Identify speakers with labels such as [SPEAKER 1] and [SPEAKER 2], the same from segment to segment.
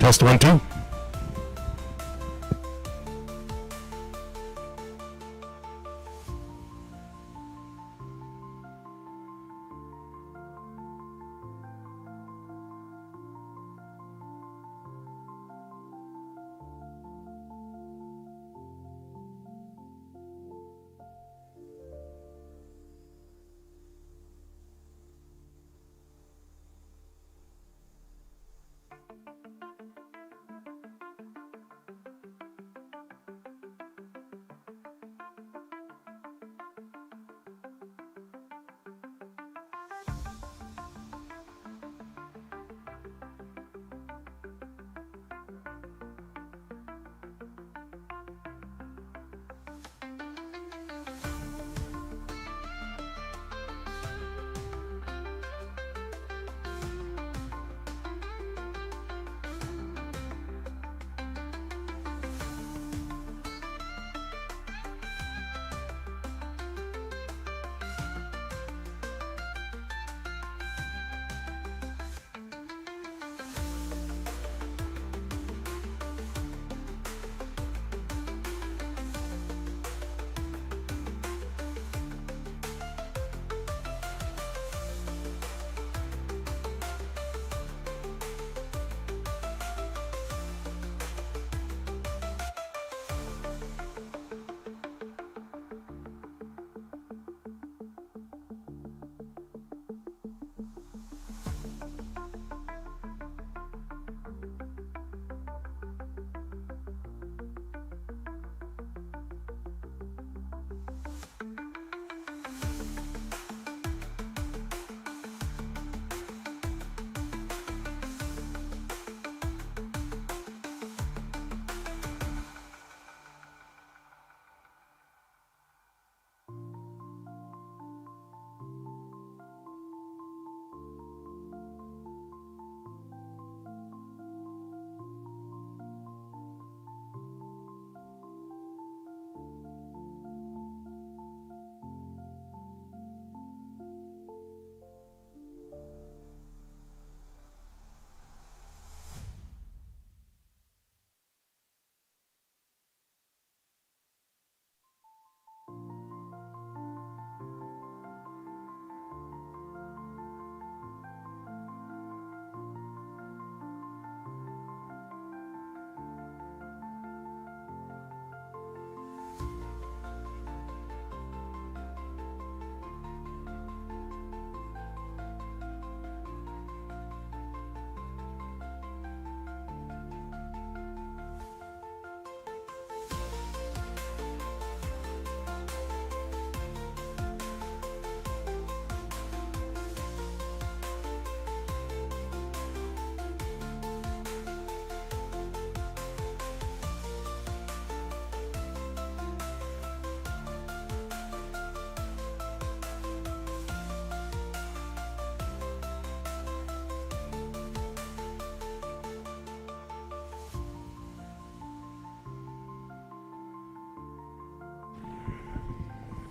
[SPEAKER 1] Test 1, 2.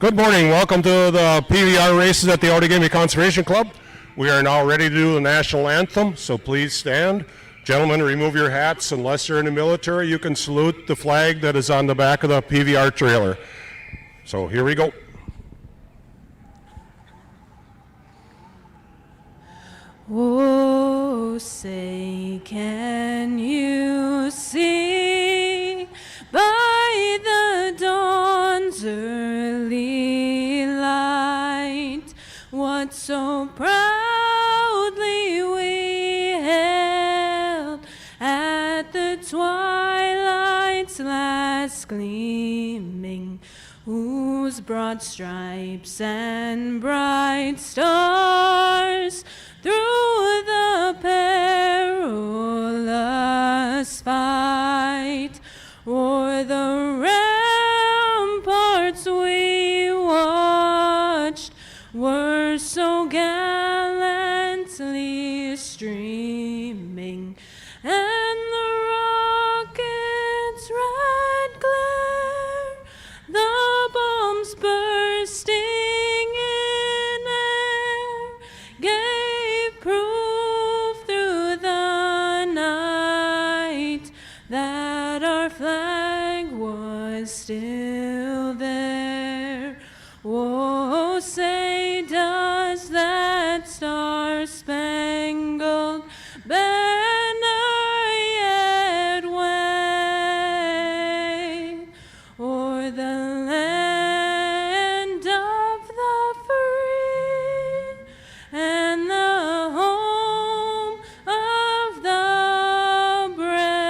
[SPEAKER 1] Good morning. Welcome to the PBR races at the Outagamie Conservation Club. We are now ready to do the national anthem, so please stand. Gentlemen, remove your hats. Unless you're in the military, you can salute the flag that is on the back of the PBR trailer. So here we go.
[SPEAKER 2] Oh, say, can you see by the dawn's early light what so proudly we held at the twilight's last gleaming, whose broad stripes and bright stars through the perilous fight o'er the ramparts we watched were so gallantly streaming, and the rocket's red glare, the bombs bursting in air, gave proof lies still there. Oh, say does that star-spangled banner yet wave o'er the land of the free and the home of the brave?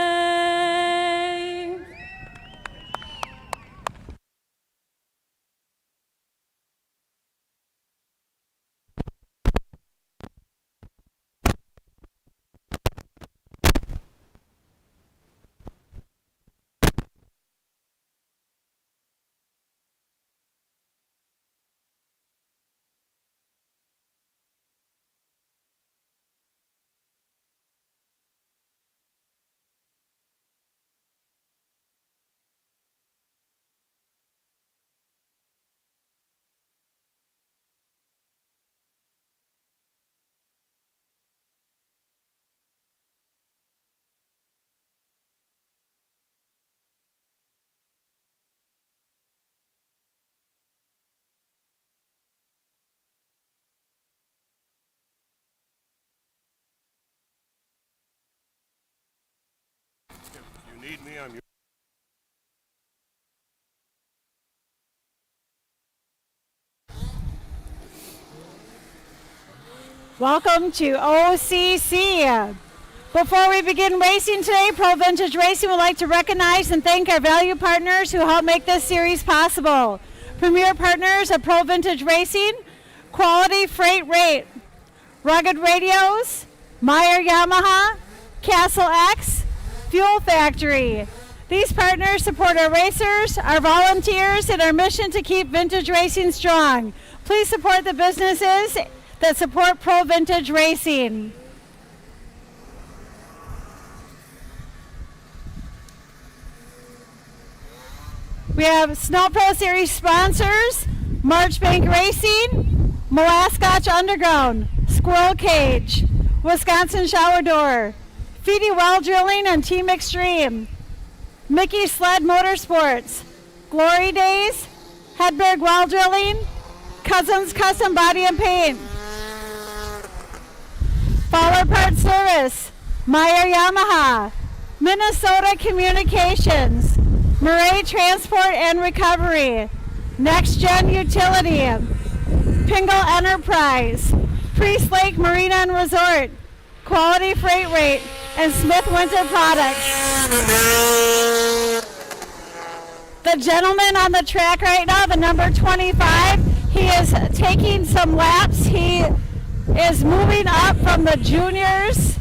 [SPEAKER 1] You need me, I'm your
[SPEAKER 3] Welcome to OCC. Before we begin racing today, Pro Vintage Racing would like to recognize and thank our value partners who help make this series possible. Premier partners of Pro Vintage Racing, Quality Freight Rate, Rugged Radios, Meyer Yamaha, Castle X, Fuel Factory. These partners support our racers, our volunteers, and our mission to keep vintage racing strong. Please support the businesses that support Pro Vintage Racing. We have Snow Pro Series sponsors, Marchbank Racing, Molascotch Underground, Squirrel Cage, Wisconsin Shower Door, Feedy Well Drilling and Team Extreme, Mickey Sled Motorsports, Glory Days, Hedberg Well Drilling, Cousins Custom Body and Paint, Fowler Parts Service, Meyer Yamaha, Minnesota Communications, Murray Transport and Recovery, Next Gen Utility, Pingle Enterprise, Priest Lake Marina and Resort, Quality Freight Rate, and Smith Winter Products. The gentleman on the track right now, the number 25, he is taking some laps. He is moving up from the juniors,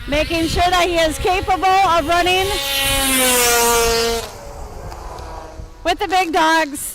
[SPEAKER 3] making sure that he is capable of running with the big dogs.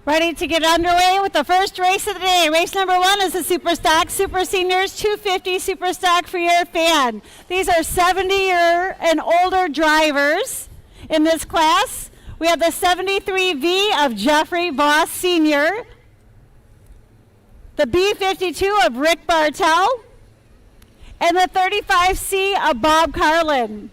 [SPEAKER 3] Ready to get underway with the first race of the day. Race number 1 is the Super Stock Super Seniors 250 Super Stock for your fan. These are 70-year and older drivers in this class. We have the 73V of Jeffrey Voss Sr., the B52 of Rick Bartel, and the 35C of Bob Carlin.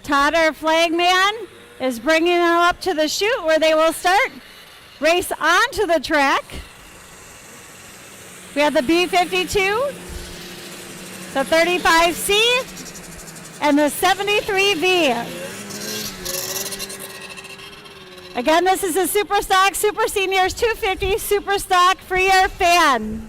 [SPEAKER 3] Todd, our flag man, is bringing them up to the chute where they will start. Race onto the track. We have the B52, the 35C, and the 73V. Again, this is a Super Stock Super Seniors 250 Super Stock for your fan.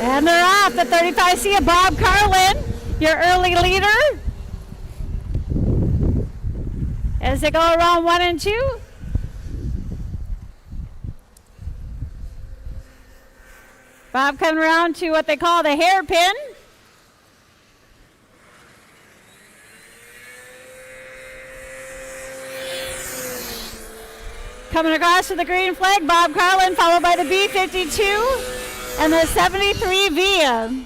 [SPEAKER 3] And they're off. The 35C of Bob Carlin, your early leader. As they go around 1 and 2. Bob coming around to what they call the hairpin. Coming across to the green flag, Bob Carlin, followed by the B52. And the 73V.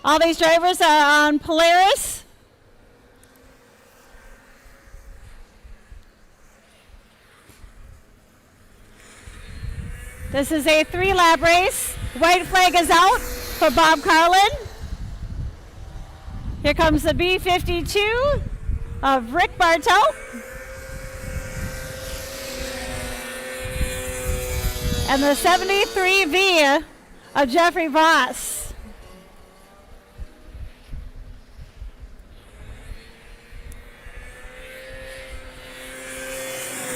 [SPEAKER 3] All these drivers are on Polaris. This is a 3-lap race. White flag is out for Bob Carlin. Here comes the B52 of Rick Bartel. And the 73V of Jeffrey Voss.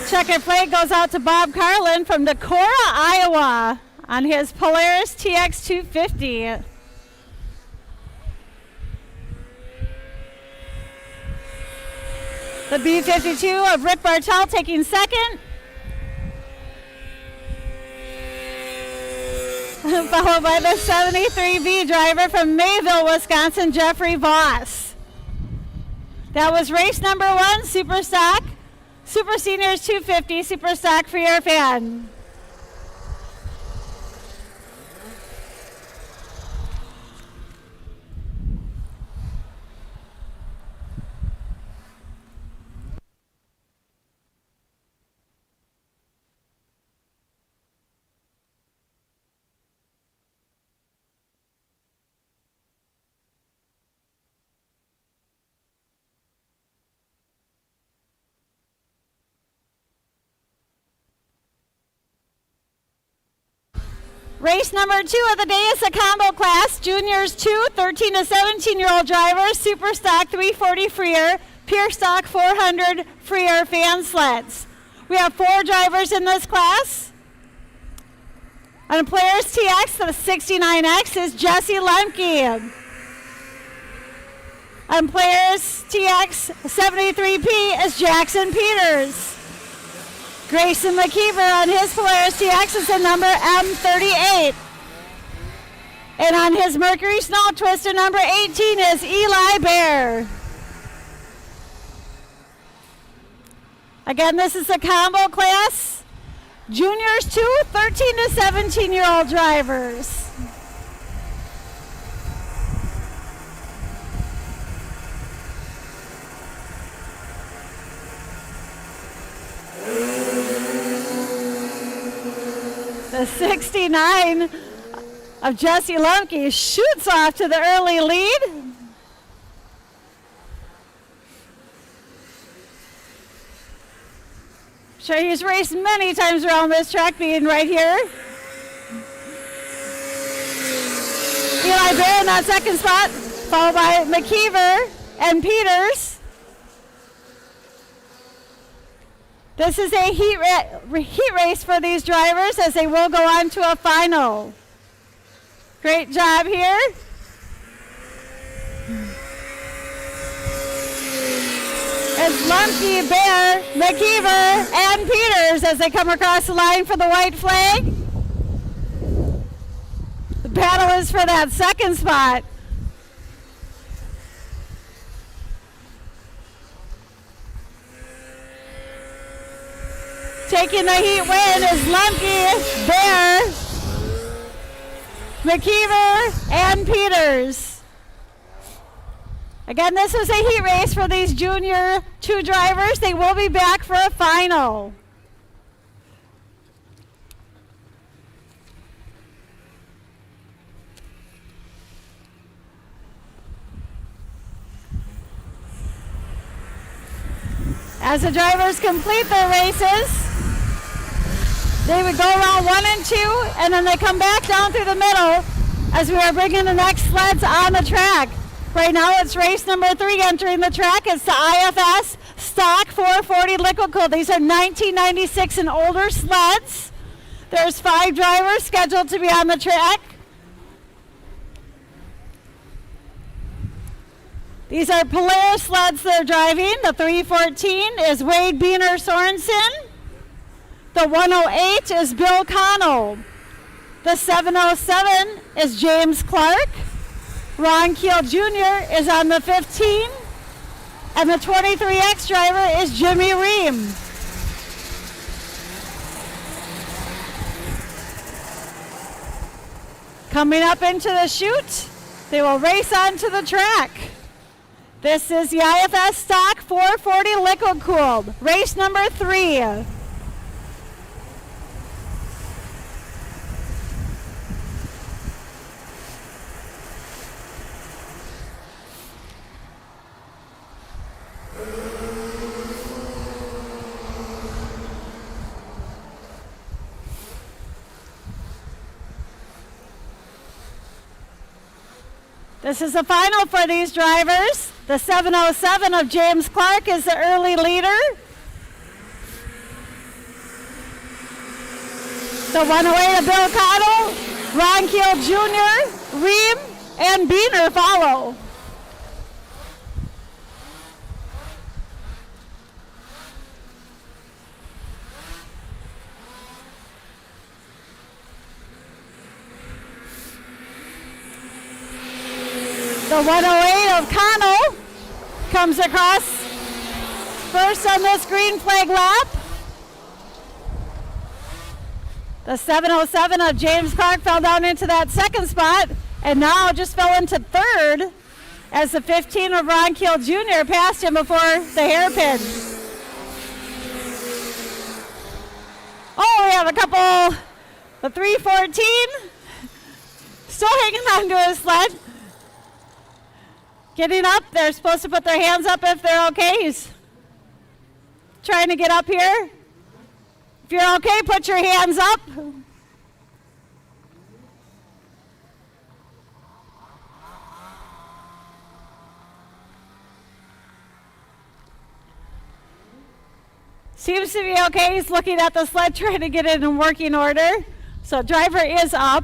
[SPEAKER 3] Checkered flag goes out to Bob Carlin from Decorah, Iowa on his Polaris TX 250. The B52 of Rick Bartel taking second. Followed by the 73V driver from Mayville, Wisconsin, Jeffrey Voss. That was race number 1, Super Stock, Super Seniors 250, Super Stock for your fan. Race number 2 of the day is a combo class. Juniors 2, 13 to 17-year-old drivers, Super Stock 340 Freer, Pure Stock 400 Freer fan sleds. We have 4 drivers in this class. On Polaris TX, the 69X is Jesse Lemke. On Polaris TX 73P is Jackson Peters. Grayson McKeever on his Polaris TX is the number M38. And on his Mercury Snow Twister number 18 is Eli Bear. Again, this is a combo class. Juniors 2, 13 to 17-year-old drivers. The 69 of Jesse Lemke shoots off to the early lead. Sure, he's raced many times around this track, being right here. Eli Bear in that second spot, followed by McKeever and Peters. This is a heat race for these drivers as they will go on to a final. Great job here. It's Lumpy, Bear, McKeever, and Peters as they come across the line for the white flag. The battle is for that second spot. Taking the heat win is Lumpy, Bear, McKeever, and Peters. Again, this is a heat race for these junior 2 drivers. They will be back for a final. As the drivers complete their races, they would go around 1 and 2, and then they come back down through the middle as we are bringing the next sleds on the track. Right now it's race number 3 entering the track. It's the IFS Stock 440 Liquid Cooled. These are 1996 and older sleds. There's 5 drivers scheduled to be on the track. These are Polaris sleds they're driving. The 314 is Wade Beener Sorensen. The 108 is Bill Connell. The 707 is James Clark. Ron Keel Jr. is on the 15. And the 23X driver is Jimmy Ream. Coming up into the chute, they will race onto the track. This is the IFS Stock 440 Liquid Cooled, race number 3. This is the final for these drivers. The 707 of James Clark is the early leader. The 108 of Bill Connell, Ron Keel Jr., Ream, and Beener follow. The 108 of Connell comes across first on this green flag lap. The 707 of James Clark fell down into that second spot and now just fell into third as the 15 of Ron Keel Jr. passed him before the hairpin. Oh, we have a couple, the 314 still hanging on to his sled. Getting up, they're supposed to put their hands up if they're okay. He's trying to get up here. If you're okay, put your hands up. Seems to be okay. He's looking at the sled, trying to get it in working order. So driver is up.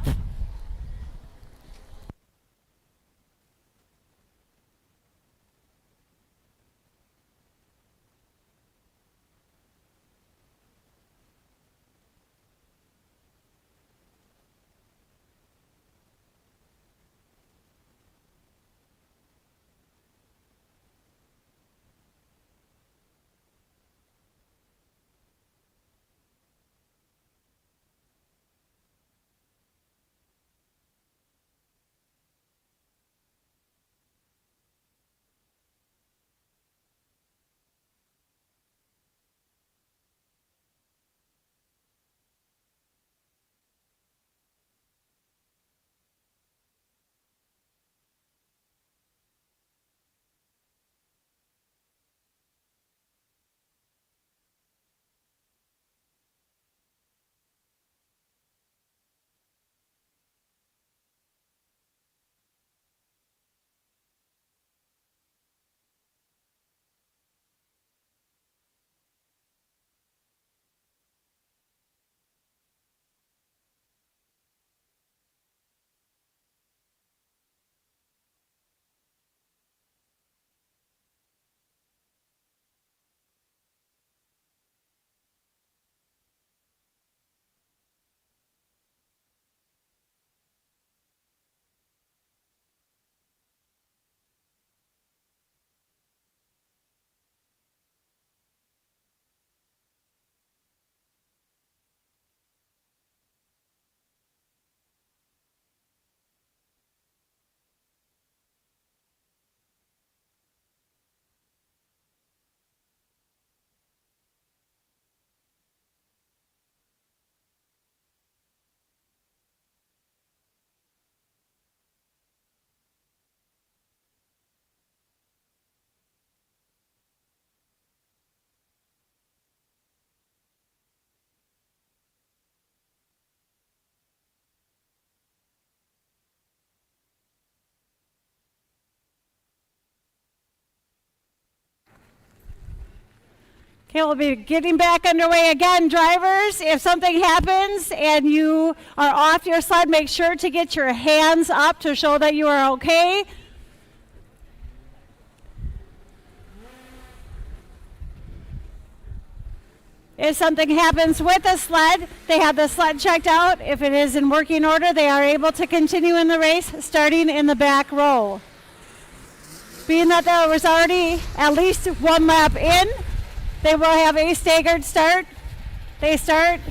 [SPEAKER 3] Okay, we'll be getting back underway again. Drivers, if something happens and you are off your sled, make sure to get your hands up to show that you are okay. If something happens with the sled, they have the sled checked out. If it is in working order, they are able to continue in the race, starting in the back row. Being that there was already at least one lap in, they will have a staggered start. They start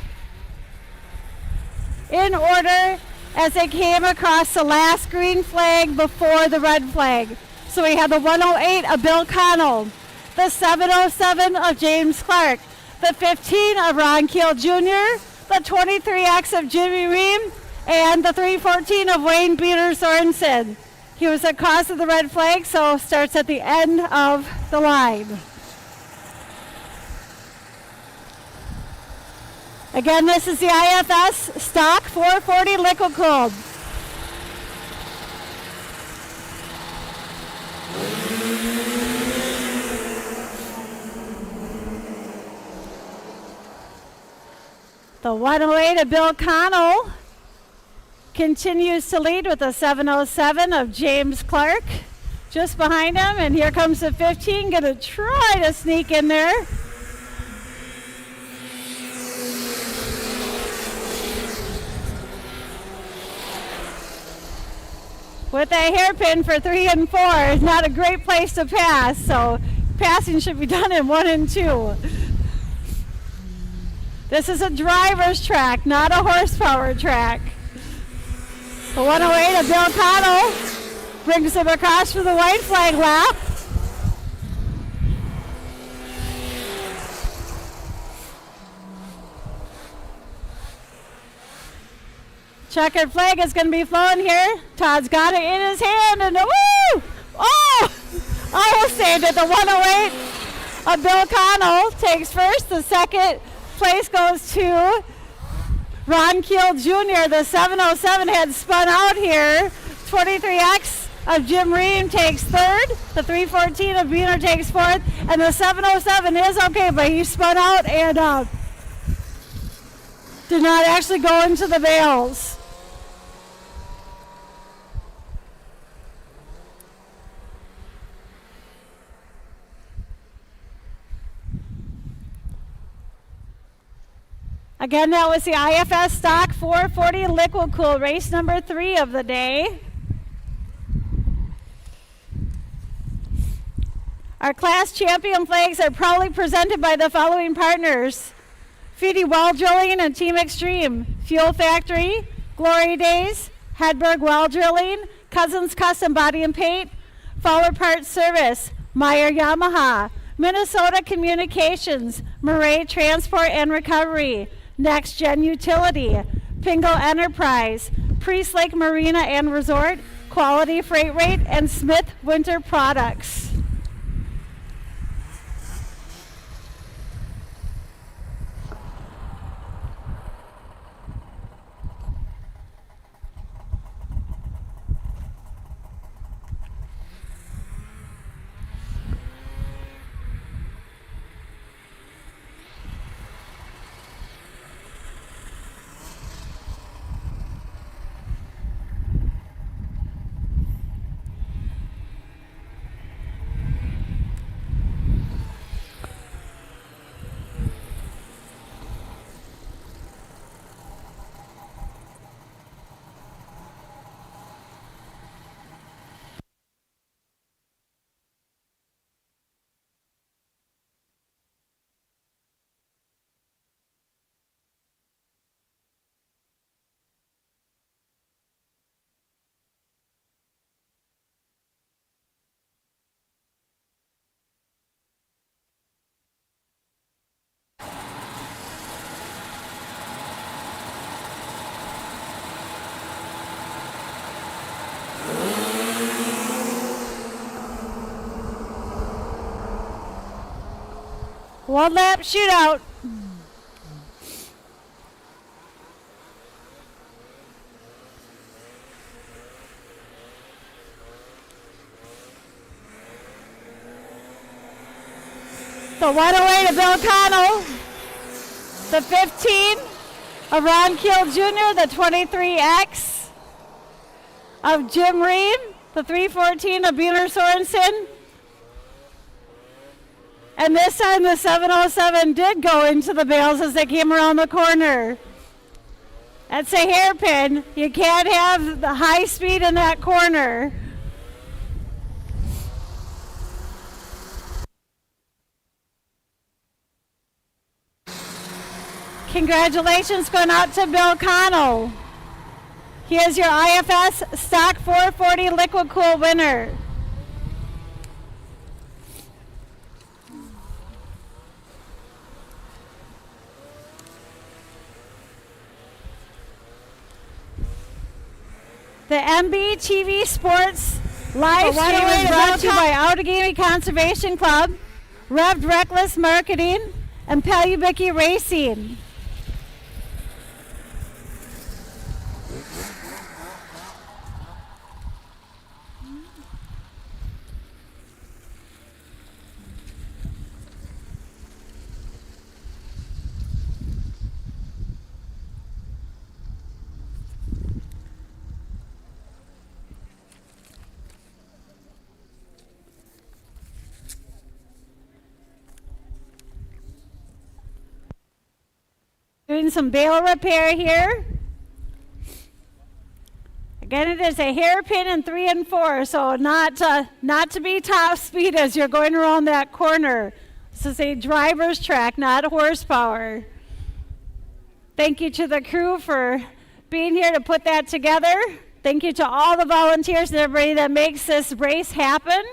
[SPEAKER 3] in order as they came across the last green flag before the red flag. So we have the 108 of Bill Connell, the 707 of James Clark, the 15 of Ron Keel Jr., the 23X of Jimmy Ream, and the 314 of Wayne Peter Sorensen. He was at cause of the red flag, so starts at the end of the line. Again, this is the IFS Stock 440 Liquid Cooled. The 108 of Bill Connell continues to lead with the 707 of James Clark just behind him, and here comes the 15, gonna try to sneak in there. With a hairpin for 3 and 4 is not a great place to pass, so passing should be done in 1 and 2. This is a driver's track, not a horsepower track. The 108 of Bill Connell brings him across for the white flag lap. Checkered flag is going to be flown here. Todd's got it in his hand, and woo! Oh! Almost saved it. The 108 of Bill Connell takes first. The second place goes to Ron Keel Jr. The 707 had spun out here. 23X of Jim Ream takes third. The 314 of Beener takes fourth. And the 707 is okay, but he spun out and did not actually go into the bales. Again, that was the IFS Stock 440 Liquid Cool, race number 3 of the day. Our class champion flags are proudly presented by the following partners: Feedy Well Drilling and Team Extreme, Fuel Factory, Glory Days, Hedberg Well Drilling, Cousins Custom Body and Paint, Fowler Parts Service, Meyer Yamaha, Minnesota Communications, Murray Transport and Recovery, Next Gen Utility, Pingle Enterprise, Priest Lake Marina and Resort, Quality Freight Rate, and Smith Winter Products. One lap shootout. The 108 of Bill Connell. The 15 of Ron Keel Jr., the 23X of Jim Reed, the 314 of Bueller Sorensen. And this time the 707 did go into the bales as they came around the corner. That's a hairpin. You can't have the high speed in that corner. Congratulations going out to Bill Connell. He is your IFS Stock 440 Liquid Cool winner. The MBTV Sports live stream is brought to you by Outagamie Conservation Club, Revved Reckless Marketing, and Becky Racing. Doing some bale repair here. Again, it is a hairpin in 3 and 4, so not to be top speed as you're going around that corner. This is a driver's track, not horsepower. Thank you to the crew for being here to put that together. Thank you to all the volunteers and everybody that makes this race happen.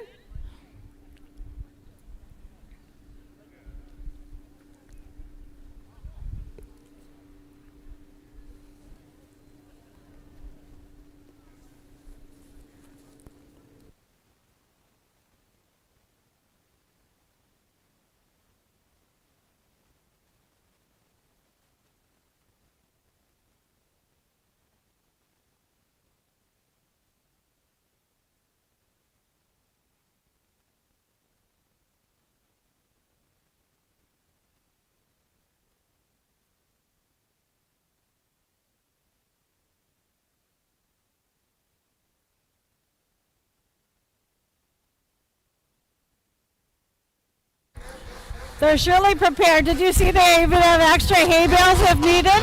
[SPEAKER 3] They're surely prepared. Did you see they even have extra hay bales if needed?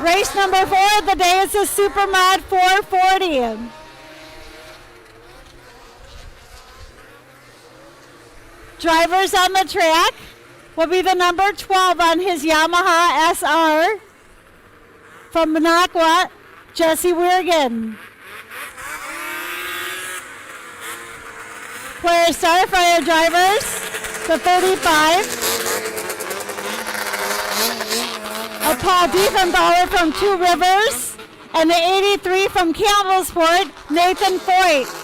[SPEAKER 3] Race number 4 of the day is the Supermod 440. Drivers on the track will be the number 12 on his Yamaha SR from Minocqua, Jesse Wirgen. Player Starfire drivers, the 35 of Paul Diefenbauer from Two Rivers, and the 83 from Campbellsport, Nathan Foyt.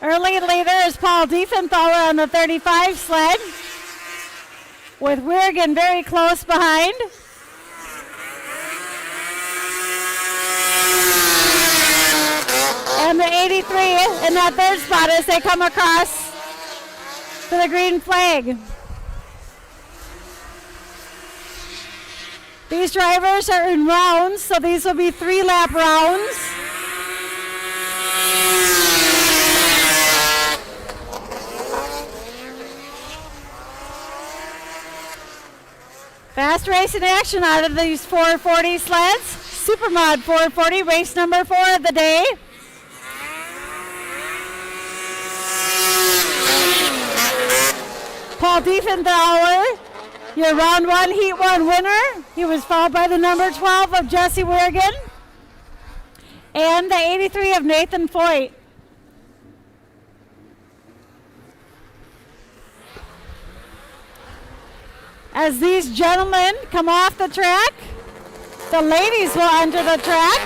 [SPEAKER 3] Early leader is Paul Diefenbauer on the 35 sled, with Wirgen very close behind. And the 83 in that third spot as they come across to the green flag. These drivers are in rounds, so these will be 3-lap rounds. Fast racing action out of these 440 sleds. Supermod 440, race number 4 of the day. Paul Diefenbauer, your round 1, heat 1 winner. He was followed by the number 12 of Jesse Wirgen and the 83 of Nathan Foyt. As these gentlemen come off the track, the ladies will enter the track.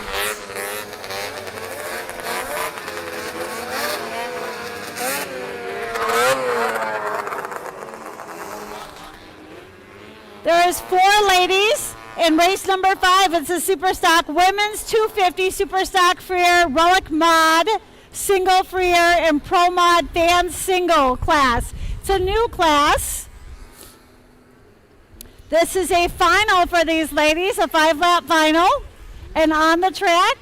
[SPEAKER 3] There is 4 ladies in race number 5. It's a Super Stock Women's 250 Super Stock Free Air Relic Mod Single Free Air and Pro Mod Fan Single class. It's a new class. This is a final for these ladies, a 5-lap final. And on the track,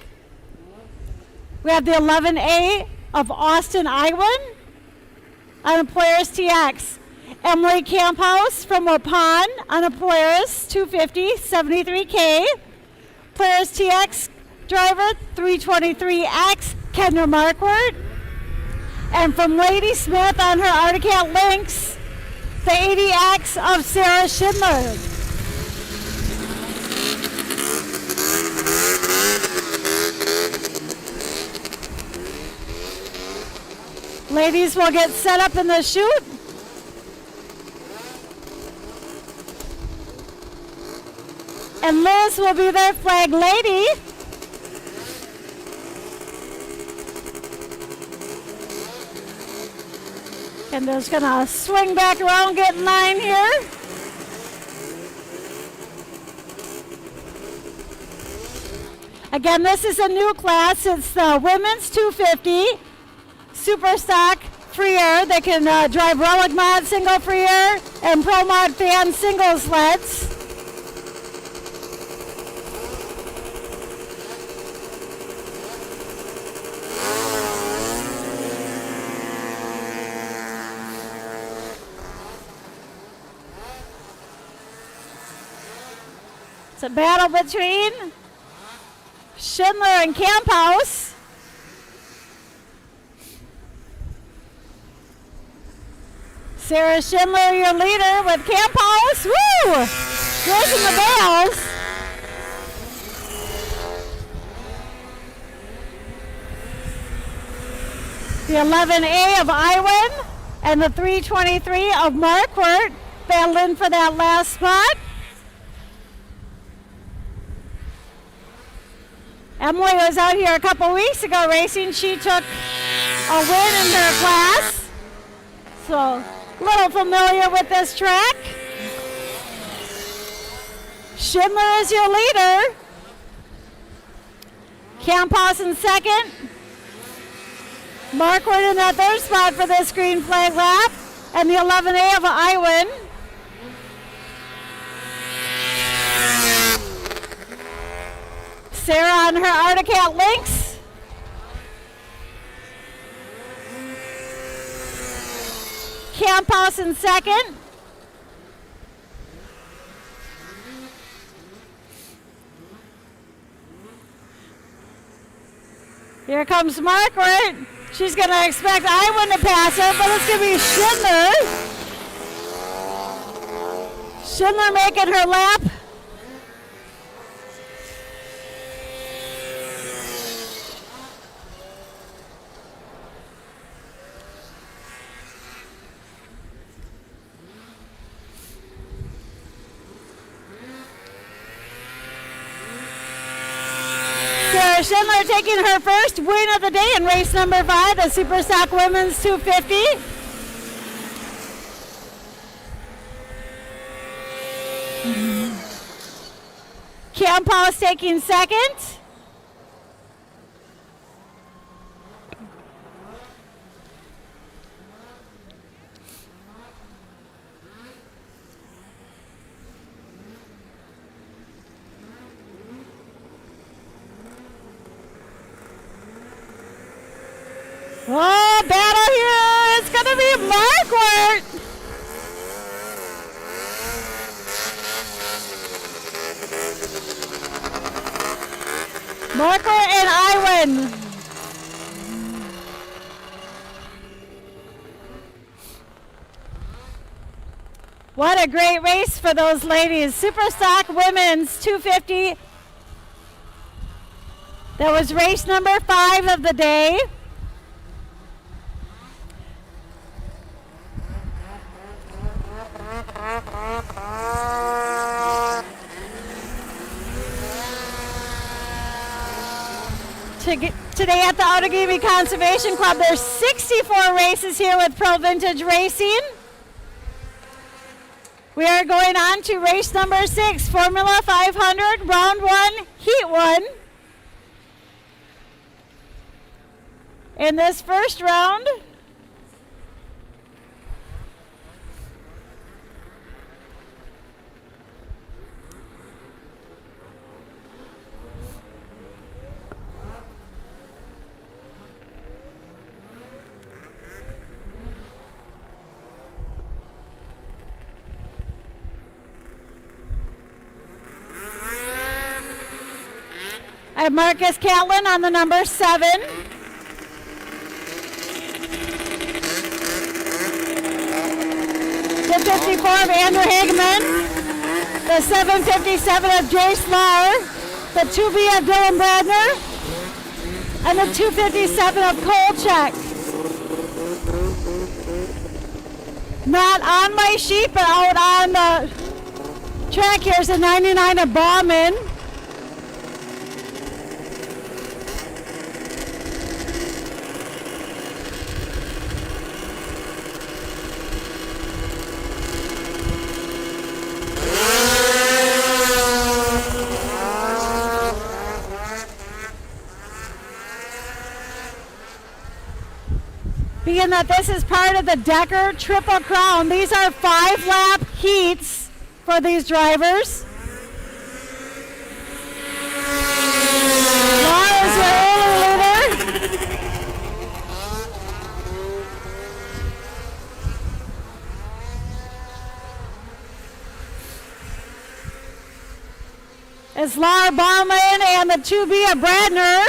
[SPEAKER 3] we have the 11A of Austin Iwan on a Polaris TX. Emily Camphouse from Waupun on a Polaris 250 73K. Polaris TX driver 323X, Kendra Markward. And from Lady Smith on her Articat Lynx, the 80X of Sarah Schindler. Ladies will get set up in the chute. And Liz will be their flag lady. And just gonna swing back around, get in line here. Again, this is a new class. It's the Women's 250 Super Stock Free Air. They can drive Relic Mod Single Free Air and Pro Mod Fan Single sleds. It's a battle between Schindler and Camphouse. Sarah Schindler, your leader, with Camphouse. Woo! Raising the bells. The 11A of Iwan and the 323 of Markwart battling for that last spot. Emily was out here a couple weeks ago racing. She took a win in her class. So, a little familiar with this track. Schindler is your leader. Camphouse in second. Markwart in that third spot for this green flag lap. And the 11A of Iwan. Sarah on her Articat Lynx. Camphouse in second. Here comes Markwart. She's going to expect Iwan to pass her, but it's going to be Schindler. Schindler making her lap. Schindler taking her first win of the day in race number 5, the Super Stock Women's 250. Camphouse taking second. Oh, battle here. It's going to be Markwart. Markwart and Iwan. What a great race for those ladies. Super Stock Women's 250. That was race number 5 of the day. Today at the Outagamie Conservation Club, there's 64 races here with Pro Vintage Racing. We are going on to race number 6, Formula 500, round 1, heat 1. In this first round, I have Marcus Catlin on the number 7. The 54 of Andrew Hageman. The 757 of Jace Lahr. The 2B of Dylan Bradner. And the 257 of Kolchak. Not on my sheet, but out on the track here is the 99 of Bauman. Being that this is part of the Decker Triple Crown, these are 5-lap heats for these drivers. Lahr is your early leader. It's Lahr, Bauman, and the 2B of Bradner.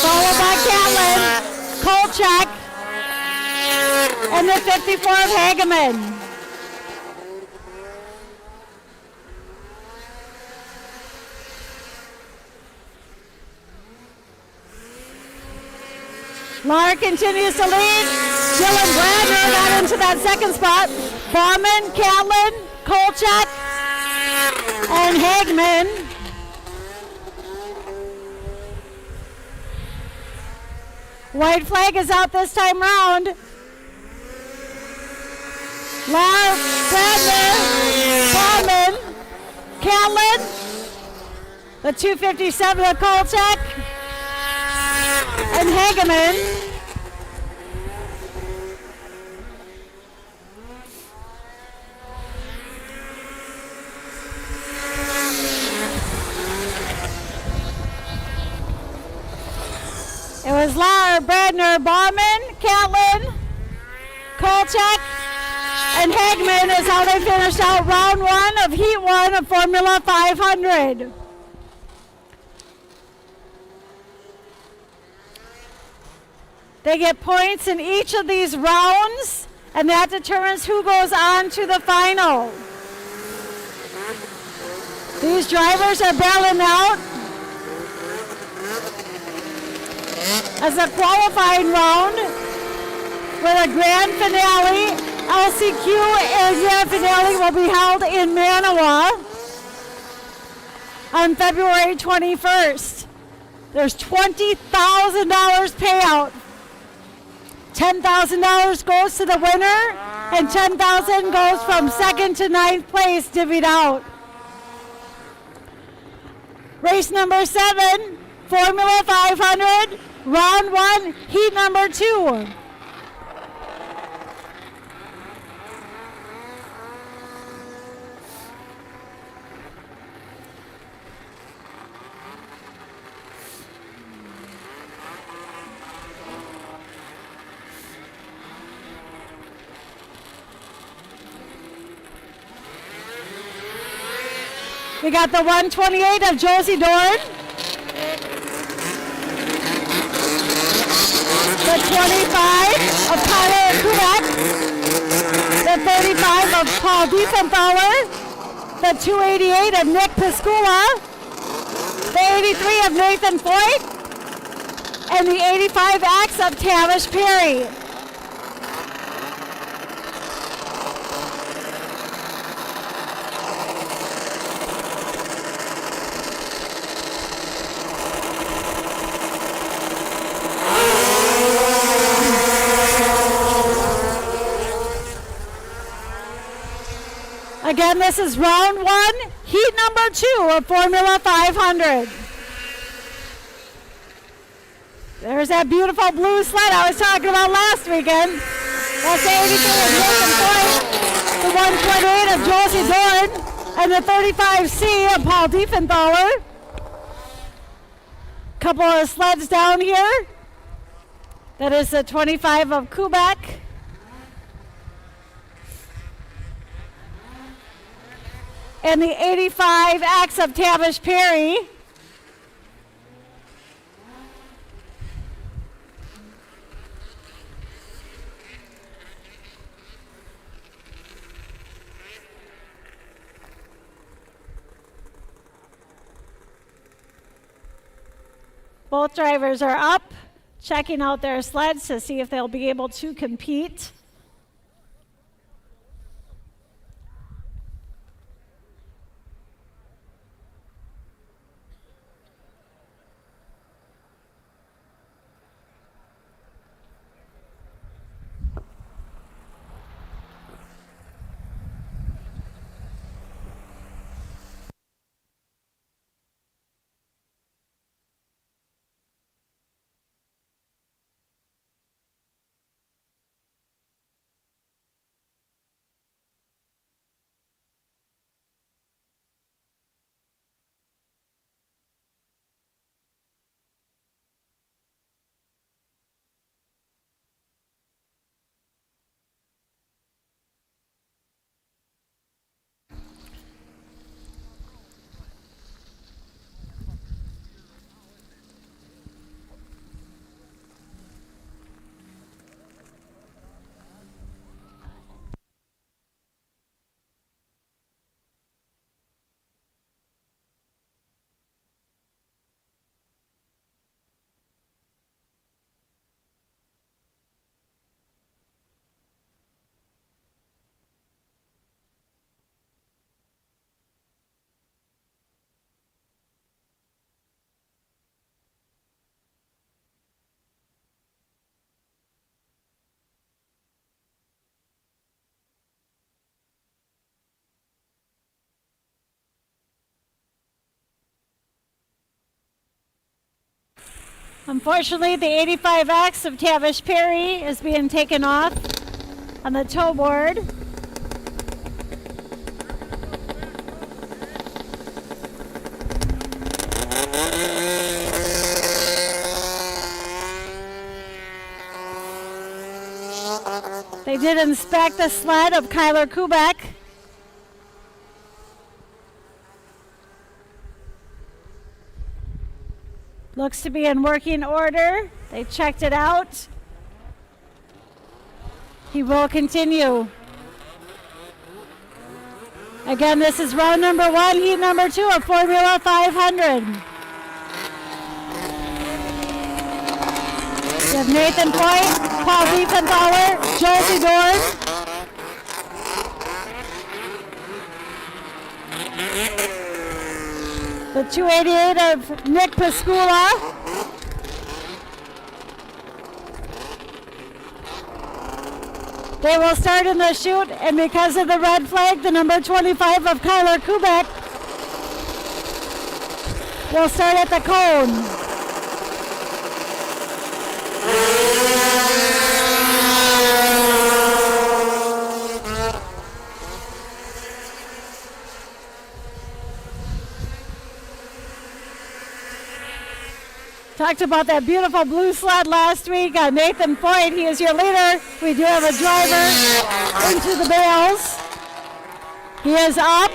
[SPEAKER 3] Followed by Catlin, Kolchak, and the 54 of Hageman. Lahr continues to lead. Dylan Bradner got into that second spot. Bauman, Catlin, Kolchak, and Hageman. White flag is out this time round. Lahr, Bradner, Bauman, Catlin, the 257 of Kolchak, and Hageman. It was Lahr, Bradner, Bauman, Catlin, Kolchak, and Hageman is how they finished out round 1 of heat 1 of Formula 500. They get points in each of these rounds, and that determines who goes on to the final. These drivers are battling out as a qualifying round with a grand finale. LCQ and grand finale will be held in Manawa on February 21st. There's $20,000 payout. $10,000 goes to the winner, and $10,000 goes from 2nd to 9th place divvied out. Race number 7, Formula 500, round 1, heat number 2. We got the 128 of Josie Dorn, the 25 of Tyler Kubek, the 35 of Paul Diefenbauer, the 288 of Nick Piscula, the 83 of Nathan Foyt, and the 85X of Tavish Perry. Again, this is round 1, heat number 2 of Formula 500. There's that beautiful blue sled I was talking about last weekend. That's the 83 of Nathan Point, the 128 of Josie Dorn, and the 35C of Paul Diefenthaler. Couple of sleds down here. That is the 25 of Kubek. And the 85X of Tavish Perry. Both drivers are up, checking out their sleds to see if they'll be able to compete. Unfortunately, the 85X of Tavish Perry is being taken off on the tow board. They did inspect the sled of Kyler Kubek. Looks to be in working order. They checked it out. He will continue. Again, this is round number 1, heat number 2 of Formula 500. We have Nathan Point, Paul Diefenthaler, Josie Dorn. The 288 of Nick Pascula. They will start in the chute, and because of the red flag, the number 25 of Kyler Kubek will start at the cone. Talked about that beautiful blue sled last week. Nathan Foyt, he is your leader. We do have a driver into the bales. He is up.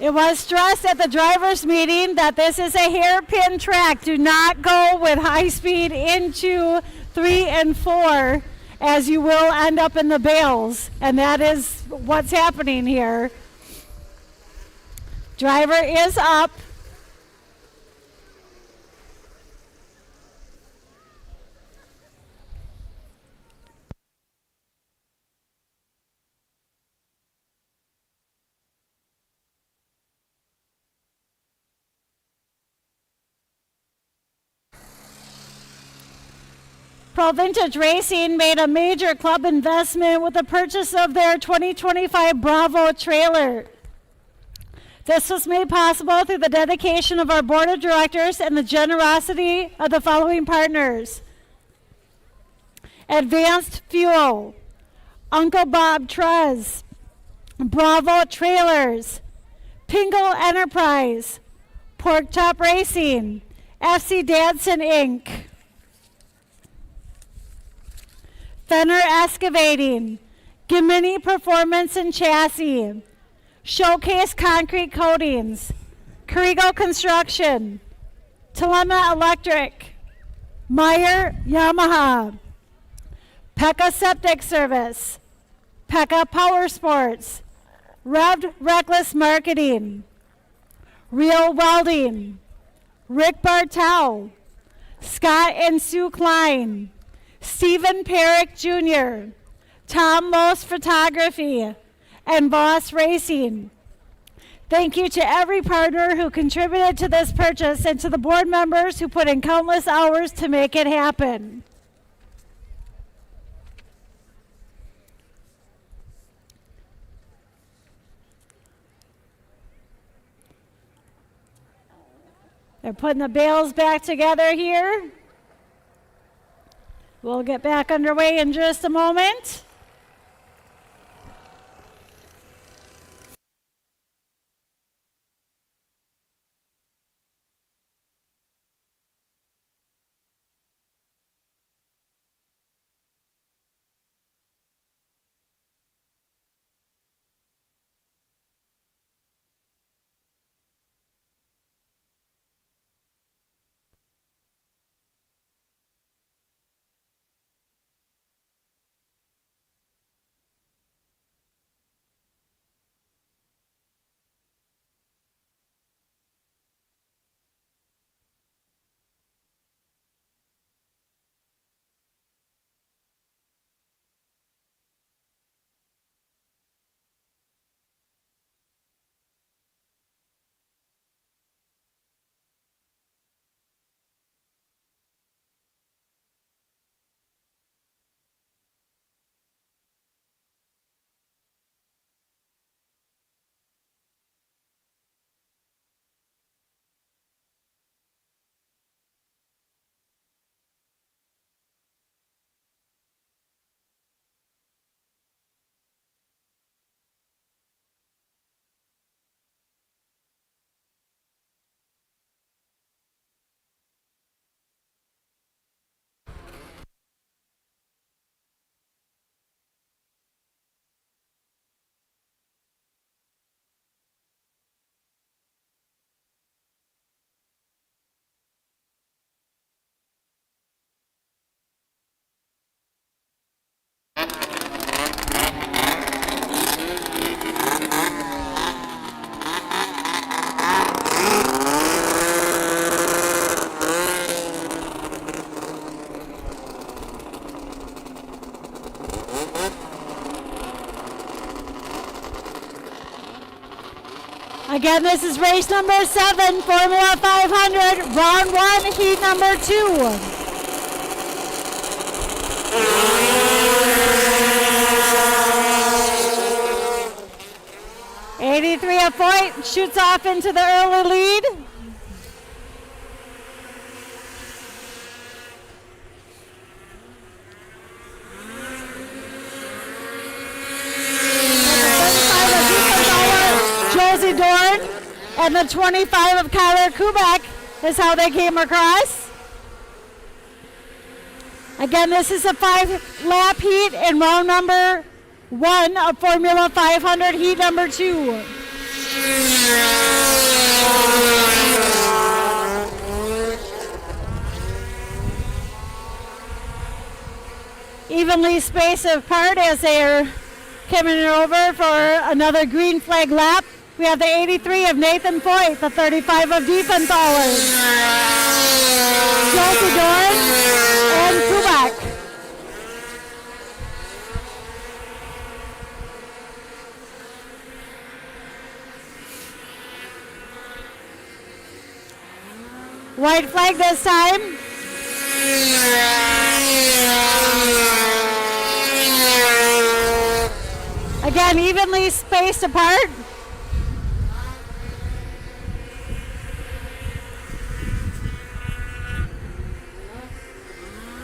[SPEAKER 3] It was stressed at the drivers' meeting that this is a hairpin track. Do not go with high speed into 3 and 4, as you will end up in the bales. And that is what's happening here. Driver is up. Pro Vintage Racing made a major club investment with the purchase of their 2025 Bravo trailer. This was made possible through the dedication of our board of directors and the generosity of the following partners: Advanced Fuel, Uncle Bob Trez, Bravo Trailers, Pingle Enterprise, Pork Chop Racing, FC Dadson Inc., Fenner Excavating, Gimini Performance and Chassis, Showcase Concrete Coatings, Carrigo Construction, Telema Electric, Meyer Yamaha, Pekka Septic Service, Pekka Power Sports, Revved Reckless Marketing, Real Welding, Rick Bartel, Scott and Sue Klein, Stephen Perrick Jr., Tom Most Photography, and Boss Racing. Thank you to every partner who contributed to this purchase and to the board members who put in countless hours to make it happen. They're putting the bales back together here. We'll get back underway in just a moment. Again, this is race number 7, Formula 500, round 1, heat number 2. '83 at point, shoots off into the early lead. Josie Dorn and the 25 of Kyler Kubak is how they came across. Again, this is a 5-lap heat in round number 1 of Formula 500, heat number 2. Evenly spaced apart as they are coming over for another green flag lap. We have the 83 of Nathan Foyt, the 35 of Diefenthaler, Josie Dorn, and Kubak. White flag this time. Again, evenly spaced apart.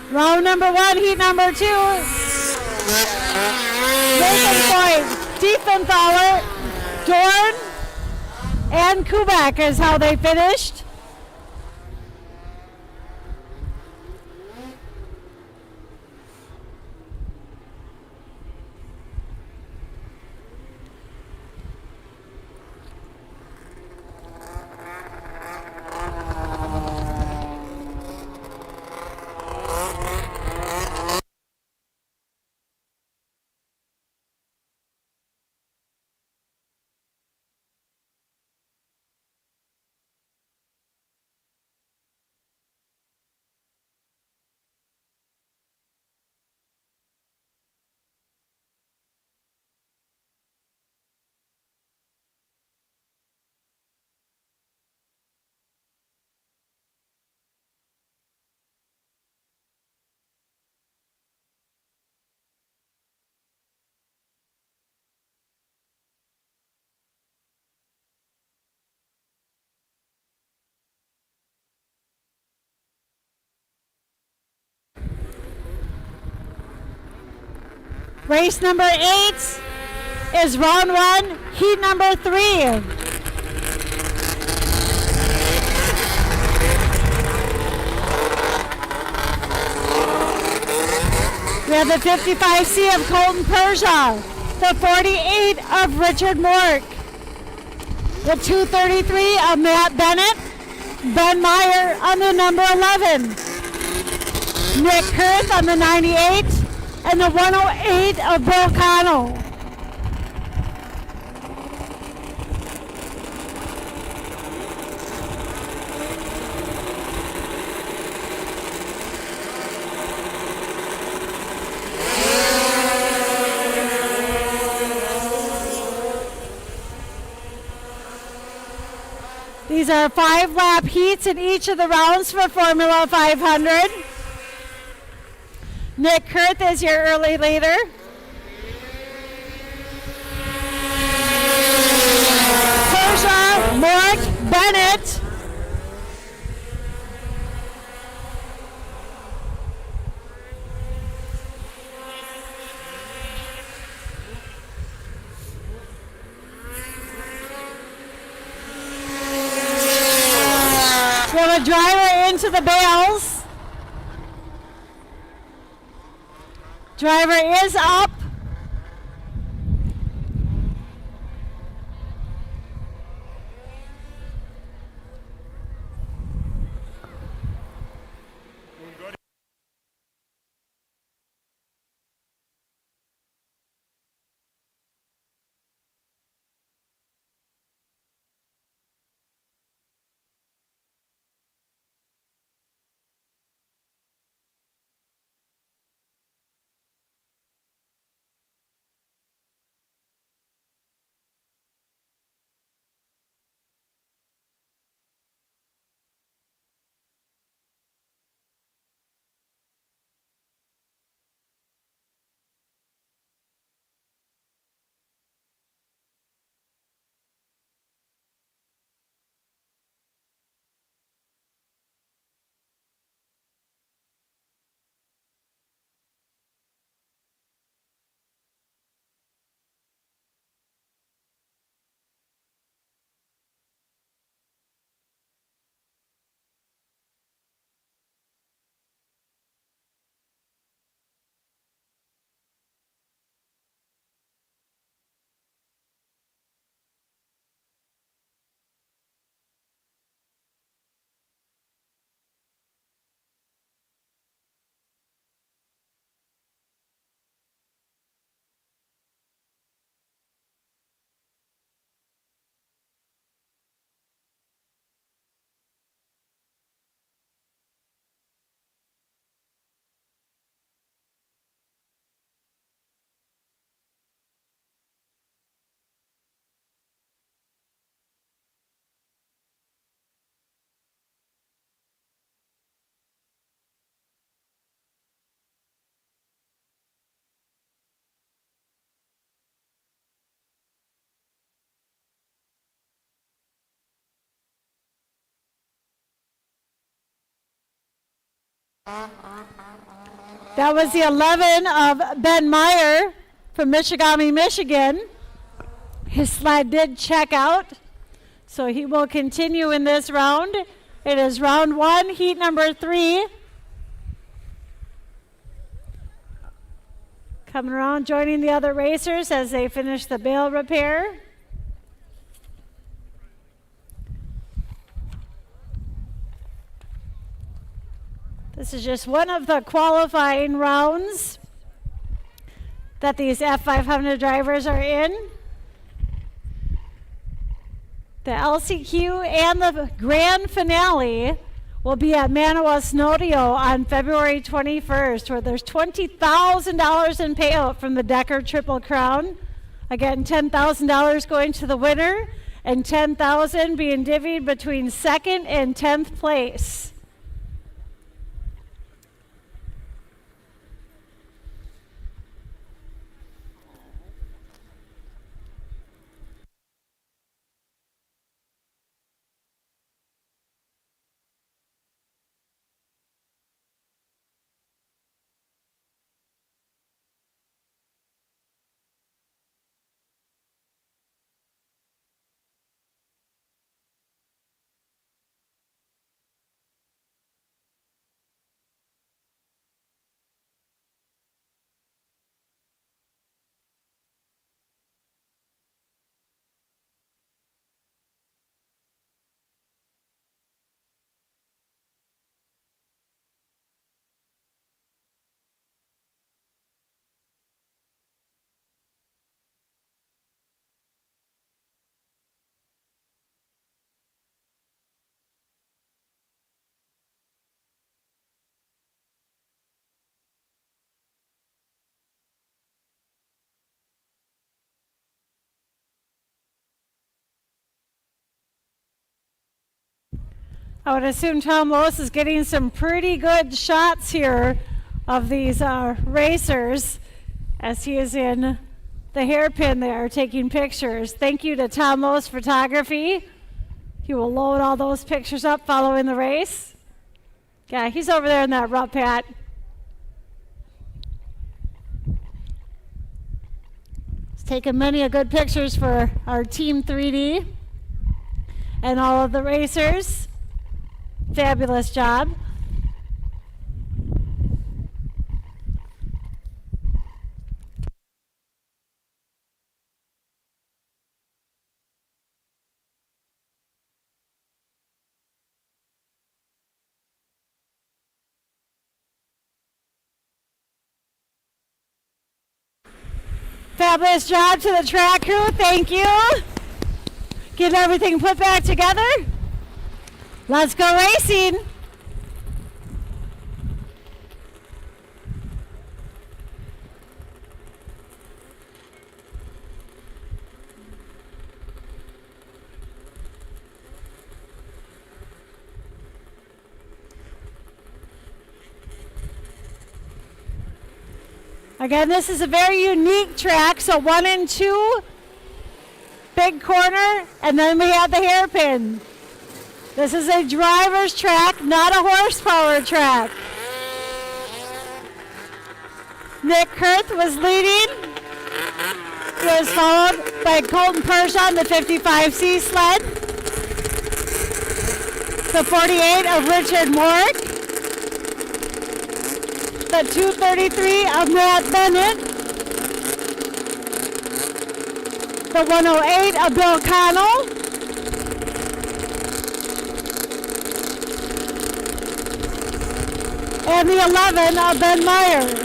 [SPEAKER 3] Round number 1, heat number 2. Racing point, Diefenthaler, Dorn, and Kubak is how they finished. Race number 8 is round 1, heat number 3. We have the 55C of Colton Persia, the 48 of Richard Mork, the 233 of Matt Bennett, Ben Meyer on the number 11, Nick Kurth on the 98, and the 108 of Bill Connell. These are 5-lap heats in each of the rounds for Formula 500. Nick Kurth is your early leader. Persia, Mork, Bennett. We have a driver into the bales. Driver is up. That was the 11 of Ben Meyer from Outagamie, Michigan. His sled did check out, so he will continue in this round. It is round 1, heat number 3. Coming around, joining the other racers as they finish the bale repair. This is just one of the qualifying rounds that these F500 drivers are in. The LCQ and the grand finale will be at Manawa Snowdio on February 21st, where there's $20,000 in payout from the Decker Triple Crown. Again, $10,000 going to the winner and $10,000 being divvied between 2nd and 10th place. I would assume Tom Lewis is getting some pretty good shots here of these racers as he is in the hairpin there taking pictures. Thank you to Tom Lewis Photography. He will load all those pictures up following the race. Yeah, he's over there in that rut pat. He's taken many a good pictures for our Team 3D and all of the racers. Fabulous job. Fabulous job to the track crew. Thank you. Getting everything put back together. Let's go racing. Again, this is a very unique track, so 1 and 2, big corner, and then we have the hairpin. This is a driver's track, not a horsepower track. Nick Kurth was leading. He was followed by Colton Pershaw on the 55C sled. The 48 of Richard Morrick. The 233 of Matt Bennett. The 108 of Bill Connell. And the 11 of Ben Meyer.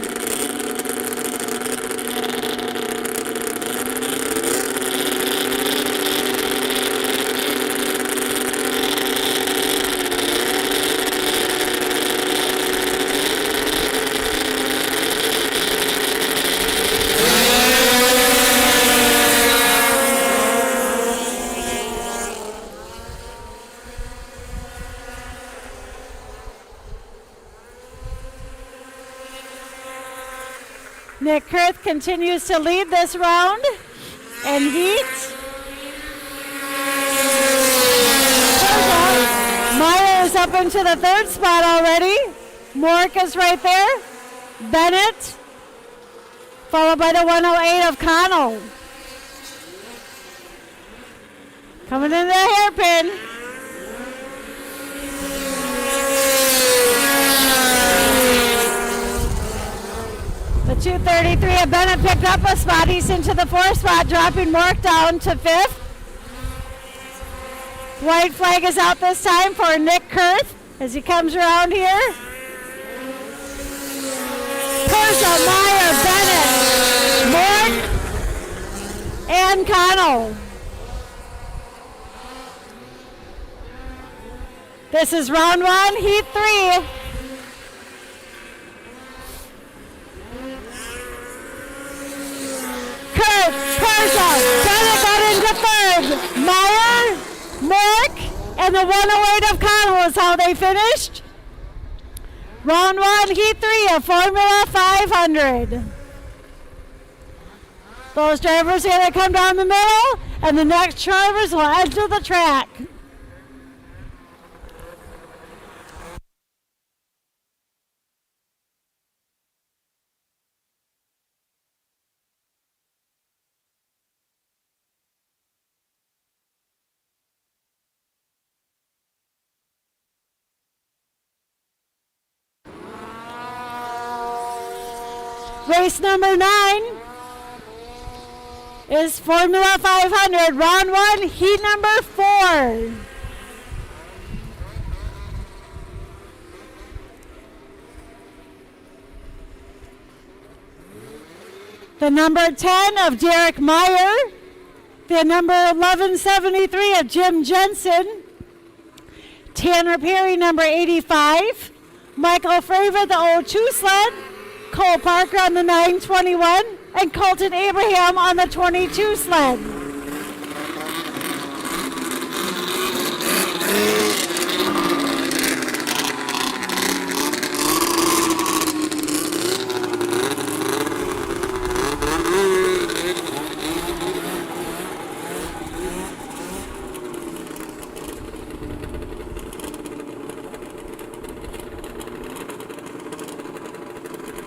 [SPEAKER 3] Nick Kurth continues to lead this round in heat. Meyer is up into the 3rd spot already. Mork is right there. Bennett, followed by the 108 of Connell. Coming in the hairpin. The 233 of Bennett picked up a spot. He's into the 4th spot, dropping Mork down to 5th. White flag is out this time for Nick Kurth as he comes around here. Persa, Meyer, Bennett, Mork, and Connell. This is round 1, heat 3. Kurt, Persa, Bennett got into 3rd. Meyer, Mork, and the 108 of Connell is how they finished. Round 1, heat 3 of Formula 500. Those drivers here that come down the middle, and the next drivers will enter the track. Race number 9 is Formula 500, round 1, heat number 4. The number 10 of Derek Meyer, the number 1173 of Jim Jensen, Tanner Perry, number 85, Michael Fravor, the 02 sled, Cole Parker on the 921, and Colton Abraham on the 22 sled.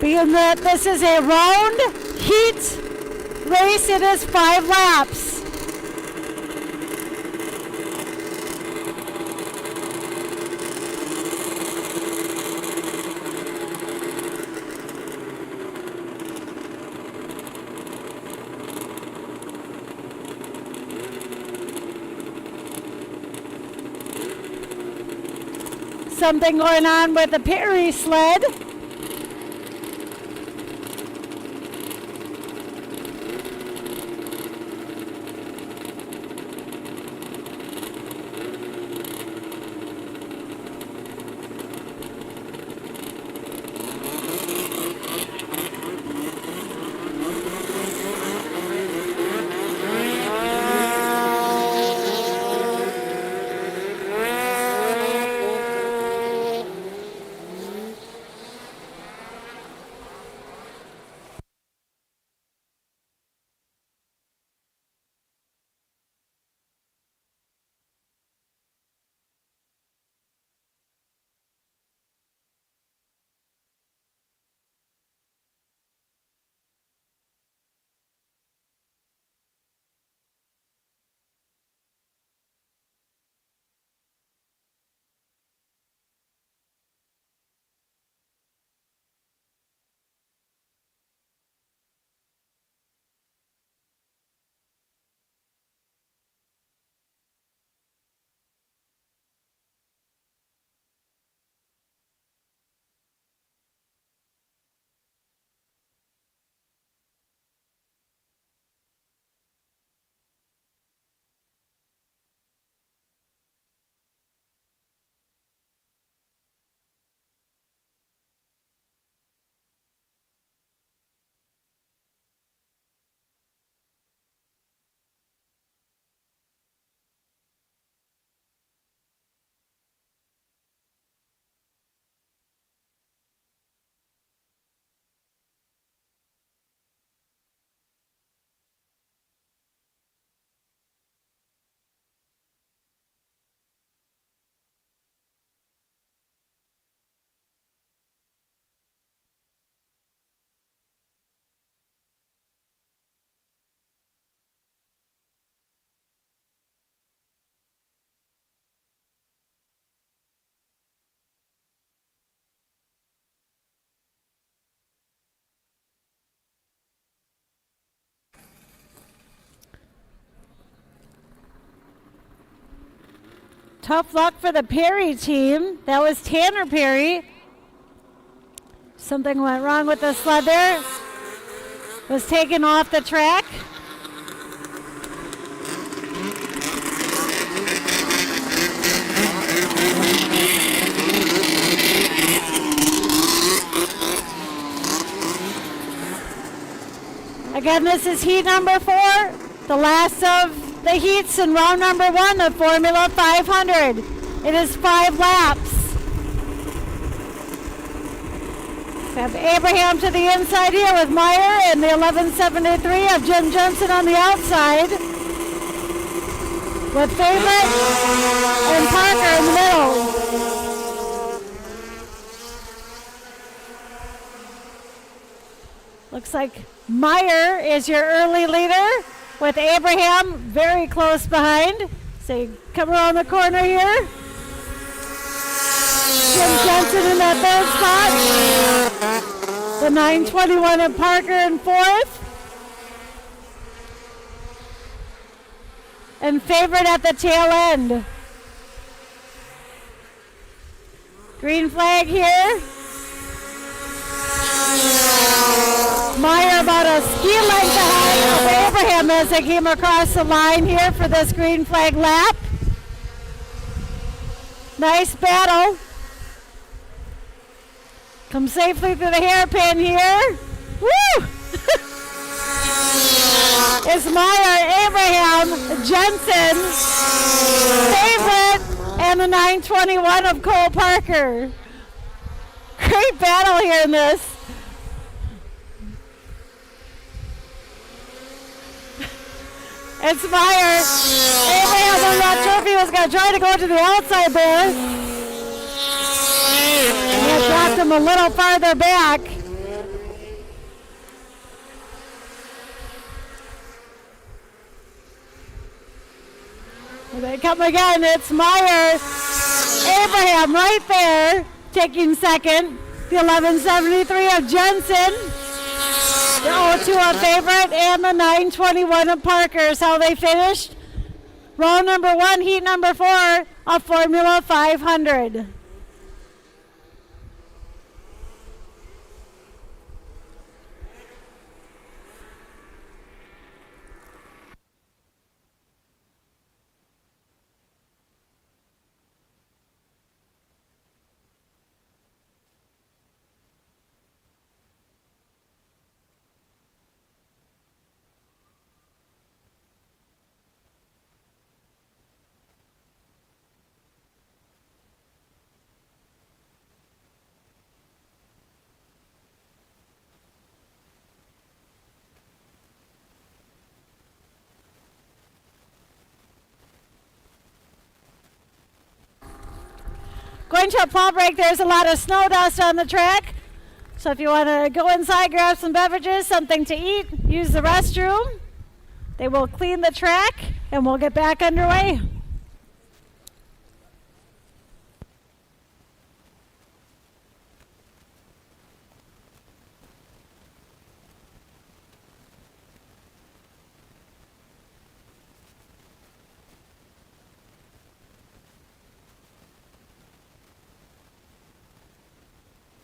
[SPEAKER 3] Being that this is a round heat race, it is 5 laps. Something going on with the Perry sled. Tough luck for the Perry team. That was Tanner Perry. Something went wrong with the sled there. Was taken off the track. Again, this is heat number 4, the last of the heats in round number 1 of Formula 500. It is 5 laps. We have Abraham to the inside here with Meyer and the 1173 of Jim Jensen on the outside. With Favorite and Parker in the middle. Looks like Meyer is your early leader with Abraham very close behind. So you come around the corner here. Jim Jensen in that third spot. The 921 of Parker in 4th. And Favorite at the tail end. Green flag here. Meyer about a ski length behind of Abraham as they came across the line here for this green flag lap. Nice battle. Come safely through the hairpin here. Woo! It's Meyer, Abraham, Jensen, Favorite, and the 921 of Cole Parker. Great battle here in this. It's Meyer. Abraham, I'm not sure if he was going to try to go to the outside there. And it dropped him a little farther back. Here they come again. It's Meyer. Abraham right there, taking second. The 1173 of Jensen. The 02 of Favorite and the 921 of Parker is how they finished. Round number 1, heat number 4 of Formula 500. Going to a pall break, there's a lot of snow dust on the track. So if you want to go inside, grab some beverages, something to eat, use the restroom. They will clean the track and we'll get back underway.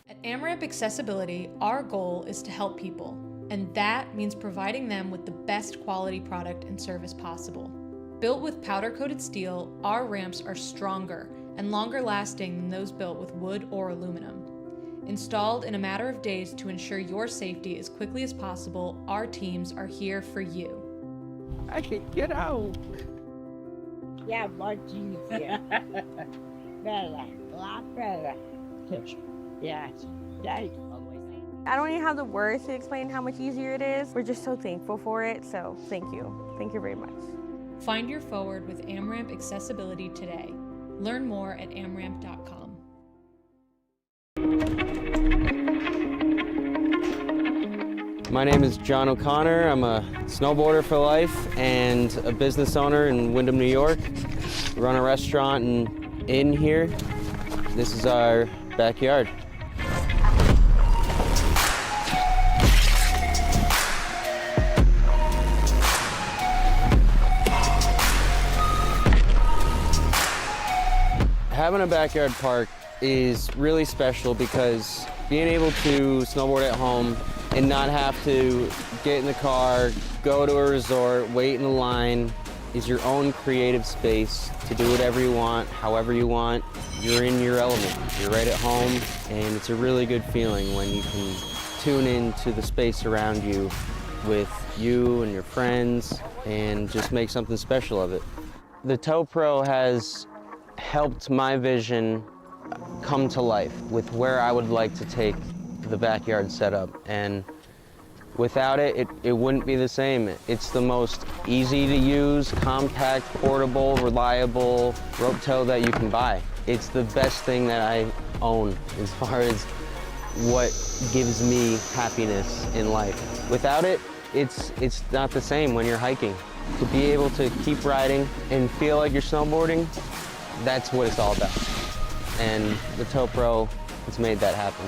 [SPEAKER 4] At AmRamp Accessibility, our goal is to help people, and that means providing them with the best quality product and service possible. Built with powder-coated steel, our ramps are stronger and longer lasting than those built with wood or aluminum. Installed in a matter of days to ensure your safety as quickly as possible, our teams are here for you.
[SPEAKER 5] I can get out.
[SPEAKER 6] Yeah, much easier. Better, a lot better. Yes, thanks.
[SPEAKER 7] I don't even have the words to explain how much easier it is. We're just so thankful for it, so thank you. Thank you very much.
[SPEAKER 4] Find your forward with AmRamp Accessibility today. Learn more at amramp.com.
[SPEAKER 8] My name is John O'Connor. I'm a snowboarder for life and a business owner in Windham, New York. We run a restaurant and inn here. This is our backyard. Having a backyard park is really special because being able to snowboard at home and not have to get in the car, go to a resort, wait in a line, is your own creative space to do whatever you want, however you want. You're in your element. You're right at home, and it's a really good feeling when you can tune into the space around you with you and your friends and just make something special of it. The Toe Pro has helped my vision come to life with where I would like to take the backyard setup, and without it, it wouldn't be the same. It's the most easy to use, compact, portable, reliable rope tow that you can buy. It's the best thing that I own as far as what gives me happiness in life. Without it, it's not the same when you're hiking. To be able to keep riding and feel like you're snowboarding, that's what it's all about. And the Toe Pro has made that happen.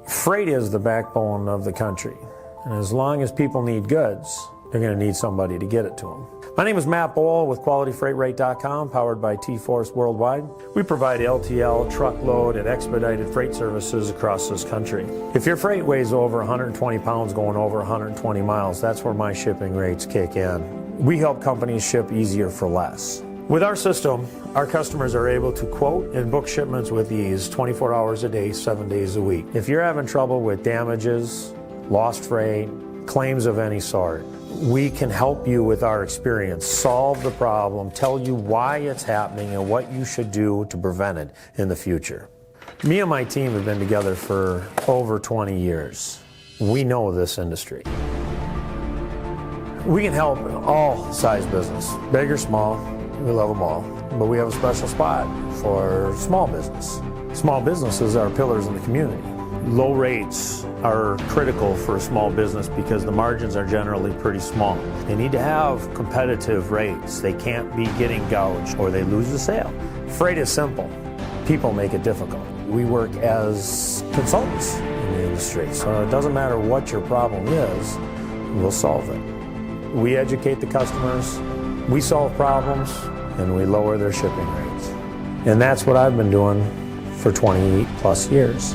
[SPEAKER 9] Freight is the backbone of the country, and as long as people need goods, they're going to need somebody to get it to them. My name is Matt Bohl with QualityFreightRate.com, powered by T-Force Worldwide. We provide LTL, truckload, and expedited freight services across this country. If your freight weighs over 120 pounds going over 120 miles, that's where my shipping rates kick in. We help companies ship easier for less. With our system, our customers are able to quote and book shipments with ease 24 hours a day, 7 days a week. If you're having trouble with damages, lost freight, claims of any sort, we can help you with our experience, solve the problem, tell you why it's happening and what you should do to prevent it in the future. Me and my team have been together for over 20 years. We know this industry. We can help all size business, big or small. We love them all, but we have a special spot for small business. Small businesses are pillars in the community. Low rates are critical for a small business because the margins are generally pretty small. They need to have competitive rates. They can't be getting gouged or they lose the sale. Freight is simple. People make it difficult. We work as consultants in the industry, so it doesn't matter what your problem is, we'll solve it. We educate the customers, we solve problems, and we lower their shipping rates. And that's what I've been doing for 20 plus years.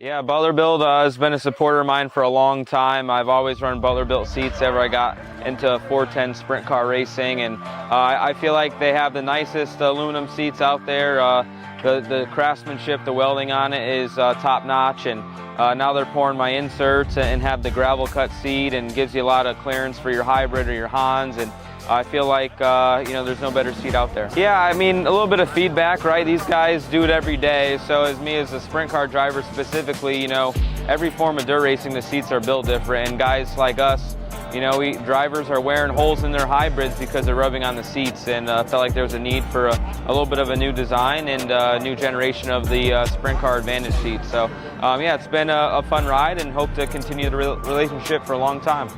[SPEAKER 10] Yeah, Butler-Built has been a supporter of mine for a long time. I've always run Butler-Built seats ever I got into 410 sprint car racing, and I feel like they have the nicest aluminum seats out there. The craftsmanship, the welding on it is top notch, and now they're pouring my inserts and have the gravel cut seat and gives you a lot of clearance for your hybrid or your Hans, and I feel like, you know, there's no better seat out there. Yeah, I mean, a little bit of feedback, right? These guys do it every day. So as me as a sprint car driver specifically, you know, every form of dirt racing, the seats are built different. And guys like us, you know, drivers are wearing holes in their hybrids because they're rubbing on the seats. And I felt like there was a need for a little bit of a new design and a new generation of the sprint car advantage seat. So yeah, it's been a fun ride and hope to continue the relationship for a long time.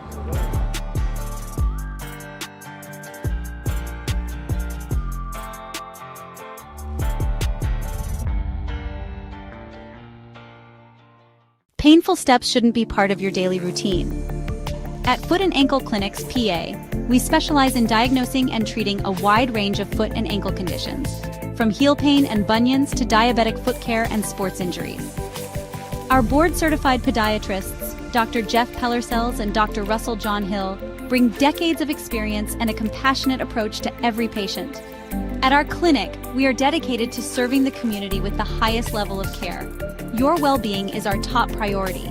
[SPEAKER 11] Painful steps shouldn't be part of your daily routine. At Foot and Ankle Clinics, PA, we specialize in diagnosing and treating a wide range of foot and ankle conditions, from heel pain and bunions to diabetic foot care and sports injuries. Our board-certified podiatrists, Dr. Jeff Pellercells and Dr. Russell John Hill, bring decades of experience and a compassionate approach to every patient. At our clinic, we are dedicated to serving the community with the highest level of care. Your well-being is our top priority.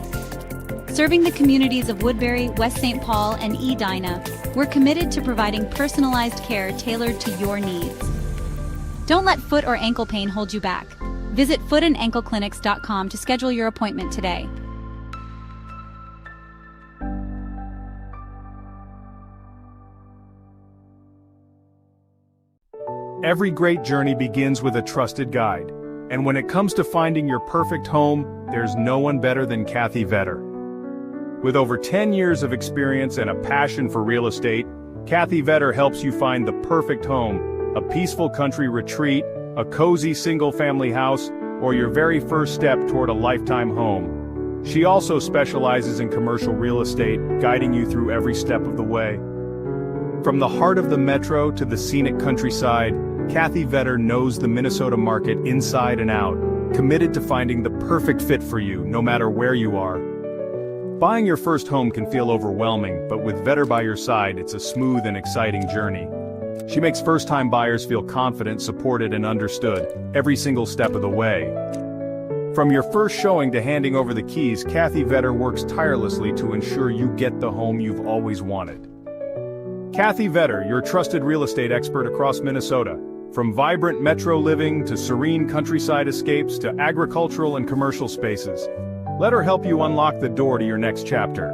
[SPEAKER 11] Serving the communities of Woodbury, West St. Paul, and Edina, we're committed to providing personalized care tailored to your needs. Don't let foot or ankle pain hold you back. Visit footandankleclinics.com to schedule your appointment today.
[SPEAKER 12] Every great journey begins with a trusted guide. And when it comes to finding your perfect home, there's no one better than Kathy Vetter. With over 10 years of experience and a passion for real estate, Kathy Vetter helps you find the perfect home, a peaceful country retreat, a cozy single-family house, or your very first step toward a lifetime home. She also specializes in commercial real estate, guiding you through every step of the way. From the heart of the metro to the scenic countryside, Kathy Vetter knows the Minnesota market inside and out, committed to finding the perfect fit for you, no matter where you are. Buying your first home can feel overwhelming, but with Vetter by your side, it's a smooth and exciting journey. She makes first-time buyers feel confident, supported, and understood, every single step of the way. From your first showing to handing over the keys, Kathy Vetter works tirelessly to ensure you get the home you've always wanted. Kathy Vetter, your trusted real estate expert across Minnesota. From vibrant metro living to serene countryside escapes to agricultural and commercial spaces. Let her help you unlock the door to your next chapter.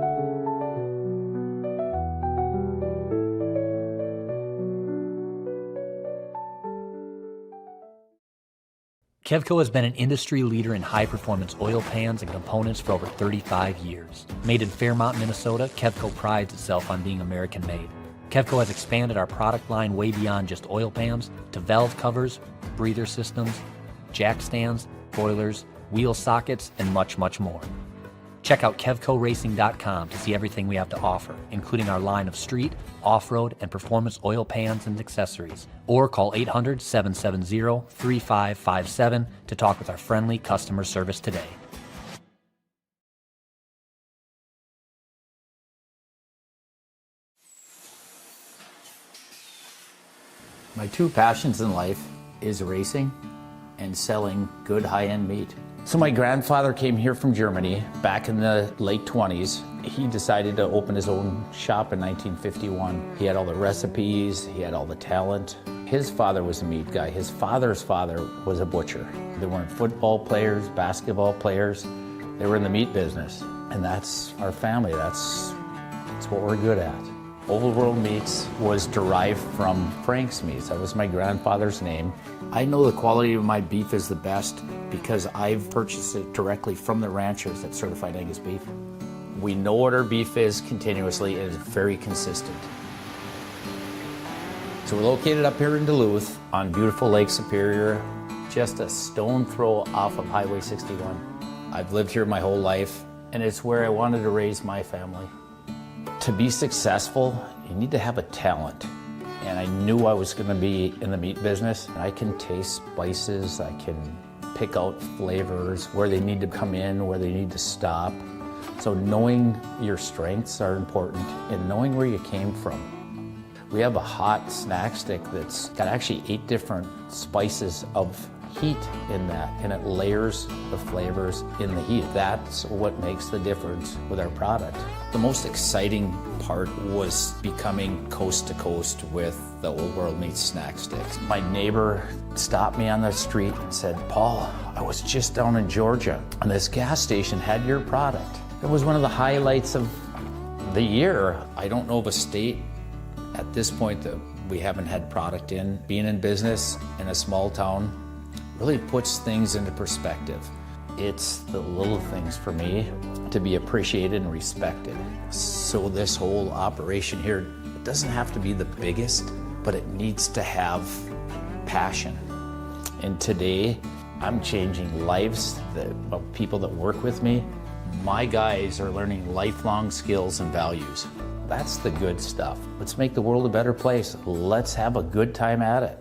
[SPEAKER 13] Kevco has been an industry leader in high-performance oil pans and components for over 35 years. Made in Fairmont, Minnesota, Kevco prides itself on being American-made. Kevco has expanded our product line way beyond just oil pans to valve covers, breather systems, jack stands, boilers, wheel sockets, and much, much more. Check out KevcoRacing.com to see everything we have to offer, including our line of street, off-road, and performance oil pans and accessories. Or call 800-770-3557 to talk with our friendly customer service today.
[SPEAKER 14] My two passions in life is racing and selling good high-end meat. So my grandfather came here from Germany back in the late 20s. He decided to open his own shop in 1951. He had all the recipes, he had all the talent. His father was a meat guy. His father's father was a butcher. They weren't football players, basketball players. They were in the meat business. And that's our family. That's what we're good at. Old World Meats was derived from Frank's Meats. That was my grandfather's name. I know the quality of my beef is the best because I've purchased it directly from the ranchers that certified Angus beef. We know what our beef is continuously and it's very consistent. So we're located up here in Duluth on beautiful Lake Superior, just a stone throw off of Highway 61. I've lived here my whole life and it's where I wanted to raise my family. To be successful, you need to have a talent. And I knew I was going to be in the meat business. I can taste spices, I can pick out flavors, where they need to come in, where they need to stop. So knowing your strengths are important and knowing where you came from. We have a hot snack stick that's got actually 8 different spices of heat in that, and it layers the flavors in the heat. That's what makes the difference with our product. The most exciting part was becoming coast to coast with the Old World Meats snack sticks. My neighbor stopped me on the street and said, "Paul, I was just down in Georgia and this gas station had your product." It was one of the highlights of the year. I don't know of a state at this point that we haven't had product in. Being in business in a small town really puts things into perspective. It's the little things for me to be appreciated and respected. So this whole operation here, it doesn't have to be the biggest, but it needs to have passion. And today, I'm changing lives of people that work with me. My guys are learning lifelong skills and values. That's the good stuff. Let's make the world a better place. Let's have a good time at it.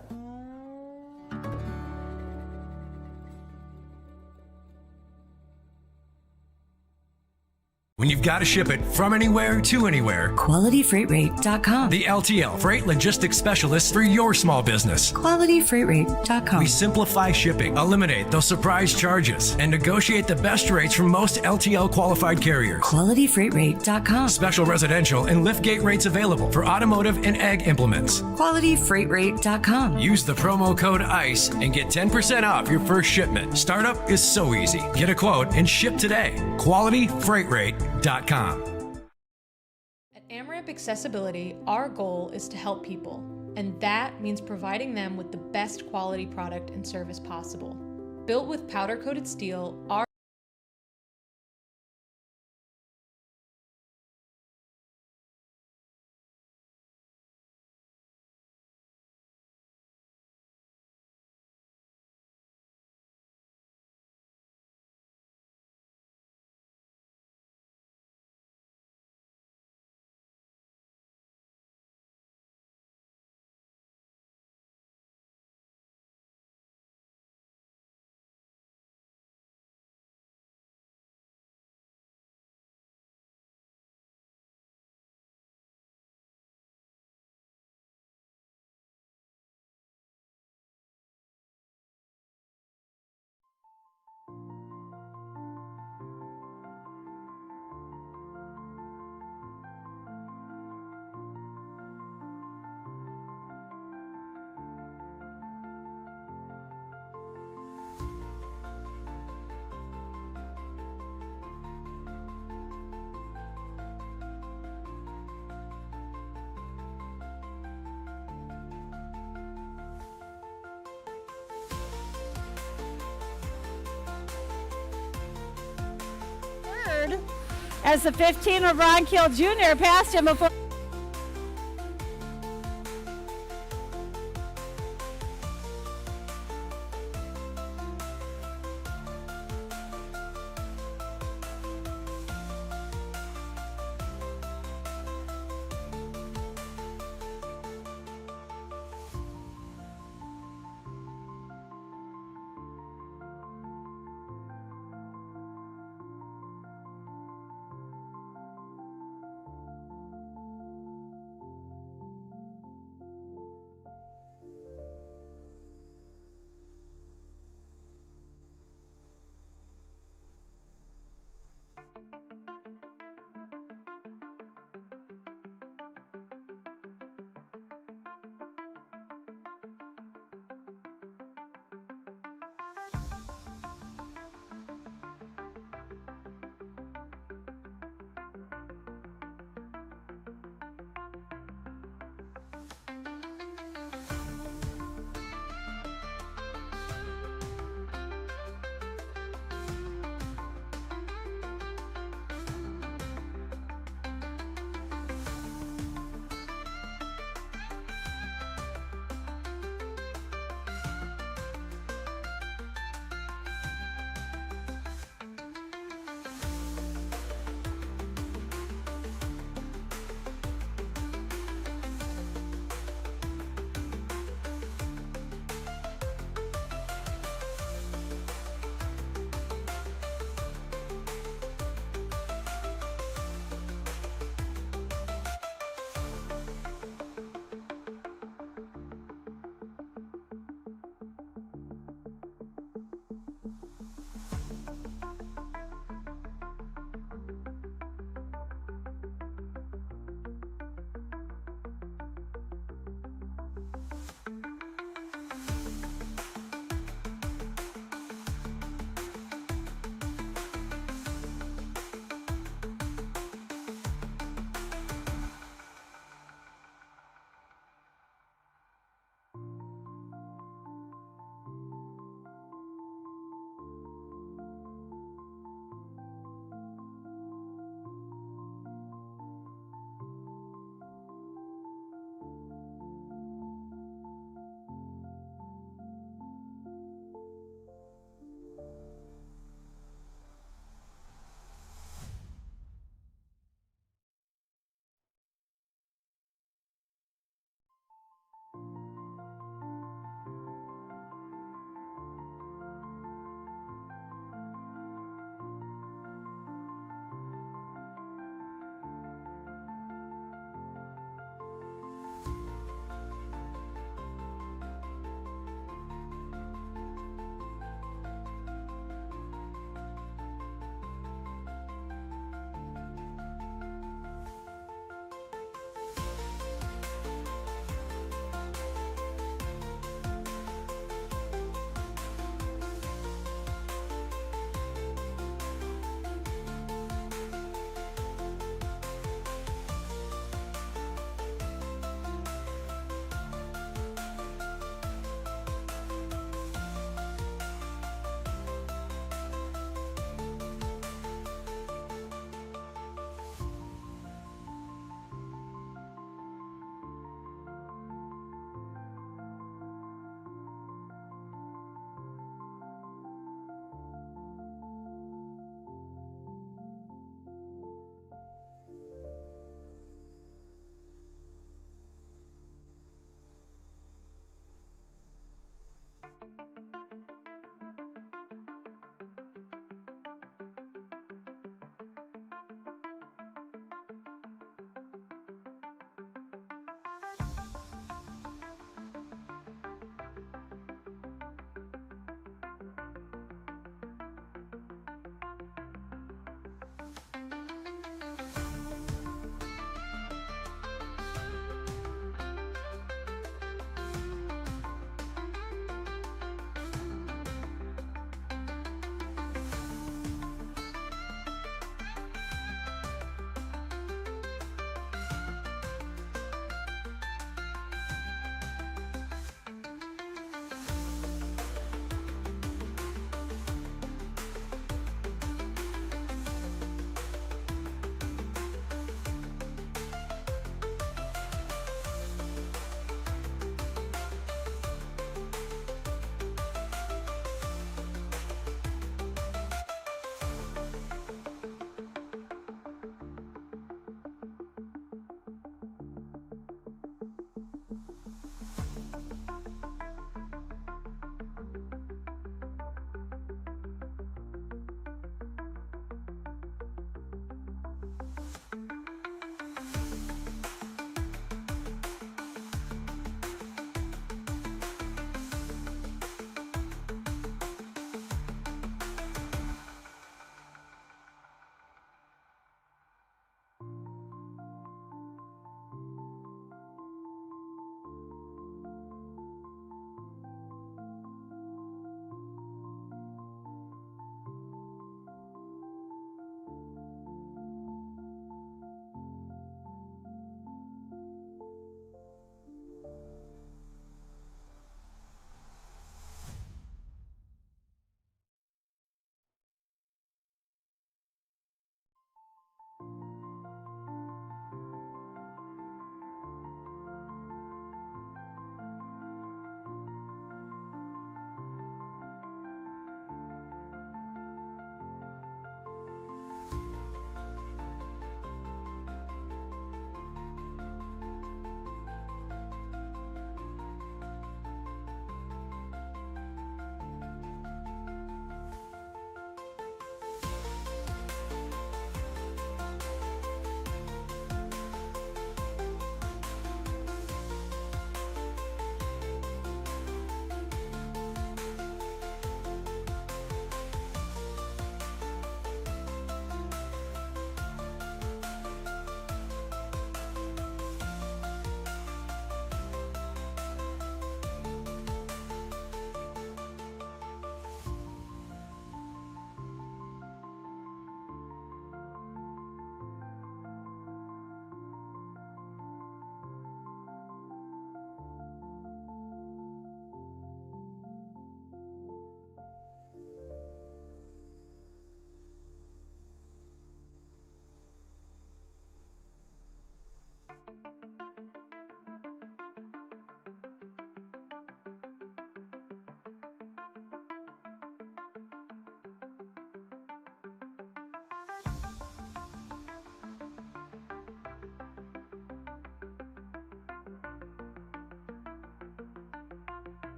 [SPEAKER 15] When you've got to ship it from anywhere to anywhere,
[SPEAKER 16] QualityFreightRate.com.
[SPEAKER 15] The LTL Freight Logistics Specialist for your small business.
[SPEAKER 16] QualityFreightRate.com.
[SPEAKER 15] We simplify shipping, eliminate those surprise charges, and negotiate the best rates from most LTL qualified carriers.
[SPEAKER 16] QualityFreightRate.com.
[SPEAKER 15] Special residential and liftgate rates available for automotive and ag implements.
[SPEAKER 16] QualityFreightRate.com.
[SPEAKER 15] Use the promo code ICE and get 10% off your first shipment. Startup is so easy. Get a quote and ship today. QualityFreightRate.com.
[SPEAKER 4] At AMRAP Accessibility, our goal is to help people, and that means providing them with the best quality product and service possible. Built with powder-coated steel, our
[SPEAKER 3] third as the 15 of Ron Keel Jr. passed him before.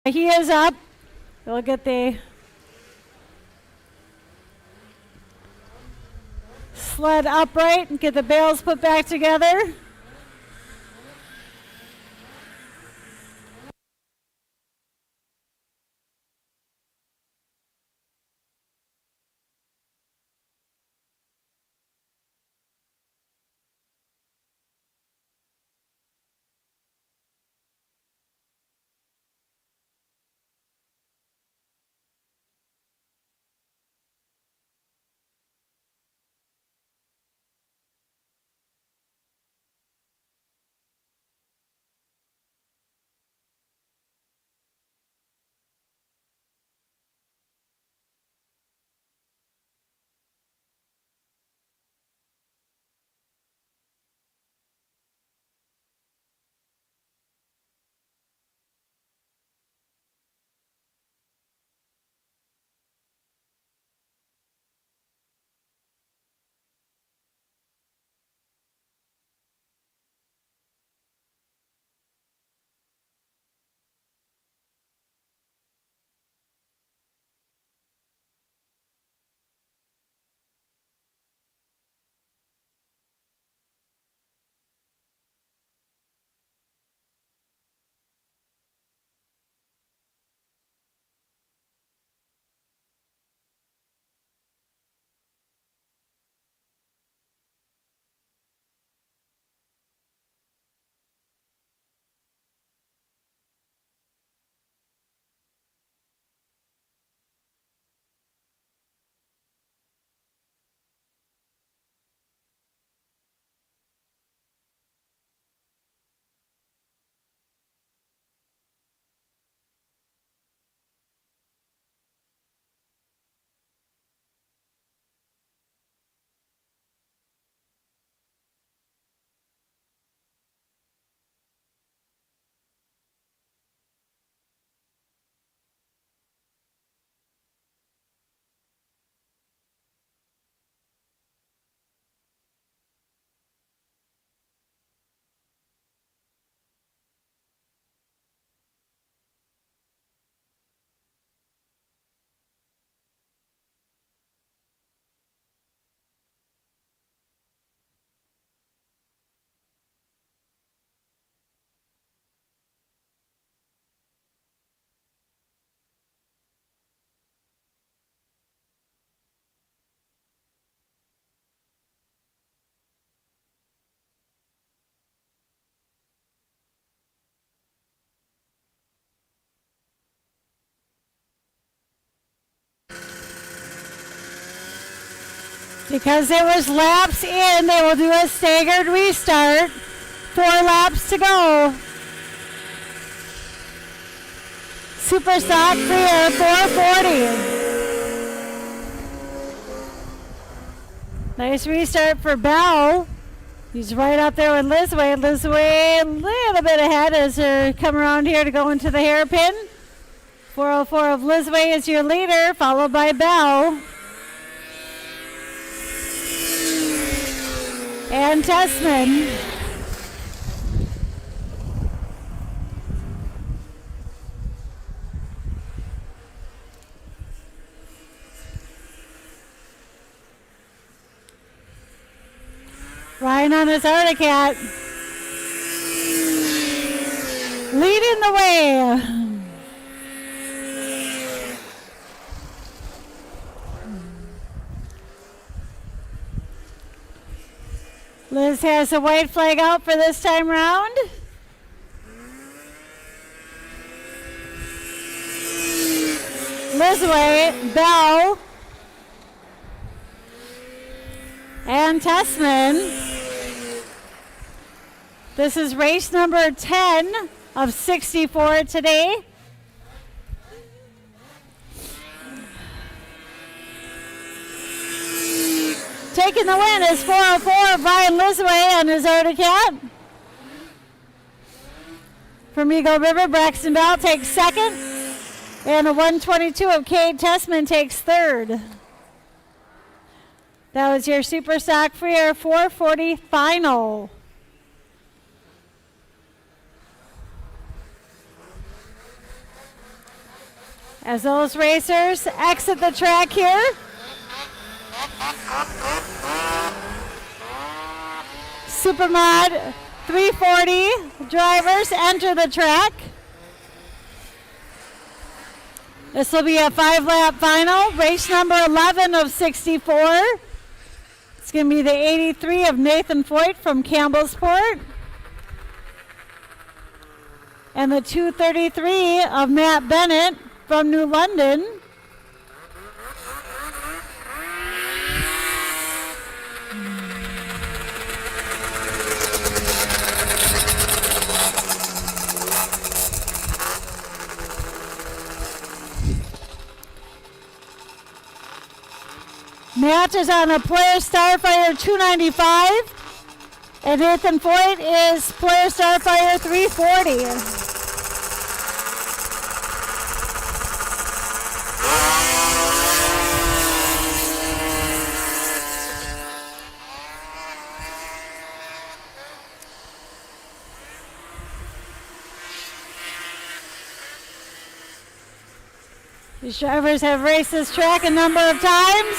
[SPEAKER 3] He is up. We'll get the sled upright and get the bales put back together. Because there was laps in, they will do a staggered restart. 4 laps to go. Super stock clear, 440. Nice restart for Bell. He's right up there with Lizway. Lizway a little bit ahead as they come around here to go into the hairpin. 404 of Lizway is your leader, followed by Bell. And Tessman. Ryan on his Articat. Leading the way. Liz has a white flag out for this time round. Lizway, Bell, and Tessman. This is race number 10 of 64 today. Taking the win is 404 Brian Lizway on his Articat. From Eagle River, Braxton Bell takes second. And a 122 of Cade Tessman takes third. That was your Super Stock Free Air 440 final. As those racers exit the track here. Supermod 340 drivers enter the track. This will be a 5-lap final, race number 11 of 64. It's going to be the 83 of Nathan Foyt from Campbellsport. And the 233 of Matt Bennett from New London. Matt is on a Polaris Starfire 295, and Nathan Foyt is Polaris Starfire 340. These drivers have raced this track a number of times.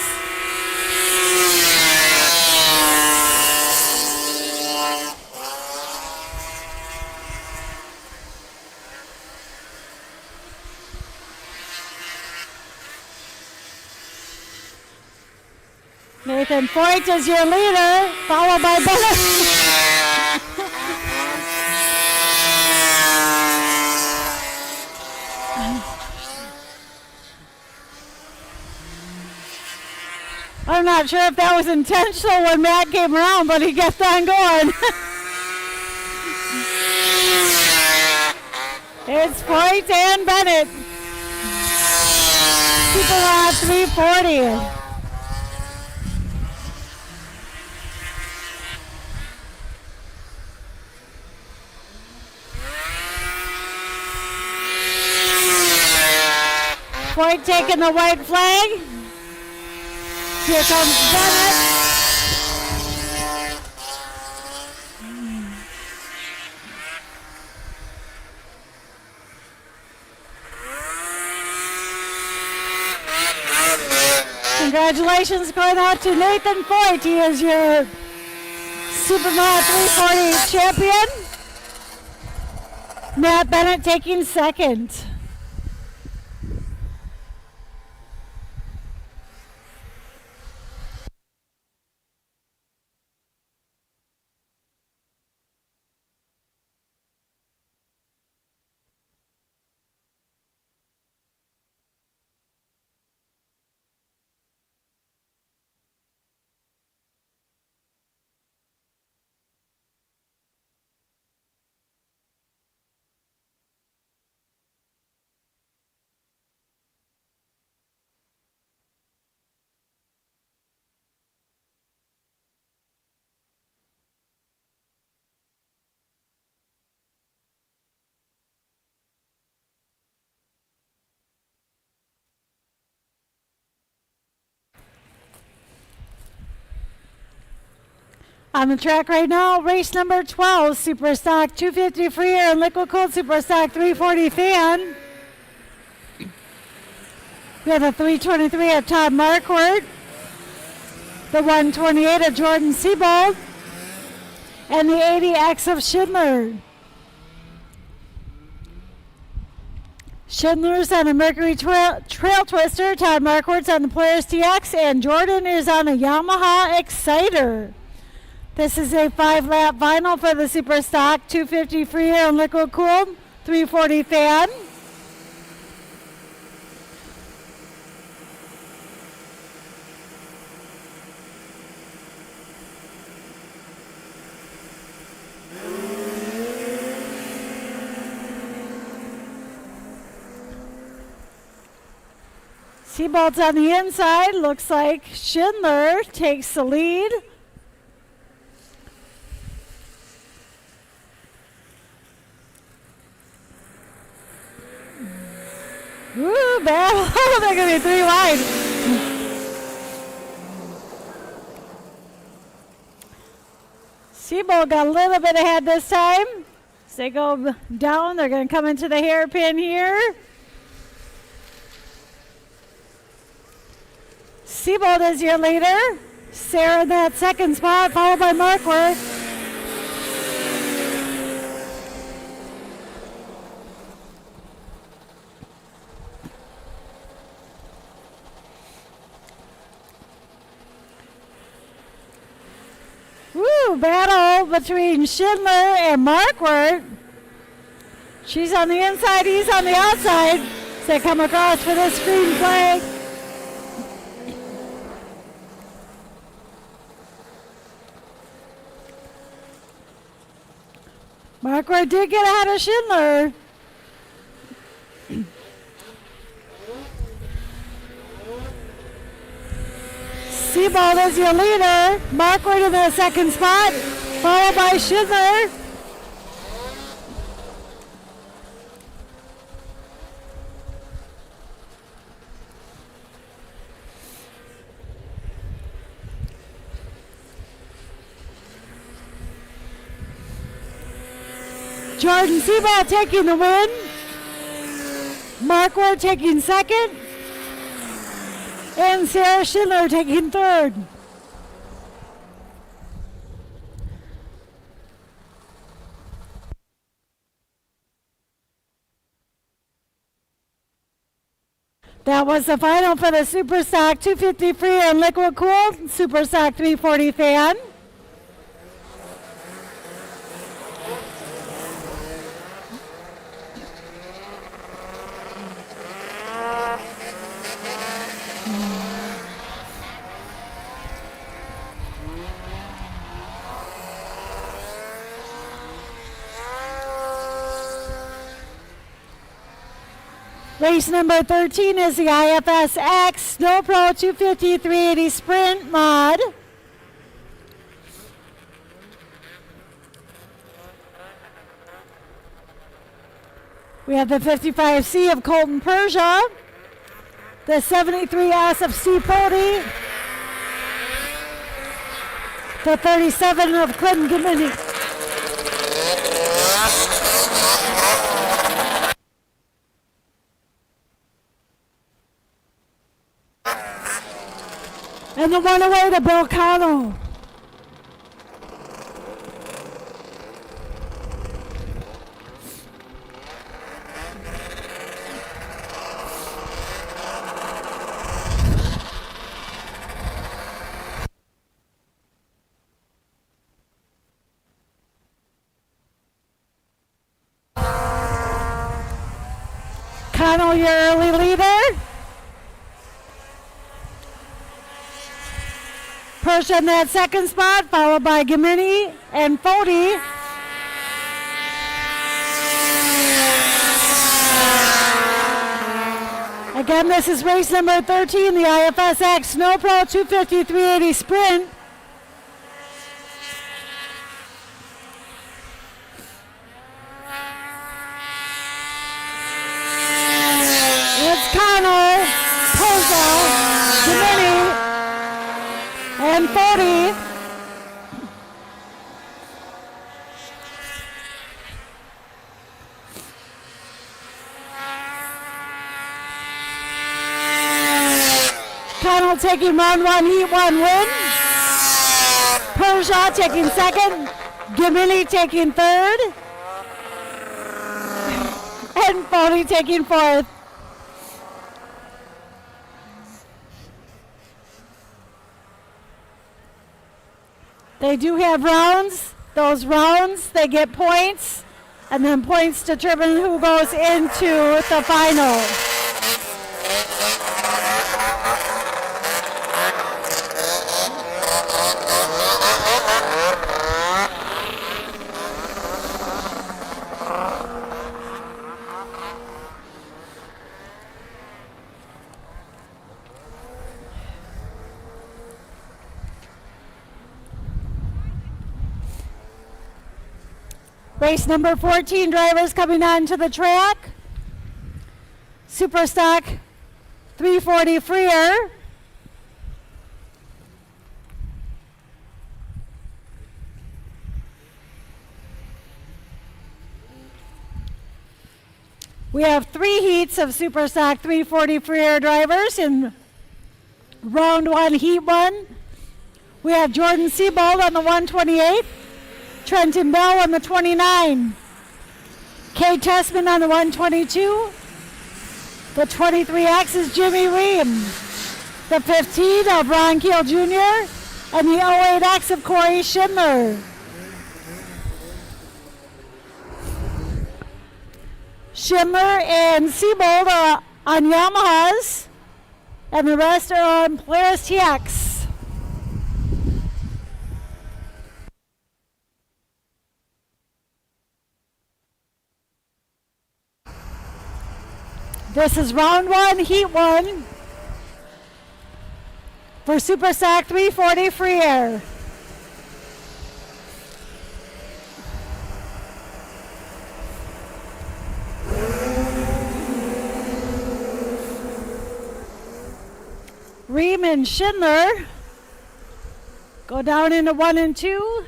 [SPEAKER 3] Nathan Foyt is your leader, followed by Bennett. I'm not sure if that was intentional when Matt came around, but he kept on going. It's Foyt and Bennett. People at 340. Foyt taking the white flag. Here comes Bennett. Congratulations going out to Nathan Foyt. He is your Supermod 340 champion. Matt Bennett taking second. On the track right now, race number 12, Super Stock 250 free air and liquid cooled Super Stock 340 fan. We have the 323 of Todd Marquardt, the 128 of Jordan Siebold, and the 80X of Schindler. Schindler's on a Mercury Trail Twister, Todd Marquardt's on the Polaris TX, and Jordan is on a Yamaha Exciter. This is a 5-lap final for the Super Stock 250 free air and liquid cooled 340 fan. Seabolt's on the inside. Looks like Schindler takes the lead. Ooh, battle. They're going to be 3 wide. Seabolt got a little bit ahead this time. As they go down, they're going to come into the hairpin here. Seabold is your leader. Sarah in that second spot, followed by Markworth. Woo, battle between Schindler and Markworth. She's on the inside, he's on the outside. As they come across for this green flag. Markworth did get ahead of Schindler. Seabold is your leader. Markworth in the second spot, followed by Schindler. Jordan Seabold taking the win. Markworth taking second. And Sarah Schindler taking third. That was the final for the Superstock 250 free and liquid cooled Superstock 340 fan. Race number 13 is the IFS X Sno Pro 250 380 Sprint Mod. We have the 55C of Colton Persia, the 73S of Steve Pody, the 37 of Clinton Gimini. And the one away to Bill Connell. Connell, your early leader. Persia in that second spot, followed by Gimini and Fody. Again, this is race number 13, the IFS X Sno Pro 250 380 Sprint. It's Connell, Persia, Gimini, and 40. Connell taking round one, heat one win. Persia taking second. Gimini taking third. And 40 taking fourth. They do have rounds. Those rounds, they get points, and then points determine who goes into the final. Race number 14, drivers coming onto the track. Superstock 340 Freer. We have 3 heats of Superstock 340 Freer drivers in round one, heat one. We have Jordan Siebold on the 128, Trenton Bell on the 29, Kay Tessman on the 122, the 23X is Jimmy Ream, the 15 of Ron Keel Jr., and the 08X of Corey Schindler. Schindler and Siebold are on Yamahas, and the rest are on Polaris TX. This is round one, heat one, for Super Stock 340 free air. Ream and Schindler go down into 1 and 2,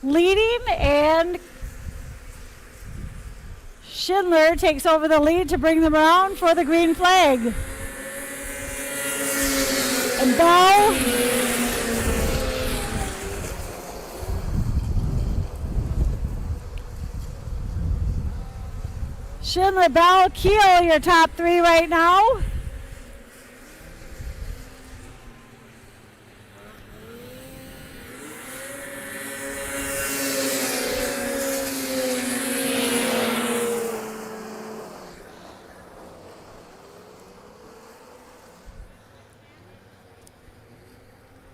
[SPEAKER 3] leading, and Schindler takes over the lead to bring them around for the green flag. And Bell Schindler, Bell, Keel, your top three right now.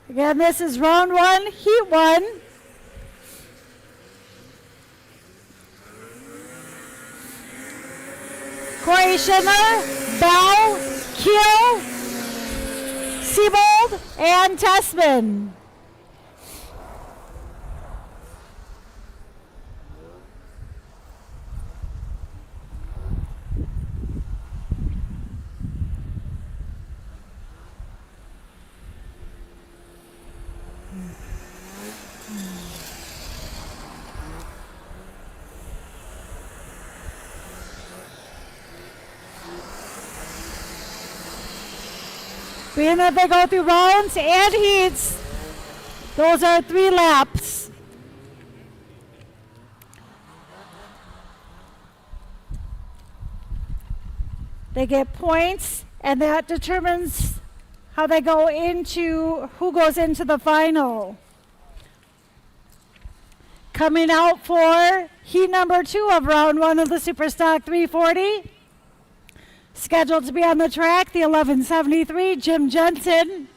[SPEAKER 3] Again, this is round one, heat one. Corey Schindler, Bell, Keel, Siebold, and Tessman. Being that they go through rounds and heats, those are 3 laps. They get points, and that determines how they go into, who goes into the final. Coming out for heat number 2 of round 1 of the Superstock 340. Scheduled to be on the track, the 1173, Jim Jensen.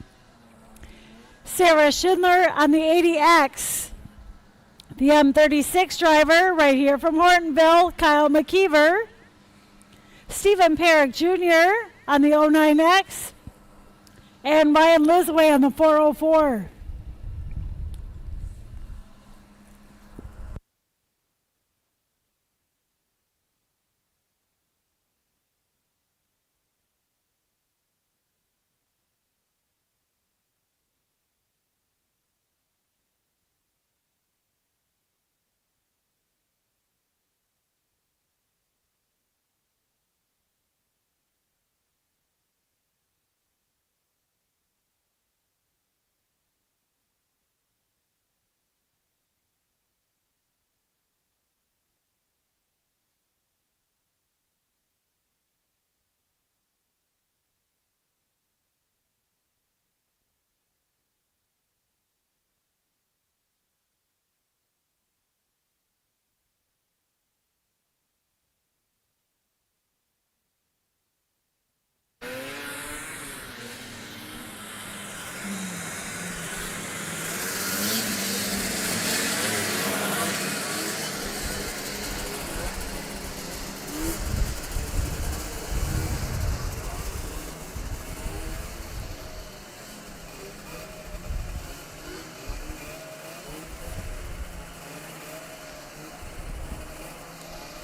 [SPEAKER 3] Sarah Schindler on the 80X. The M36 driver right here from Hortonville, Kyle McKeever. Stephen Perrick Jr. on the 09X. And Ryan Lisway on the 404.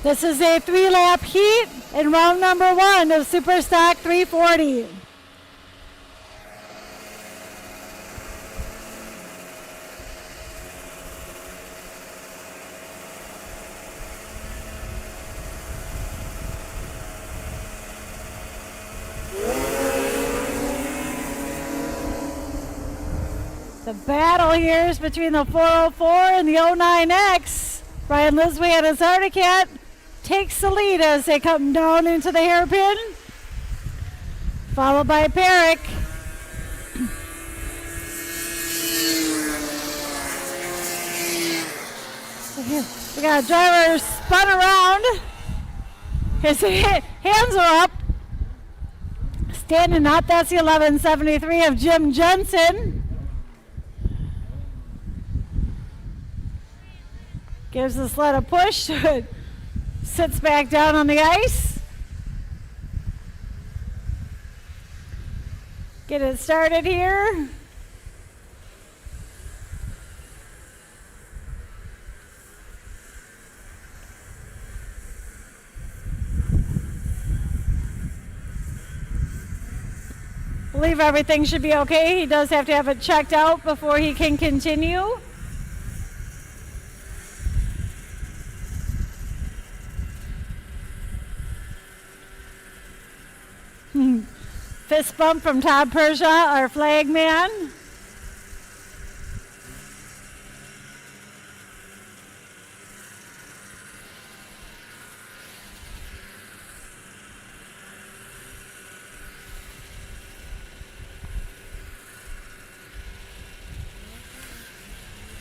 [SPEAKER 3] This is a 3-lap heat in round number 1 of Superstock 340. The battle here is between the 404 and the 09X. Ryan Lisway and his Articat takes the lead as they come down into the hairpin, followed by Perrick. We got a driver spun around. His hands are up. Standing up, that's the 1173 of Jim Jensen. Gives the sled a push. Sits back down on the ice. Get it started here. Believe everything should be okay. He does have to have it checked out before he can continue. Fist bump from Todd Persia, our flag man.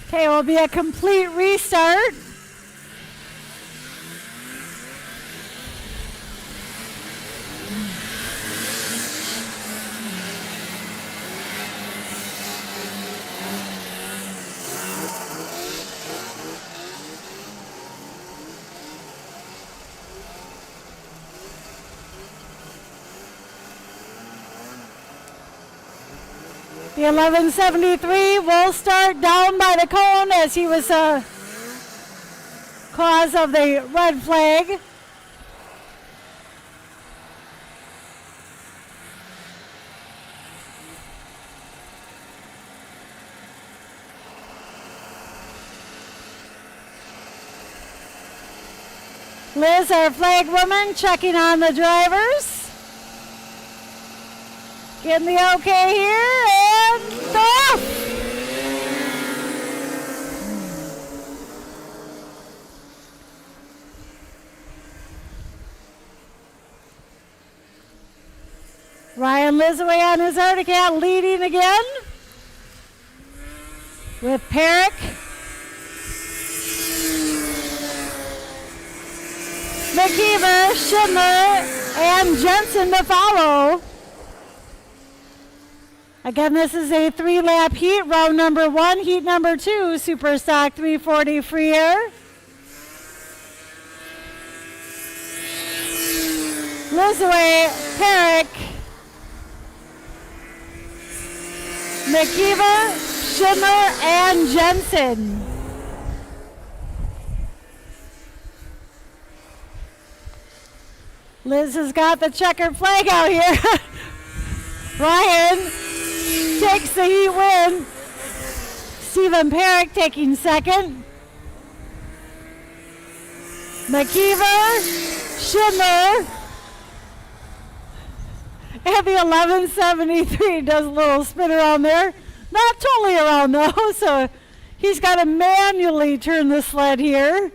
[SPEAKER 3] Okay, it will be a complete restart. The 1173 will start down by the cone as he was cause of the red flag. Liz, our flag woman, checking on the drivers. Getting the okay here, and off! Ryan Lisaway on his Articat leading again with Perrick. McKeever, Schindler, and Jensen to follow. Again, this is a 3-lap heat, round number 1, heat number 2, Super Stock 340 free air. Lisaway, Perrick, McKeever, Schindler, and Jensen. Liz has got the checkered flag out here. Ryan takes the heat win. Stephen Perrick taking second. McKeever, Schindler, and the 1173 does a little spin around there. Not totally around though, so he's got to manually turn the sled here.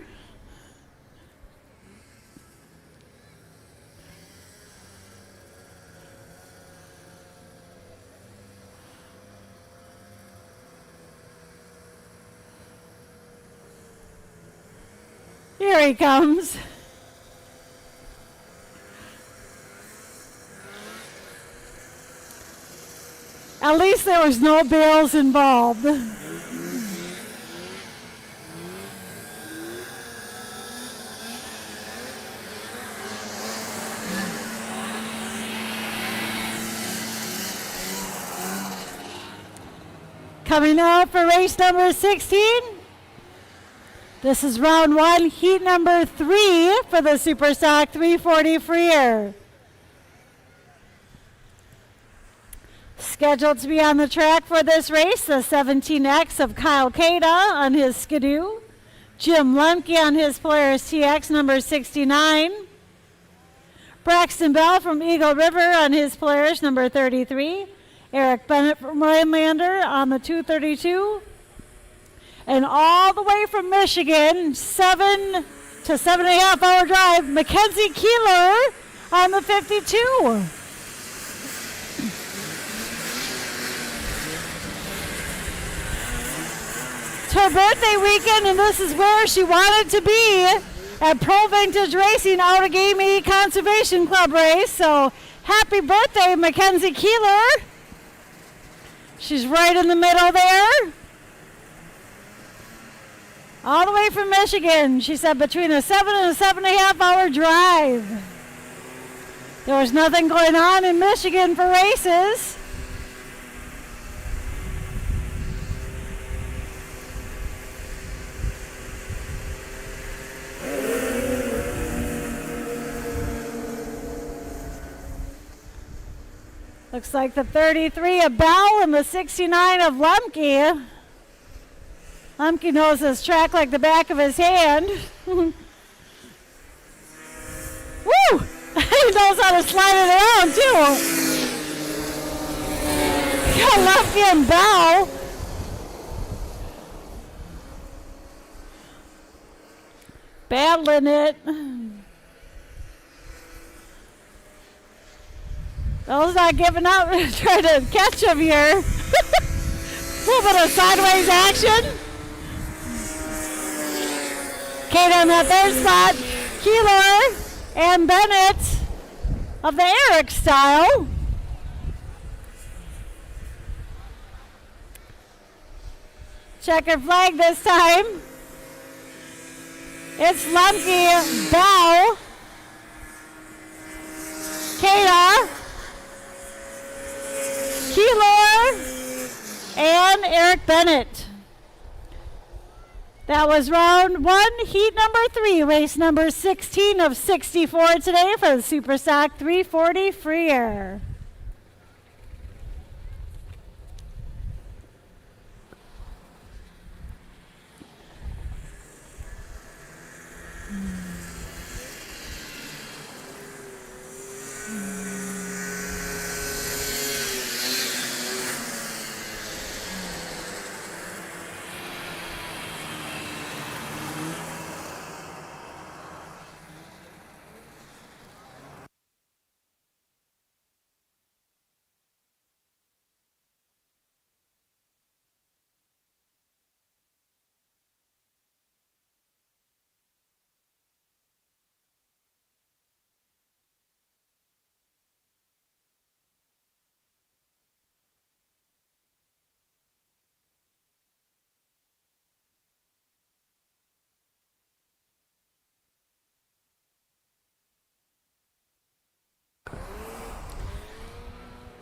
[SPEAKER 3] Here he comes. At least there was no bales involved. Coming up for race number 16. This is round 1, heat number 3 for the Super Stock 340 free air. Scheduled to be on the track for this race, the 17X of Kyle Cada on his Skidoo, Jim Lemke on his Polaris TX number 69, Braxton Bell from Eagle River on his Polaris number 33, Eric Bennett from Rhinelander on the 232. And all the way from Michigan, 7 to 7.5 hour drive, Mackenzie Keeler on the 52. It's her birthday weekend, and this is where she wanted to be at Pro Vintage Racing Outagamie Conservation Club race. So happy birthday, Mackenzie Keeler. She's right in the middle there. All the way from Michigan, she said between a 7 and a 7.5 hour drive. There was nothing going on in Michigan for races. Looks like the 33 of Bell and the 69 of Lemke. Lemke knows this track like the back of his hand. Woo! He knows how to slide it around too. Got Lemke and Bell. Battling it. Bell's not giving up. Trying to catch him here. A little bit of sideways action. Kate on that third spot. Keeler and Bennett of the Eric style. Checkered flag this time. It's Lemke, Bell, Kata, Keeler, and Eric Bennett. That was round 1, heat number 3, race number 16 of 64 today for the Superstock 340 free air.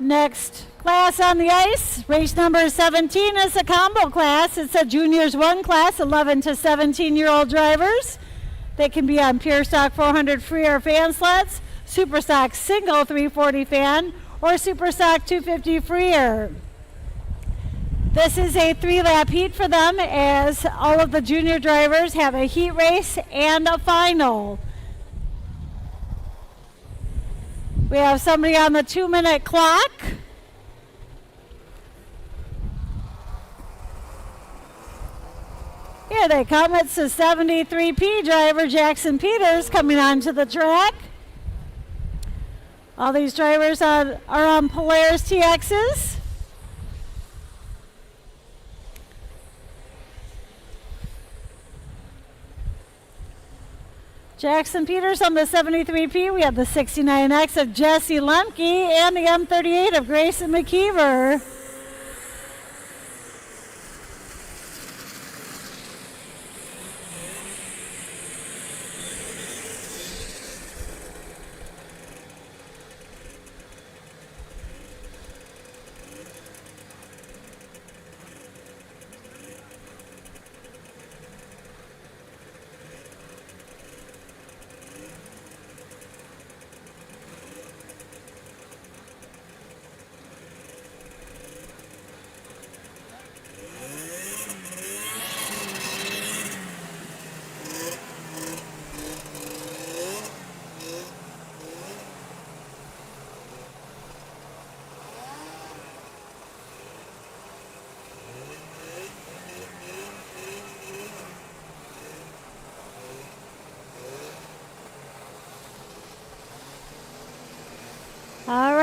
[SPEAKER 3] Next class on the ice, race number 17 is a combo class. It's a juniors 1 class, 11 to 17-year-old drivers. They can be on Pure Stock 400 free air fan sleds, Super Stock single 340 fan, or Super Stock 250 free air. This is a 3-lap heat for them, as all of the junior drivers have a heat race and a final. We have somebody on the 2-minute clock. Here they come. It's the 73P driver, Jackson Peters, coming onto the track. All these drivers are on Polaris TXs. Jackson Peters on the 73P. We have the 69X of Jesse Lemke and the M38 of Grayson McKeever.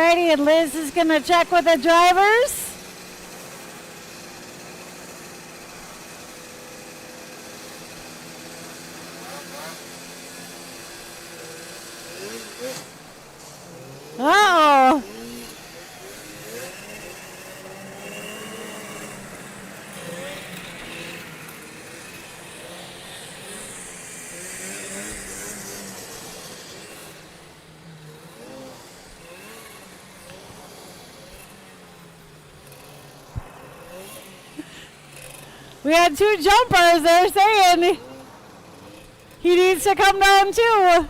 [SPEAKER 3] Alrighty, and Liz is going to check with the drivers. Uh-oh. We had two jumpers. They're saying he needs to come down too.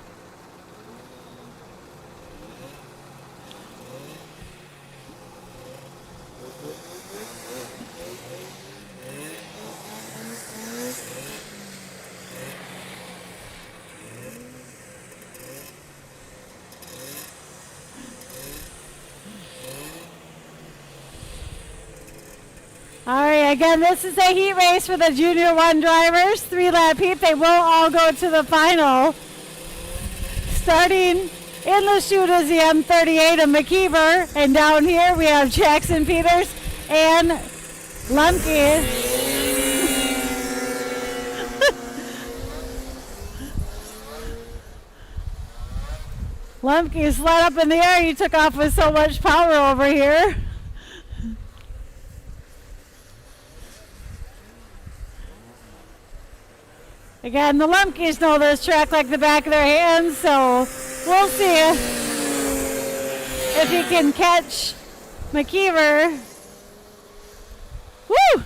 [SPEAKER 3] All right, again, this is a heat race for the Junior 1 drivers. 3-lap heat. They will all go to the final. Starting in the chute is the M38 of McKeever. And down here we have Jackson Peters and Lumpke. Lumpke slid up in the air. He took off with so much power over here. Again, the Lumpkes know this track like the back of their hands, so we'll see if he can catch McKeever. Woo!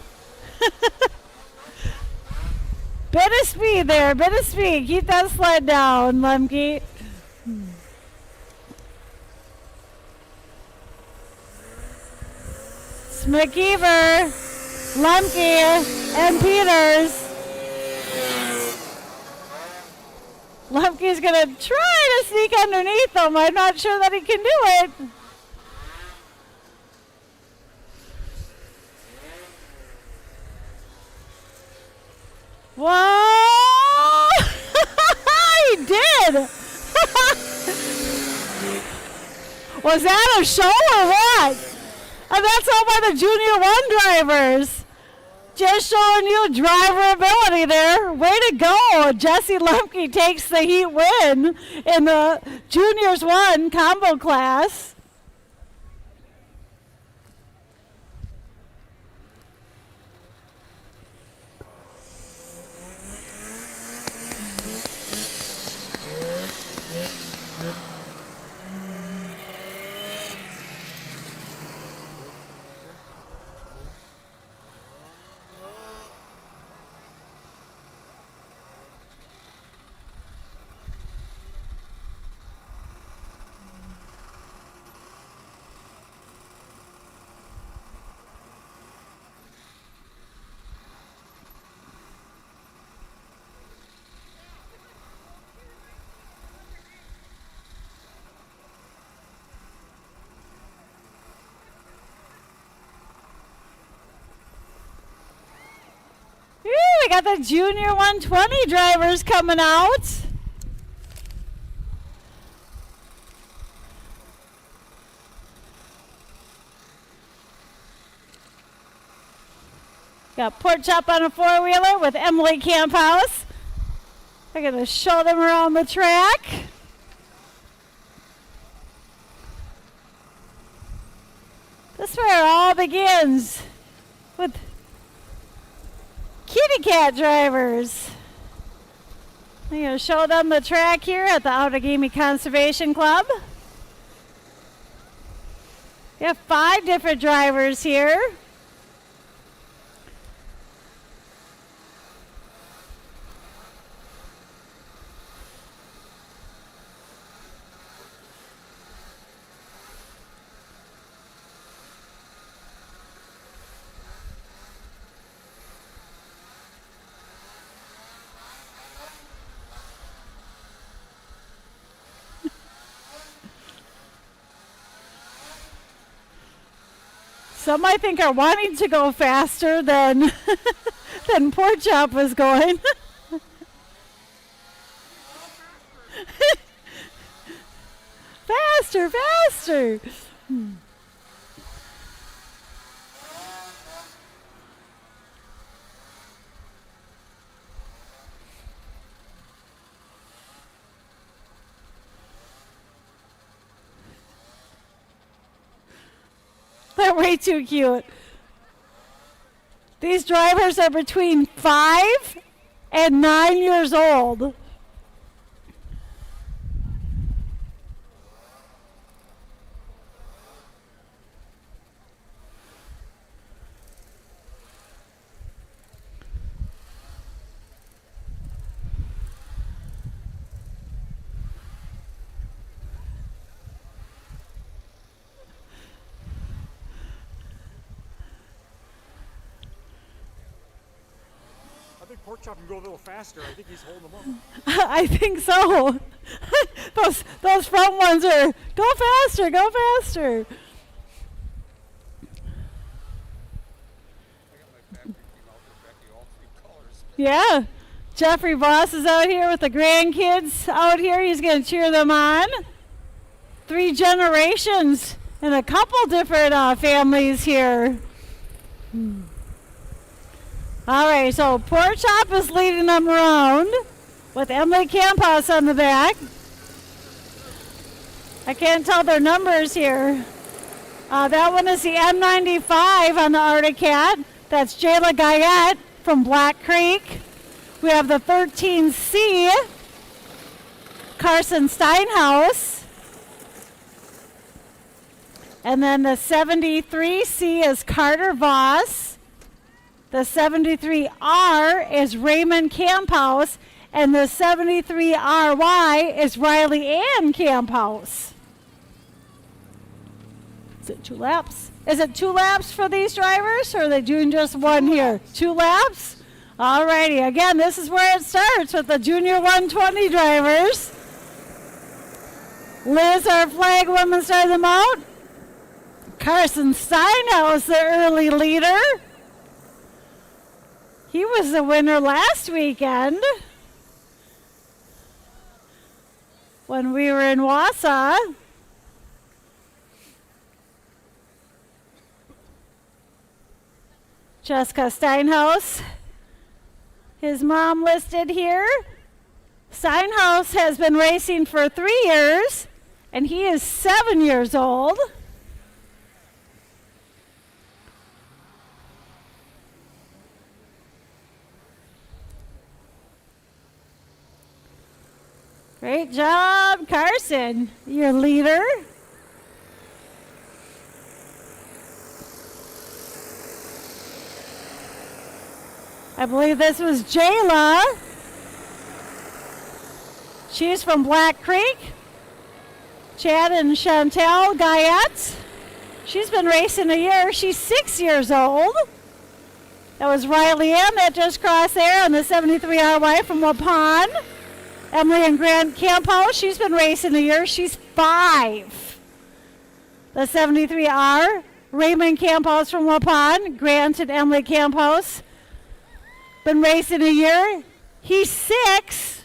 [SPEAKER 3] Bit of speed there, bit of speed. Keep that sled down, Lumpke. It's McKeever, Lumpke, and Peters. Lumpke's going to try to sneak underneath them. I'm not sure that he can do it. Whoa! He did! Was that a show or what? And that's all by the Junior 1 drivers. Just showing you driver ability there. Way to go. Jesse Lumpke takes the heat win in the Juniors 1 combo class. We got the Junior 120 drivers coming out. Got Pork Chop on a four-wheeler with Emily Camphouse. We're going to show them around the track. This is where it all begins with kitty cat drivers. I'm going to show them the track here at the Outagamie Conservation Club. We have 5 different drivers here. Some I think are wanting to go faster than than Pork Chop was going. Faster, faster. They're way too cute. These drivers are between 5 and 9 years old.
[SPEAKER 17] I think Pork Chop can go a little faster. I think he's holding them up.
[SPEAKER 3] I think so. those front ones are, go faster, go faster. Yeah. Jeffrey Voss is out here with the grandkids out here. He's going to cheer them on. 3 generations and a couple different families here. All right, so Pork Chop is leading them around with Emily Camphouse on the back. I can't tell their numbers here. That one is the M95 on the Arctic Cat. That's Jayla Guyette from Black Creek. We have the 13C, Carson Steinhaus. And then the 73C is Carter Voss. The 73R is Raymond Camphouse, and the 73RY is Riley Ann Camphouse. Is it 2 laps? Is it 2 laps for these drivers, or are they doing just 1 here? 2 laps? Alrighty, again, this is where it starts with the Junior 120 drivers. Liz, our flag woman, started them out. Carson Steinhaus, the early leader. He was the winner last weekend when we were in Wausau. Jessica Steinhaus, his mom listed here. Steinhaus has been racing for 3 years, and he is 7 years old. Great job, Carson, your leader. I believe this was Jayla. She's from Black Creek. Chad and Chantel Guyette. She's been racing a year. She's 6 years old. That was Riley Ann that just crossed there on the 73RY from Waupun. Emily and Grant Camphouse, she's been racing a year. She's 5. The 73R, Raymond Camphouse from Waupun. Grant and Emily Camphouse, been racing a year. He's 6.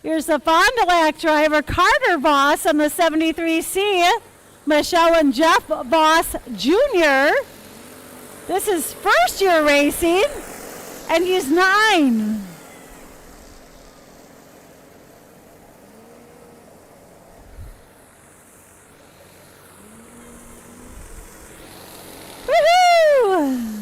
[SPEAKER 3] Here's the Fond du Lac driver, Carter Voss on the 73C. Michelle and Jeff Voss Jr. This is first year racing, and he's 9. Woohoo!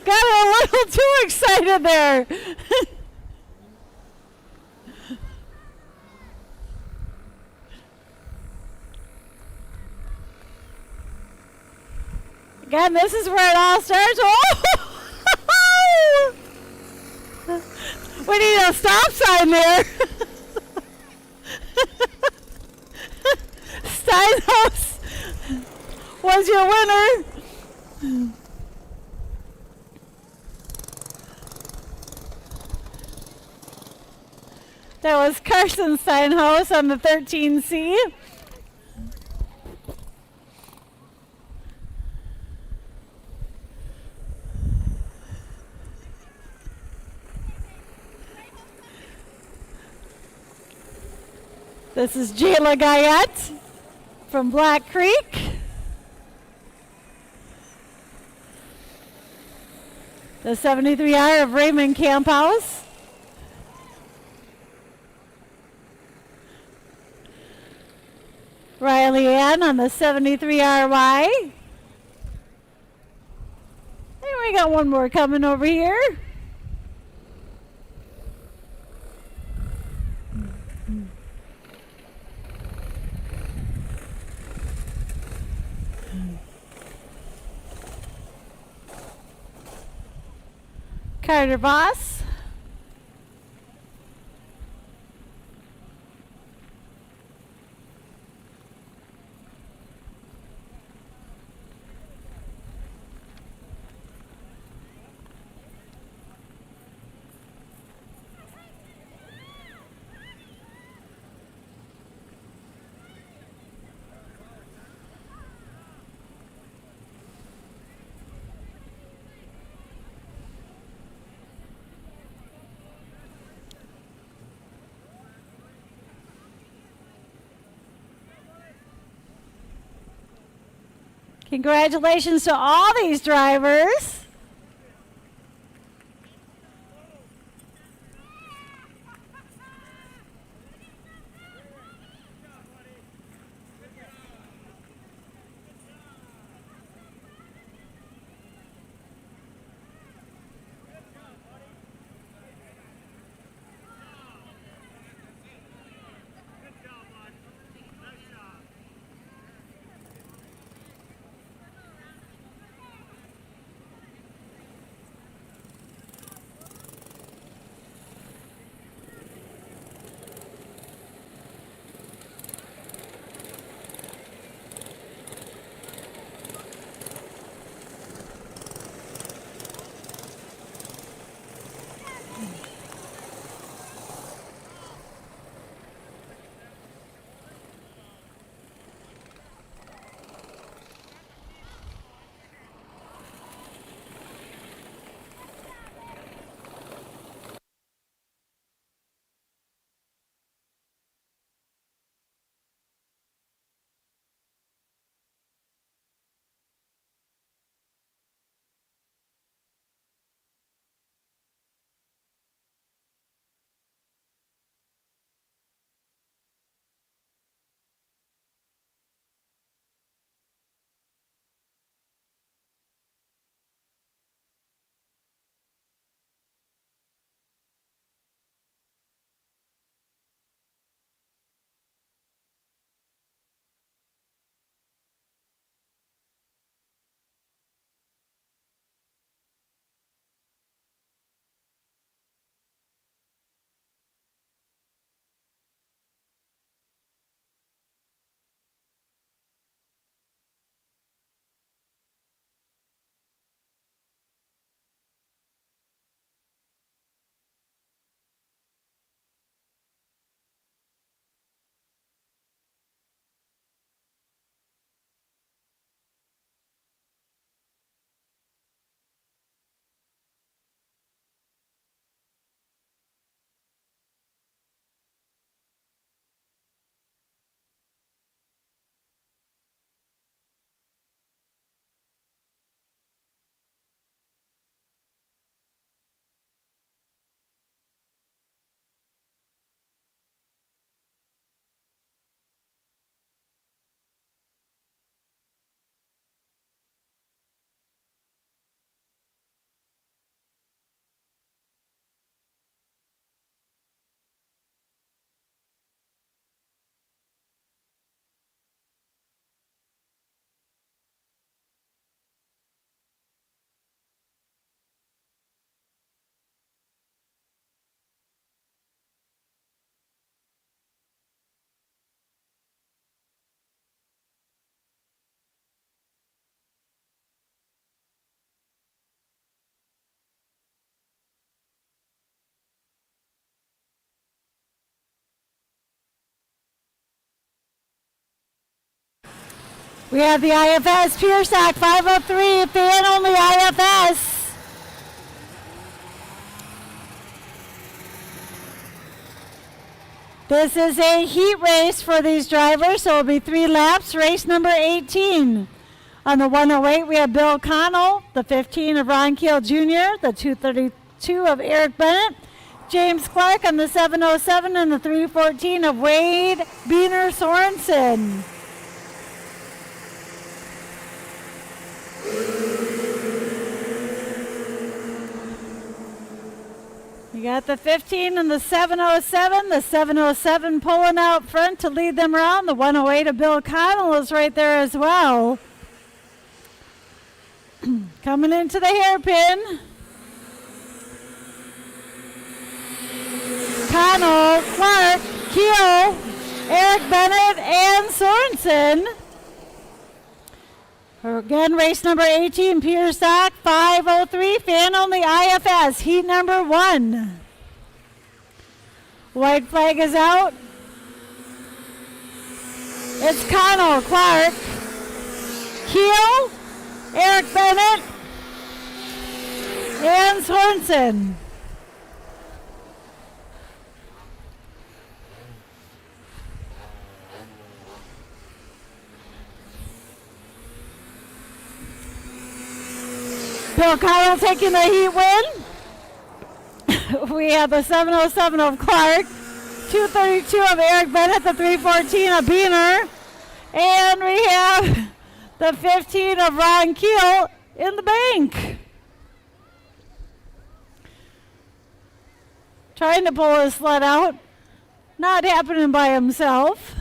[SPEAKER 3] Got a little too excited there. Again, this is where it all starts. Oh! We need a stop sign there. Steinhaus was your winner. That was Carson Steinhaus on the 13C. This is Jayla Guyette from Black Creek. The 73R of Raymond Camphouse. Riley Ann on the 73RY. And we got one more coming over here. Carter Voss. Congratulations to all these drivers. We have the IFS Pure Stock 503 fan only IFS. This is a heat race for these drivers, so it'll be 3 laps, race number 18. On the 108, we have Bill Connell, the 15 of Ron Keel Jr., the 232 of Eric Bennett, James Clark on the 707, and the 314 of Wade Beener Sorensen. You got the 15 and the 707. The 707 pulling out front to lead them around. The 108 of Bill Connell is right there as well. Coming into the hairpin. Connell, Clark, Keel, Eric Bennett, and Sorensen. Again, race number 18, Pure Stock 503, fan only IFS, heat number 1. White flag is out. It's Connell, Clark, Keel, Eric Bennett, and Sorensen. Bill Connell taking the heat win. We have the 707 of Clark, 232 of Eric Bennett, the 314 of Beener, and we have the 15 of Ron Keel in the bank. Trying to pull his sled out, not happening by himself.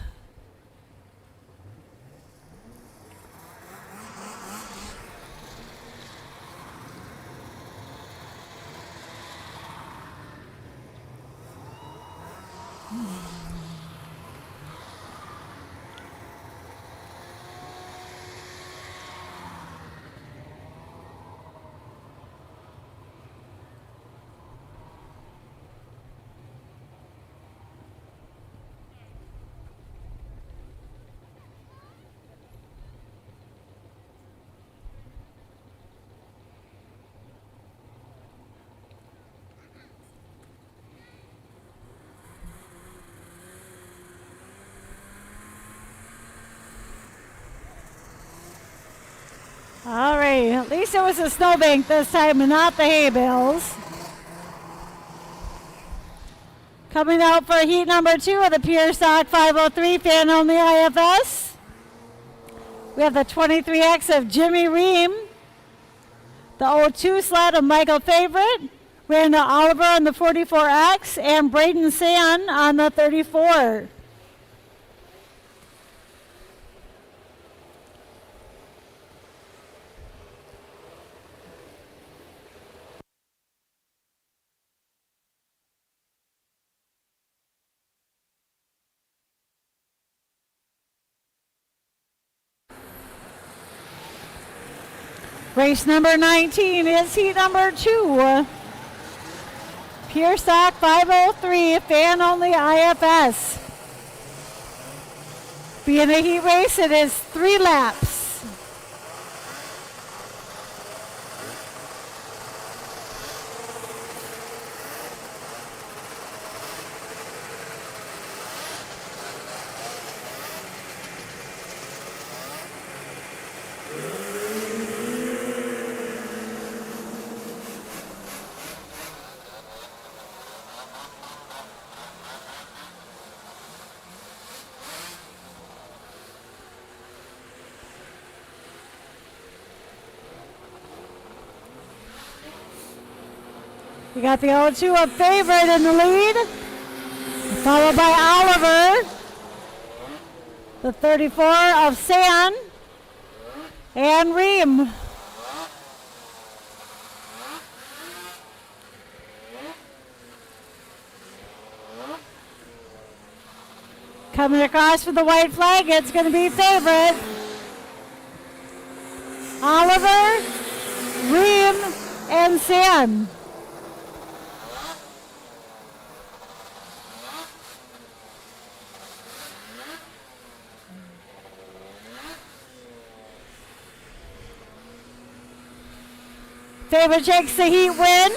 [SPEAKER 3] All right, at least it was a snowbank this time and not the hay bales. Coming out for heat number 2 of the Pure Stock 503 fan only IFS. We have the 23X of Jimmy Ream, the 02 sled of Michael Favorite, Randall Oliver on the 44X, and Braden Sand on the 34. Race number 19 is heat number 2. Pure Stock 503, fan only IFS. Being a heat race, it is 3 laps. We got the 0-2 of Favorite in the lead, followed by Oliver, the 34 of San, and Ream. Coming across for the white flag, it's going to be Favorite. Oliver, Ream, and San. Favorite Shakes the Heat win.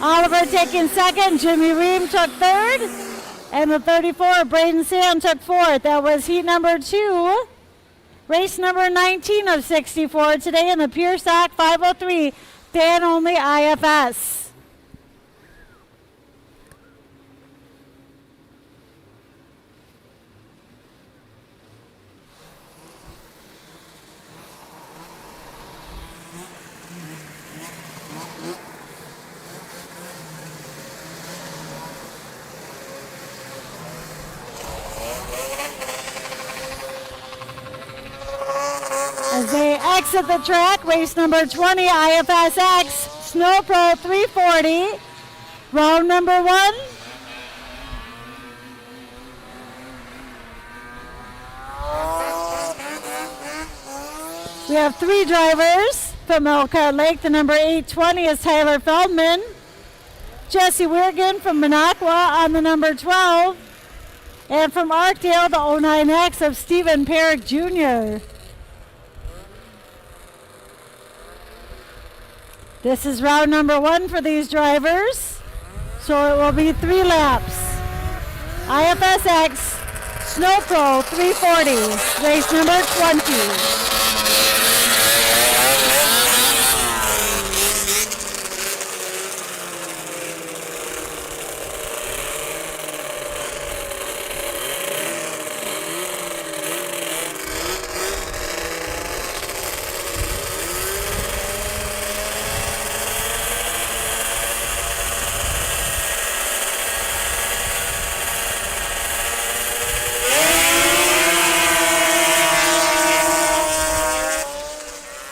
[SPEAKER 3] Oliver taking second. Jimmy Ream took third. And the 34, Braden Sam took fourth. That was heat number 2. Race number 19 of 64 today in the Pure Stock 503 fan only IFS. As they exit the track, race number 20, IFS X Sno Pro 340, round number 1. We have 3 drivers from Elkhart Lake. The number 820 is Tyler Feldman. Jesse Wirgan from Minocqua on the number 12. And from Arkdale, the 09X of Stephen Perrick Jr. This is round number 1 for these drivers, so it will be 3 laps. IFSX Sno Pro 340, race number 20.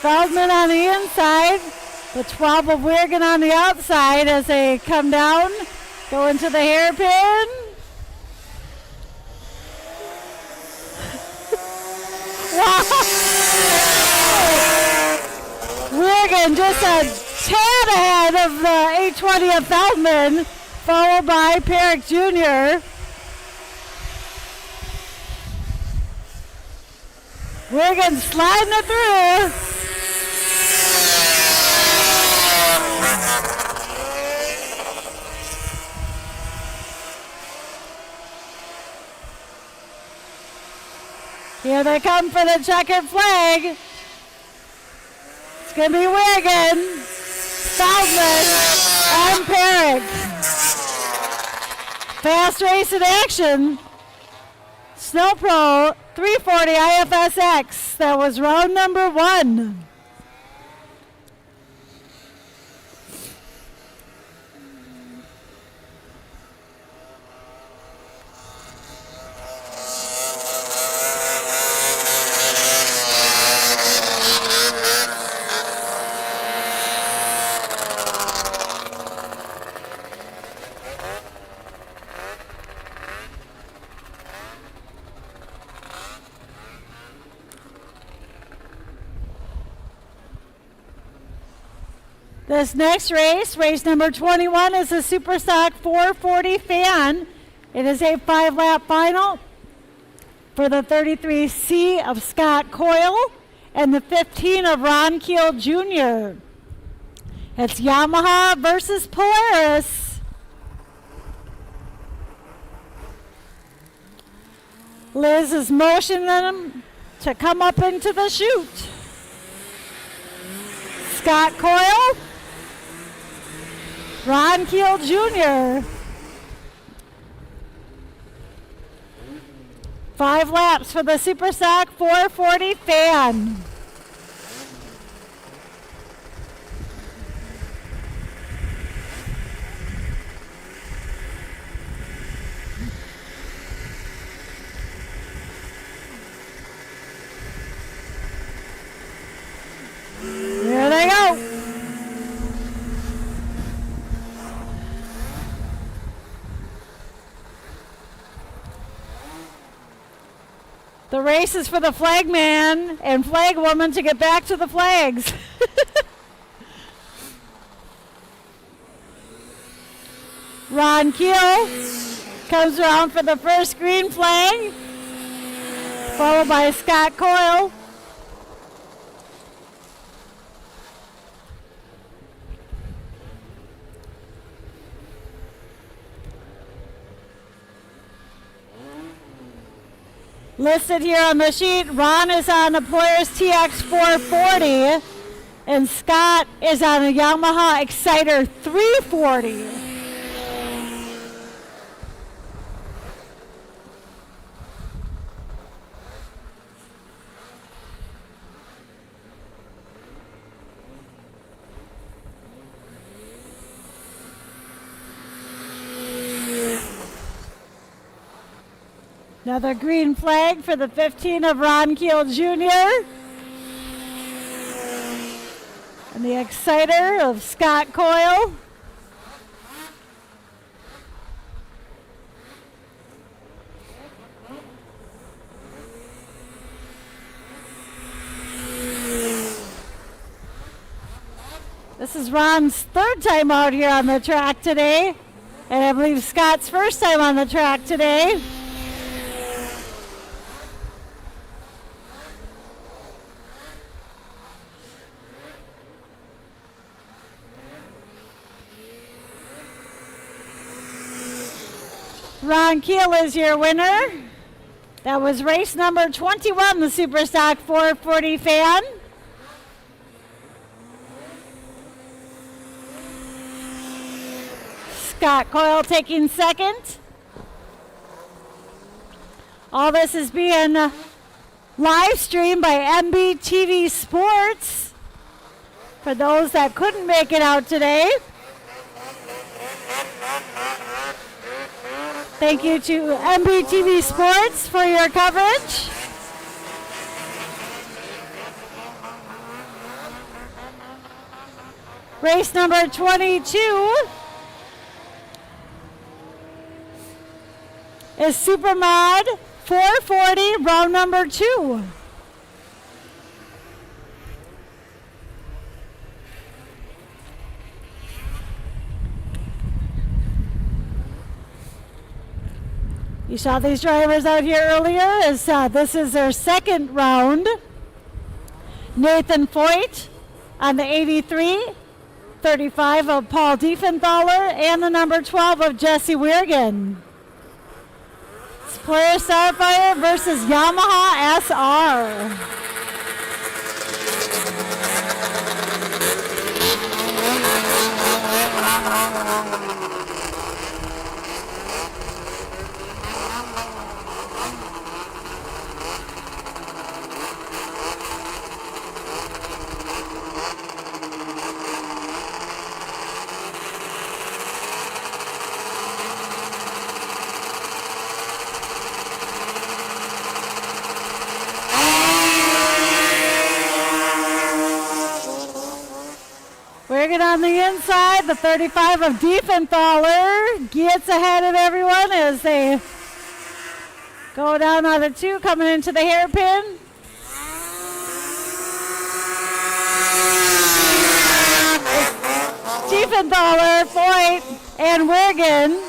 [SPEAKER 3] Feldman on the inside, the 12 of Wirgan on the outside as they come down, go into the hairpin. Wirgan just a tad ahead of the 820 of Feldman, followed by Perrick Jr. Wirgan sliding it through. Here they come for the checkered flag. It's going to be Wirgan, Feldman, and Perrick. Fast race in action. Sno Pro 340 IFSX. That was round number 1. This next race, race number 21, is a Super Stock 440 fan. It is a 5-lap final for the 33C of Scott Coyle and the 15 of Ron Keel Jr. It's Yamaha versus Polaris. Liz is motioning them to come up into the chute. Scott Coyle, Ron Keel Jr. 5 laps for the Super Stock 440 fan. There they go. The race is for the flagman and flag woman to get back to the flags. Ron Keel comes around for the first green flag, followed by Scott Coyle. Listed here on the sheet, Ron is on the Polaris TX 440, and Scott is on a Yamaha Exciter 340. Another green flag for the 15 of Ron Keel Jr. And the Exciter of Scott Coyle. This is Ron's third time out here on the track today, and I believe Scott's first time on the track today. Ron Keel is your winner. That was race number 21, the Superstock 440 fan. Scott Coyle taking second. All this is being live streamed by MBTV Sports for those that couldn't make it out today. Thank you to MBTV Sports for your coverage. Race number 22 is Supermod 440, round number 2. You saw these drivers out here earlier. This is their second round. Nathan Foyt on the 83, 35 of Paul Diefenthaler, and the number 12 of Jesse Weirgan. It's Polaris Starfire versus Yamaha SR. Weirgan on the inside, the 35 of Diefenthaler gets ahead of everyone as they go down on the 2, coming into the hairpin. Diefenthaler, Foyt, and Weirgan.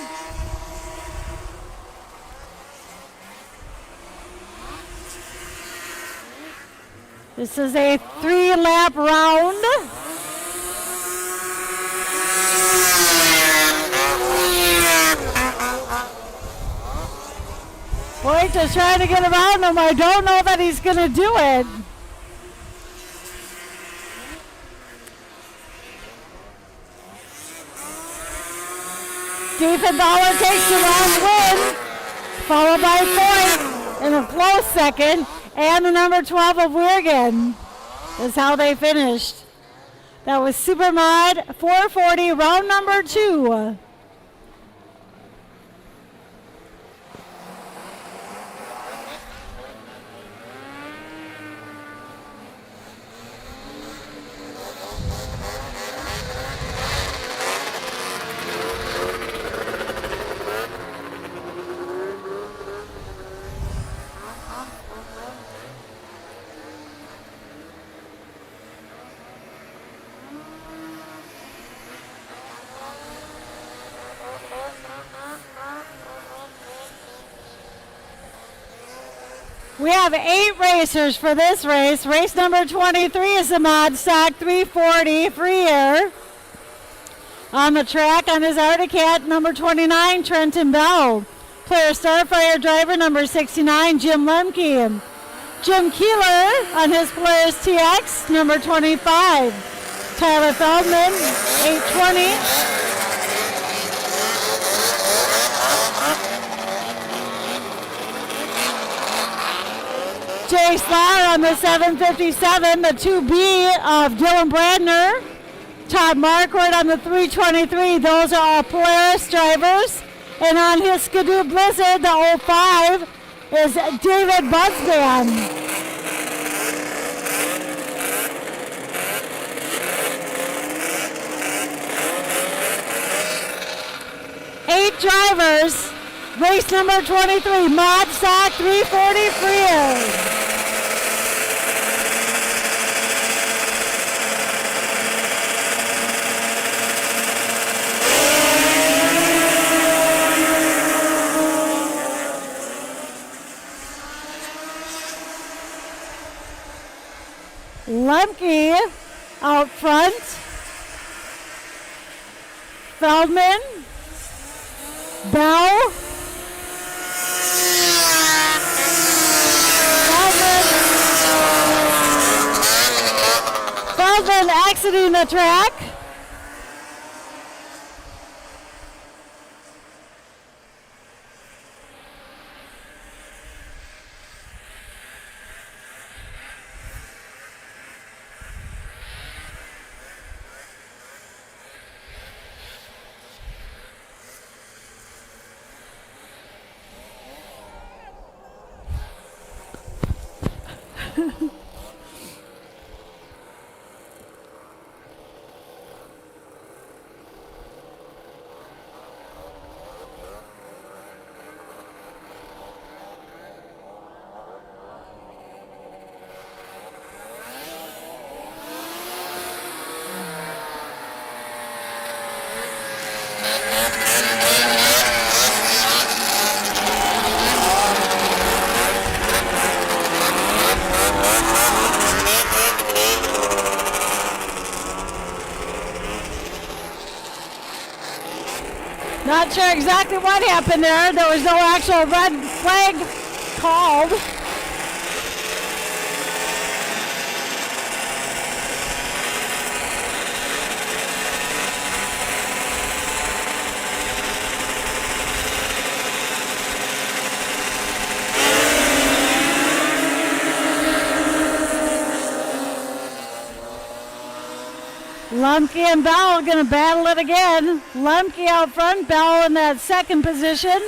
[SPEAKER 3] This is a 3-lap round. Foyt is trying to get around him. I don't know that he's going to do it. Diefenthaler takes the last win, followed by Foyt in a close second, and the number 12 of Weirgan is how they finished. That was Supermod 440, round number 2. We have 8 racers for this race. Race number 23 is the Mod Stock 340 free air. On the track on his Arctic Cat, number 29, Trenton Bell. Polaris Starfire driver number 69, Jim Lemke. Jim Keeler on his Polaris TX, number 25. Tyler Feldman, 820. Jay Slaw on the 757, the 2B of Dylan Bradner. Todd Marquardt on the 323. Those are all Polaris drivers. And on his Skidoo Blizzard, the 05, is David Budsman. Eight drivers. Race number 23, Mod Stock 340 Freer. Lemke out front. Feldman. Bell. Feldman exiting the track. Not sure exactly what happened there. There was no actual red flag called. Lemke and Bell are going to battle it again. Lemke out front, Bell in that second position.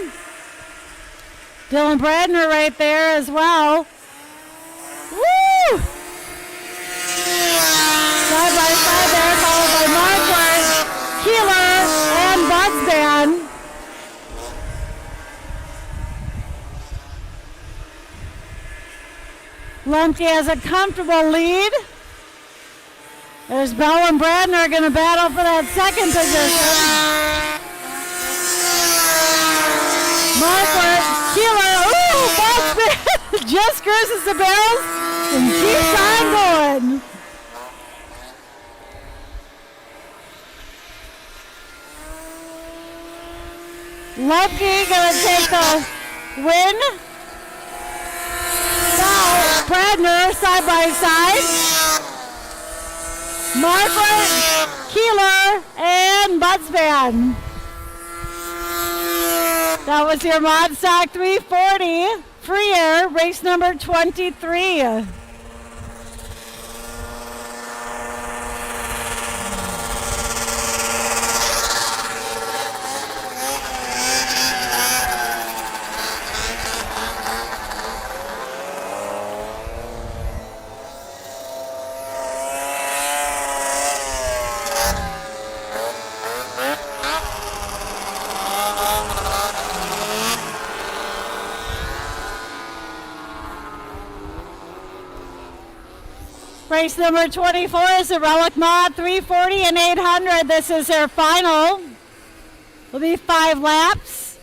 [SPEAKER 3] Dylan Bradner right there as well. Woo! Side by side there, followed by Marquardt, Keeler, and Budsman. Lemke has a comfortable lead. There's Bell and Bradner going to battle for that second position. Marquardt, Keeler, ooh, Budsman just cruises the barrels and keeps on going. Lemke going to take the win. Now, Bradner side by side. Marquardt, Keeler, and Budsman. That was your Mod Stock 340 free air, race number 23. Race number 24 is the Relic Mod 340 and 800. This is their final. Will be 5 laps.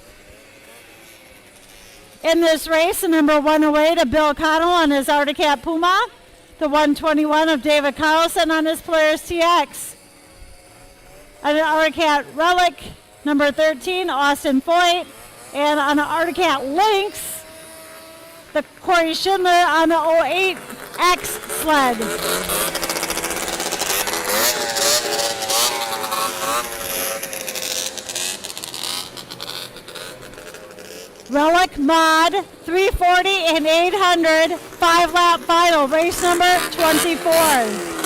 [SPEAKER 3] In this race, the number 108 of Bill Connell on his Arctic Cat Puma. The 121 of David Carlson on his Polaris TX. And an Arctic Cat Relic, number 13, Austin Foyt. And on the Articat Lynx, the Corey Schindler on the 08X sled. Relic Mod 340 and 800 5-lap final, race number 24.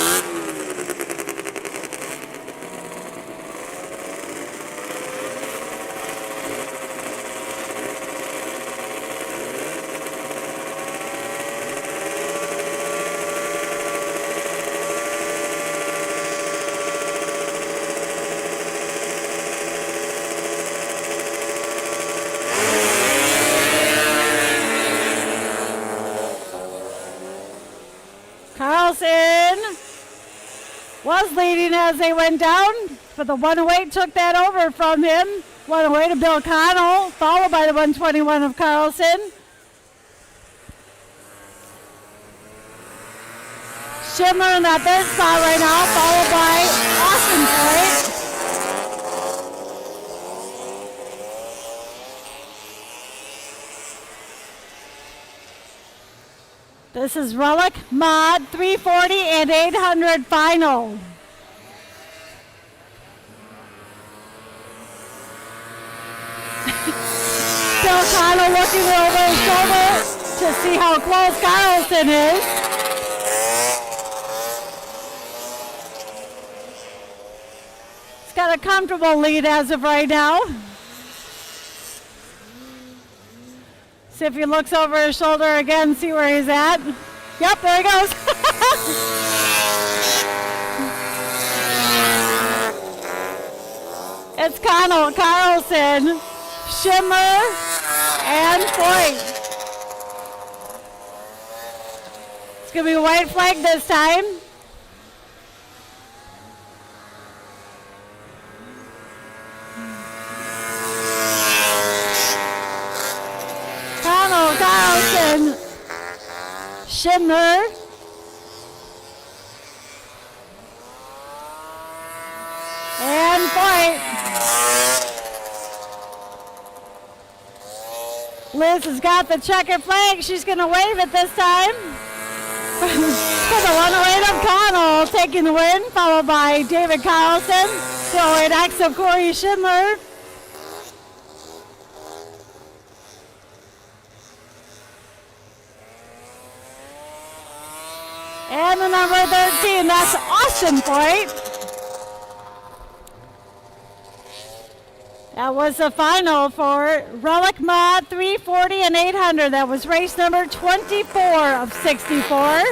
[SPEAKER 3] Carlson was leading as they went down, but the 108 took that over from him. 108 of Bill Connell, followed by the 121 of Carlson. Schindler in that third spot right now, followed by Austin Point. This is Relic Mod 340 and 800 final. Bill Connell looking over his shoulder to see how close Carlson is. He's got a comfortable lead as of right now. See if he looks over his shoulder again, see where he's at. Yep, there he goes. It's Connell, Carlson, Schindler, and Foyt. It's going to be a white flag this time. Carlson, Schindler, and Foyt. Liz has got the checkered flag. She's going to wave it this time. For the 108 of Connell taking the win, followed by David Carlson, the 08X of Corey Schindler. And the number 13, that's Austin Foyt. That was the final for Relic Mod 340 and 800. That was race number 24 of 64.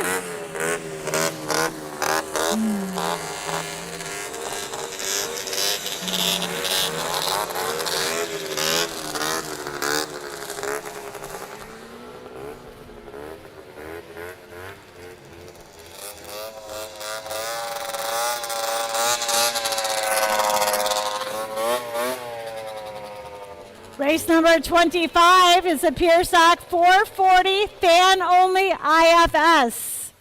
[SPEAKER 3] Race number 25 is the Pure Stock 440 fan-only IFS.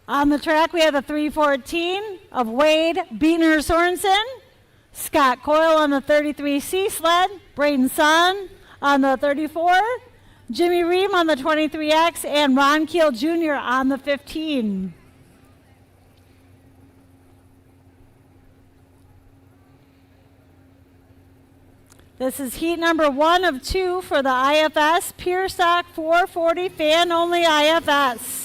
[SPEAKER 3] On the track, we have the 314 of Wade Beaner Sorensen, Scott Coyle on the 33C sled, Braden Son on the 34, Jimmy Ream on the 23X, and Ron Keel Jr. on the 15. This is heat number 1 of 2 for the IFS Pure Stock 440 fan-only IFS.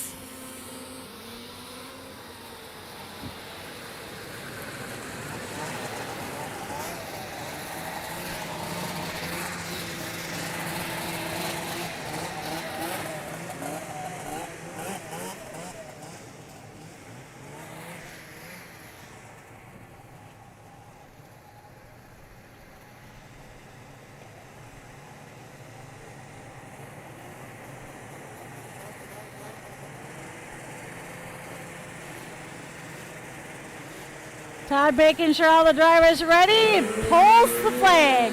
[SPEAKER 3] Todd making sure all the drivers are ready, pulls the flag.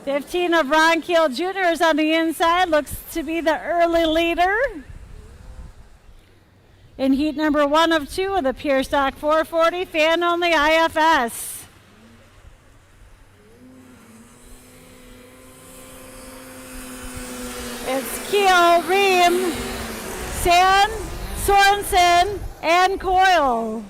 [SPEAKER 3] 15 of Ron Keel Jr. is on the inside, looks to be the early leader. In heat number 1 of 2 of the Pure Stock 440 fan-only IFS. Hill, Ream, Sand, Sorensen, and Coyle.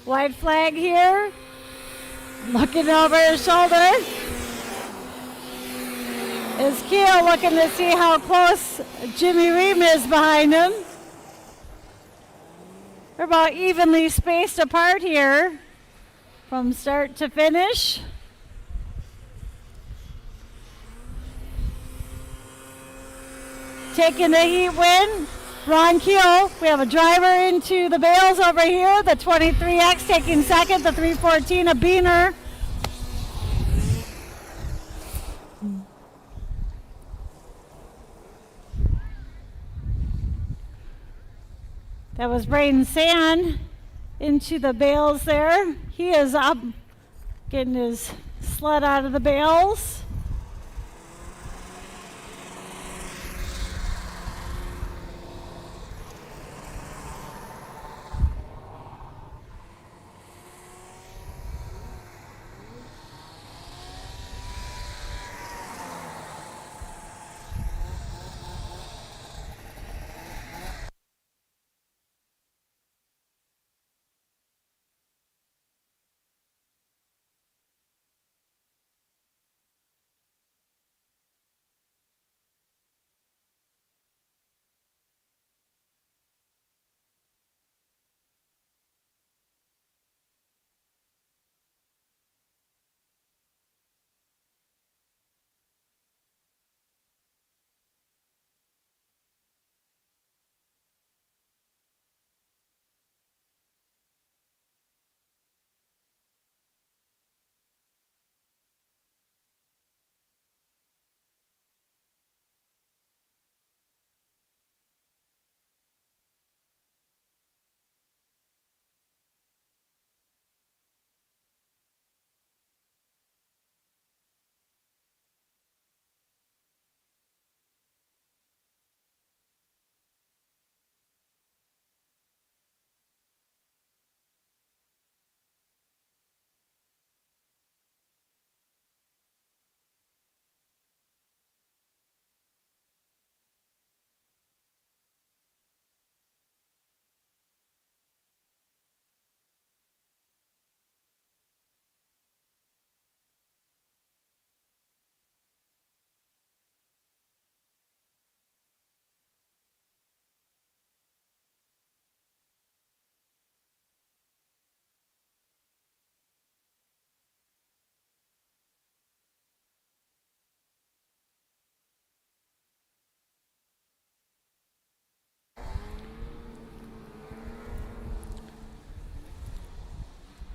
[SPEAKER 3] White flag here. Looking over his shoulder is Keel, looking to see how close Jimmy Ream is behind him. They're about evenly spaced apart here from start to finish. Taking the heat win, Ron Keel. We have a driver into the bales over here. The 23X taking second, the 314 a Beaner. That was Braden Sand into the bales there. He is up, getting his sled out of the bales.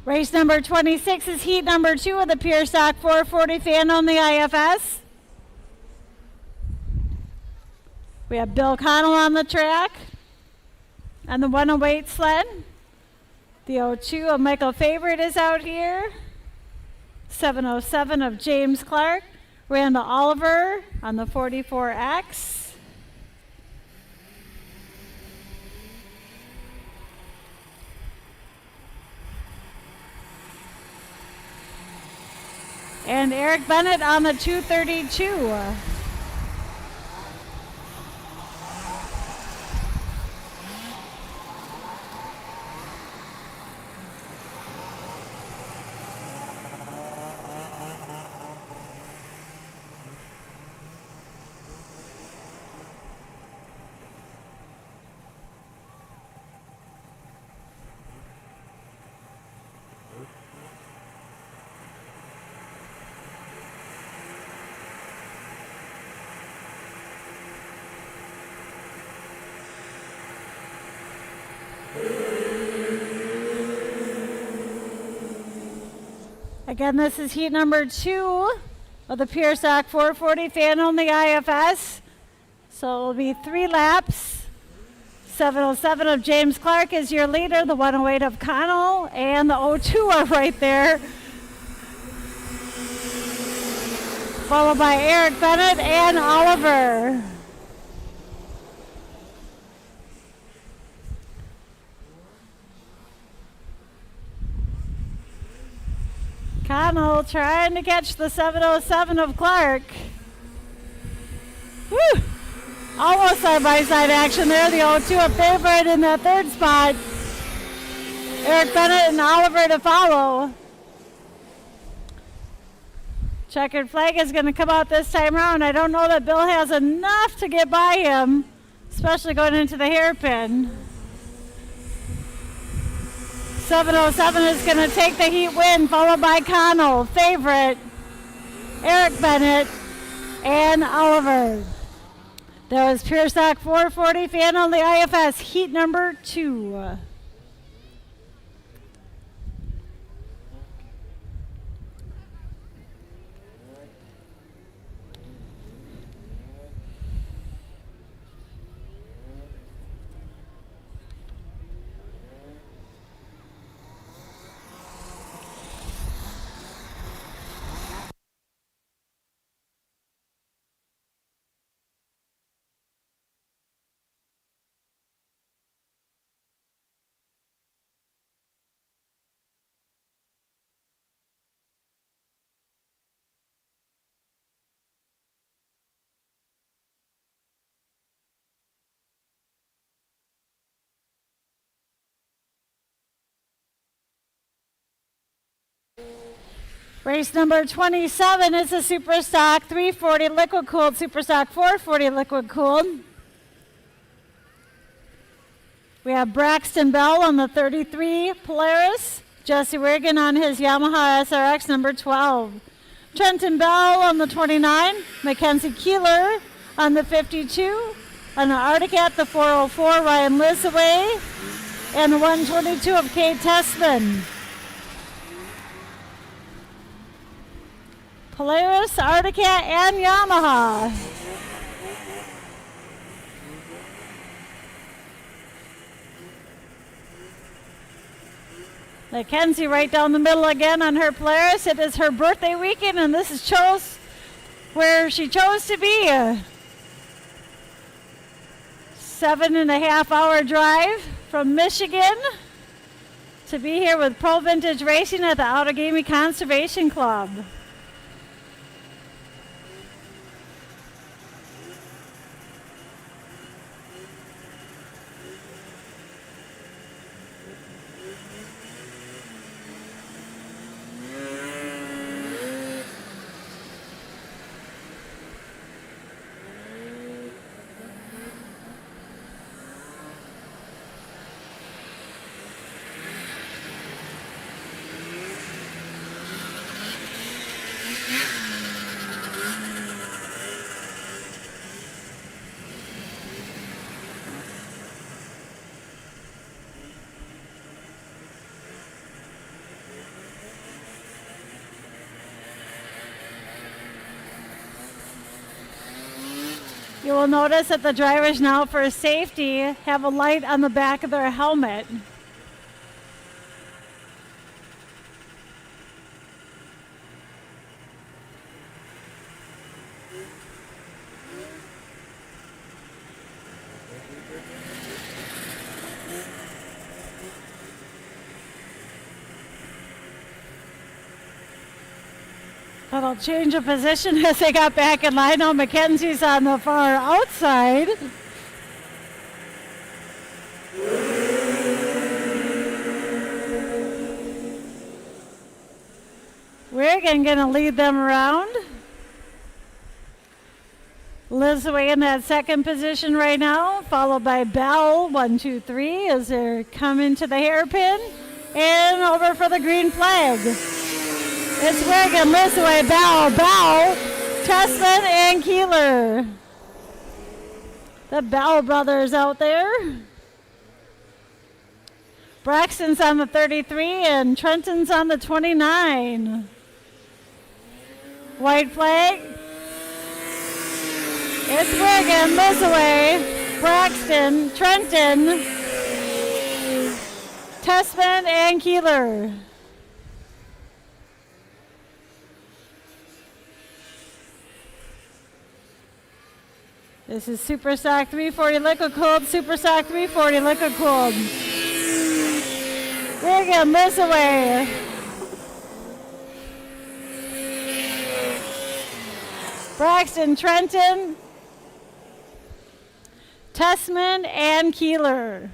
[SPEAKER 3] Race number 26 is heat number 2 of the Pure Stock 440 fan on the IFS. We have Bill Connell on the track and the 108 sled. The 02 of Michael Favorite is out here. 707 of James Clark. Randall Oliver on the 44X. And Eric Bennett on the 232. Again, this is heat number 2 of the Pure Stock 440 fan on the IFS. So it will be 3 laps. 707 of James Clark is your leader. The 108 of Connell and the 02 are right there. Followed by Eric Bennett and Oliver. Connell trying to catch the 707 of Clark. Woo! Almost side-by-side action there. The 0-2 a favorite in that third spot. Eric Bennett and Oliver to follow. Checkered flag is going to come out this time around. I don't know that Bill has enough to get by him, especially going into the hairpin. 707 is going to take the heat win, followed by Connell, favorite, Eric Bennett, and Oliver. That was Pure Stock 440 fan on the IFS heat number 2. Race number 27 is a Super Stock 340 liquid cooled, Super Stock 440 liquid cooled. We have Braxton Bell on the 33 Polaris, Jesse Wiggin on his Yamaha SRX number 12. Trenton Bell on the 29, Mackenzie Keeler on the 52, on the Arctic at the 404, Ryan Lissaway, and the 122 of Kate Tessman. Polaris, Arctic and Yamaha. Mackenzie right down the middle again on her Polaris. It is her birthday weekend, and this is where she chose to be. A 7.5-hour drive from Michigan to be here with Pro Vintage Racing at the Outagamie Conservation Club. You will notice that the drivers now, for safety, have a light on the back of their helmet. That'll change of position as they got back in line. Now Mackenzie's on the far outside. Wiggin gonna lead them around. Lizaway in that second position right now, followed by Bell, 1, 2, 3, as they're coming to the hairpin and over for the green flag. It's Wiggin, Lizaway, Bell, Tessman, and Keeler. The Bell brothers out there. Braxton's on the 33 and Trenton's on the 29. White flag. It's Wiggin, Lizaway, Braxton, Trenton, Tessman, and Keeler. This is Super Stock 340 liquid cooled, Super Stock 340 liquid cooled. Wiggin, Lizaway. Braxton, Trenton, Tessman, and Keeler.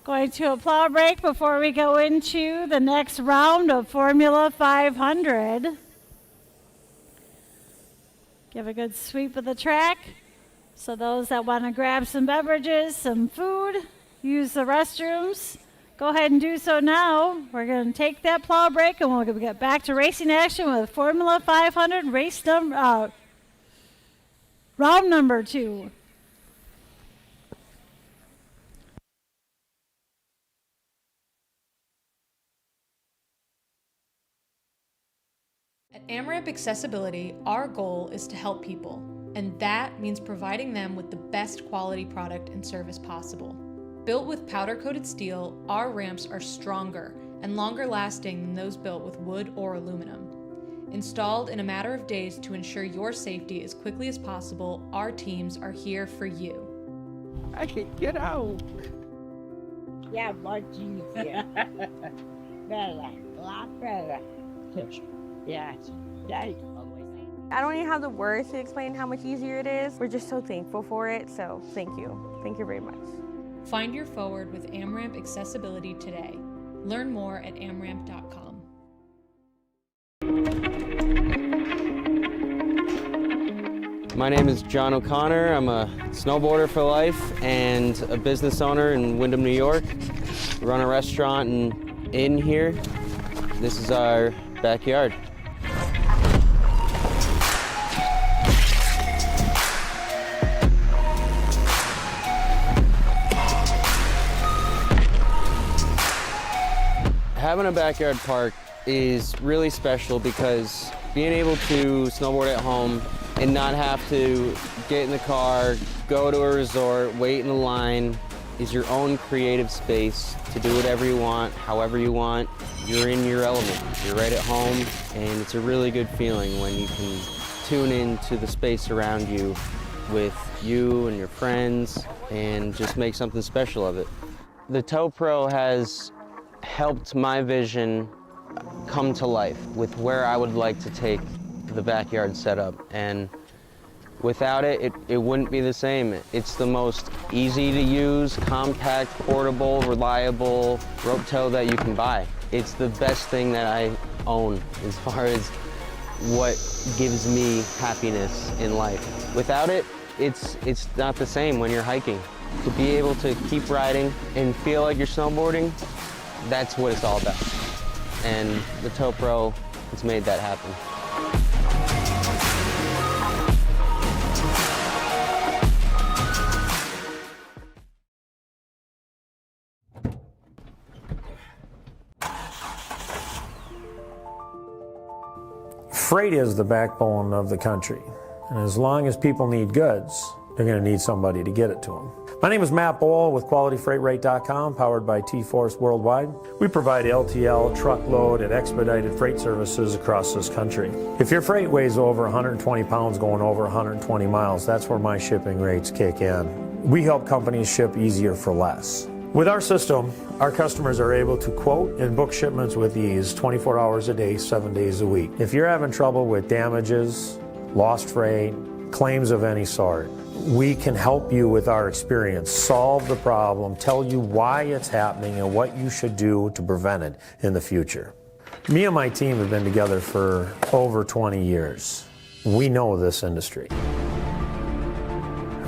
[SPEAKER 3] Going to a plow break before we go into the next round of Formula 500. Give a good sweep of the track. So those that want to grab some beverages, some food, use the restrooms, go ahead and do so now. We're going to take that plow break and we'll get back to racing action with Formula 500 round number 2.
[SPEAKER 4] At AmRamp Accessibility, our goal is to help people, and that means providing them with the best quality product and service possible. Built with powder-coated steel, our ramps are stronger and longer lasting than those built with wood or aluminum. Installed in a matter of days to ensure your safety as quickly as possible, our teams are here for you.
[SPEAKER 5] I can get out.
[SPEAKER 6] Yeah, much easier. Better, a lot better. Yes, thank you.
[SPEAKER 7] I don't even have the words to explain how much easier it is. We're just so thankful for it, so thank you. Thank you very much.
[SPEAKER 4] Find your forward with AmRamp Accessibility today. Learn more at amramp.com.
[SPEAKER 8] My name is John O'Connor. I'm a snowboarder for life and a business owner in Windham, New York. We run a restaurant and inn here. This is our backyard. Having a backyard park is really special because being able to snowboard at home and not have to get in the car, go to a resort, wait in a line, is your own creative space to do whatever you want, however you want. You're in your element. You're right at home, and it's a really good feeling when you can tune into the space around you with you and your friends and just make something special of it. The Tow Pro has helped my vision come to life with where I would like to take the backyard setup, and without it, it wouldn't be the same. It's the most easy to use, compact, portable, reliable rope tow that you can buy. It's the best thing that I own as far as what gives me happiness in life. Without it, it's not the same when you're hiking. To be able to keep riding and feel like you're snowboarding, that's what it's all about. And the Tow Pro has made that happen.
[SPEAKER 9] Freight is the backbone of the country. And as long as people need goods, they're going to need somebody to get it to them. My name is Matt Bohl with QualityFreightRate.com, powered by T-Force Worldwide. We provide LTL, truckload, and expedited freight services across this country. If your freight weighs over 120 pounds going over 120 miles, that's where my shipping rates kick in. We help companies ship easier for less. With our system, our customers are able to quote and book shipments with ease 24 hours a day, 7 days a week. If you're having trouble with damages, lost freight, claims of any sort, we can help you with our experience, solve the problem, tell you why it's happening and what you should do to prevent it in the future. Me and my team have been together for over 20 years. We know this industry.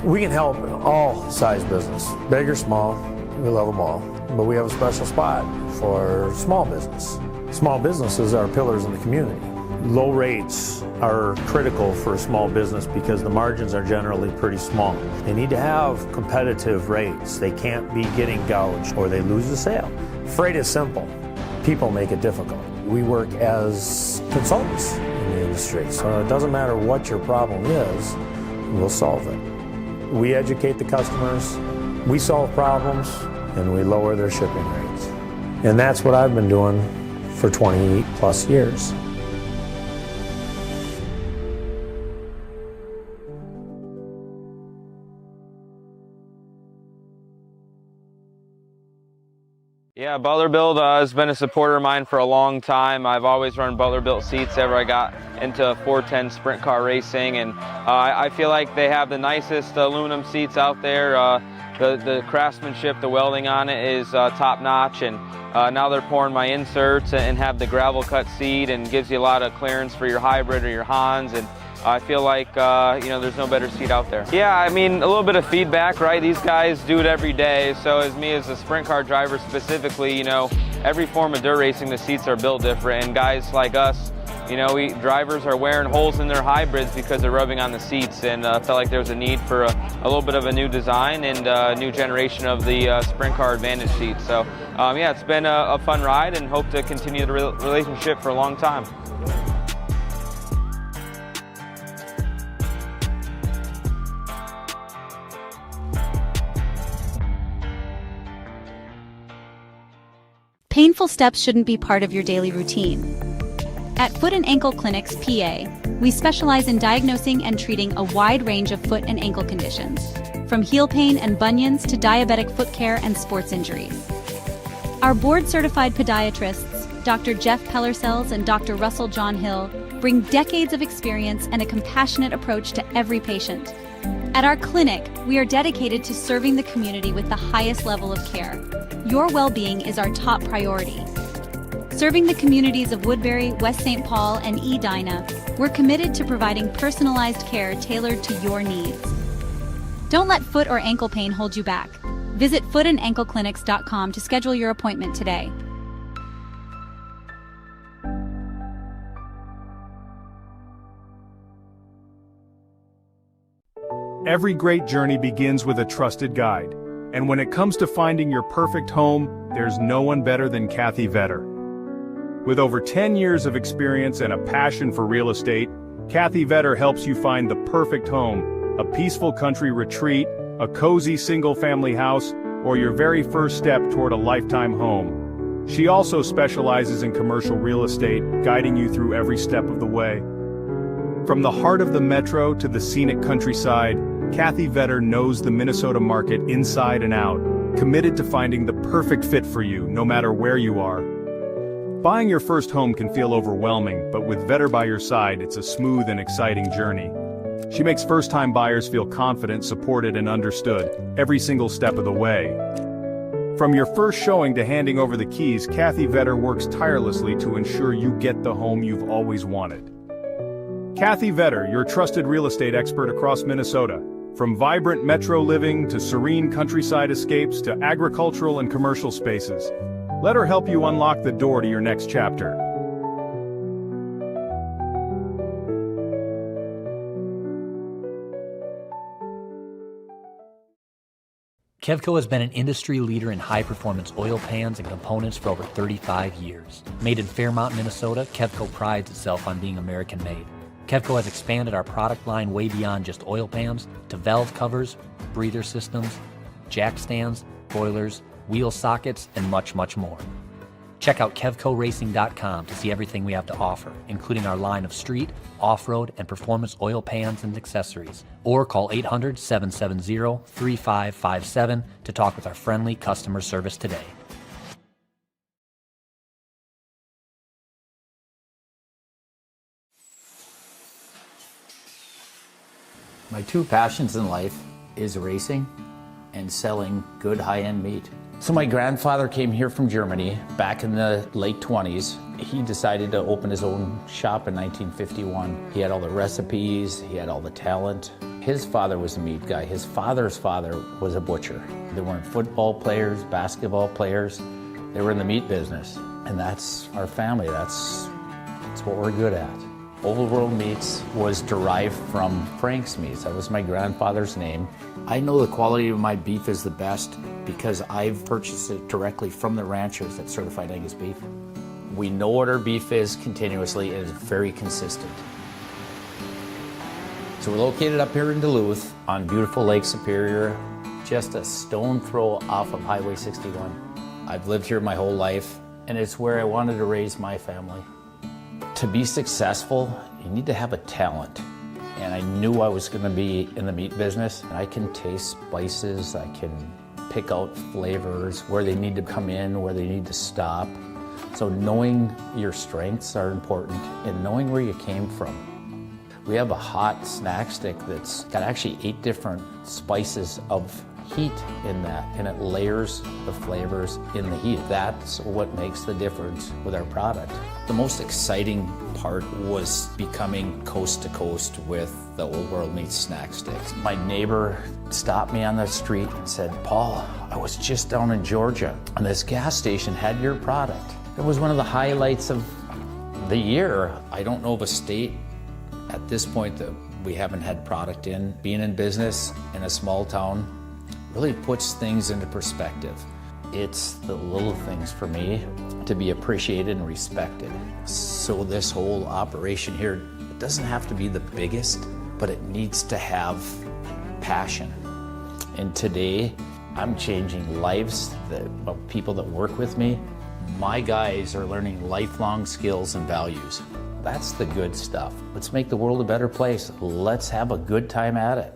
[SPEAKER 9] We can help all size business, big or small, we love them all. But we have a special spot for small business. Small businesses are pillars in the community. Low rates are critical for a small business because the margins are generally pretty small. They need to have competitive rates. They can't be getting gouged or they lose the sale. Freight is simple. People make it difficult. We work as consultants in the industry, so it doesn't matter what your problem is, we'll solve it. We educate the customers, we solve problems, and we lower their shipping rates. And that's what I've been doing for 28 plus years.
[SPEAKER 10] Yeah, Butler-Built has been a supporter of mine for a long time. I've always run Butler-Built seats ever I got into 410 sprint car racing, and I feel like they have the nicest aluminum seats out there. The craftsmanship, the welding on it is top notch, and now they're pouring my inserts and have the gravel cut seat and gives you a lot of clearance for your hybrid or your Hans, and I feel like, you know, there's no better seat out there. Yeah, I mean, a little bit of feedback, right? These guys do it every day, so as me as a sprint car driver specifically, you know, every form of dirt racing, the seats are built different, and guys like us, you know, drivers are wearing holes in their hybrids because they're rubbing on the seats, and felt like there was a need for a little bit of a new design and a new generation of the sprint car advantage seat. So, yeah, it's been a fun ride and hope to continue the relationship for a long time.
[SPEAKER 11] Painful steps shouldn't be part of your daily routine. At Foot and Ankle Clinics, PA, we specialize in diagnosing and treating a wide range of foot and ankle conditions, from heel pain and bunions to diabetic foot care and sports injuries. Our board-certified podiatrists, Dr. Jeff Pellersells and Dr. Russell John Hill, bring decades of experience and a compassionate approach to every patient. At our clinic, we are dedicated to serving the community with the highest level of care. Your well-being is our top priority. Serving the communities of Woodbury, West St. Paul, and Edina, we're committed to providing personalized care tailored to your needs. Don't let foot or ankle pain hold you back. Visit footandankleclinics.com to schedule your appointment today.
[SPEAKER 12] Every great journey begins with a trusted guide. And when it comes to finding your perfect home, there's no one better than Kathy Vetter. With over 10 years of experience and a passion for real estate, Kathy Vetter helps you find the perfect home, a peaceful country retreat, a cozy single-family house, or your very first step toward a lifetime home. She also specializes in commercial real estate, guiding you through every step of the way. From the heart of the metro to the scenic countryside, Kathy Vetter knows the Minnesota market inside and out, committed to finding the perfect fit for you, no matter where you are. Buying your first home can feel overwhelming, but with Vetter by your side, it's a smooth and exciting journey. She makes first-time buyers feel confident, supported, and understood, every single step of the way. From your first showing to handing over the keys, Kathy Vetter works tirelessly to ensure you get the home you've always wanted. Kathy Vetter, your trusted real estate expert across Minnesota. From vibrant metro living to serene countryside escapes to agricultural and commercial spaces. Let her help you unlock the door to your next chapter.
[SPEAKER 13] Kevco has been an industry leader in high-performance oil pans and components for over 35 years. Made in Fairmont, Minnesota, Kevco prides itself on being American-made. Kevco has expanded our product line way beyond just oil pans to valve covers, breather systems, jack stands, boilers, wheel sockets, and much, much more. Check out KevcoRacing.com to see everything we have to offer, including our line of street, off-road, and performance oil pans and accessories. Or call 800-770-3557 to talk with our friendly customer service today.
[SPEAKER 14] My two passions in life is racing and selling good high-end meat. So my grandfather came here from Germany back in the late 20s. He decided to open his own shop in 1951. He had all the recipes, he had all the talent, His father was a meat guy. His father's father was a butcher. They weren't football players, basketball players. They were in the meat business. And that's our family. That's what we're good at. Old World Meats was derived from Frank's Meats. That was my grandfather's name. I know the quality of my beef is the best because I've purchased it directly from the ranchers that certified Angus beef. We know what our beef is continuously, and it's very consistent. So we're located up here in Duluth on beautiful Lake Superior, just a stone throw off of Highway 61. I've lived here my whole life, and it's where I wanted to raise my family. To be successful, you need to have a talent. And I knew I was going to be in the meat business. I can taste spices, I can pick out flavors, where they need to come in, where they need to stop. So knowing your strengths are important and knowing where you came from. We have a hot snack stick that's got actually 8 different spices of heat in that, and it layers the flavors in the heat. That's what makes the difference with our product. The most exciting part was becoming coast to coast with the Old World Meats snack sticks. My neighbor stopped me on the street and said, "Paul, I was just down in Georgia and this gas station had your product." It was one of the highlights of the year. I don't know of a state at this point that we haven't had product in. Being in business in a small town really puts things into perspective. It's the little things for me to be appreciated and respected. So this whole operation here, it doesn't have to be the biggest, but it needs to have passion. And today, I'm changing lives of people that work with me. My guys are learning lifelong skills and values. That's the good stuff. Let's make the world a better place. Let's have a good time at it.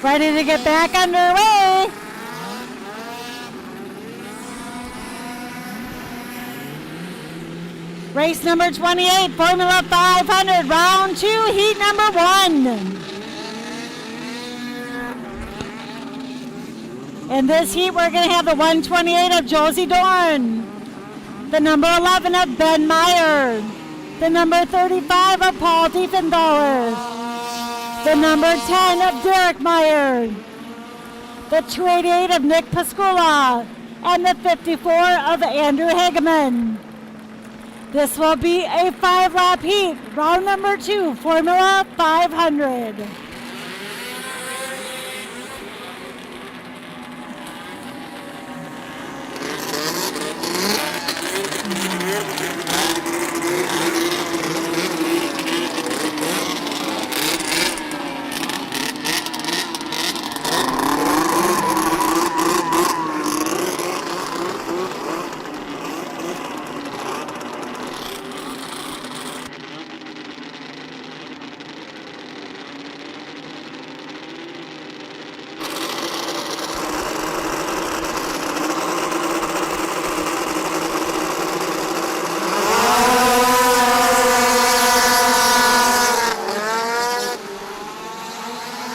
[SPEAKER 3] Ready to get back underway. Race number 28, Formula 500, round 2, heat number 1. In this heat, we're going to have the 128 of Josie Dorn, the number 11 of Ben Meyer, the number 35 of Paul Diefenthaler, the number 10 of Derek Meyer, the 288 of Nick Pascula, and the 54 of Andrew Hageman. This will be a 5-lap heat, round number 2, Formula 500.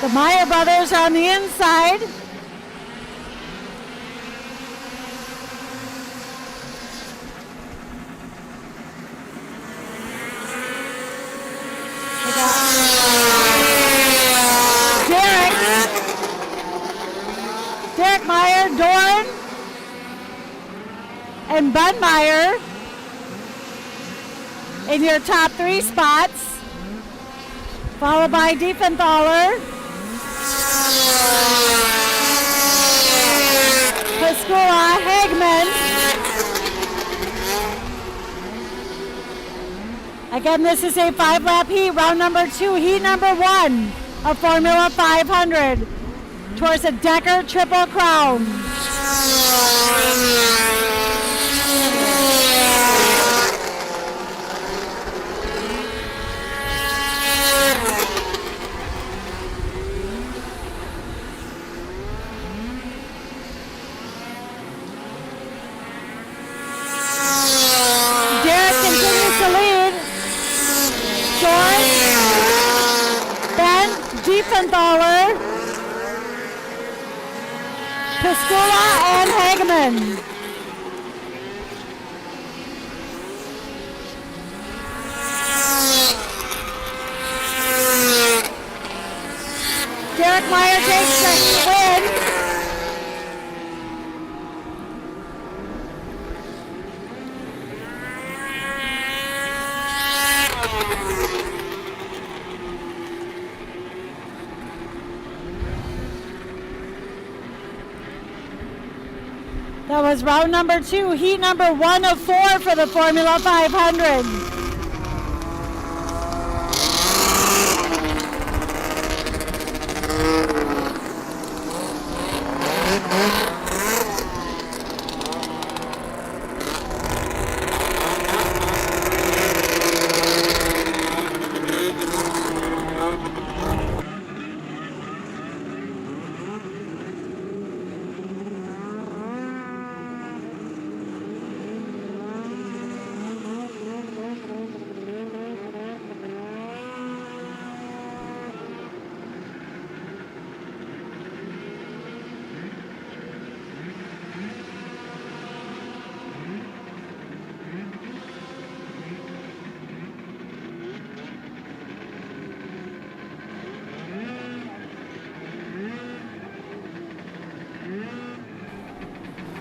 [SPEAKER 3] The Meyer brothers on the inside. Derek Meyer, Doran, and Bud Meyer in your top 3 spots, followed by Diefenthaler, Pascula, Hagman. Again, this is a 5-lap heat, round number 2, heat number 1 of Formula 500 towards a Decker Triple Crown. Derek continues to lead. George, Ben Diefenthaler, Pascula, and Hageman. Derek Meyer takes the win. That was round number 2, heat number 1 of 4 for the Formula 500.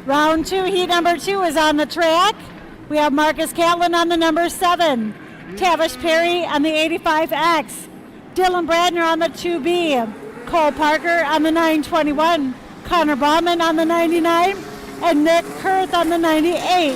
[SPEAKER 3] Round 2, heat number 2 is on the track. We have Marcus Catlin on the number 7, Tavish Perry on the 85X, Dylan Bradner on the 2B, Cole Parker on the 921, Connor Bauman on the 99, and Nick Kurth on the 98.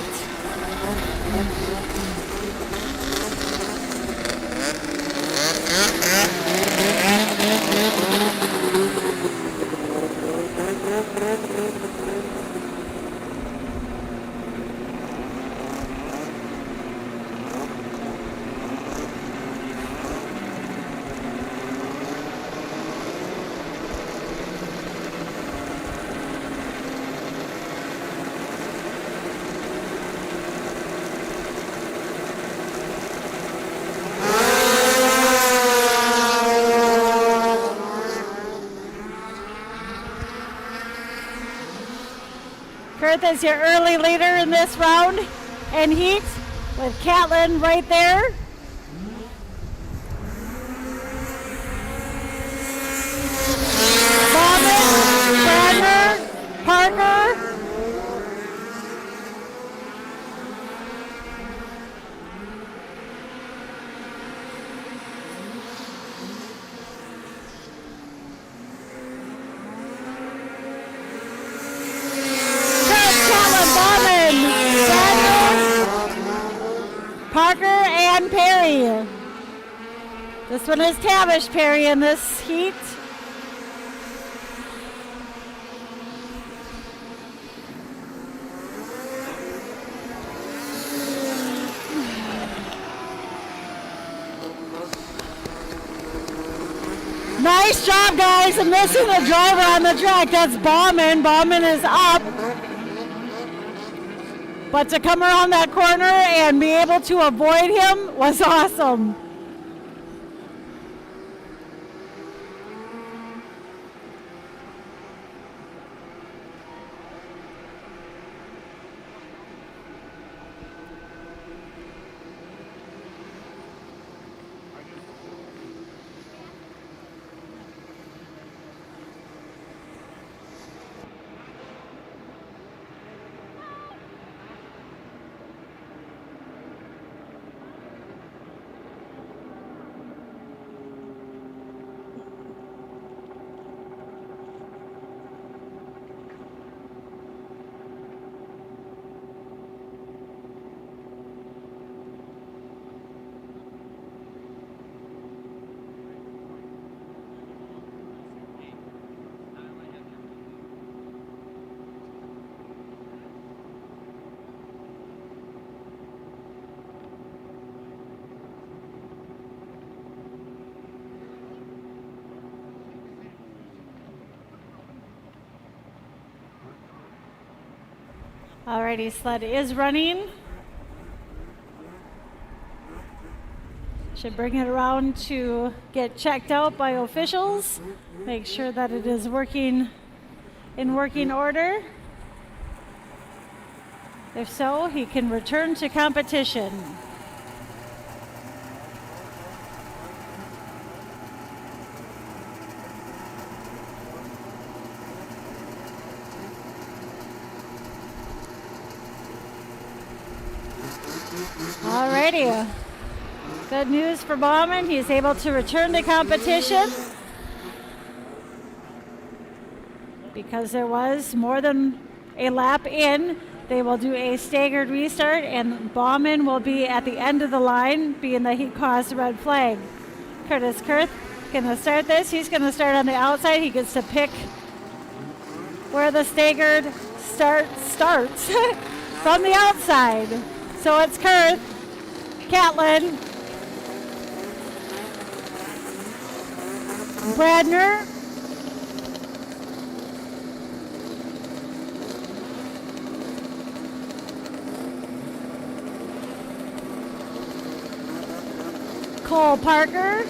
[SPEAKER 3] Kurth is your early leader in this round and heat with Catlin right there. Bauman, Bradner, Parker. Parker and Perry. This one is Tavish Perry in this heat. Nice job, guys, and missing the driver on the track. That's Bauman. Bauman is up. But to come around that corner and be able to avoid him was awesome. Alrighty, sled is running. Should bring it around to get checked out by officials. Make sure that it is working in working order. If so, he can return to competition. Alrighty. Good news for Bauman. He's able to return to competition because there was more than a lap in. They will do a staggered restart, and Bauman will be at the end of the line, being that he caused the red flag. Curtis Kurth going to start this. He's going to start on the outside. He gets to pick where the staggered start starts from the outside. So it's Kurth, Catlin, Bradner, Cole Parker,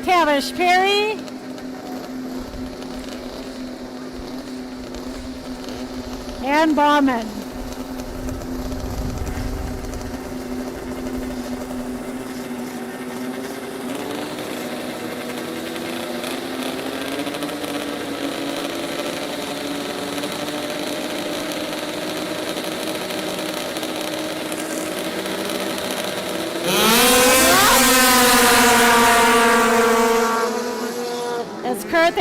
[SPEAKER 3] Tavish Perry, and Bauman.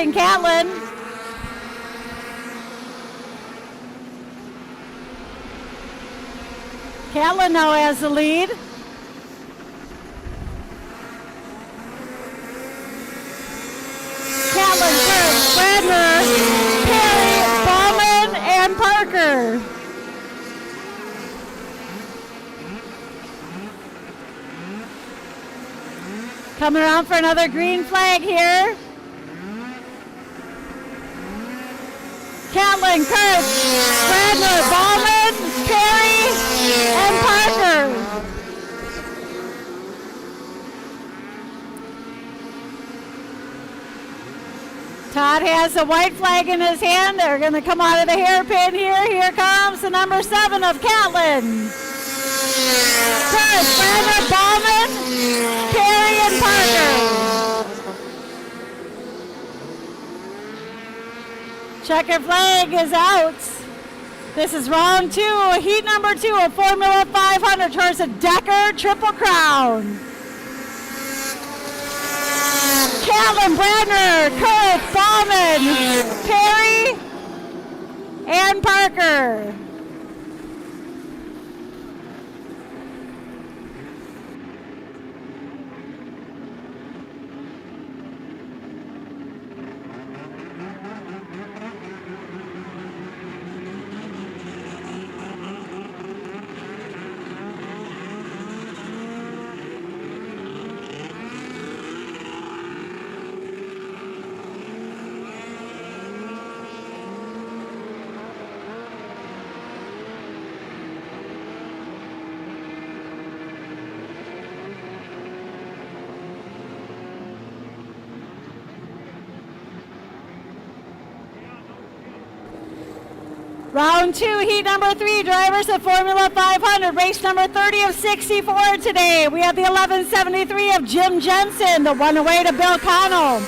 [SPEAKER 3] passing Catlin. Catlin now has the lead. Catlin, Kurtz, Bradner, Perry, Bauman, and Parker. Coming around for another green flag here. Catlin, Kurtz, Bradner, Bauman, Perry, and Parker. Todd has the white flag in his hand. They're going to come out of the hairpin here. Here comes the number 7 of Catlin. Kurtz, Bradner, Bauman, Perry, and Parker. Checker flag is out. This is round 2, heat number 2 of Formula 500 towards the Decker Triple Crown. Catlin, Bradner, Kurtz, Bauman, Perry, and Parker. Round 2, heat number 3, drivers of Formula 500, race number 30 of 64 today. We have the 1173 of Jim Jensen, the one away to Bill Connell.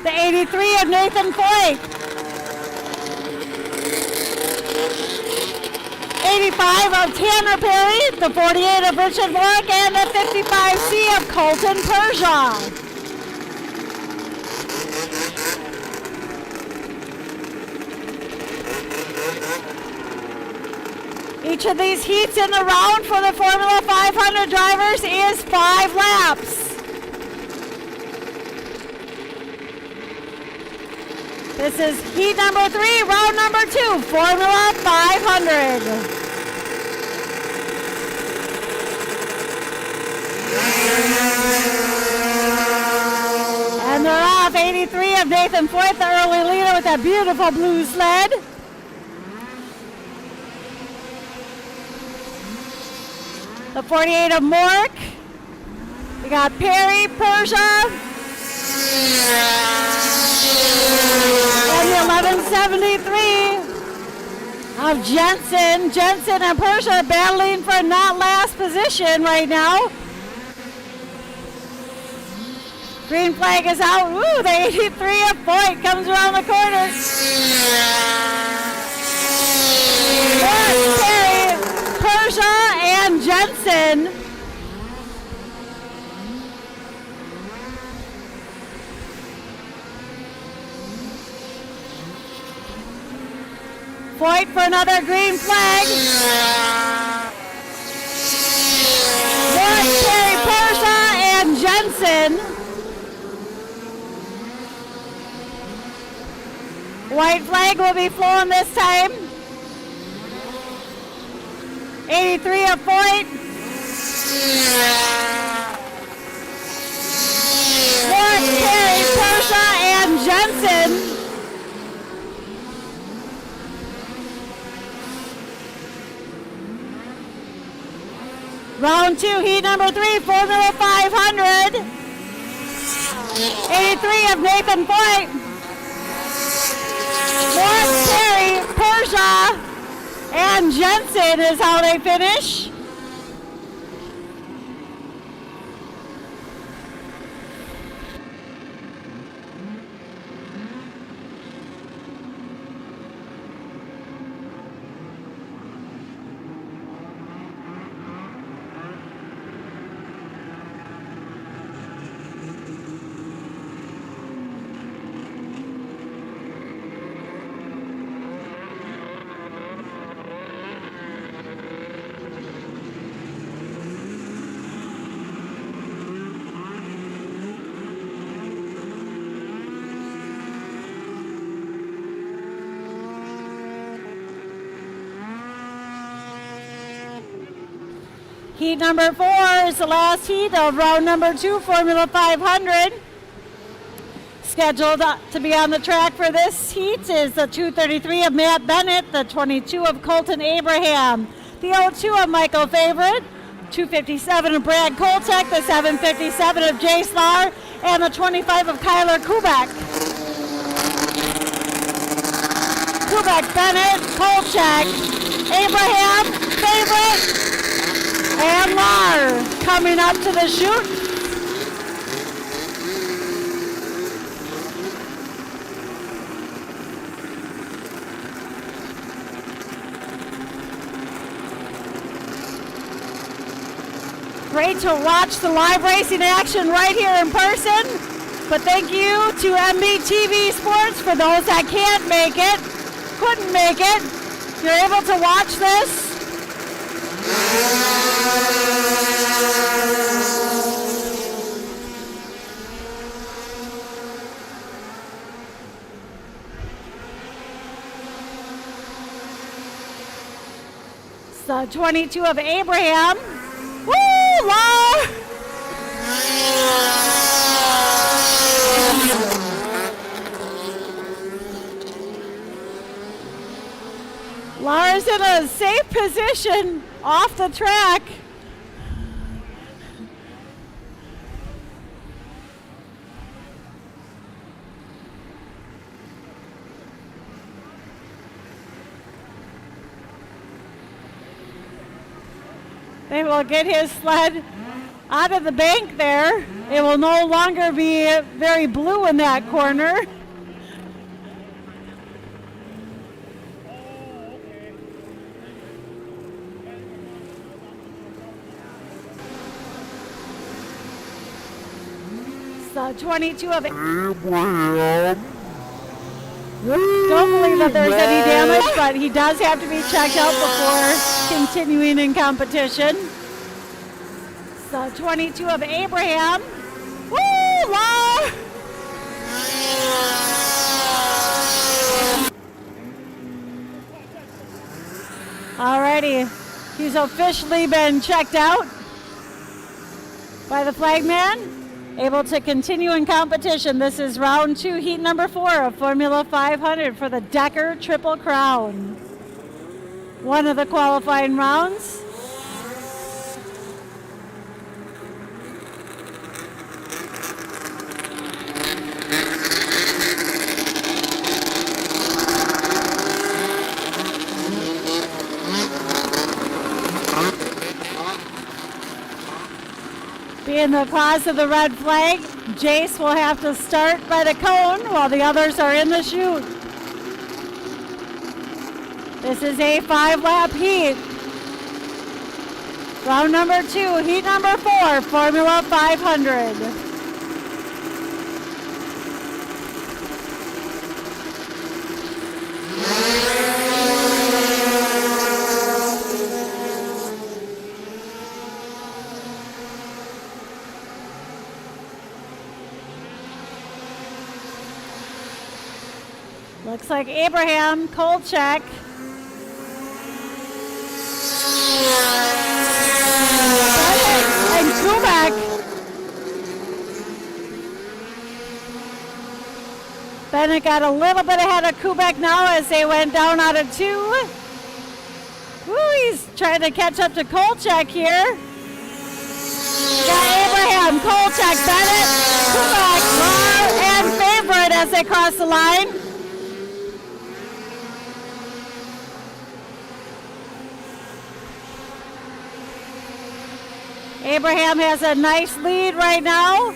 [SPEAKER 3] The 83 of Nathan Foyt. 85 of Tanner Perry, the 48 of Richard Warwick, and the 55C of Colton Persia. Each of these heats in the round for the Formula 500 drivers is 5 laps. This is heat number 3, round number 2, Formula 500. And they're off. 83 of Nathan Foyt, the early leader with that beautiful blue sled. The 48 of Mork. We got Perry, Persia, and the 1173 of Jensen. Jensen and Persia are battling for not last position right now. Green flag is out. Ooh, the 83 of Foyt comes around the corner. Mork, Perry, Persia, and Jensen. Foyt for another green flag. Mork, Perry, Persia, and Jensen. White flag will be flown this time. 83 of Foyt. Mork, Perry, Persia, and Jensen. Round 2, heat number 3, Formula 500. 83 of Nathan Foyt. Mork, Perry, Persia, and Jensen is how they finish. Heat number 4 is the last heat of round number 2, Formula 500. Scheduled to be on the track for this heat is the 233 of Matt Bennett, the 22 of Colton Abraham, the 02 of Michael Favorite, 257 of Brad Kolchak, the 757 of Jay Slar, and the 25 of Kyler Kubek. Kubek, Bennett, Kolchak, Abraham, Favorite, and Lar coming up to the chute. Great to watch the live racing action right here in person. But thank you to MBTV Sports for those that can't make it, couldn't make it. You're able to watch this. So 22 of Abraham. Woo! Law! Lars in a safe position off the track. They will get his sled out of the bank there. It will no longer be very blue in that corner. So 22 of it. Don't believe that there's any damage, but he does have to be checked out before continuing in competition. So 22 of Abraham. Woo! Law! Alrighty, he's officially been checked out by the flagman. Able to continue in competition. This is round 2, heat number 4 of Formula 500 for the Decker Triple Crown. One of the qualifying rounds. Being the cause of the red flag, Jace will have to start by the cone while the others are in the chute. This is a 5-lap heat. Round number 2, heat number 4, Formula 500. Looks like Abraham Kolchak. And Kubek. Bennett got a little bit ahead of Kubek now as they went down out of 2. Woo, he's trying to catch up to Kolchak here. Got Abraham, Kolchak, Bennett, Kubek, Lar, and Favorite as they cross the line. Abraham has a nice lead right now.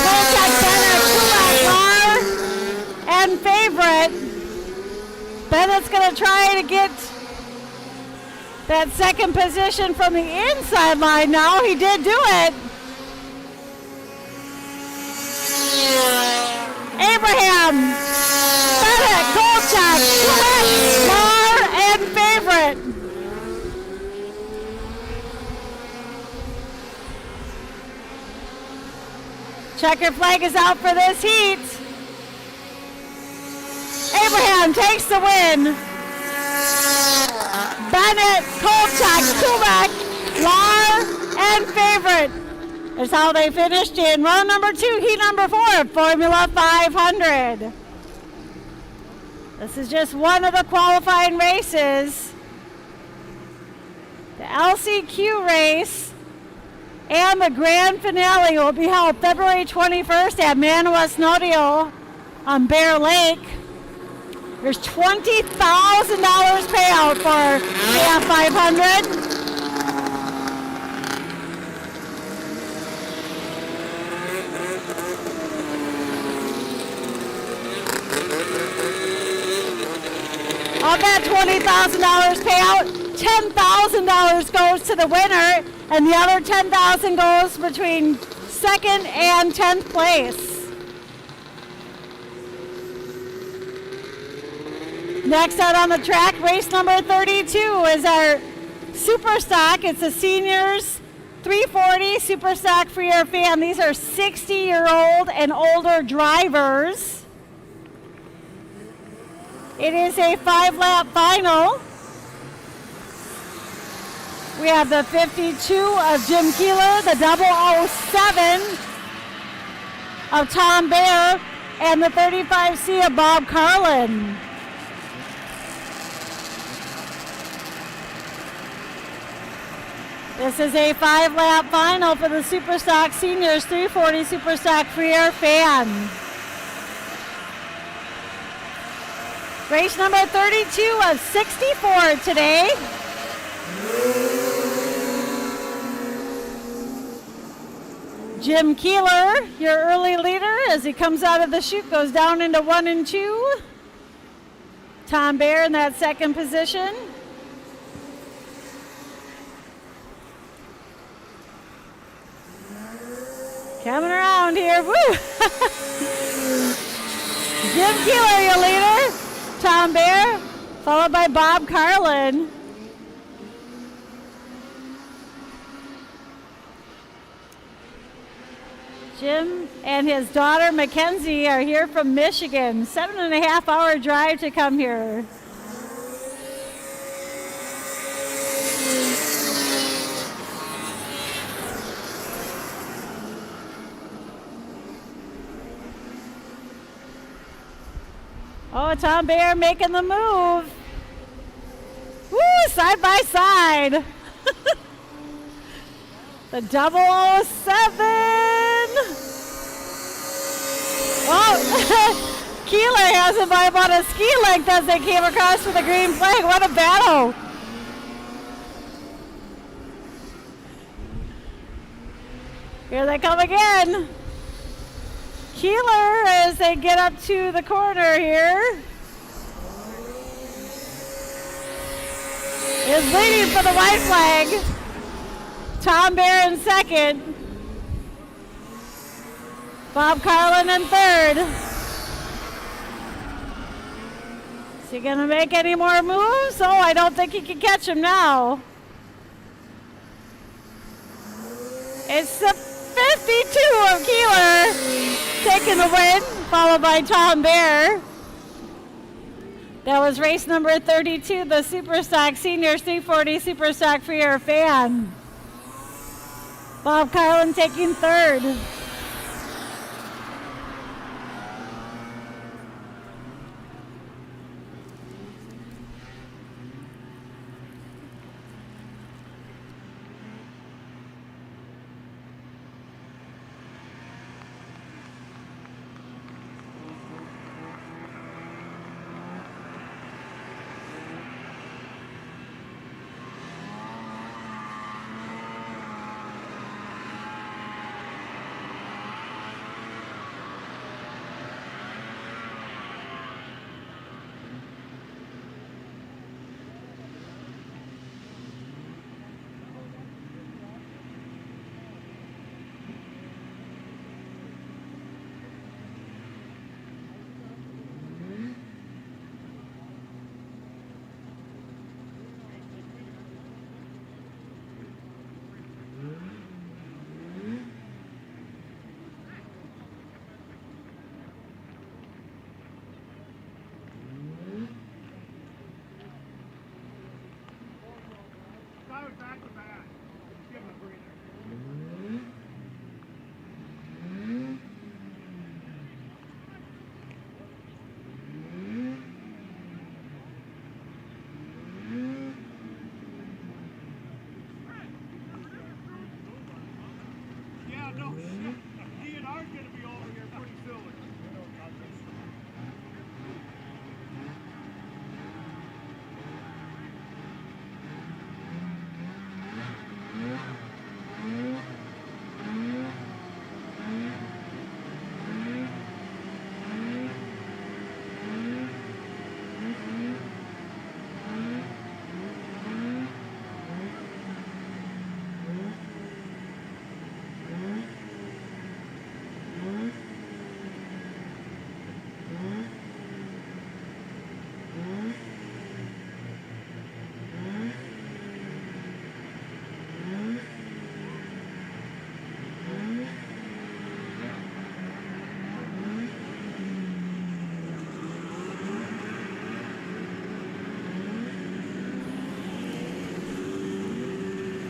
[SPEAKER 3] Kolchak, Bennett, Kubek, Lar, and Favorite. Bennett's going to try to get that second position from the inside line now. He did do it. Abraham, Bennett, Kolchak, Kubek, Lar, and Favorite. Checker flag is out for this heat. Abraham takes the win. Bennett, Kolchak, Kubek, Lar, and Favorite. That's how they finished in round number 2, heat number 4, Formula 500. This is just one of the qualifying races. The LCQ race and the grand finale will be held February 21st at Manawesnodio on Bear Lake. There's $20,000 payout for AF 500. Of that $20,000 payout, $10,000 goes to the winner, and the other $10,000 goes between 2nd and 10th place. Next out on the track, race number 32 is our Super Stock. It's a seniors 340 Super Stock for your fan. These are 60-year-old and older drivers. It is a 5-lap final. We have the 52 of Jim Keeler, the 007 of Tom Baer, and the 35C of Bob Carlin. This is a 5-lap final for the Superstock Seniors 340 Superstock for your fan. Race number 32 of 64 today. Jim Keeler, your early leader, as he comes out of the chute, goes down into 1 and 2. Tom Baer in that second position. Coming around here, woo! Jim Keeler, your leader. Tom Baer, followed by Bob Carlin. Jim and his daughter Mackenzie are here from Michigan. 7.5-hour drive to come here. Oh, Tom Baer making the move. Woo, side by side. The 007. Oh, Keeler has him by about a ski length as they came across with the green flag. What a battle. Here they come again. Keeler as they get up to the corner here is leading for the white flag. Tom Baer in second. Bob Carlin in third. Is he going to make any more moves? Oh, I don't think he can catch him now. It's the 52 of Keeler taking the win, followed by Tom Baer. That was race number 32, the Superstock Seniors 340 Superstock for your fan. Bob Carlin taking third.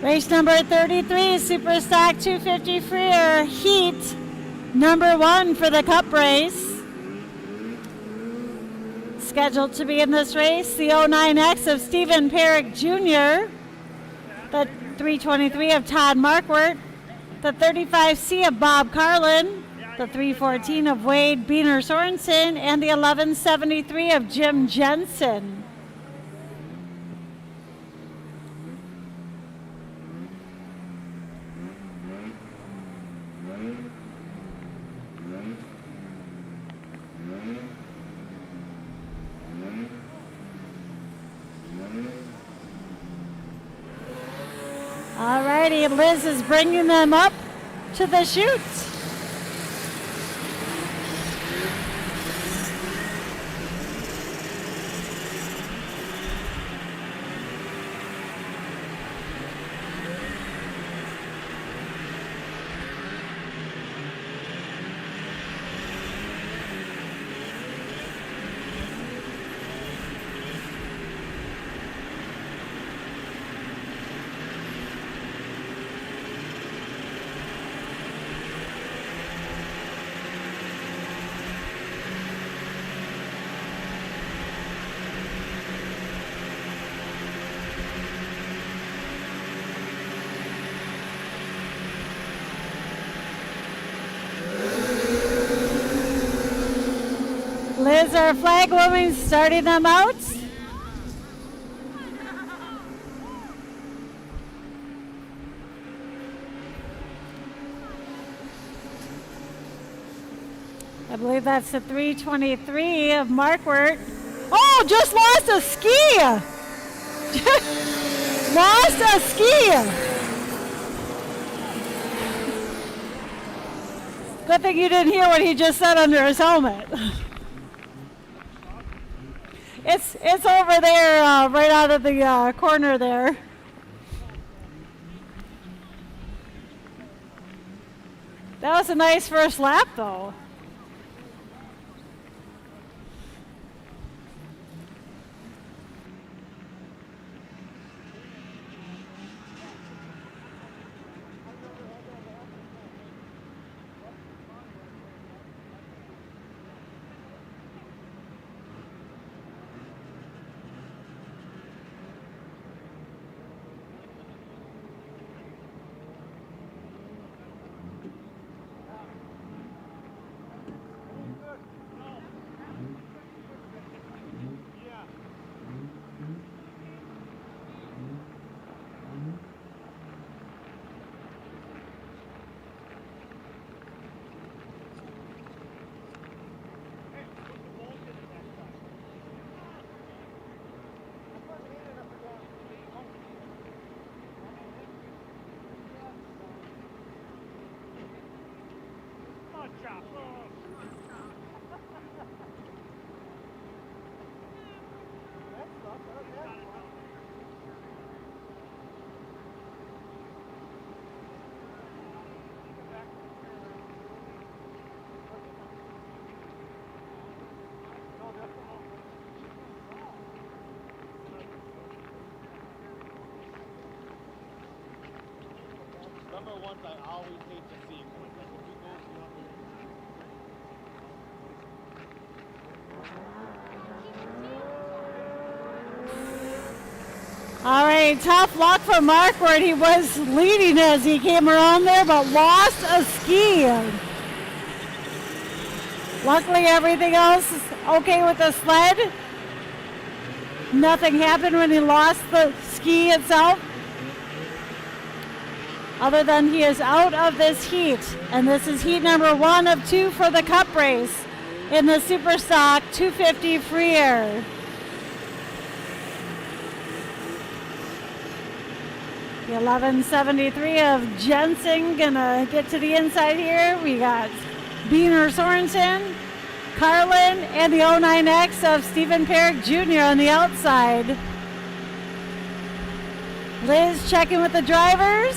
[SPEAKER 3] Race number 33, Super Stock 250 Freer, heat number 1 for the Cup race. Scheduled to be in this race, the 09X of Stephen Perrick Jr., the 323 of Todd Markwart, the 35C of Bob Carlin, the 314 of Wade Beener Sorensen, and the 1173 of Jim Jensen. Alrighty, Liz is bringing them up to the chute. Liz, our flag woman, starting them out. I believe that's the 323 of Markwart. Oh, just lost a ski! Lost a ski! Good thing you didn't hear what he just said under his helmet. It's over there, right out of the corner there. That was a nice first lap, though.
[SPEAKER 17] Ones I always hate to see.
[SPEAKER 3] All right, tough luck for Markwart. He was leading as he came around there, but lost a ski. Luckily, everything else is okay with the sled. Nothing happened when he lost the ski itself, other than he is out of this heat. And this is heat number 1 of 2 for the Cup race in the Super Stock 250 Freer. The 1173 of Jensen gonna get to the inside here. We got Beener Sorensen, Carlin, and the 09X of Stephen Perrick Jr. on the outside. Liz checking with the drivers.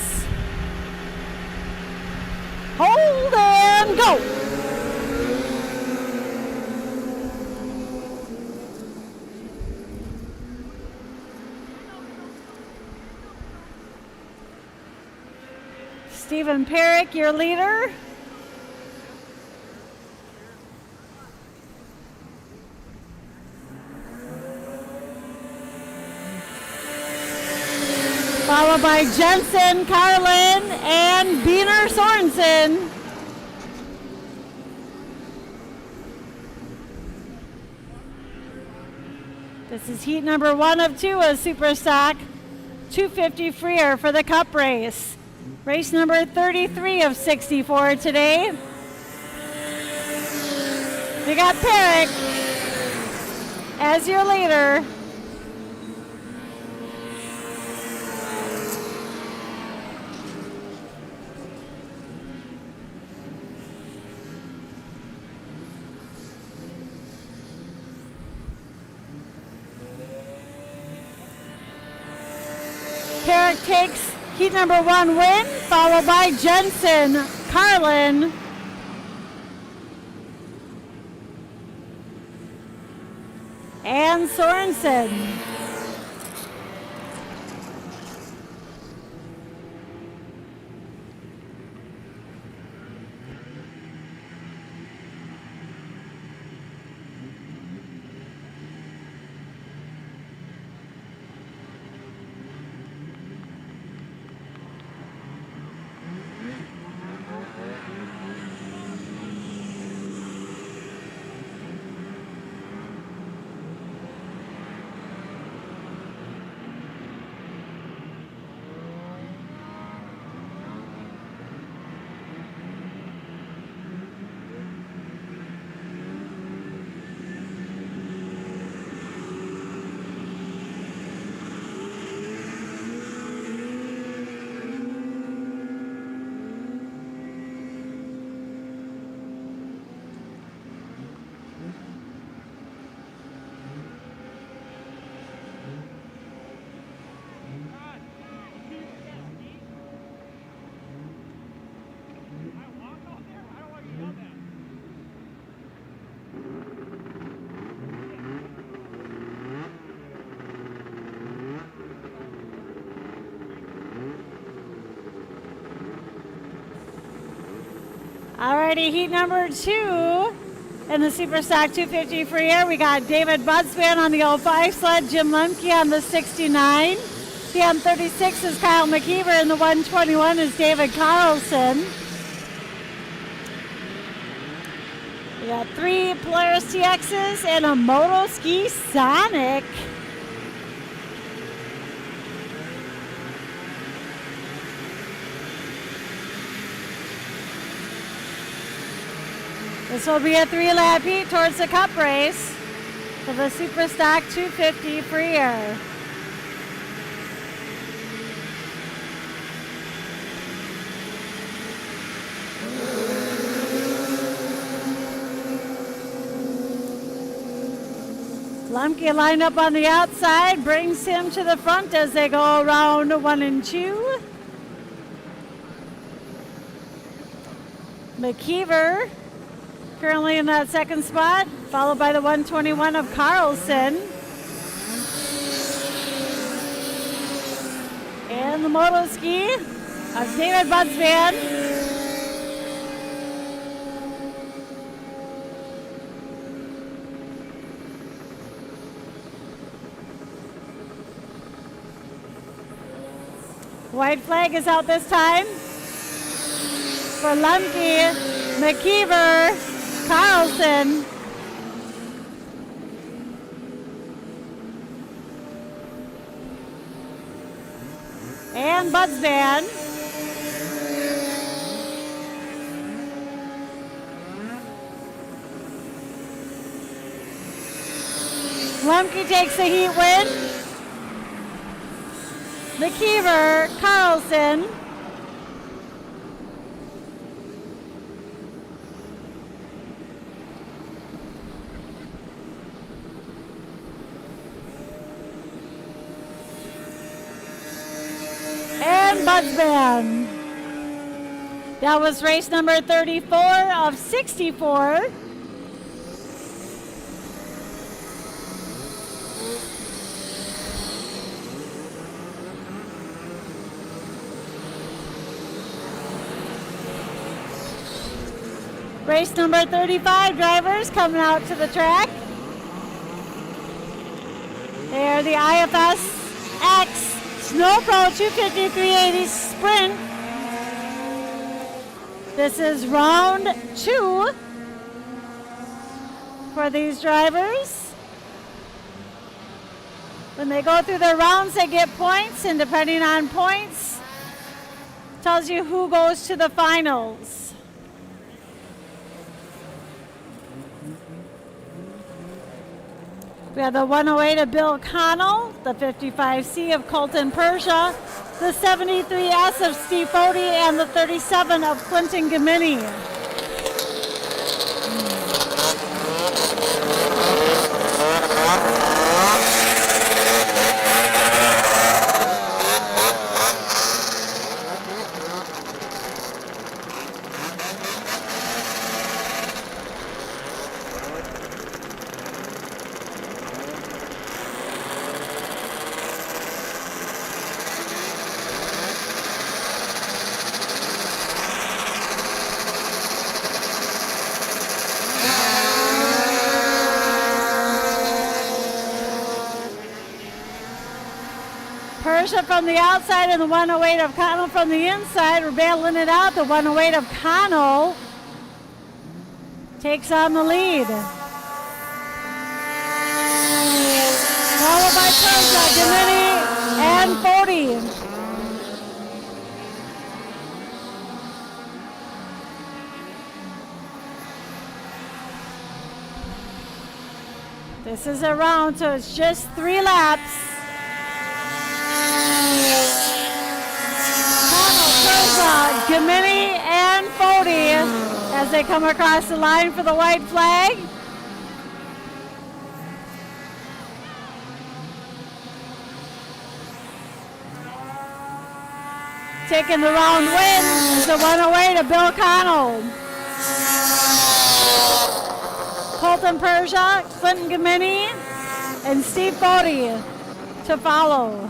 [SPEAKER 3] Hold and go. Stephen Perrick, your leader. Followed by Jensen, Carlin, and Beener Sorensen. This is heat number 1 of 2 of Superstock 250 Freer for the Cup race. Race number 33 of 64 today. We got Perrick as your leader. Perrick takes heat number 1 win, followed by Jensen, Carlin, and Sorensen. Alrighty, heat number 2 in the Superstock 250 free air. We got David Budsman on the 05 sled, Jim Lemke on the 69. The M36 is Kyle McKeever, and the 121 is David Carlson. We got 3 Polaris TXs and a Moto Ski Sonic. This will be a 3-lap heat towards the Cup race for the Superstock 250 free air. Lemke lined up on the outside, brings him to the front as they go around 1 and 2. McKeever currently in that second spot, followed by the 121 of Carlson. And the moto ski of David Budsman. White flag is out this time for Lemke, McKeever, Carlson, and Budsman. Lemke takes the heat win. McKeever, Carlson, and Budsman. That was race number 34 of 64. Race number 35 drivers coming out to the track. They are the IFS X Sno Pro 250/380 Sprint. This is round 2 for these drivers. When they go through their rounds, they get points, and depending on points, tells you who goes to the finals. We have the 108 of Bill Connell, the 55C of Colton Persia, the 73S of Steve Fody, and the 37 of Clinton Gamini. Persia from the outside and the 108 of Connell from the inside. We're battling it out. The 108 of Connell takes on the lead. Followed by Persia, Gamini, and Fody. This is a round, so it's just 3 laps. Gamini and Fody as they come across the line for the white flag. Taking the round win is the 108 of Bill Connell. Colton Persia, Clinton Gamini, and Steve Fody to follow.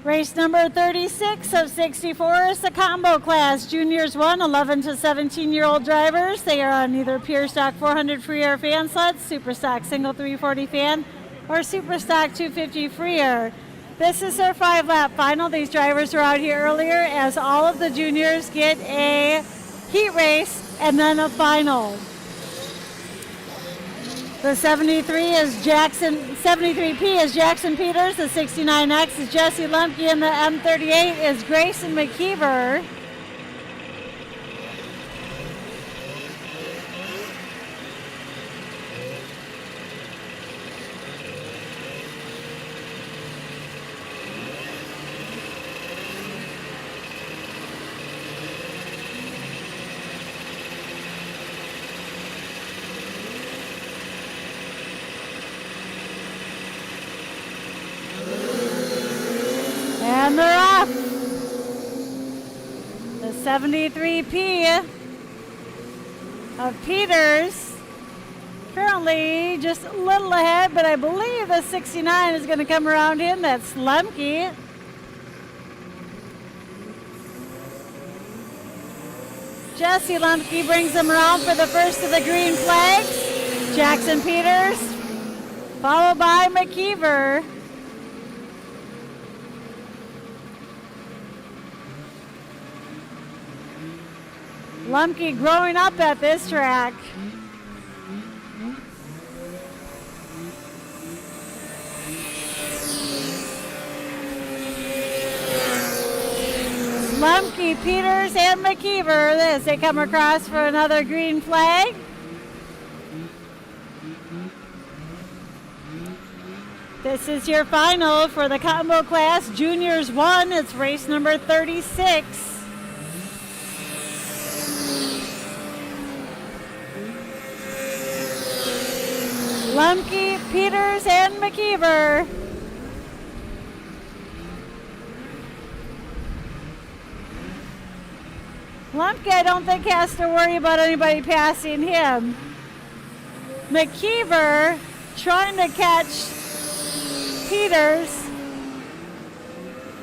[SPEAKER 3] Race number 36 of 64 is the combo class. Juniors 1, 11 to 17-year-old drivers. They are on either Pure Stock 400 free air fan sleds, Super Stock single 340 fan, or Super Stock 250 free air. This is their 5-lap final. These drivers were out here earlier as all of the juniors get a heat race and then a final. The 73P is Jackson Peters, the 69X is Jesse Lemke, and the M38 is Grayson McKeever. And they're off. The 73P of Peters currently just a little ahead, but I believe the 69 is going to come around him. That's Lemke. Jesse Lemke brings them around for the first of the green flags. Jackson Peters, followed by McKeever. Lemke growing up at this track. Lemke, Peters, and McKeever as they come across for another green flag. This is your final for the combo class juniors 1. It's race number 36. Lemke, Peters, and McKeever. Lemke, I don't think has to worry about anybody passing him. McKeever trying to catch Peters.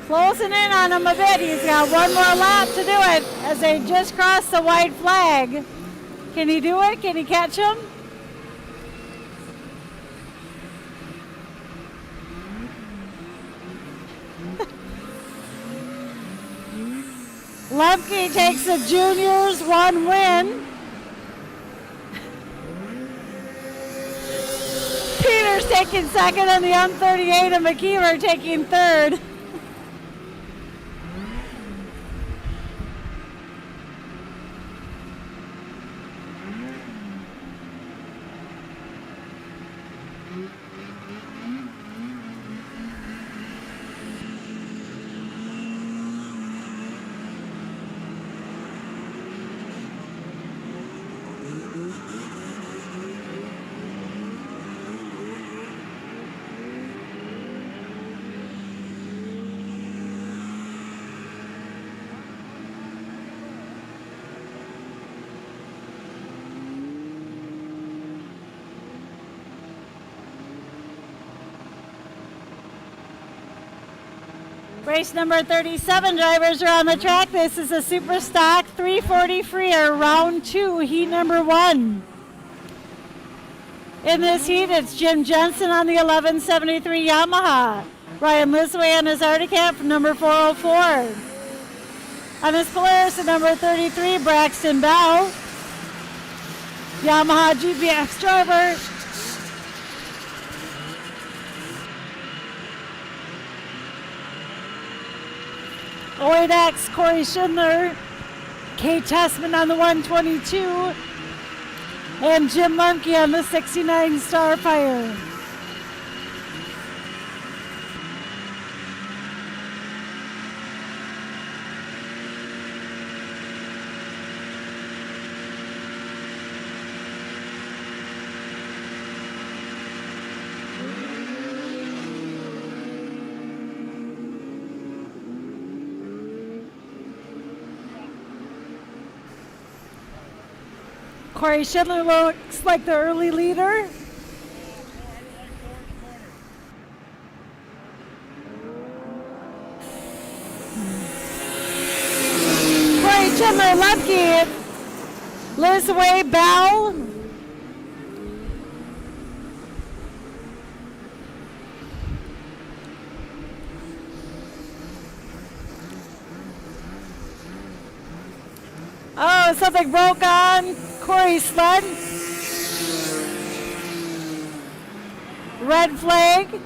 [SPEAKER 3] Closing in on him a bit. He's got one more lap to do it as they just crossed the white flag. Can he do it? Can he catch him? Lemke takes the juniors 1 win. Peters taking second on the M38 and McKeever taking third. Race number 37 drivers are on the track. This is a super stock 340 Freer, round 2, heat number 1. In this heat, it's Jim Jensen on the 1173 Yamaha. Ryan Lisway on his Arctic Cat from number 404. On his Polaris at number 33, Braxton Bell. Yamaha GPX driver. OAX, Corey Schindler, Kate Tessman on the 122, and Jim Lemke on the 69 Starfire. Corey Schindler looks like the early leader. Corey Schindler, Lemke, Lisway, Bell. Oh, something broke on Corey's sled. Red flag.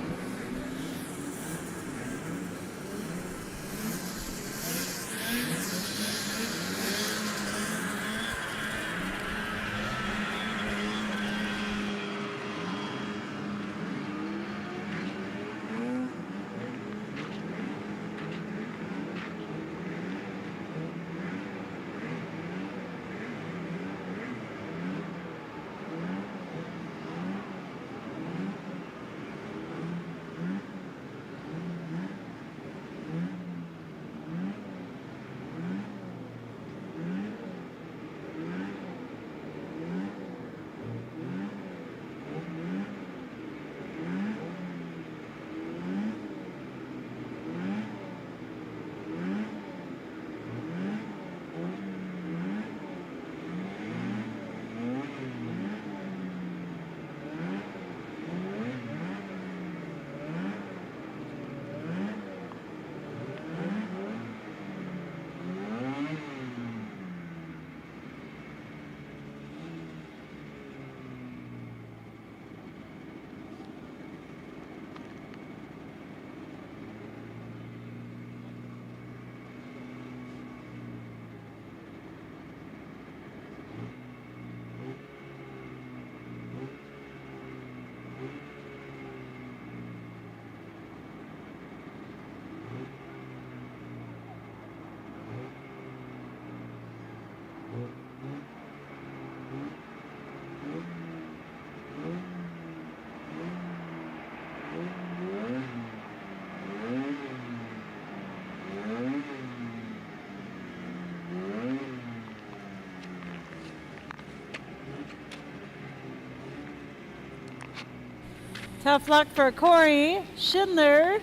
[SPEAKER 3] Tough luck for Corey Schindler.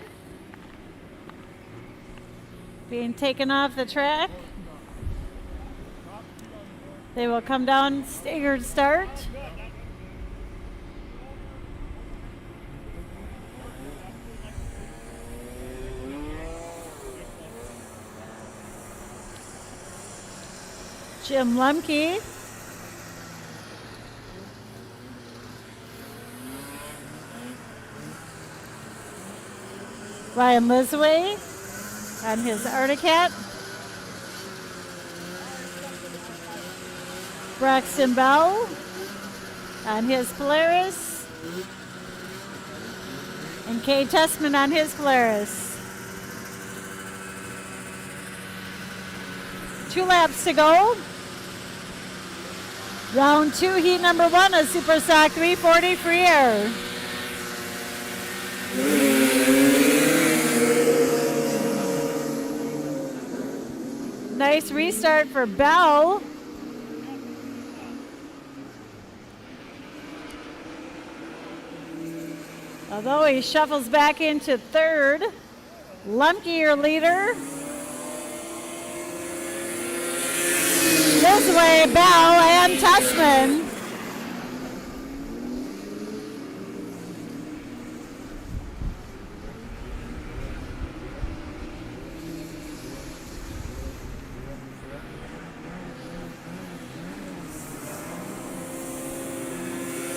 [SPEAKER 3] Being taken off the track. They will come down staggered start. Jim Lemke. Ryan Lisway on his Articat. Braxton Bell on his Polaris. And Kay Tessman on his Polaris. 2 laps to go. Round 2, heat number 1, a Super Stock 340 free air. Nice restart for Bell. Although he shuffles back into third. Lemke, your leader. This way, Bell and Tussman.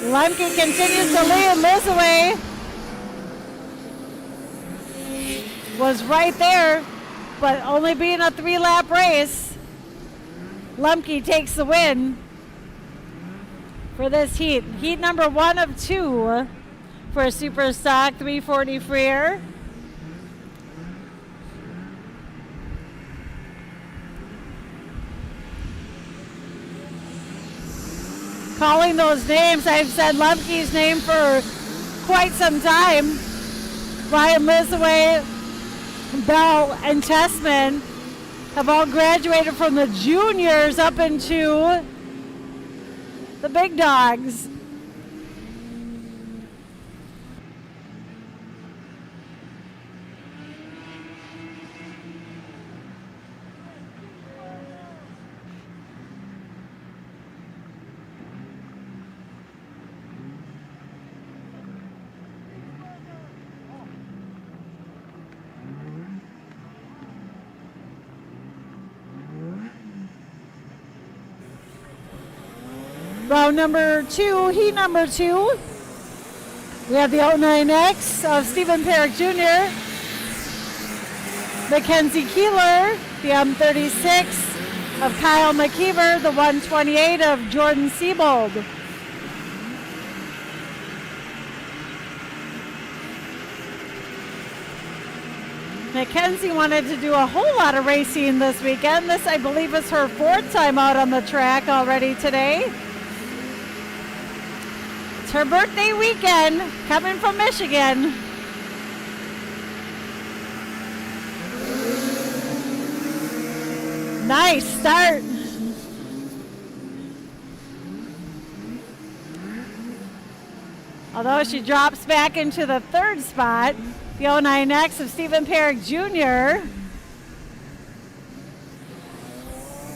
[SPEAKER 3] Lemke continues to lead. Lisaway was right there, but only being a 3-lap race. Lemke takes the win for this heat. Heat number 1 of 2 for a Super Stock 340 free air. Calling those names, I've said Lemke's name for quite some time. Ryan Lisaway, Bell, and Tessman have all graduated from the juniors up into the big dogs. Round number 2, heat number 2. We have the 09X of Stephen Perrick Jr., Mackenzie Keeler, the M36 of Kyle McKeever, the 128 of Jordan Siebold. Mackenzie wanted to do a whole lot of racing this weekend. This, I believe, is her 4th time out on the track already today. It's her birthday weekend, coming from Michigan. Nice start. Although she drops back into the 3rd spot, the 09X of Stephen Perrick Jr.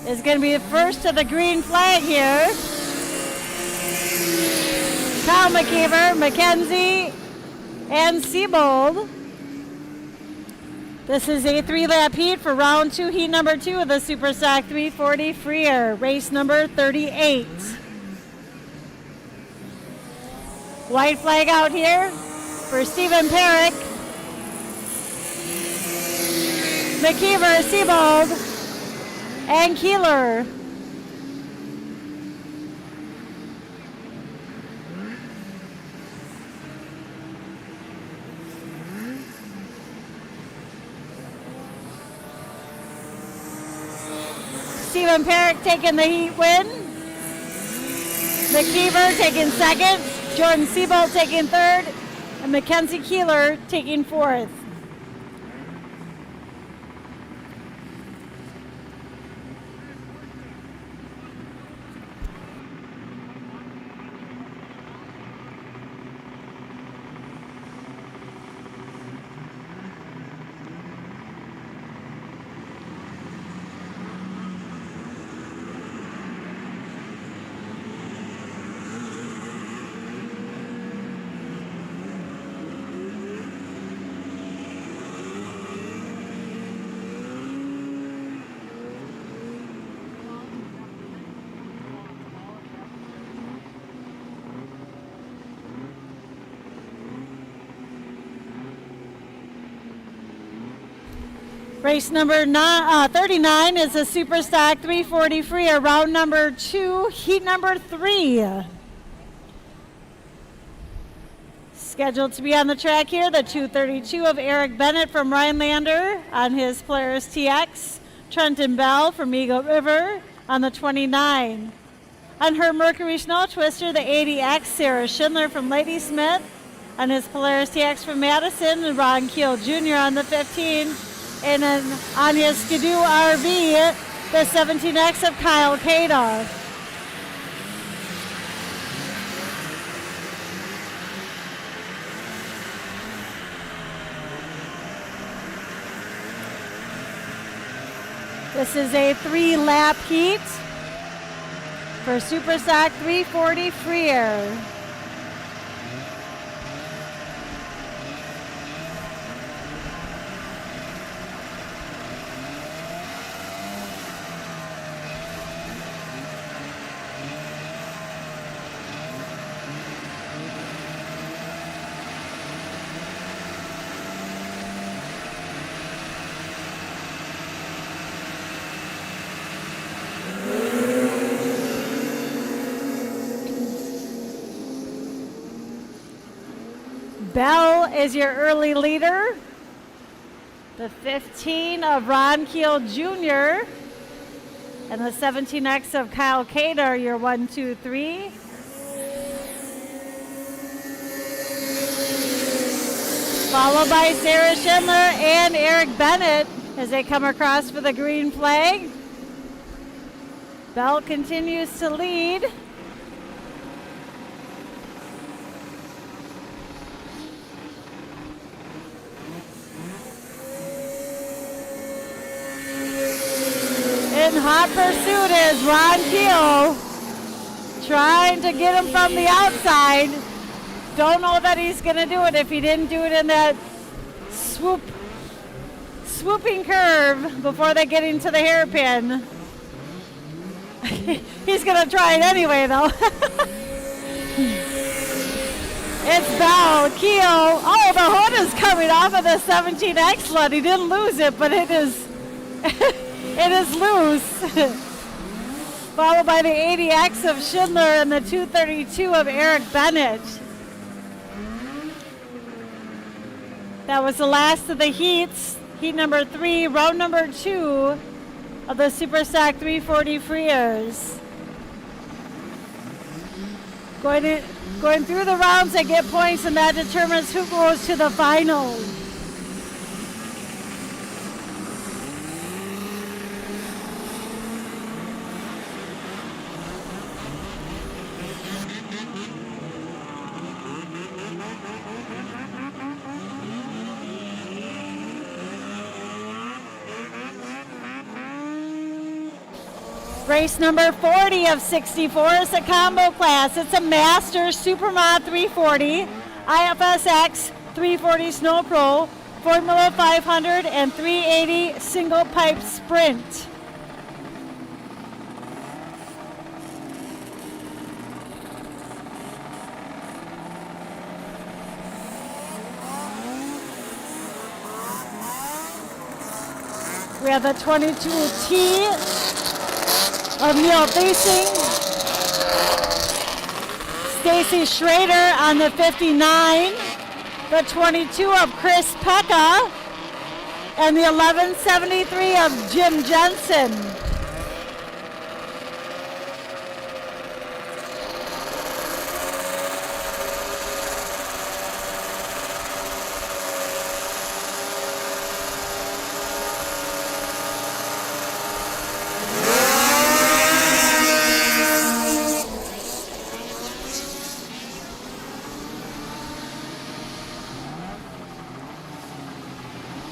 [SPEAKER 3] is going to be the first to the green flag here. Kyle McKeever, Mackenzie, and Siebold. This is a 3-lap heat for round 2, heat number 2 of the Super Stock 340 free air, race number 38. White flag out here for Stephen Perrick, McKeever, Siebold, and Keeler. Stephen Perrick taking the heat win. McKeever taking 2nd. Jordan Siebold taking 3rd. And Mackenzie Keeler taking 4th. Race number 39 is a Super Stock 340 free, round number 2, heat number 3. Scheduled to be on the track here, the 232 of Eric Bennett from Rhinelander on his Polaris TX, Trenton Bell from Eagle River on the 29. On her Mercury Snow Twister, the 80X, Sarah Schindler from Ladysmith on his Polaris TX from Madison, and Ron Keel Jr. on the 15. And then on his Skidoo RV, the 17X of Kyle Kadar. This is a 3-lap heat for Super Stock 340 free air. Bell is your early leader. The 15 of Ron Keel Jr. and the 17X of Kyle Cater are your 1, 2, 3. Followed by Sarah Schindler and Eric Bennett as they come across for the green flag. Bell continues to lead. In hot pursuit is Ron Keel, trying to get him from the outside. Don't know that he's going to do it if he didn't do it in that swooping curve before they get into the hairpin. He's going to try it anyway, though. It's Bell, Keel. Oh, the hood is coming off of the 17X sled. He didn't lose it, but it is... It is loose. Followed by the 80X of Schindler and the 232 of Eric Bennett. That was the last of the heats. Heat number 3, round number 2 of the Super Stock 340 freers. Going through the rounds, they get points, and that determines who goes to the final. Race number 40 of 64 is a combo class. It's a Master Supermod 340, IFSX 340 Sno Pro, Formula 500, and 380 single pipe sprint. We have the 22T of Neil Thiesing, Stacy Schrader on the 59, the 22 of Chris Pekka, and the 1173 of Jim Jensen.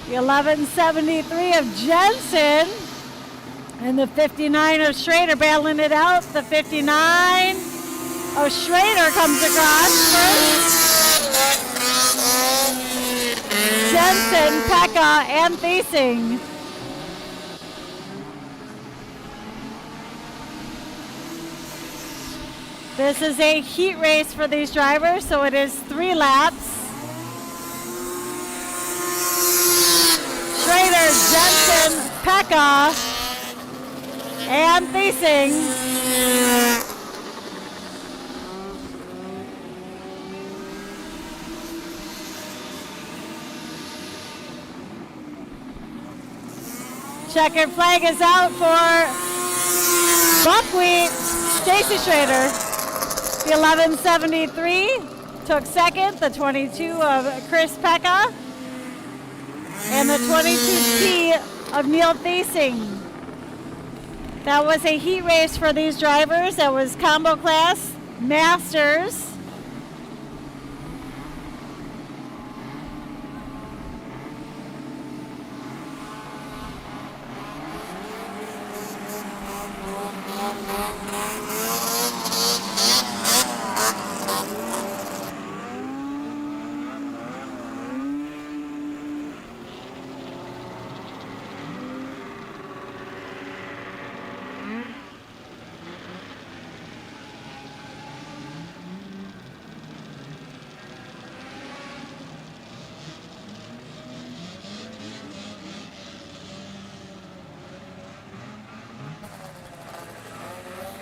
[SPEAKER 3] The 1173 of Jensen and the 59 of Schrader battling it out. The 59 of Schrader comes across first. Jensen, Pekka, and Thiesing. This is a heat race for these drivers, so it is 3 laps. Schrader leader Jensen, Pekka, and Thiesing. Checkered flag is out for Buckwheat, Stacy Schrader. The 1173 took second, the 22 of Chris Pekka, and the 22T of Neil Thiesing. That was a heat race for these drivers. That was combo class, masters.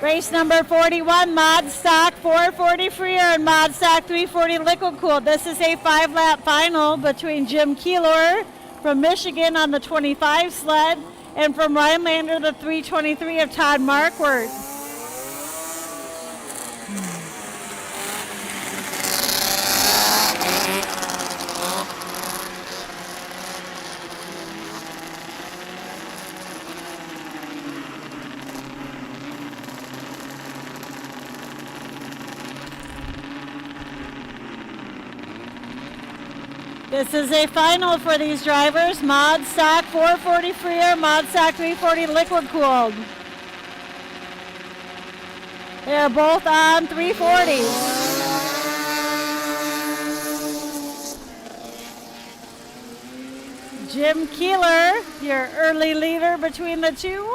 [SPEAKER 3] Race number 41, Mod Stock 440 Free Air and Mod Stock 340 Liquid Cooled. This is a 5-lap final between Jim Keeler from Michigan on the 25 sled and from Rhinelander the 323 of Todd Markwart. This is a final for these drivers. Mod Stock 440 Free Air, Mod Stock 340 Liquid Cooled. They are both on 340. Jim Keeler, your early leader between the two.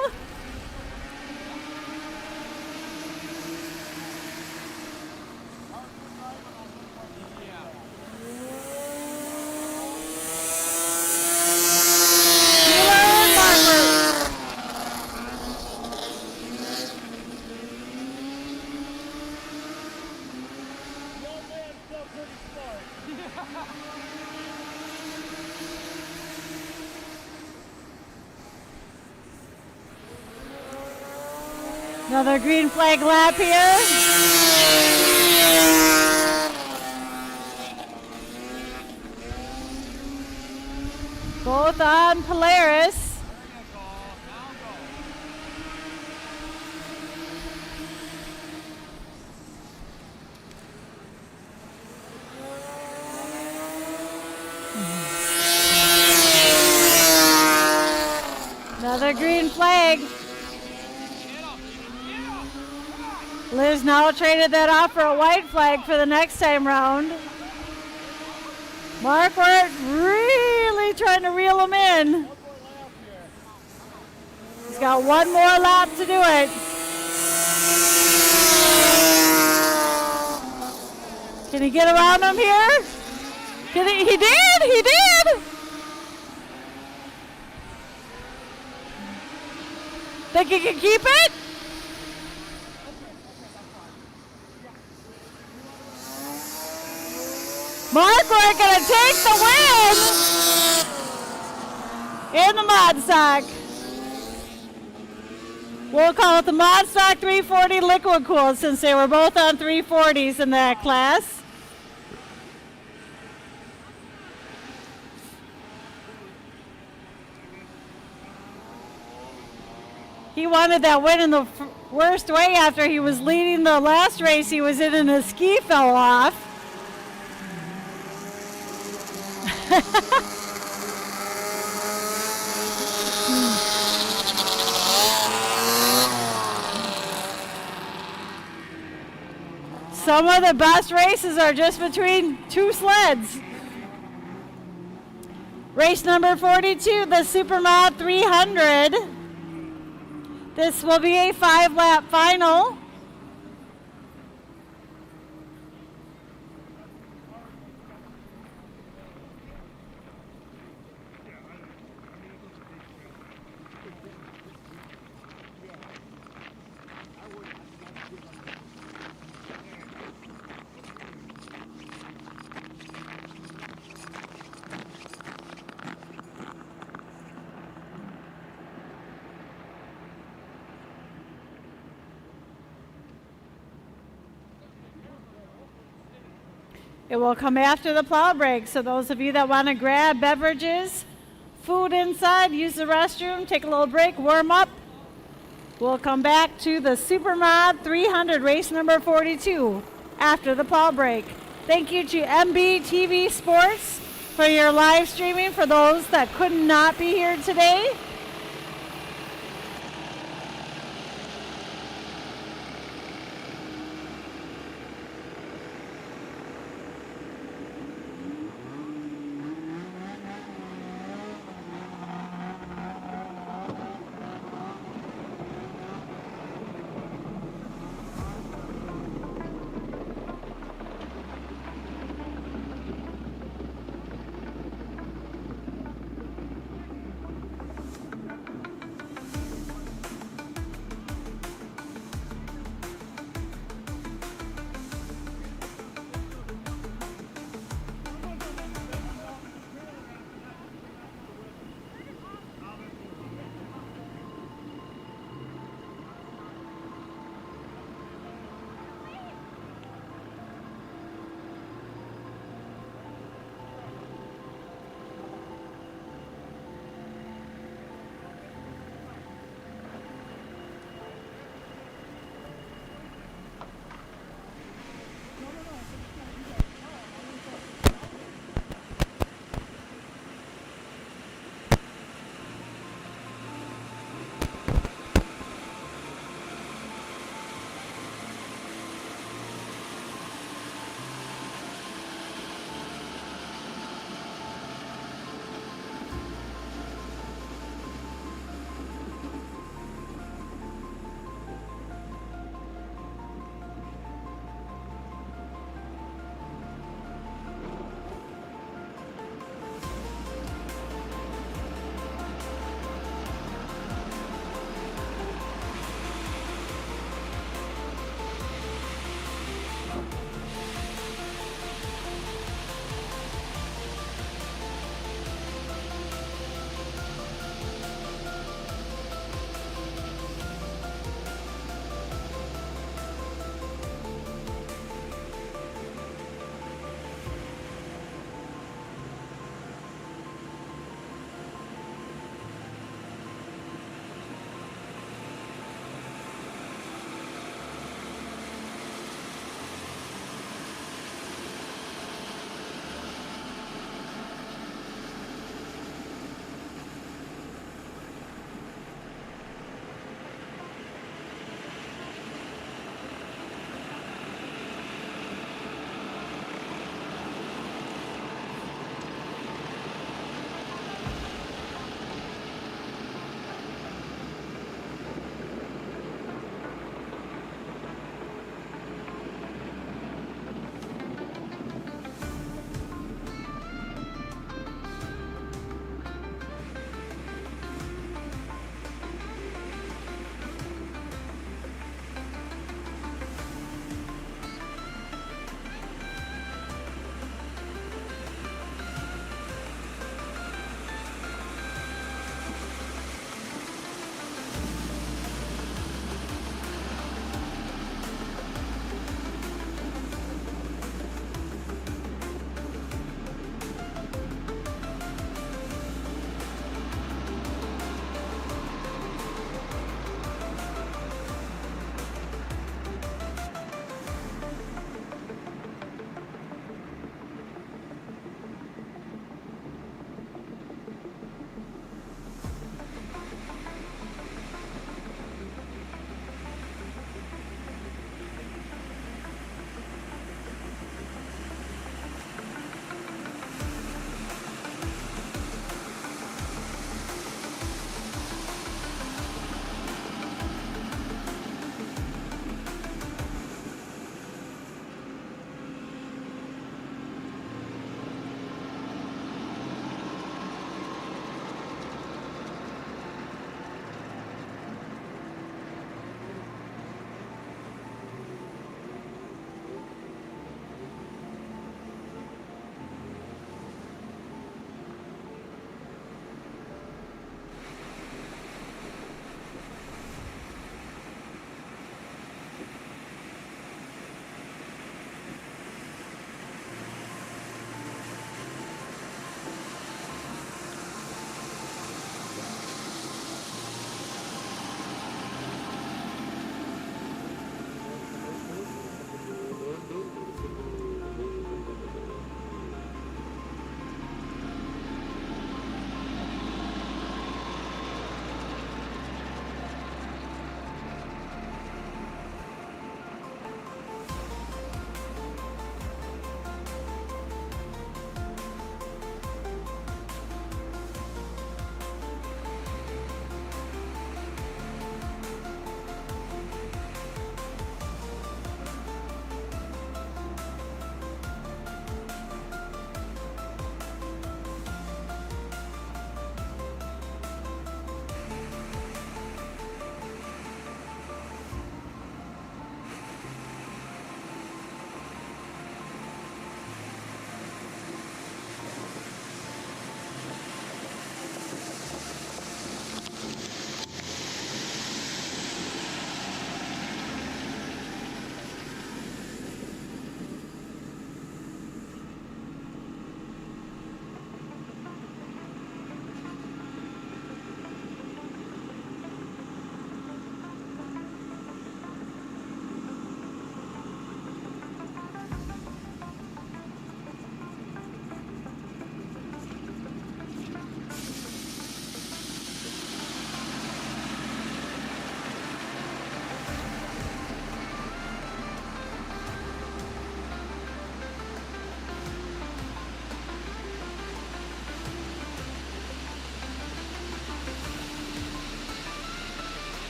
[SPEAKER 3] Another green flag lap here. Both on Polaris. Another green flag. Liz now traded that off for a white flag for the next time round. Markwart really trying to reel him in. He's got one more lap to do it. Can he get around him here? He did! Think he can keep it? Markwart gonna take the win in the Mod Stock. We'll call it the Mod Stock 340 Liquid Cooled since they were both on 340s in that class. He wanted that win in the worst way after he was leading the last race he was in and his ski fell off. Some of the best races are just between two sleds. Race number 42, the Supermod 300. This will be a 5-lap final. It will come after the plow break, so those of you that want to grab beverages, food inside, use the restroom, take a little break, warm up. We'll come back to the Supermod 300 race number 42 after the plow break. Thank you to MBTV Sports for your live streaming for those that could not be here today.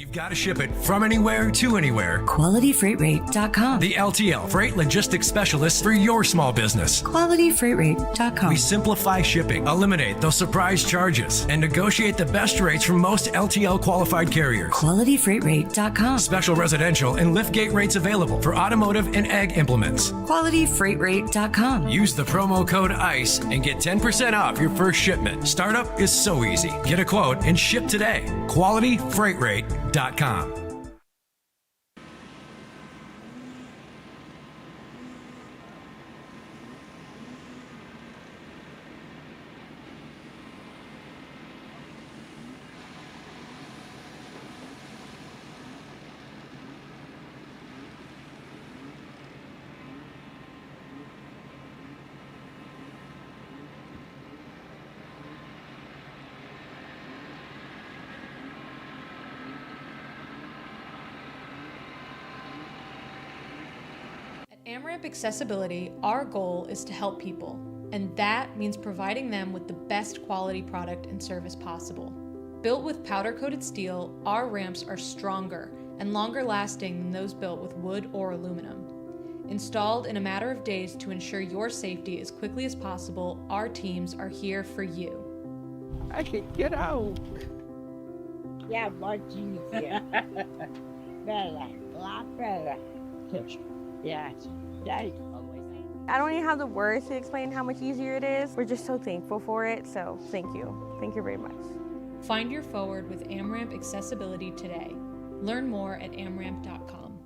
[SPEAKER 15] You've got to ship it from anywhere to anywhere.
[SPEAKER 16] QualityFreightRate.com.
[SPEAKER 15] The LTL Freight Logistics Specialist for your small business.
[SPEAKER 16] QualityFreightRate.com.
[SPEAKER 15] We simplify shipping, eliminate those surprise charges, and negotiate the best rates from most LTL qualified carriers.
[SPEAKER 16] QualityFreightRate.com.
[SPEAKER 15] Special residential and liftgate rates available for automotive and ag implements.
[SPEAKER 16] QualityFreightRate.com.
[SPEAKER 15] Use the promo code ICE and get 10% off your first shipment. Startup is so easy. Get a quote and ship today. QualityFreightRate.com.
[SPEAKER 4] AmRamp Accessibility, our goal is to help people, and that means providing them with the best quality product and service possible. Built with powder-coated steel, our ramps are stronger and longer lasting than those built with wood or aluminum. Installed in a matter of days to ensure your safety as quickly as possible, our teams are here for you.
[SPEAKER 5] I can get out.
[SPEAKER 6] Yeah, much easier. Better, a lot better. Yes, thank you.
[SPEAKER 7] I don't even have the words to explain how much easier it is. We're just so thankful for it, so thank you. Thank you very much.
[SPEAKER 4] Find your forward with AmRamp Accessibility today. Learn more at amramp.com.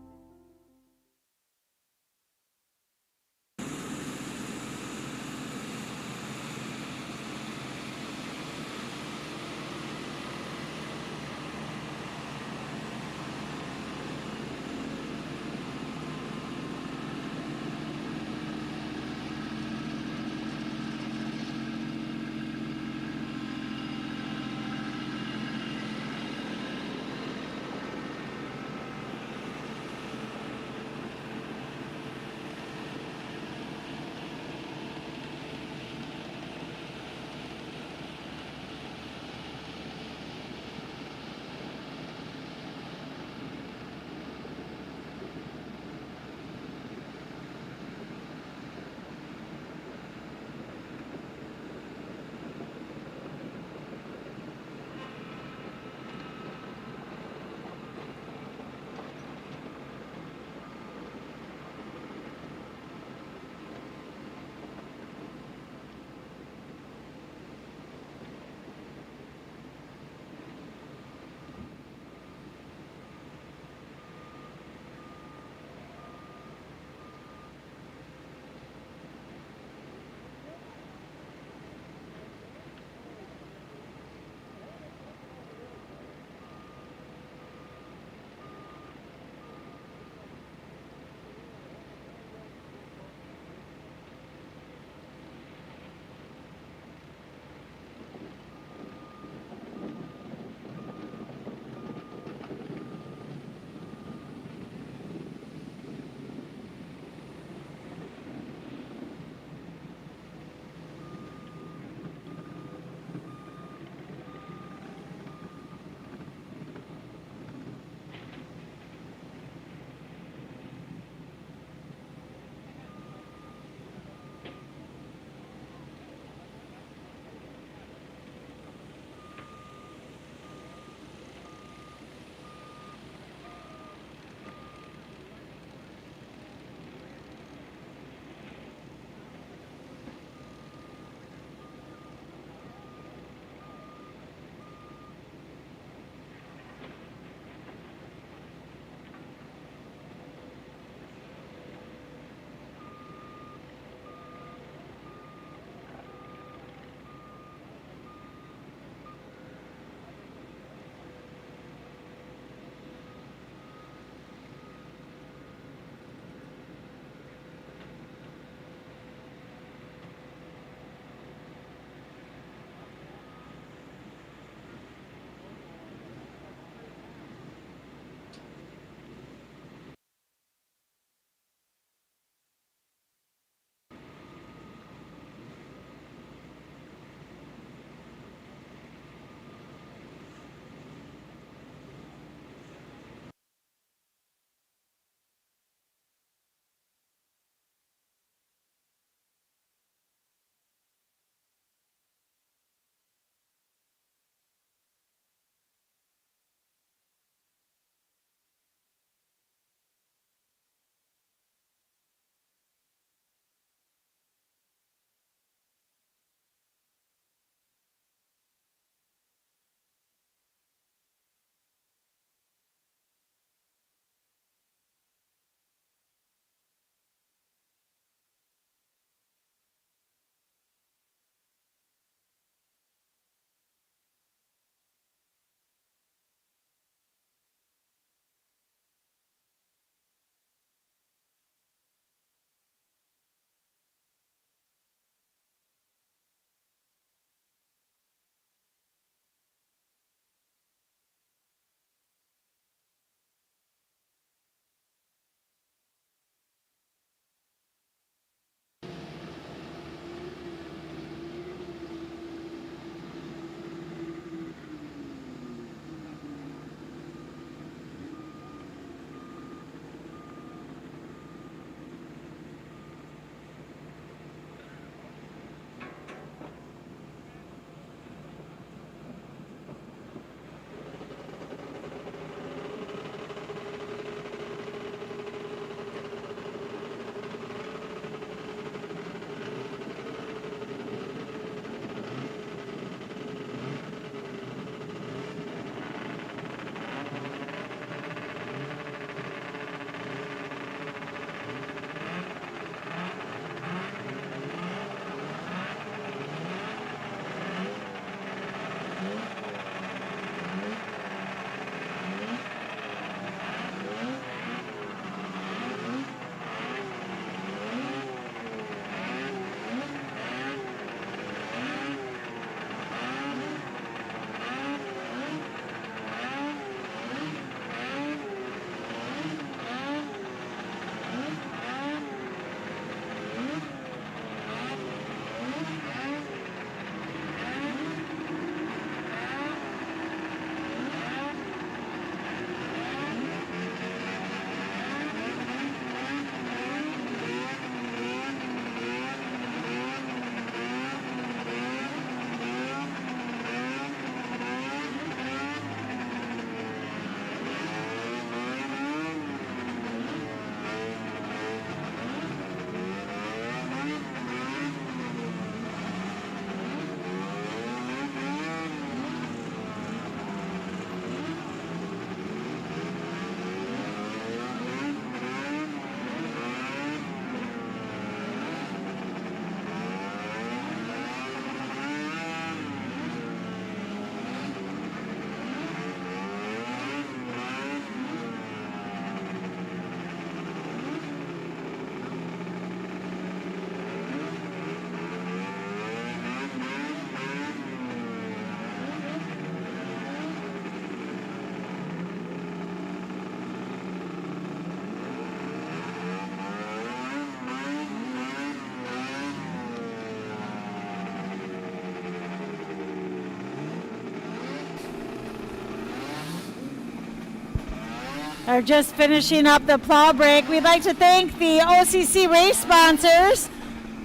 [SPEAKER 3] are just finishing up the plow break. We'd like to thank the OCC race sponsors.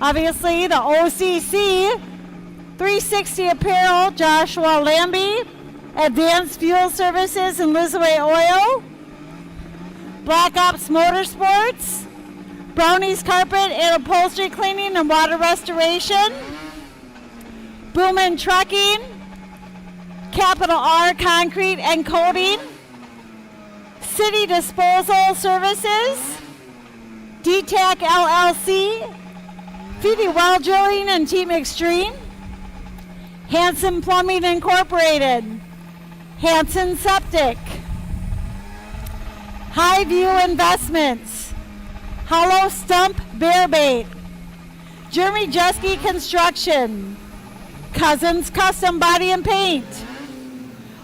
[SPEAKER 3] Obviously, the OCC 360 Apparel, Joshua Lambie, Advanced Fuel Services and Lizaway Oil, Black Ops Motorsports, Brownies Carpet and Upholstery Cleaning and Water Restoration, Boomin Trucking, Capital R Concrete and Coating, City Disposal Services, DTAC LLC, Feedy Well Drilling and Team Extreme, Hanson Plumbing Incorporated, Hanson Septic, Highview Investments, Hollow Stump Bearbait, Jeremy Jeske Construction, Cousins Custom Body and Paint,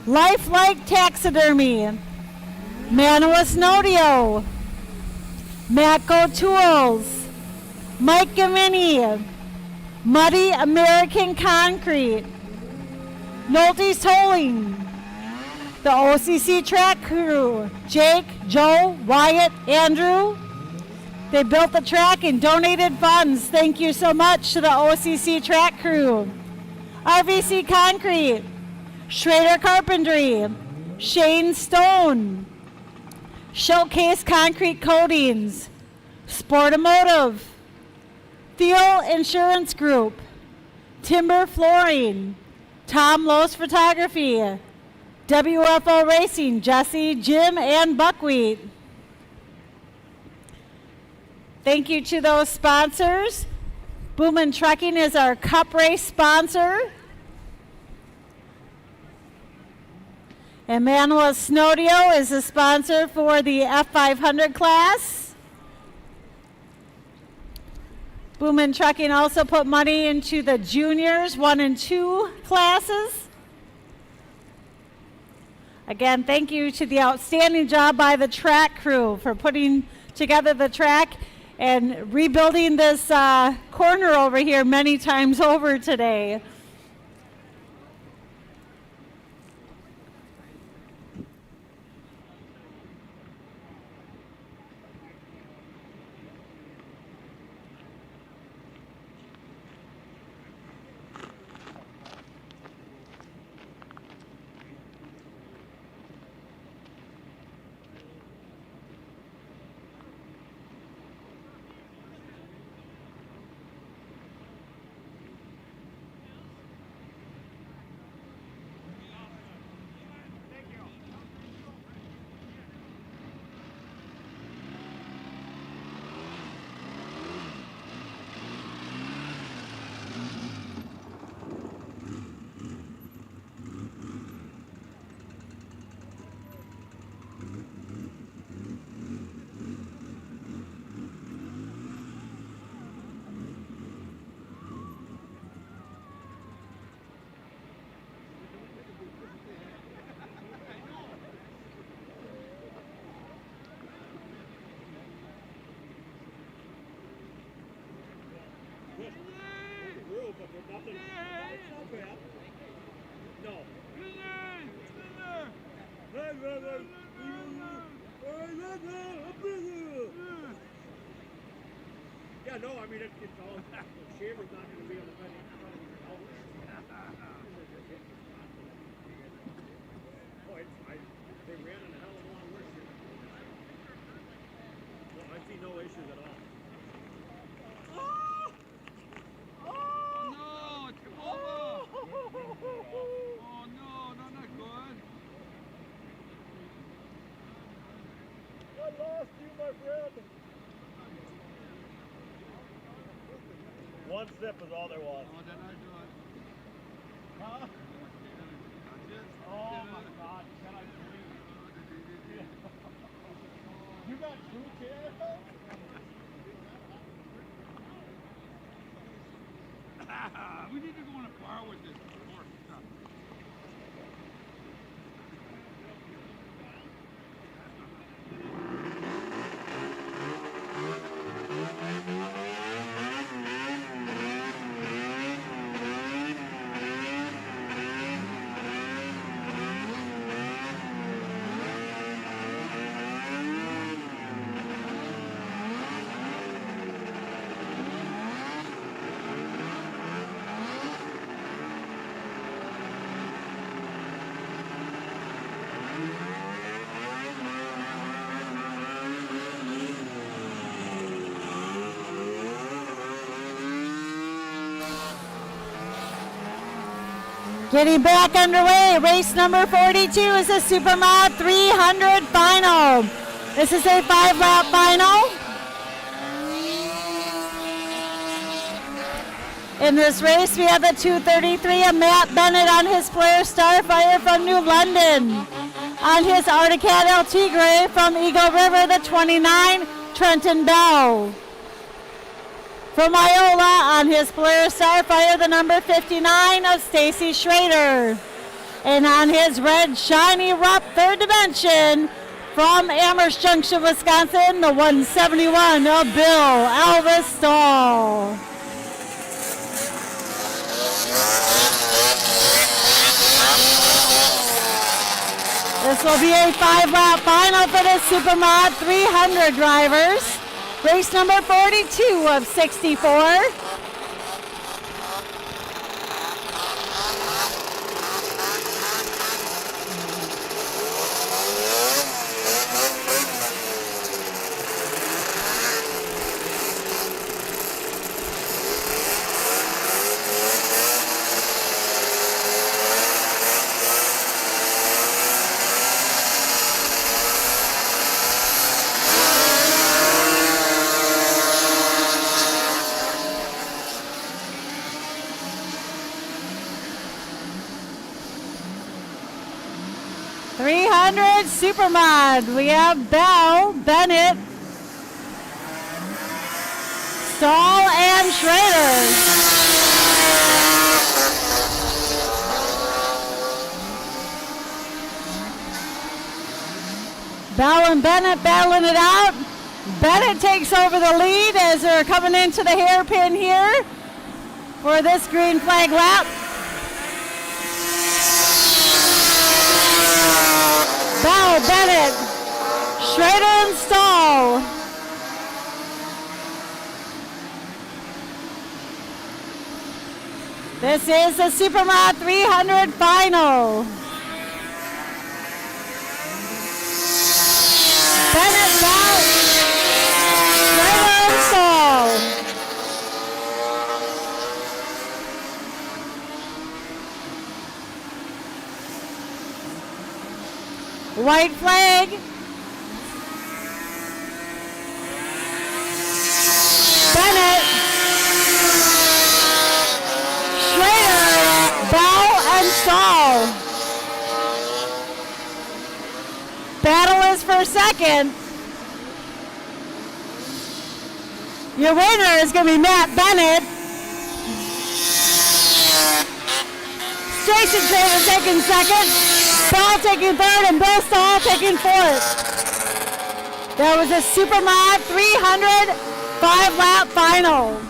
[SPEAKER 3] Lifelike Taxidermy, Manoa Snodio, Matco Tools, Mike Gamini, Muddy American Concrete, Nolte's Towing, the OCC Track Crew, Jake, Joe, Wyatt, Andrew. They built the track and donated funds. Thank you so much to the OCC Track Crew. RVC Concrete, Schrader Carpentry, Shane Stone, Showcase Concrete Coatings, Sportamotive, Thiel Insurance Group, Timber Flooring, Tom Lowe's Photography, WFO Racing, Jesse, Jim, and Buckwheat. Thank you to those sponsors. Boomin Trucking is our Cup Race sponsor. And Manoa Snodio is the sponsor for the F500 class. Boomin Trucking also put money into the juniors 1 and 2 classes. Again, thank you to the outstanding job by the track crew for putting together the track and rebuilding this corner over here many times over today.
[SPEAKER 17] Yeah, no, I mean, it's all Shaver's not going to be able to finish. Oh, they ran in a hell of a lot worse here. No, I see no issues at all.
[SPEAKER 5] No, it's over. Oh no, not good.
[SPEAKER 17] I lost you, my friend. One sip is all there was.
[SPEAKER 5] Oh, then I do it.
[SPEAKER 17] Huh? Oh my God, can I breathe? You got two chairs?
[SPEAKER 5] We need to go in a bar with this.
[SPEAKER 3] Getting back underway, race number 42 is a Supermod 300 final. This is a 5-lap final. In this race, we have the 233 of Matt Bennett on his Polaris Starfire from New London. On his Arctic Cat El Tigre from Eagle River, the 29, Trenton Bell. From Iola on his Polaris Starfire, the number 59 of Stacy Schrader. And on his red shiny Rupp third dimension from Amherst Junction, Wisconsin, the 171 of Bill Elvis Stull. This will be a 5-lap final for the Supermod 300 drivers. Race number 42 of 64. Supermod, we have Bell, Bennett, Stull, and Schrader. Bell and Bennett battling it out. Bennett takes over the lead as they're coming into the hairpin here for this green flag lap. Bell, Bennett, Schrader, and Stull. This is the Supermod 300 final. Bennett, Bell, Schrader, and Stull. White flag. Bennett, Schrader, Bell, and Stull. Battle is for second. Your winner is going to be Matt Bennett. Jason Schrader taking second. Bell taking third, and Bill Stull taking fourth. That was a Supermod 300 5-lap final.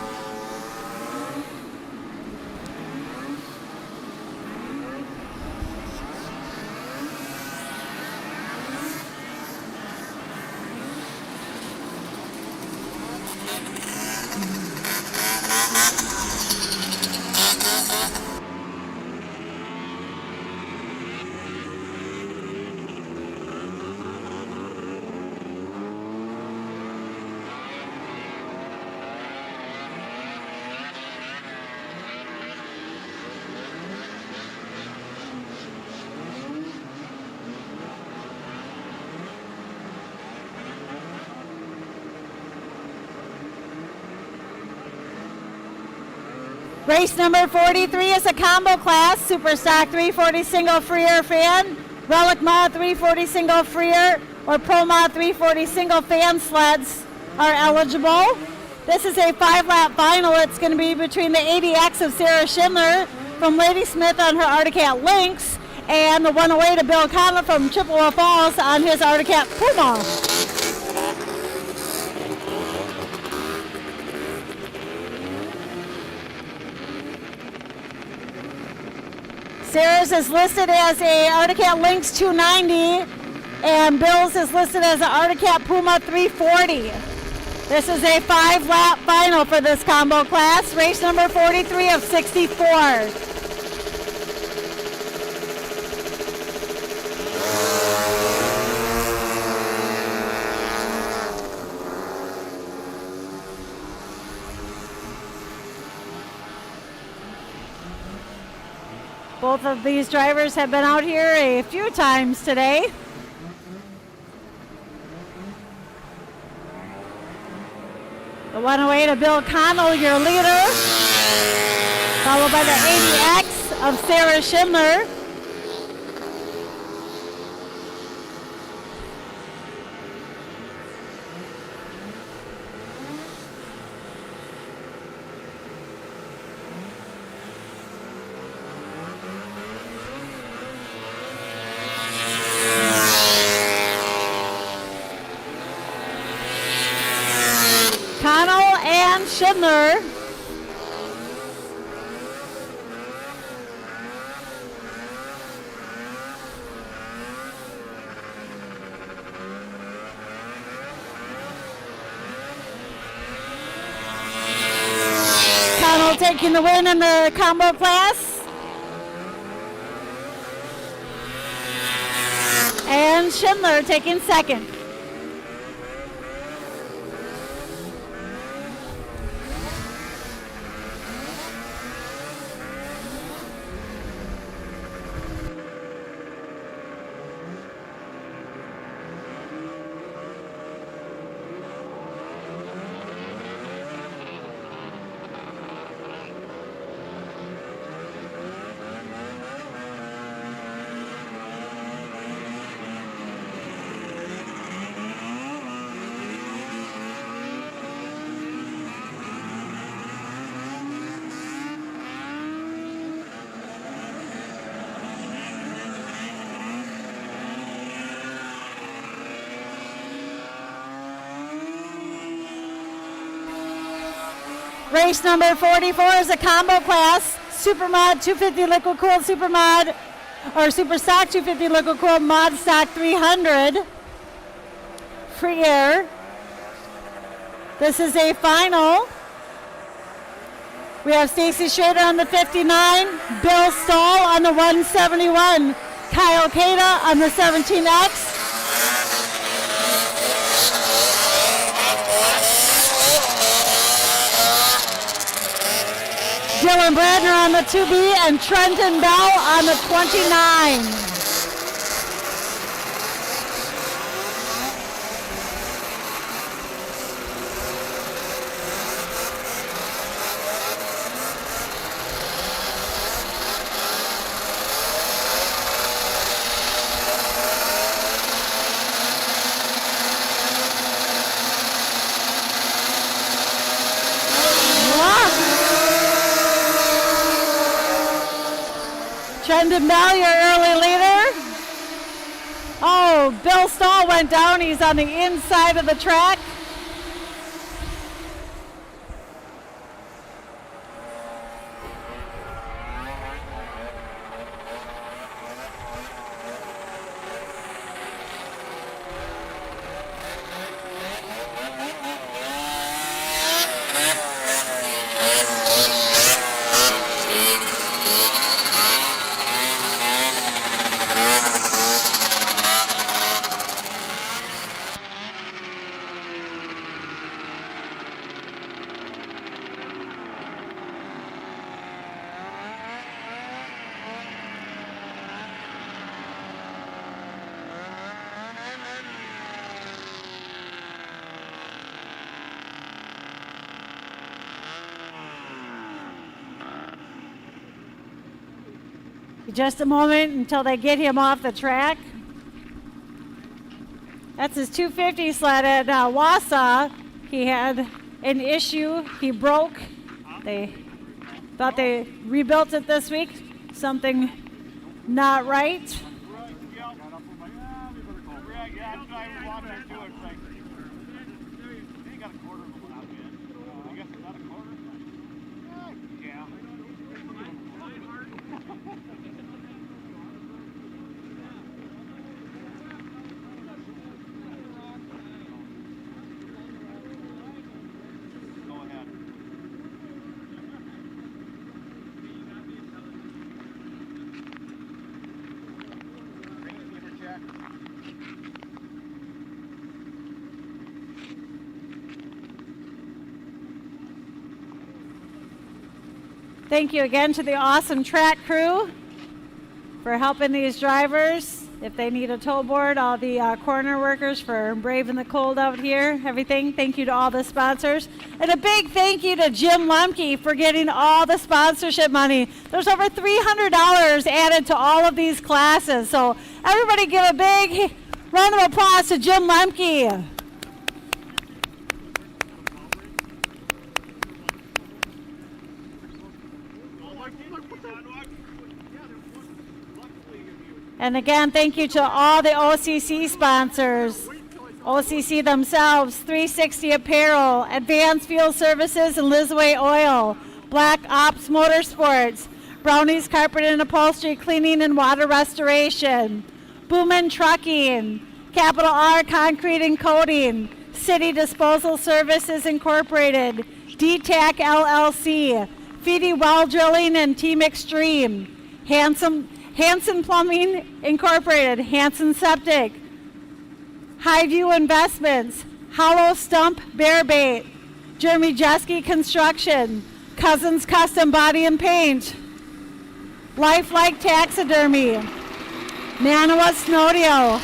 [SPEAKER 3] Race number 43 is a combo class, Super Stock 340 single free air fan, Relic Mod 340 single free air, or Pro Mod 340 single fan sleds are eligible. This is a 5-lap final. It's going to be between the 80X of Sarah Schindler from Lady Smith on her Arctic Cat Lynx and the 108 of Bill Conlon from Chippewa Falls on his Arctic Cat Puma. Sarah's is listed as a Arctic Cat Lynx 290, and Bill's is listed as an Arctic Cat Puma 340. This is a 5-lap final for this combo class, race number 43 of 64. Both of these drivers have been out here a few times today. The 108 of Bill Connell, your leader, followed by the 80X of Sarah Schindler. Connell and Schindler. Connell taking the win in the combo class. And Schindler taking second. Race number 44 is a combo class, Super Mod 250 Liquid Cooled Super Mod, or Super Stock 250 Liquid Cooled Mod Stock 300. Free air. This is a final. We have Stacy Schrader on the 59, Bill Stull on the 171, Kyle Cada on the 17X. Dylan Bradner on the 2B and Trenton Bell on the 29. Trenton Bell, your early leader. Oh, Bill Stull went down. He's on the inside of the track. Just a moment until they get him off the track. That's his 250 sled at Wausau. He had an issue. He broke. They thought they rebuilt it this week. Something not right. Thank you again to the awesome track crew. for helping these drivers. If they need a tow board, all the corner workers for braving the cold out here, everything. Thank you to all the sponsors. And a big thank you to Jim Lemke for getting all the sponsorship money. There's over $300 added to all of these classes. So everybody give a big round of applause to Jim Lemke. And again, thank you to all the OCC sponsors. OCC themselves, 360 Apparel, Advanced Fuel Services and Lizway Oil, Black Ops Motorsports, Brownies Carpet and Upholstery Cleaning and Water Restoration, Boomin Trucking, Capital R Concrete and Coating, City Disposal Services Incorporated, DTAC LLC, Feedy Well Drilling and Team Extreme, Hanson Plumbing Incorporated, Hanson Septic, Highview Investments, Hollow Stump Bear Bait, Jeremy Jeske Construction, Cousins Custom Body and Paint, Lifelike Taxidermy, Manawa Snowdio,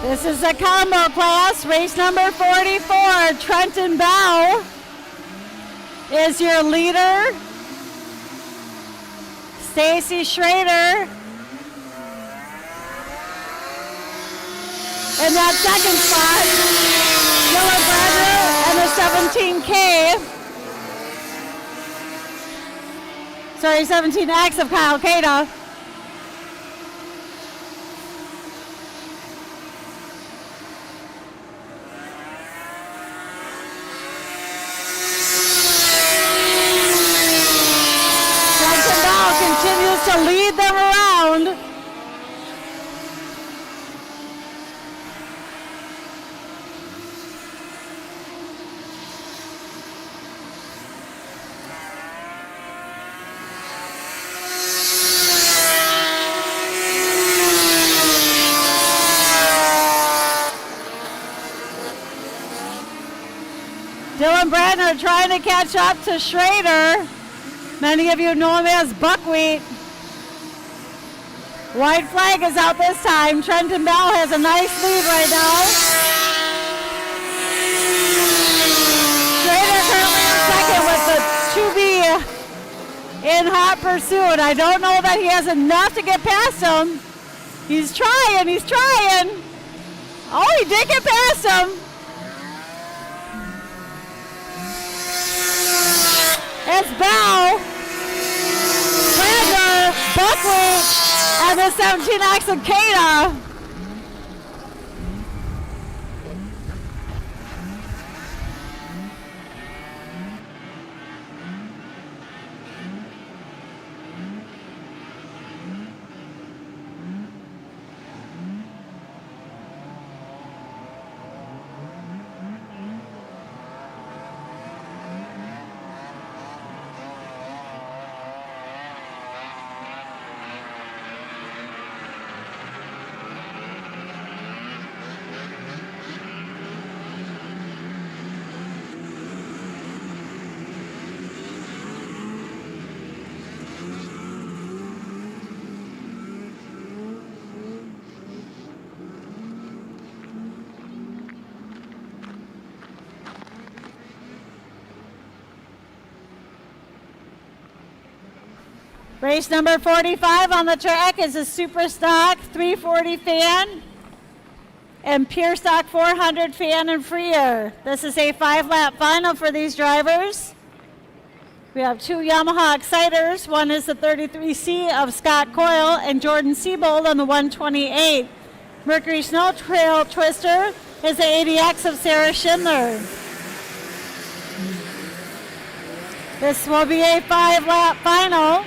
[SPEAKER 3] This is a combo class, race number 44. Trenton Bow is your leader. Stacy Schrader in that second spot. Dylan Bradner and the 17K. Sorry, 17X of Kyle Cada. Continues to lead them around. Dylan Bradner trying to catch up to Schrader. Many of you know him as Buckwheat. White flag is out this time. Trenton Bell has a nice lead right now. Schrader currently in second with the 2B in hot pursuit. I don't know that he has enough to get past him. He's trying. Oh, he did get past him. It's Bell, Bradner, Buckley, and the 17X of Cada. Race number 45 on the track is a Super Stock 340 fan and Pure Stock 400 fan and freer. This is a 5-lap final for these drivers. We have two Yamaha Exciters. One is the 33C of Scott Coyle and Jordan Siebold on the 128. Mercury Snow Trail Twister is the 80X of Sarah Schindler. This will be a 5-lap final.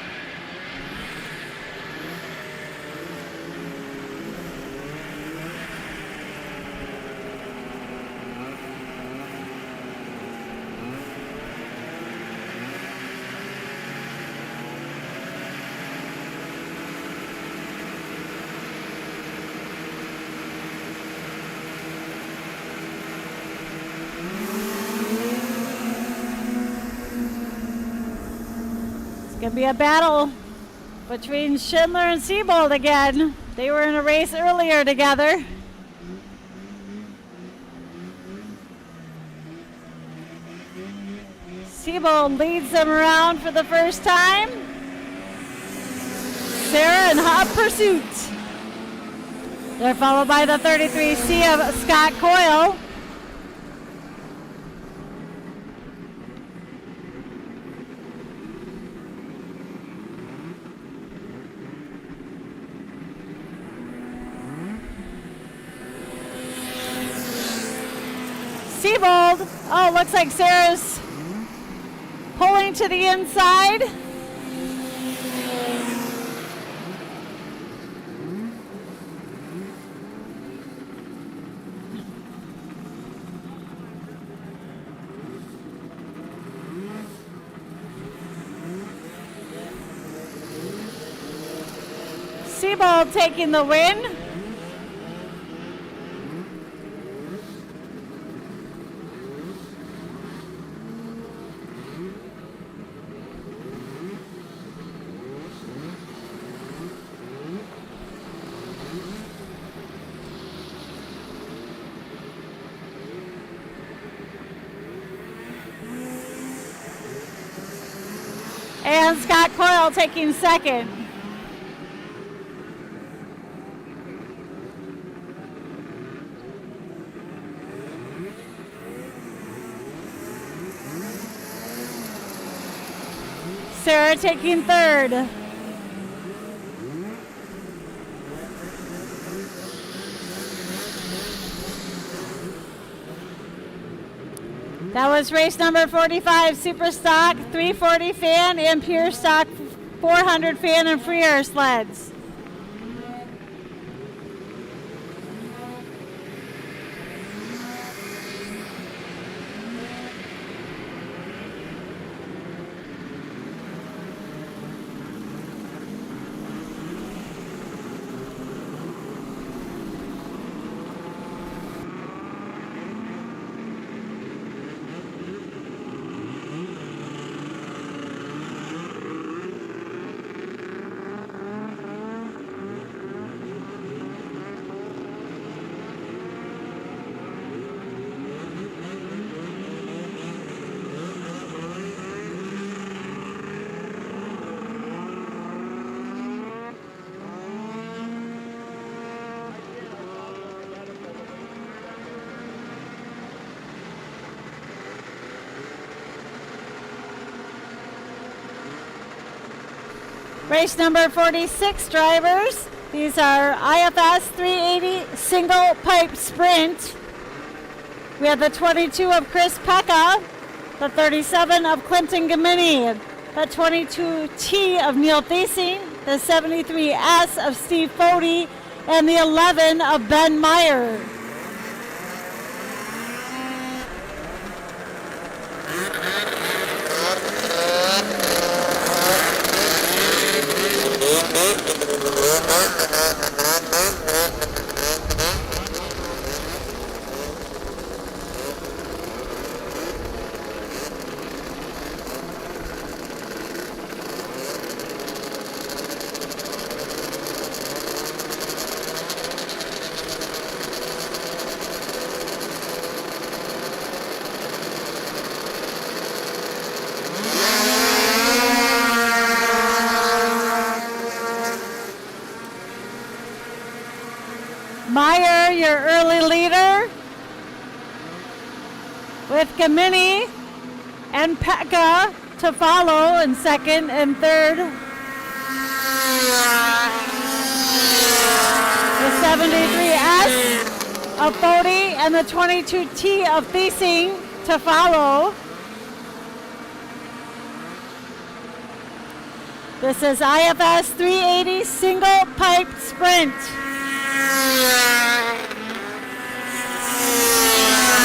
[SPEAKER 3] Gonna be a battle between Schindler and Siebold again. They were in a race earlier together. Siebold leads them around for the first time. Sarah in hot pursuit. They're followed by the 33C of Scott Coyle. Siebold, oh, looks like Sarah's pulling to the inside. Siebold taking the win. And Scott Coyle taking second. Sarah taking third. That was race number 45, Super Stock 340 fan and Pure Stock 400 fan and free air sleds. Race number 46 drivers. These are IFS 380 single pipe sprint. We have the 22 of Chris Pekka, the 37 of Clinton Gamini, the 22T of Neil Thiesing, the 73S of Steve Fody, and the 11 of Ben Meyer. Meyer, your early leader, with Gamini and Pekka to follow in second and third. The 73S of Fody and the 22T of Thiesing to follow. This is IFS 380 single pipe sprint.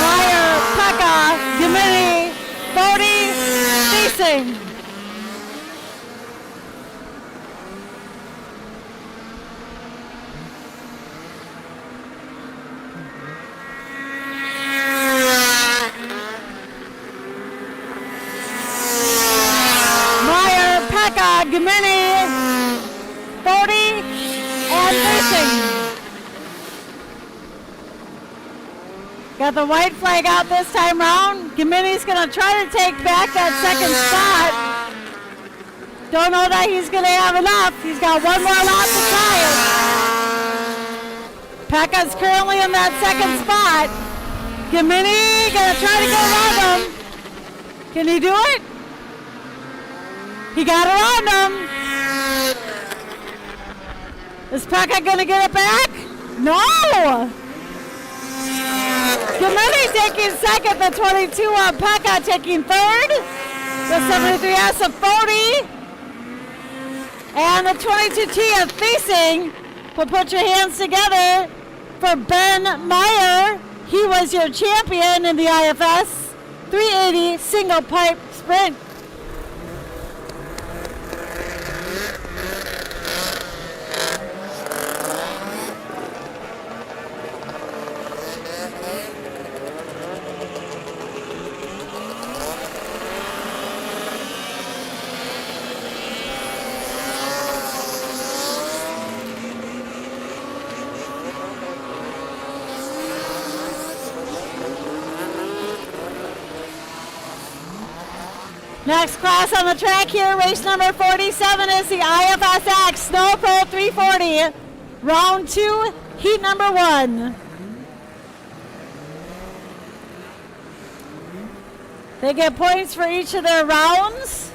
[SPEAKER 3] Meyer, Pekka, Gamini, Fody, Thiesing. Meyer, Pekka, racing. Got the white flag out this time round. Gimini's going to try to take back that second spot. Don't know that he's going to have enough. He's got one more lap to try it. Pekka's currently in that second spot. Gimini going to try to go around him. Can he do it? He got around him. Is Pekka going to get it back? No! Gimini taking second, the 22 on Pekka taking third. The 73S of Fody. And the 22T of Facing. But put your hands together for Ben Meyer. He was your champion in the IFS 380 single pipe sprint. Next class on the track here, race number 47 is the IFS X Sno Pro 340. Round 2, heat number 1. They get points for each of their rounds.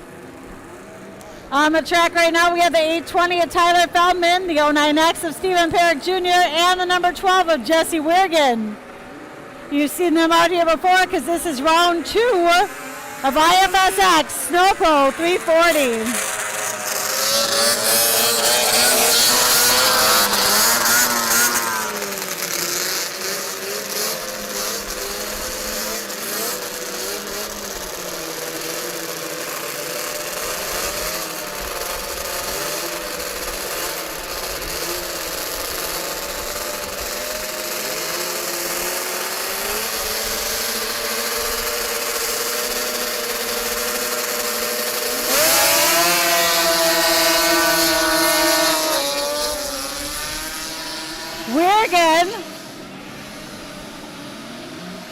[SPEAKER 3] On the track right now, we have the 820 of Tyler Feldman, the 09X of Stephen Perrick Jr., and the number 12 of Jesse Wirgen. You've seen them out here before because this is round 2 of IFSX Sno Pro 340.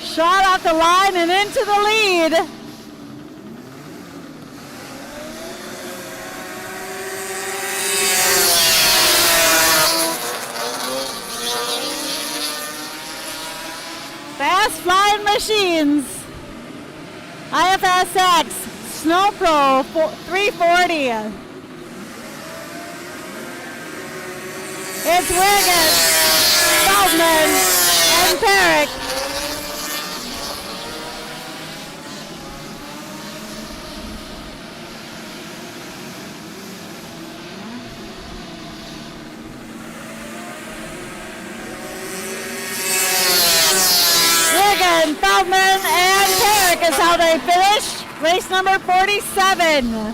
[SPEAKER 3] Shot off the line and into the lead. Fast flying machines. IFSX Sno Pro 340. It's Wiggin, Feldman, and Perrick. Feldman and Perrick is how they finish race number 47.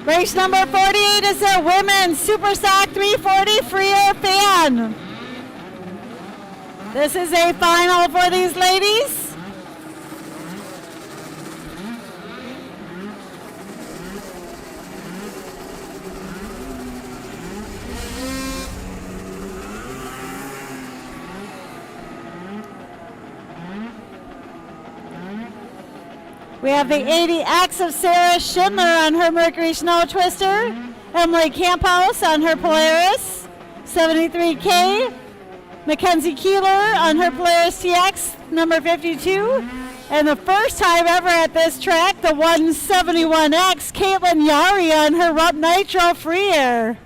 [SPEAKER 3] Race number 48 is the Women's Super Stock 340 Free Air Fan. This is a final for these ladies. We have the 80X of Sarah Schindler on her Mercury Snow Twister, Emily Camphouse on her Polaris 73K, Mackenzie Keeler on her Polaris TX number 52, And the first time ever at this track, the 171X, Caitlin Yari on her Rump Nitro Free Air.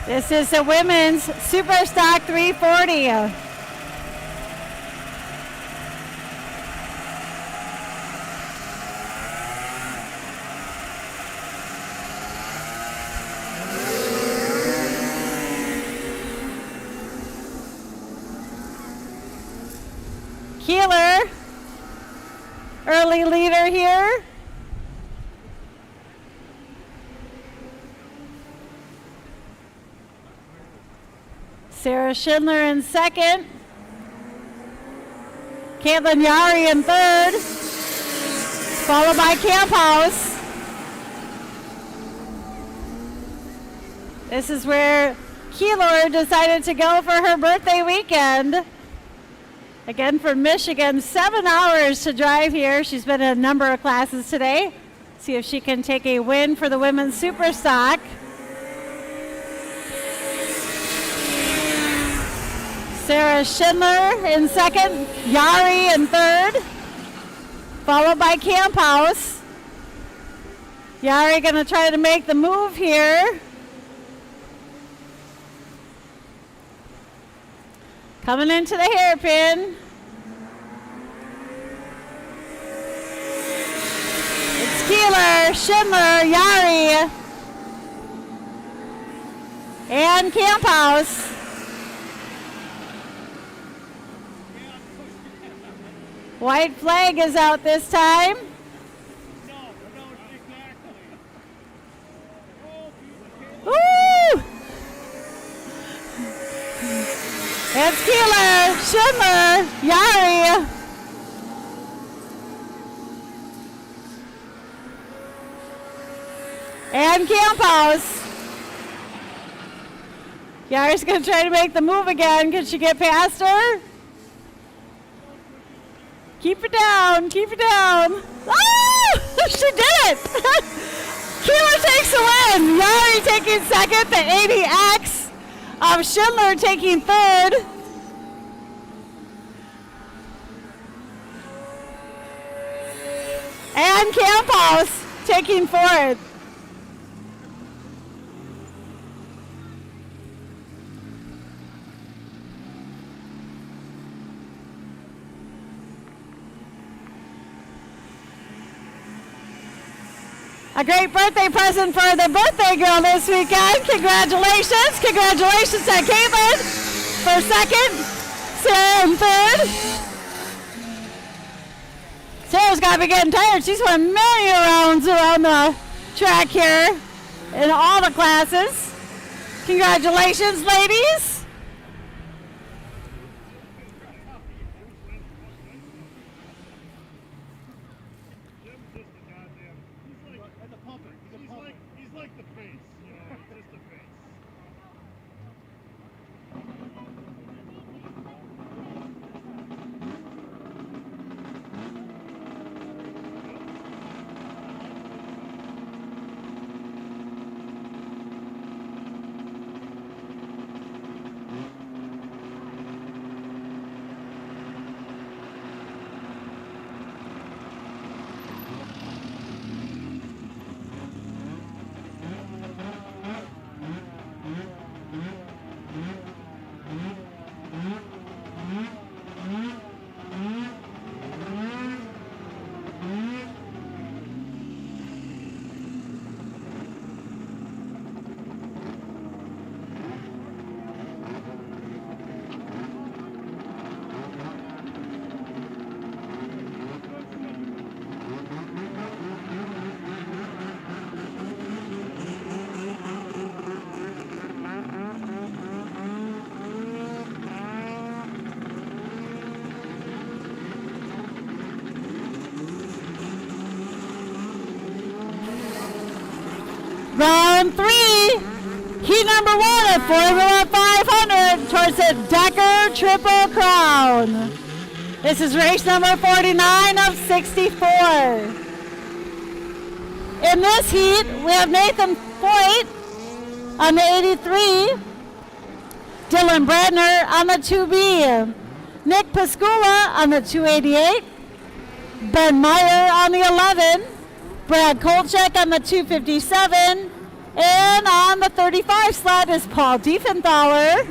[SPEAKER 3] This is the women's Super Stock 340. Keeler, early leader here. Sarah Schindler in second. Caitlin Yari in third. Followed by Camp House. This is where Keeler decided to go for her birthday weekend. Again from Michigan, 7 hours to drive here. She's been in a number of classes today. See if she can take a win for the women's Super Stock. Sarah Schindler in second, Yari in third, followed by Camp House. Yari gonna try to make the move here. Coming into the hairpin. It's Keeler, Schindler, Yari, and Camp House. White flag is out this time. Woo! It's Keeler, Schindler, Yari. And Camp House. Yari's going to try to make the move again. Can she get past her? Keep it down, keep it down. Oh, she did it. Keeler takes the win. Yari taking second, the 80X of Schindler taking third. And Camp House taking fourth. A great birthday present for the birthday girl this weekend. Congratulations. Congratulations to Caitlin for second, Sarah in third. Sarah's got to be getting tired. She's won many rounds around the track here in all the classes. Congratulations, ladies.
[SPEAKER 17] He's like the face, you know, he's just a face.
[SPEAKER 3] Round 3, heat number 1 at Formula 500 towards the Decker Triple Crown. This is race number 49 of 64. In this heat, we have Nathan Foyt on the 83, Dylan Bradner on the 2B, Nick Pascula on the 288, Ben Meyer on the 11, Brad Kolchak on the 257, and on the 35 sled is Paul Diefenthaler.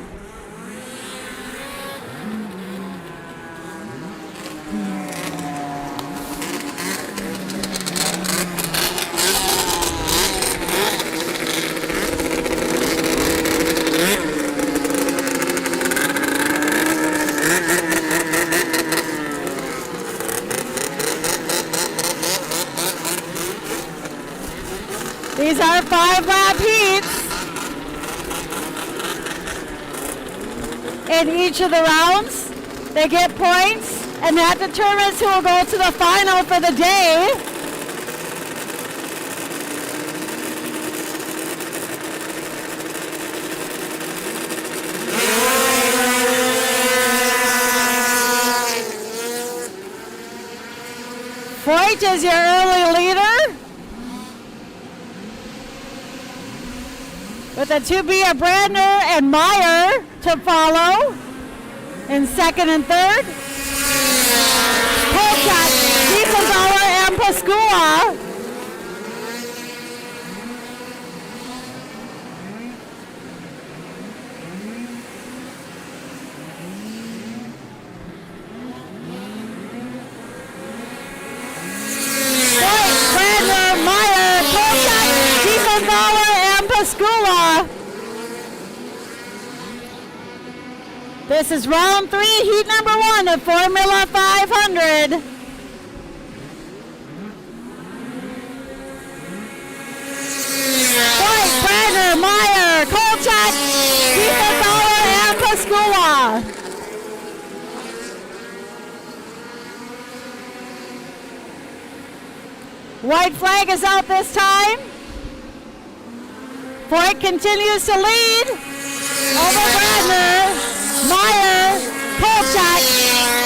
[SPEAKER 3] These are 5-lap heats. In each of the rounds, they get points, and that determines who will go to the final for the day. Foyt is your early leader, with a 2B of Brandner and Meyer to follow in second and third. Kolchak, Diefenthaler, and Pascua. Brandner, Meyer, Kolchak, Diefenthaler, and Pascua. This is round 3, heat number 1 of Formula 500. Foyt, Brandner, Meyer, Kolchak, Diefenthaler, and Pascua. White flag is out this time. Foyt continues to lead over Brandner, Meyer, Kolchak,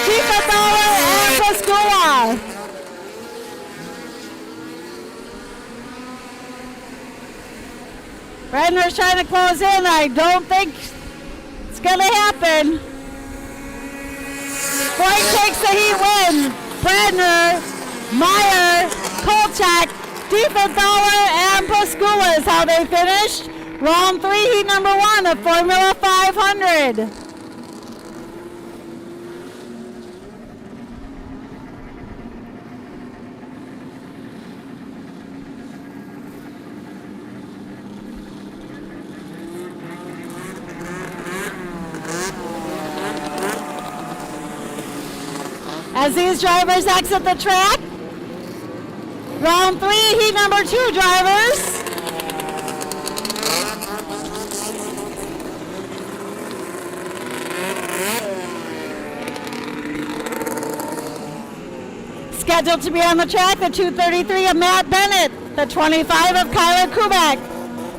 [SPEAKER 3] Diefenthaler, and Pascua. Brandner's trying to close in. I don't think it's going to happen. Foyt takes the heat win. Brandner, Meyer, Kolchak, Diefenthaler, and Pascua is how they finished. Round 3, heat number 1 of Formula 500. As these drivers exit the track, round 3, heat number 2 drivers. Scheduled to be on the track, the 233 of Matt Bennett, the 25 of Kyler Kubek,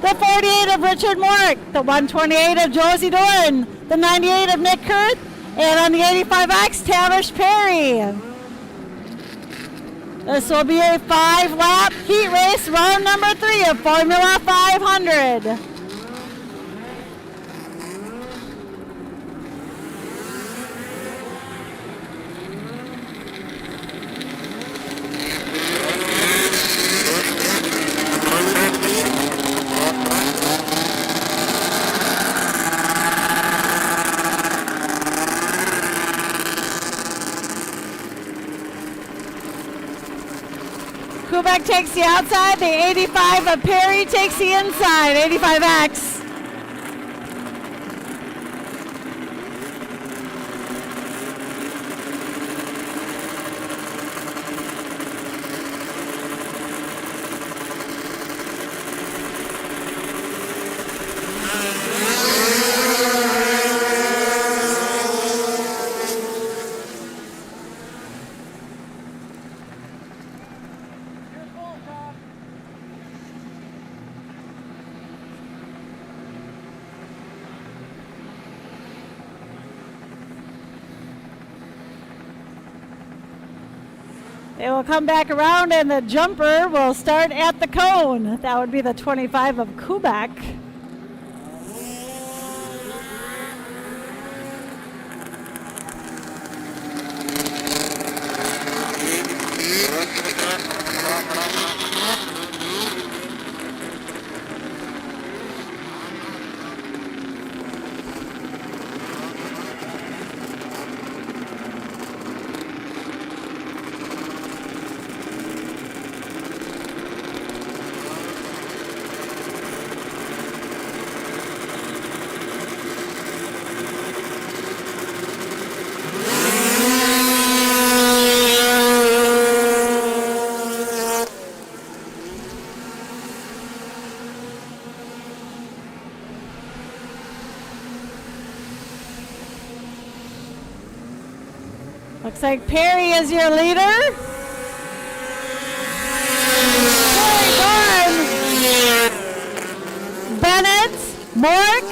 [SPEAKER 3] the 48 of Richard Morrick, the 128 of Josie Doran, the 98 of Nick Kurt, and on the 85X, Tavish Perry. This will be a 5-lap heat race, round number 3 of Formula 500. Kubek takes the outside, the 85 of Perry takes the inside, 85X. They will come back around and the jumper will start at the cone. That would be the 25 of Quebec. Looks like Perry is your leader. Perry Dorn, Bennett, Mork,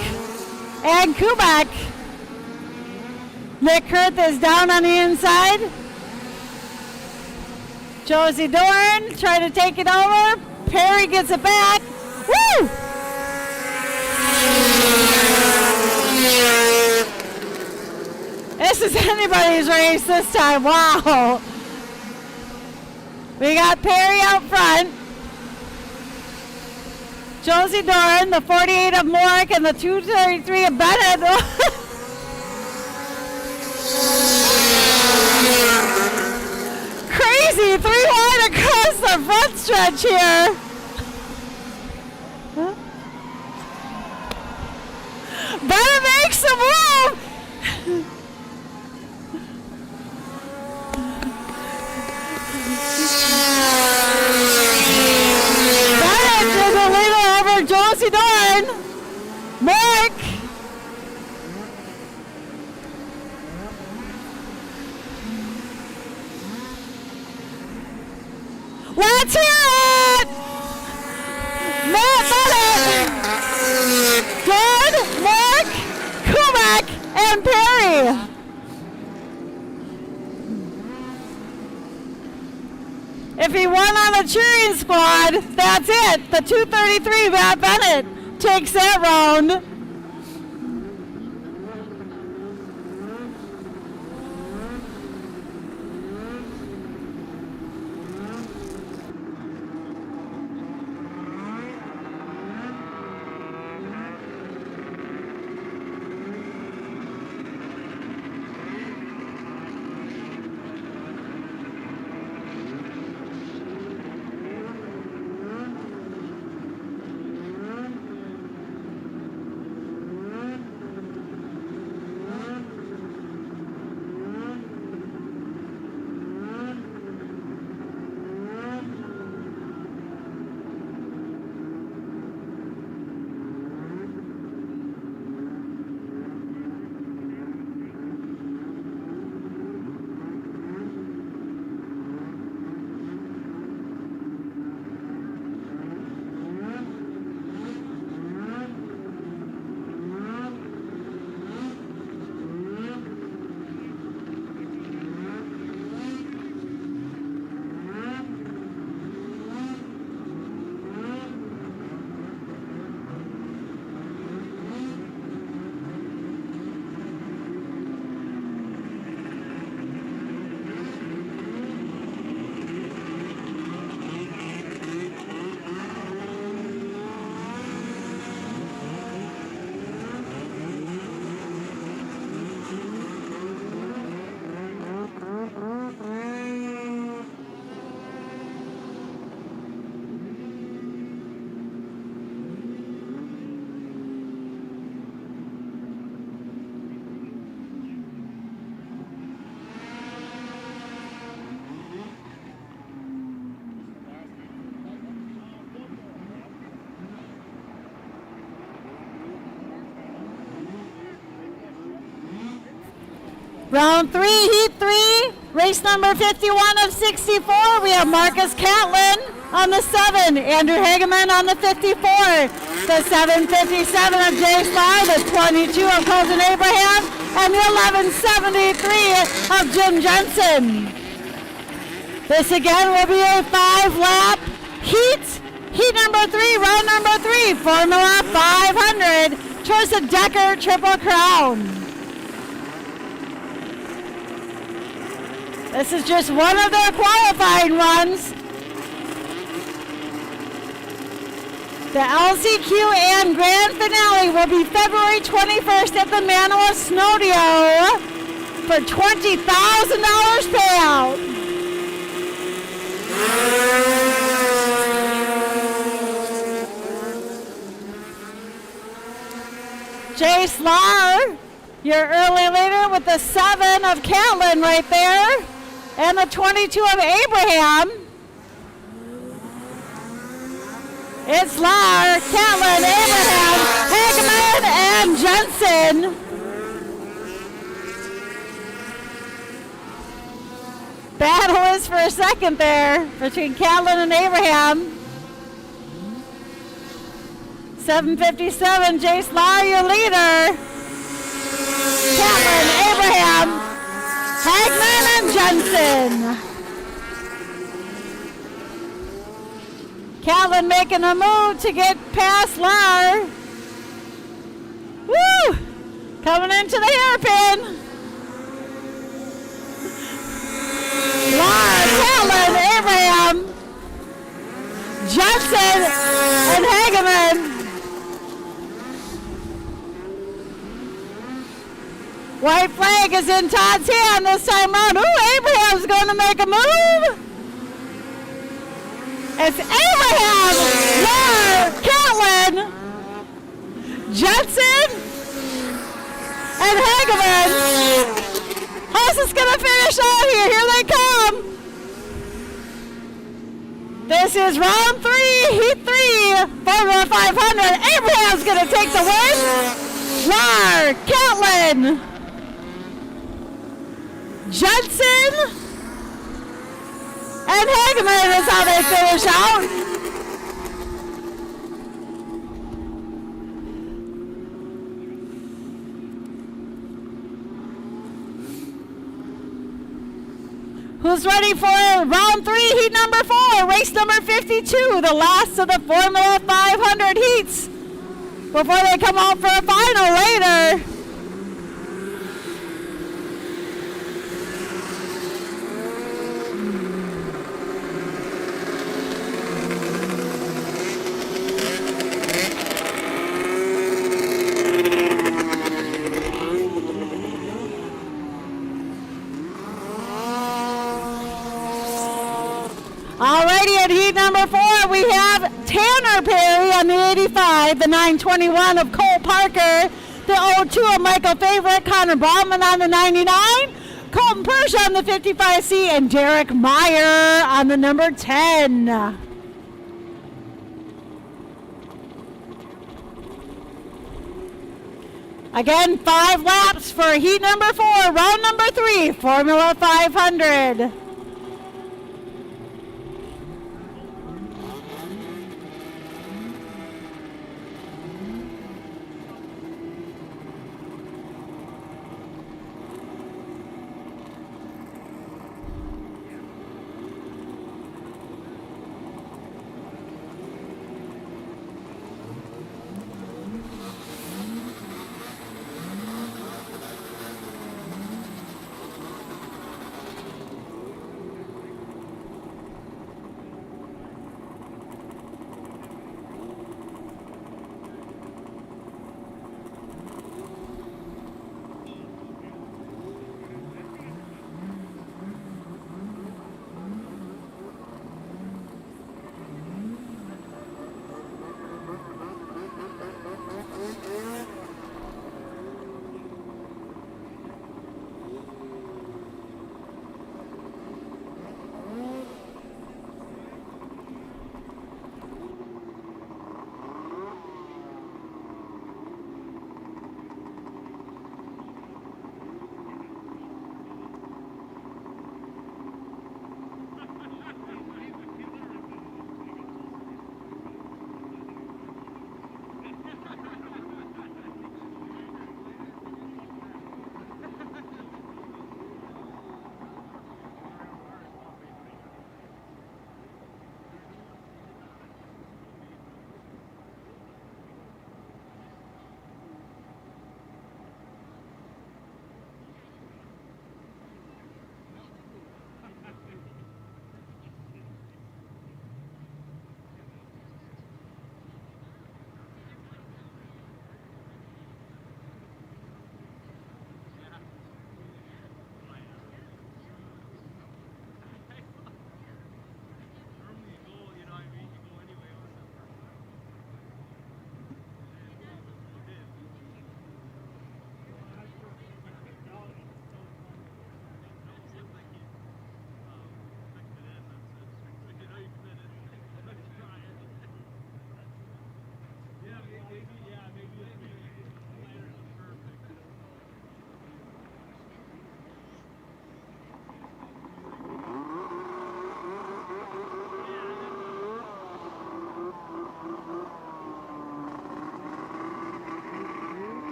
[SPEAKER 3] and Kubak. Nick Kurth is down on the inside. Josie Dorn trying to take it over. Perry gets it back. Woo! This is anybody's race this time. Wow. We got Perry out front. Josie Dorn, the 48 of Mork, and the 233 of Bennett. Crazy, 3 wide across the front stretch here. Huh? Bennett makes the move. Bennett is the leader over Josie Dorn. Mork. Let's hear it! Matt Bennett, Good, Mork, Kubak, and Perry. If he won on the cheering squad, that's it. The 233 Matt Bennett takes that round. Round 3, heat 3, race number 51 of 64. We have Marcus Catlin on the 7, Andrew Hageman on the 54, the 757 of Jay Spy, the 22 of Colton Abraham, and the 1173 of Jim Jensen. This again will be a 5-lap heat. Heat number 3, round number 3, Formula 500 towards the Decker Triple Crown. This is just one of their qualifying runs. The LCQ and grand finale will be February 21st at the Manoa Snowdio for $20,000 payout. Jace Lahr, your early leader with the 7 of Catlin right there, and the 22 of Abraham. It's Lahr, Catlin, Abraham, Hageman, and Jensen. Battle is for a second there between Catlin and Abraham. 7:57, Jace Lahr, your leader. Catlin, Abraham, Hagman, and Jensen. Catlin making a move to get past Lahr. Woo! Coming into the hairpin. Lahr, Catlin, Abraham, Jensen, and Hageman. White flag is in Todd's hand this time around. Ooh, Abraham's going to make a move. It's Abraham, Lahr, Catlin, Jensen, and Hageman. How's this going to finish out here? Here they come. This is round 3, heat 3, Formula 500. Abraham's going to take the win. Lahr, Catlin, Jensen, and Hageman is how they finish out. Who's ready for round 3, heat number 4, race number 52, the last of the Formula 500 heats before they come out for a final later. Alrighty, at heat number 4, we have Tanner Perry on the 85, the 921 of Cole Parker, the 02 of Michael Favorite, Connor Bauman on the 99, Colton Persh on the 55C, and Derek Meyer on the number 10. Again, 5 laps for heat number 4, round number 3, Formula 500.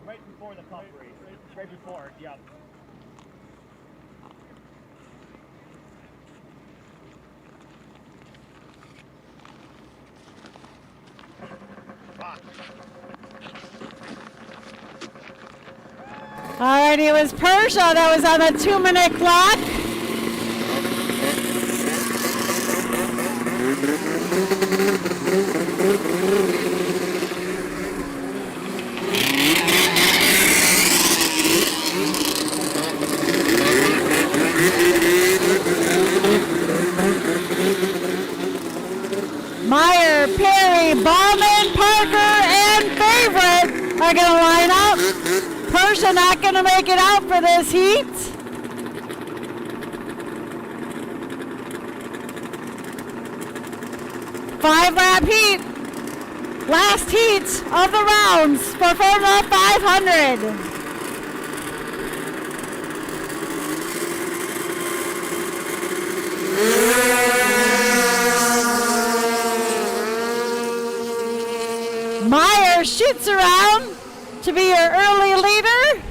[SPEAKER 17] Right before the cup race. Right before, yep.
[SPEAKER 3] All right, it was Persia that was on the 2-minute clock. Meyer, Perry, Ballman, Parker, and Favorite are going to line up. Persia not going to make it out for this heat. Five-lap heat. Last heat of the rounds for Formula 500. Meyer shoots around to be your early leader.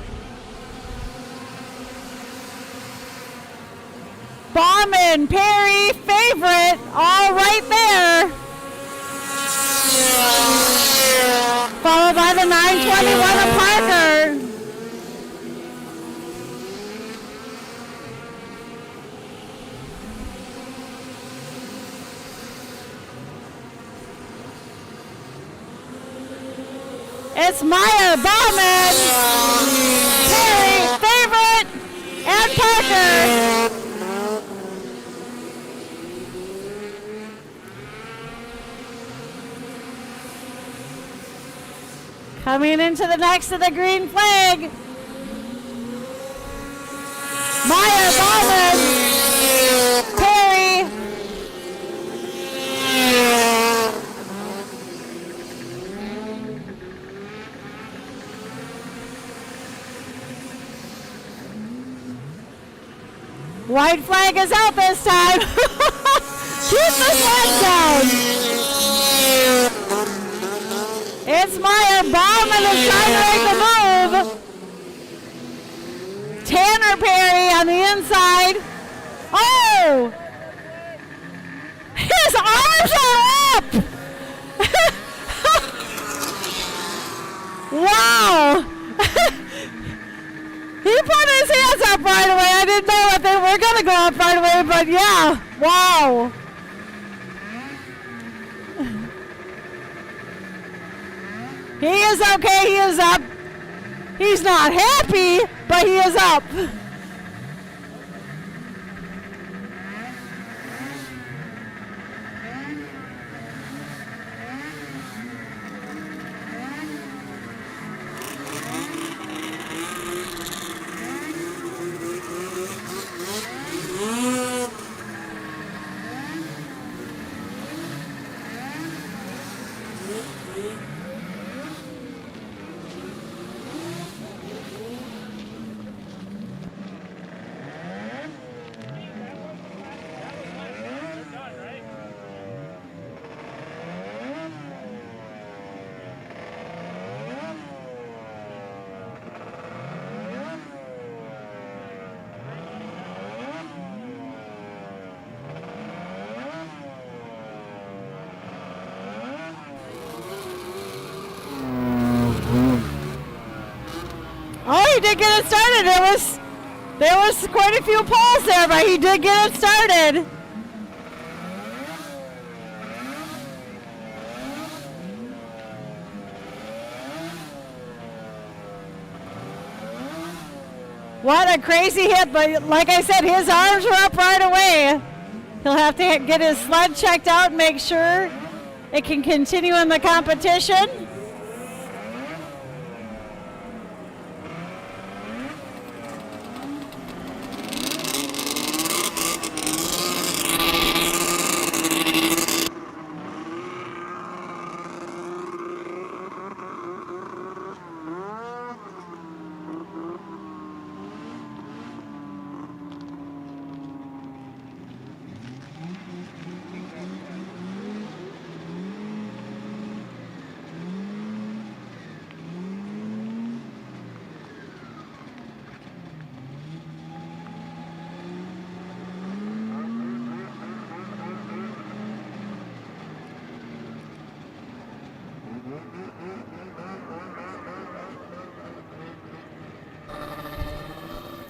[SPEAKER 3] Bauman, Perry, Favorite, all right there. Followed by the 921 of Parker. It's Meyer, Bauman, Perry, Favorite, and Parker. Coming into the next of the green flag. Meyer, Bauman, Perry. White flag is out this time. Keep the flag down. It's Meyer. Bauman is trying to make the move. Tanner Perry on the inside. Oh! His arms are up! Wow! He put his hands up right away. I didn't know if they were going to go up right away, but yeah, wow. He is okay, he is up. He's not happy, but he is up. Oh, he did get it started. There was quite a few poles there, but he did get it started. What a crazy hit, but like I said, his arms were up right away. He'll have to get his sled checked out and make sure it can continue in the competition.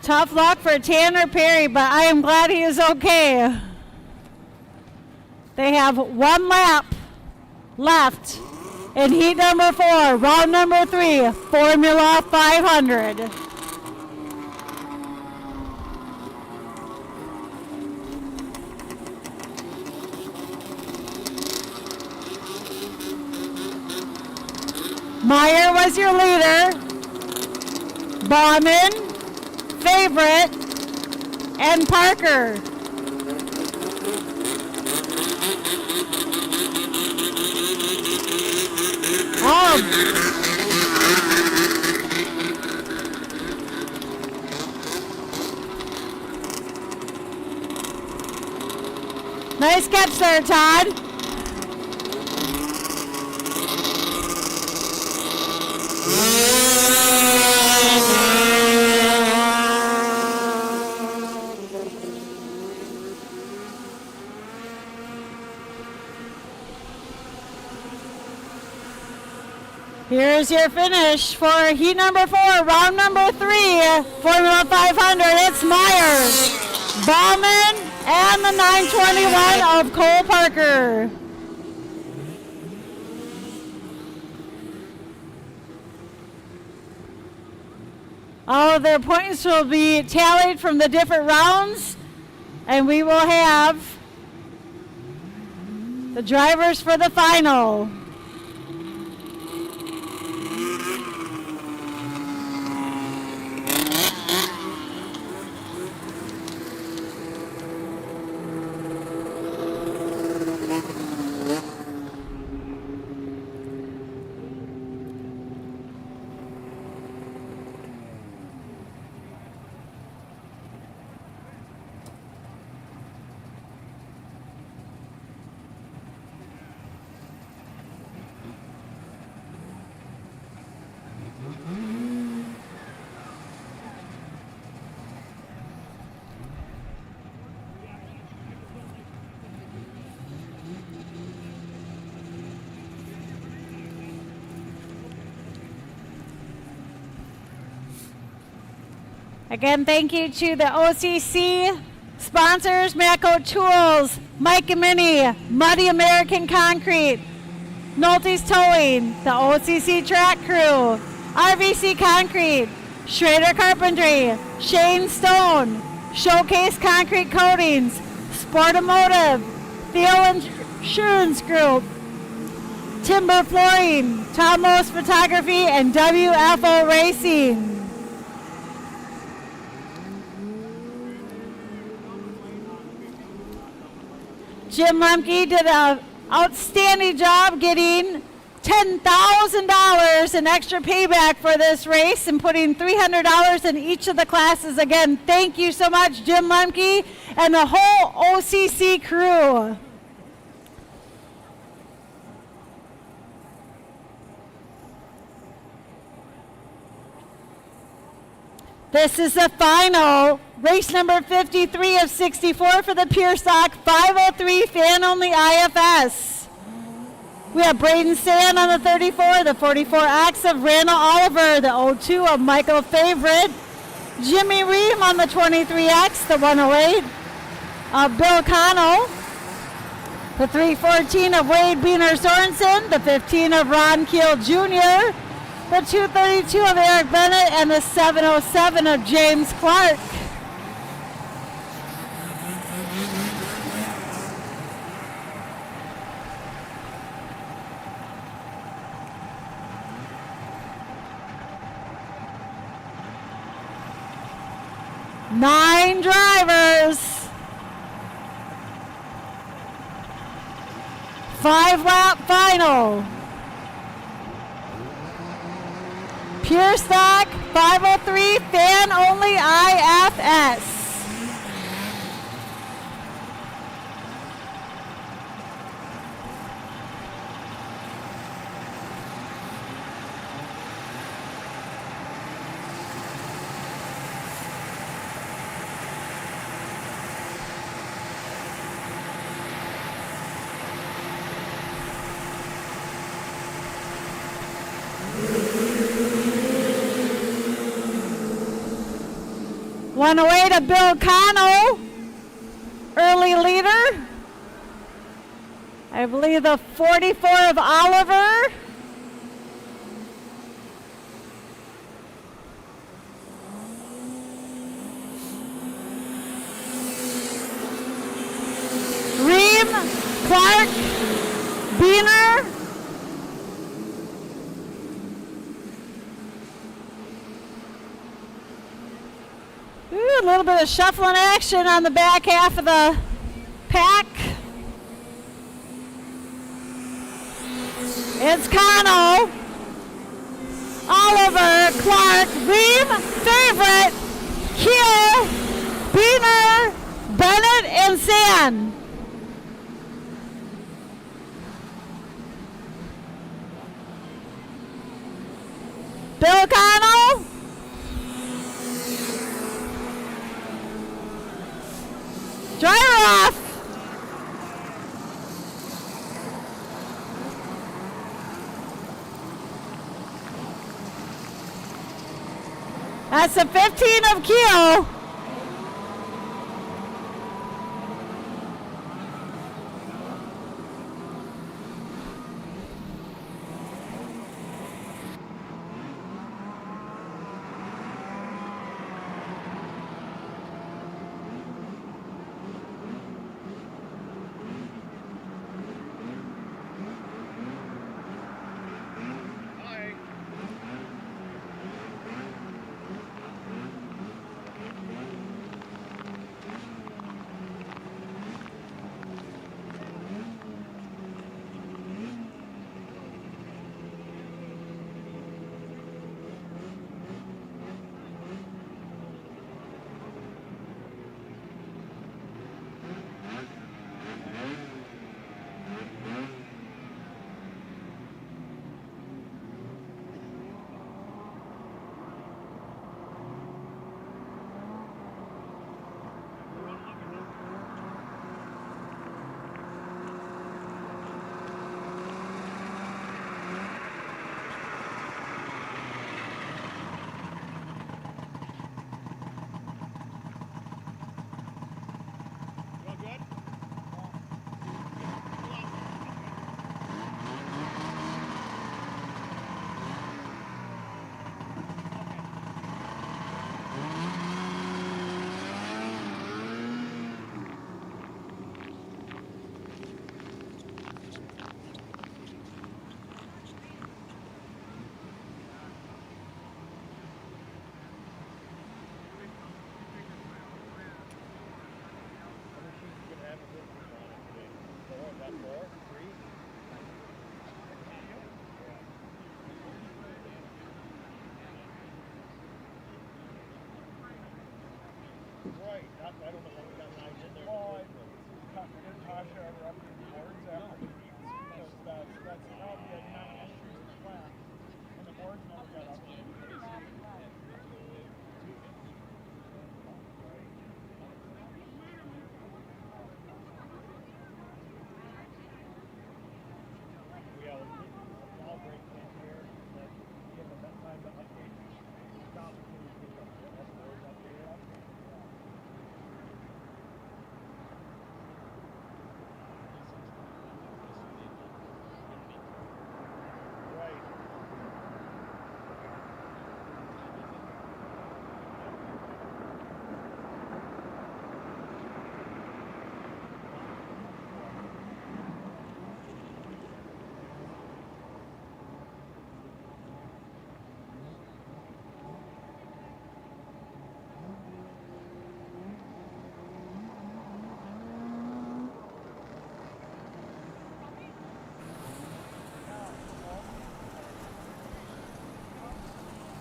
[SPEAKER 3] Tough luck for Tanner Perry, but I am glad he is okay. They have 1 lap left in heat number 4, round number 3, Formula 500. Meyer was your leader. Bauman, Favorite, and Parker. Nice catch there, Todd. Here's your finish for heat number 4, round number 3, Formula 500. It's Myers, Bauman, and the 921 of Cole Parker. All of their points will be tallied from the different rounds, and we will have the drivers for the final. Again, thank you to the OCC sponsors, Matco Tools, Mike and Minnie, Muddy American Concrete, Nolte's Towing, the OCC Track Crew, RVC Concrete, Schrader Carpentry, Shane Stone, Showcase Concrete Coatings, Sportamotive, Theo Insurance Group, Timber Flooring, Tomos Photography, and WFO Racing. Jim Lemke did an outstanding job getting $10,000 in extra payback for this race and putting $300 in each of the classes. Again, thank you so much, Jim Lemke and the whole OCC crew. This is the final, race number 53 of 64 for the Pure Stock 503 fan-only IFS. We have Braden Sand on the 34, the 44X of Randall Oliver, the 02 of Michael Favorite, Jimmy Ream on the 23X, the 108 of Bill Connell, the 314 of Wade Beener Sorensen, the 15 of Ron Keel Jr., the 232 of Eric Bennett, and the 707 of James Clark. Nine drivers. 5-lap final. Pure Stock 503 fan only IFS. 108 of Bill Cano, early leader. I believe the 44 of Oliver. Ream, Clark, Beener. Ooh, a little bit of shuffling action on the back half of the pack. It's Cano, Oliver, Clark, Ream, Favorite, Keel, Beener, Bennett, and San. Bill Connell. Driver off. That's the 15 of Keel.
[SPEAKER 17] Right, I don't know what we got lines in there. Oh, did Tasha ever up the boards after the meets? Because that's how we had 9 entries in class, and the boards never got up there.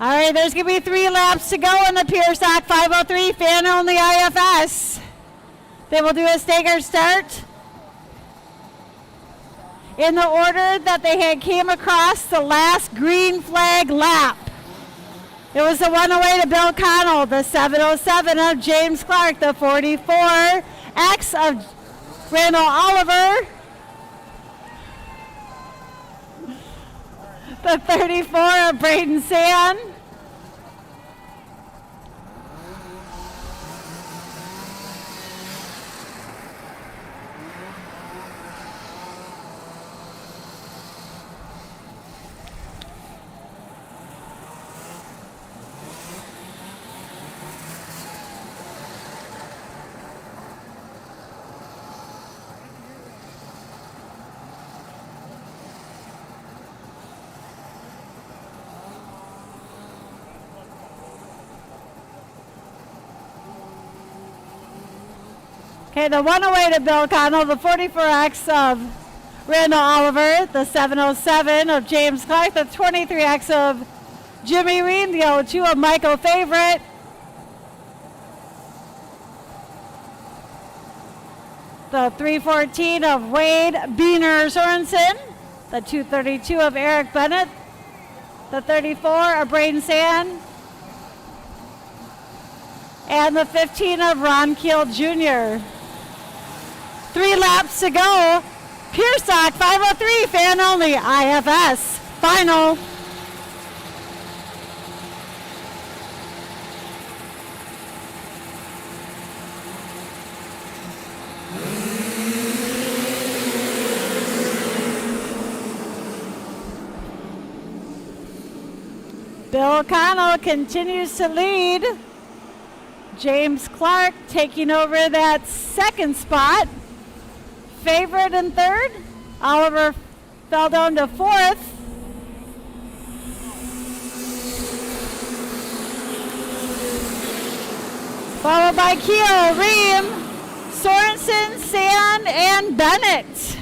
[SPEAKER 3] All right, there's going to be 3 laps to go in the Pure Stock 503 fan-only IFS. They will do a staggered start in the order that they had came across the last green flag lap. It was the 108 of Bill Connell, the 707 of James Clark, the 44X of Randall Oliver, the 34 of Braden Sand, Okay, the 108 of Bill Connell, the 44X of Randall Oliver, the 707 of James Clark, the 23X of Jimmy Ream, the 02 of Michael Favorite, the 314 of Wade Beener Sorensen, the 232 of Eric Bennett, the 34 of Braden Sand, and the 15 of Ron Keel Jr. 3 laps to go. Pierstock 503, fan only, IFS. Final. Bill Connell continues to lead. James Clark taking over that second spot. Favorite in third. Oliver fell down to fourth. Followed by Keel, Ream, Sorensen, Sand, and Bennett.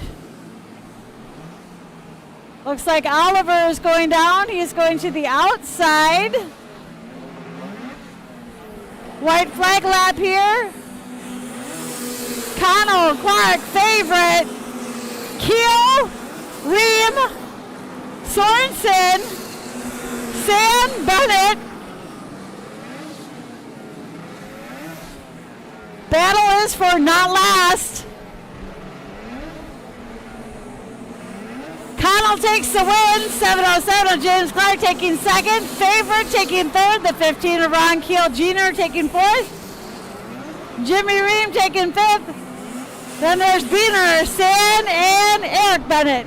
[SPEAKER 3] Looks like Oliver is going down. He's going to the outside. White flag lap here. Connell, Clark, Favorite. Keel, Ream, Sorensen, Sam, Bennett. Battle is for not last. Connell takes the win. 707 of James Clark taking second. Favorite taking third. The 15 of Ron Keel Jr. taking fourth. Jimmy Ream taking fifth. Then there's Beener, Sand, and Eric Bennett.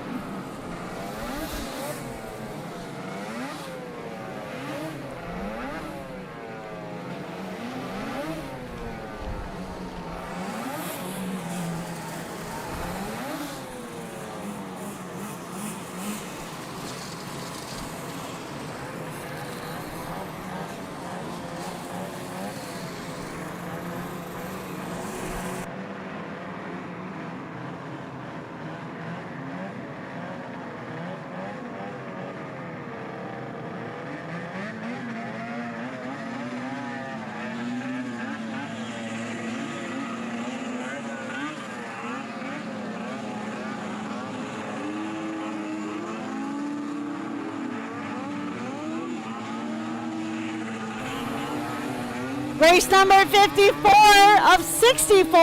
[SPEAKER 3] Race number 54 of 64,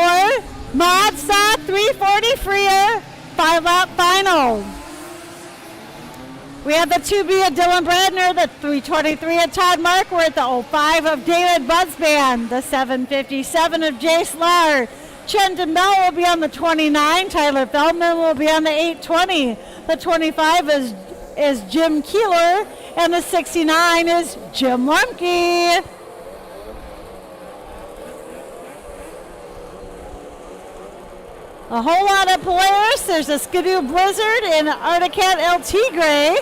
[SPEAKER 3] Mod Stock 340 Freer, 5-lap final. We have the 2B of Dylan Bradner, the 323 of Todd Markworth, the 05 of David Budsband, the 757 of Jace Lahr. Chenton Bell will be on the 29, Tyler Feldman will be on the 820. The 25 is Jim Keeler, and the 69 is Jim Lemke. A whole lot of Polaris. There's a Skidoo Blizzard and an Articat LT Gray.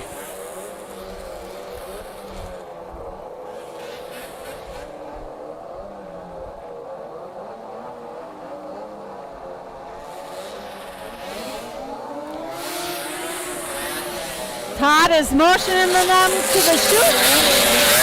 [SPEAKER 3] Todd is motioning them to the chute.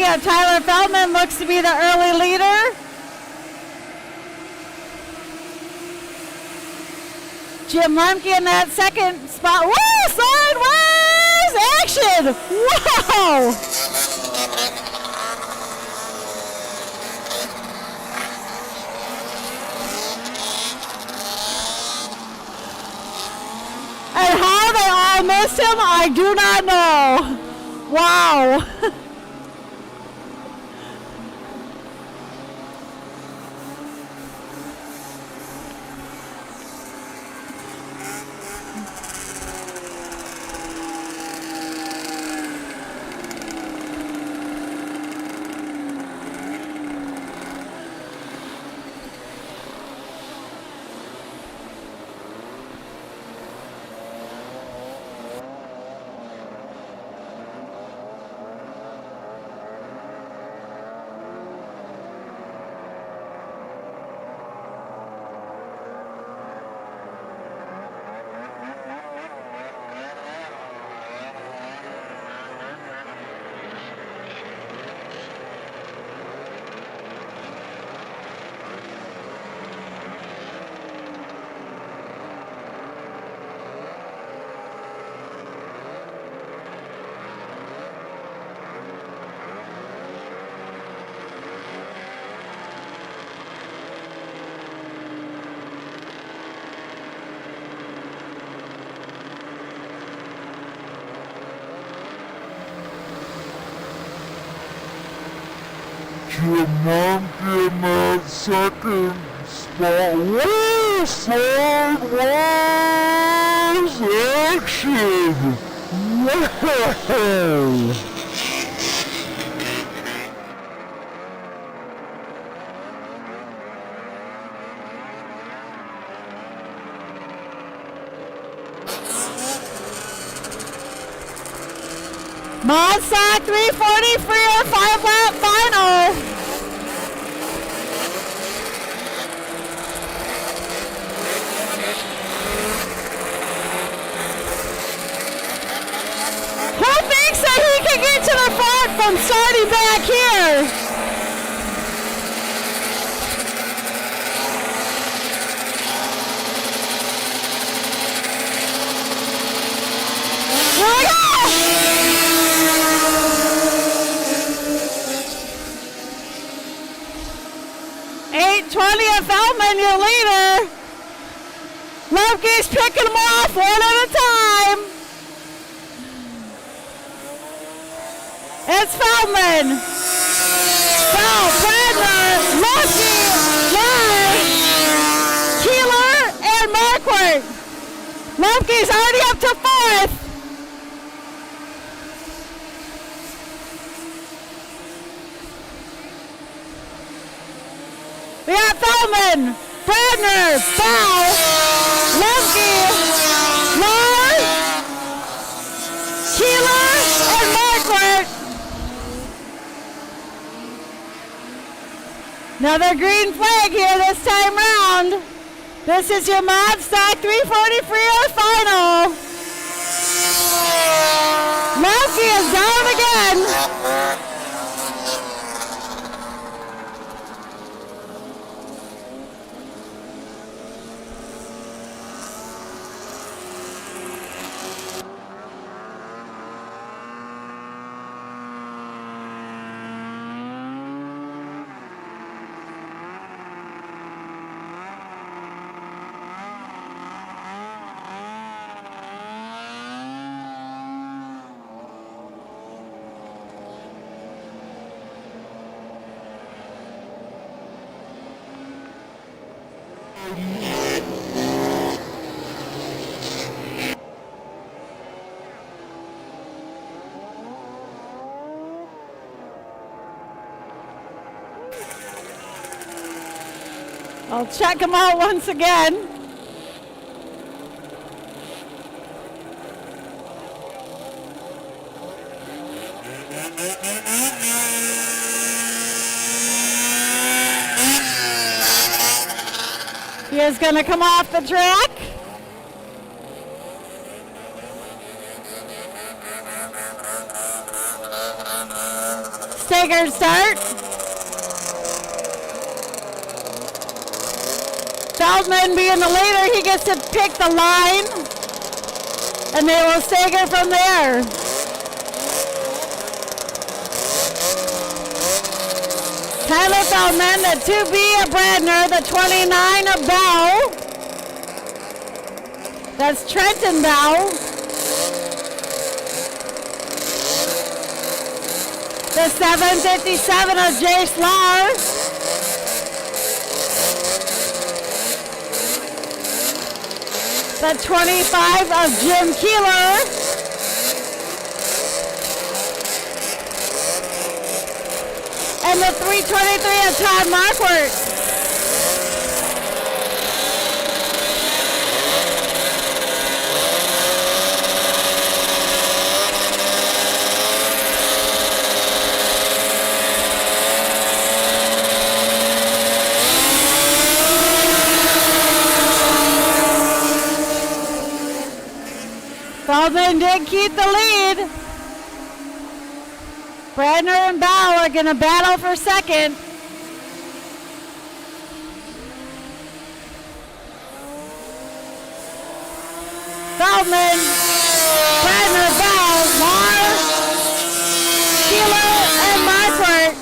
[SPEAKER 3] Of Tyler Feldman looks to be the early leader. Jim Lemke in that second spot. Woo! Sideways action! Whoa! And how they all missed him, I do not know. Wow.
[SPEAKER 5] Monkey in that second spot. Woo! Sideways action! Wow!
[SPEAKER 3] Monstock 340 free or 5-lap final. Who thinks that he can get to the front from starting back here? Here we go! 820 of Feldman, your leader. Lemke's picking them off one at a time. It's Feldman. Bradner, Lemke, Lars, Keeler, and Marquardt. Lemke's already up to fourth. We got Feldman, Bradner, Bell, Lemke, Lars, Keeler, and Marquardt. Another green flag here this time round. This is your Monstock 340 free-air final. Lemke is down again. I'll check them out once again. He is going to come off the track. Staggered start. Feldman being the leader, he gets to pick the line, and they will stagger from there. Tyler Feldman, the 2B of Bradner, the 29 of Bell. That's Trenton Bell. The 757 of Jace Lahr. The 25 of Jim Keeler. And the 323 of Todd Markwart. Feldman did keep the lead. Bradner and Bow are going to battle for second. Feldman, Bradner, Bow, Lahr, Keeler, and Markwart.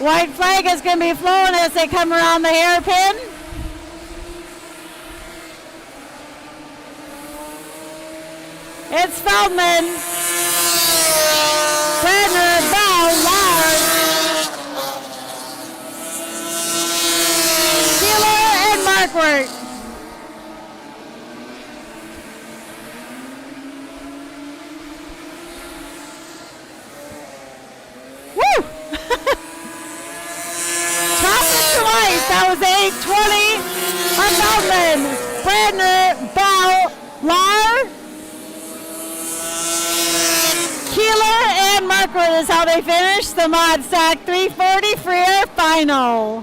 [SPEAKER 3] White flag is going to be flown as they come around the hairpin. It's Feldman, Bradner, Bell, Lahr, Keeler, and Markwart. Woo! Chocolate twice. That was 820 on Feldman, Bradner, Bell, Lahr, Keeler, and Markwart is how they finished the Mod Stock 340 free air final.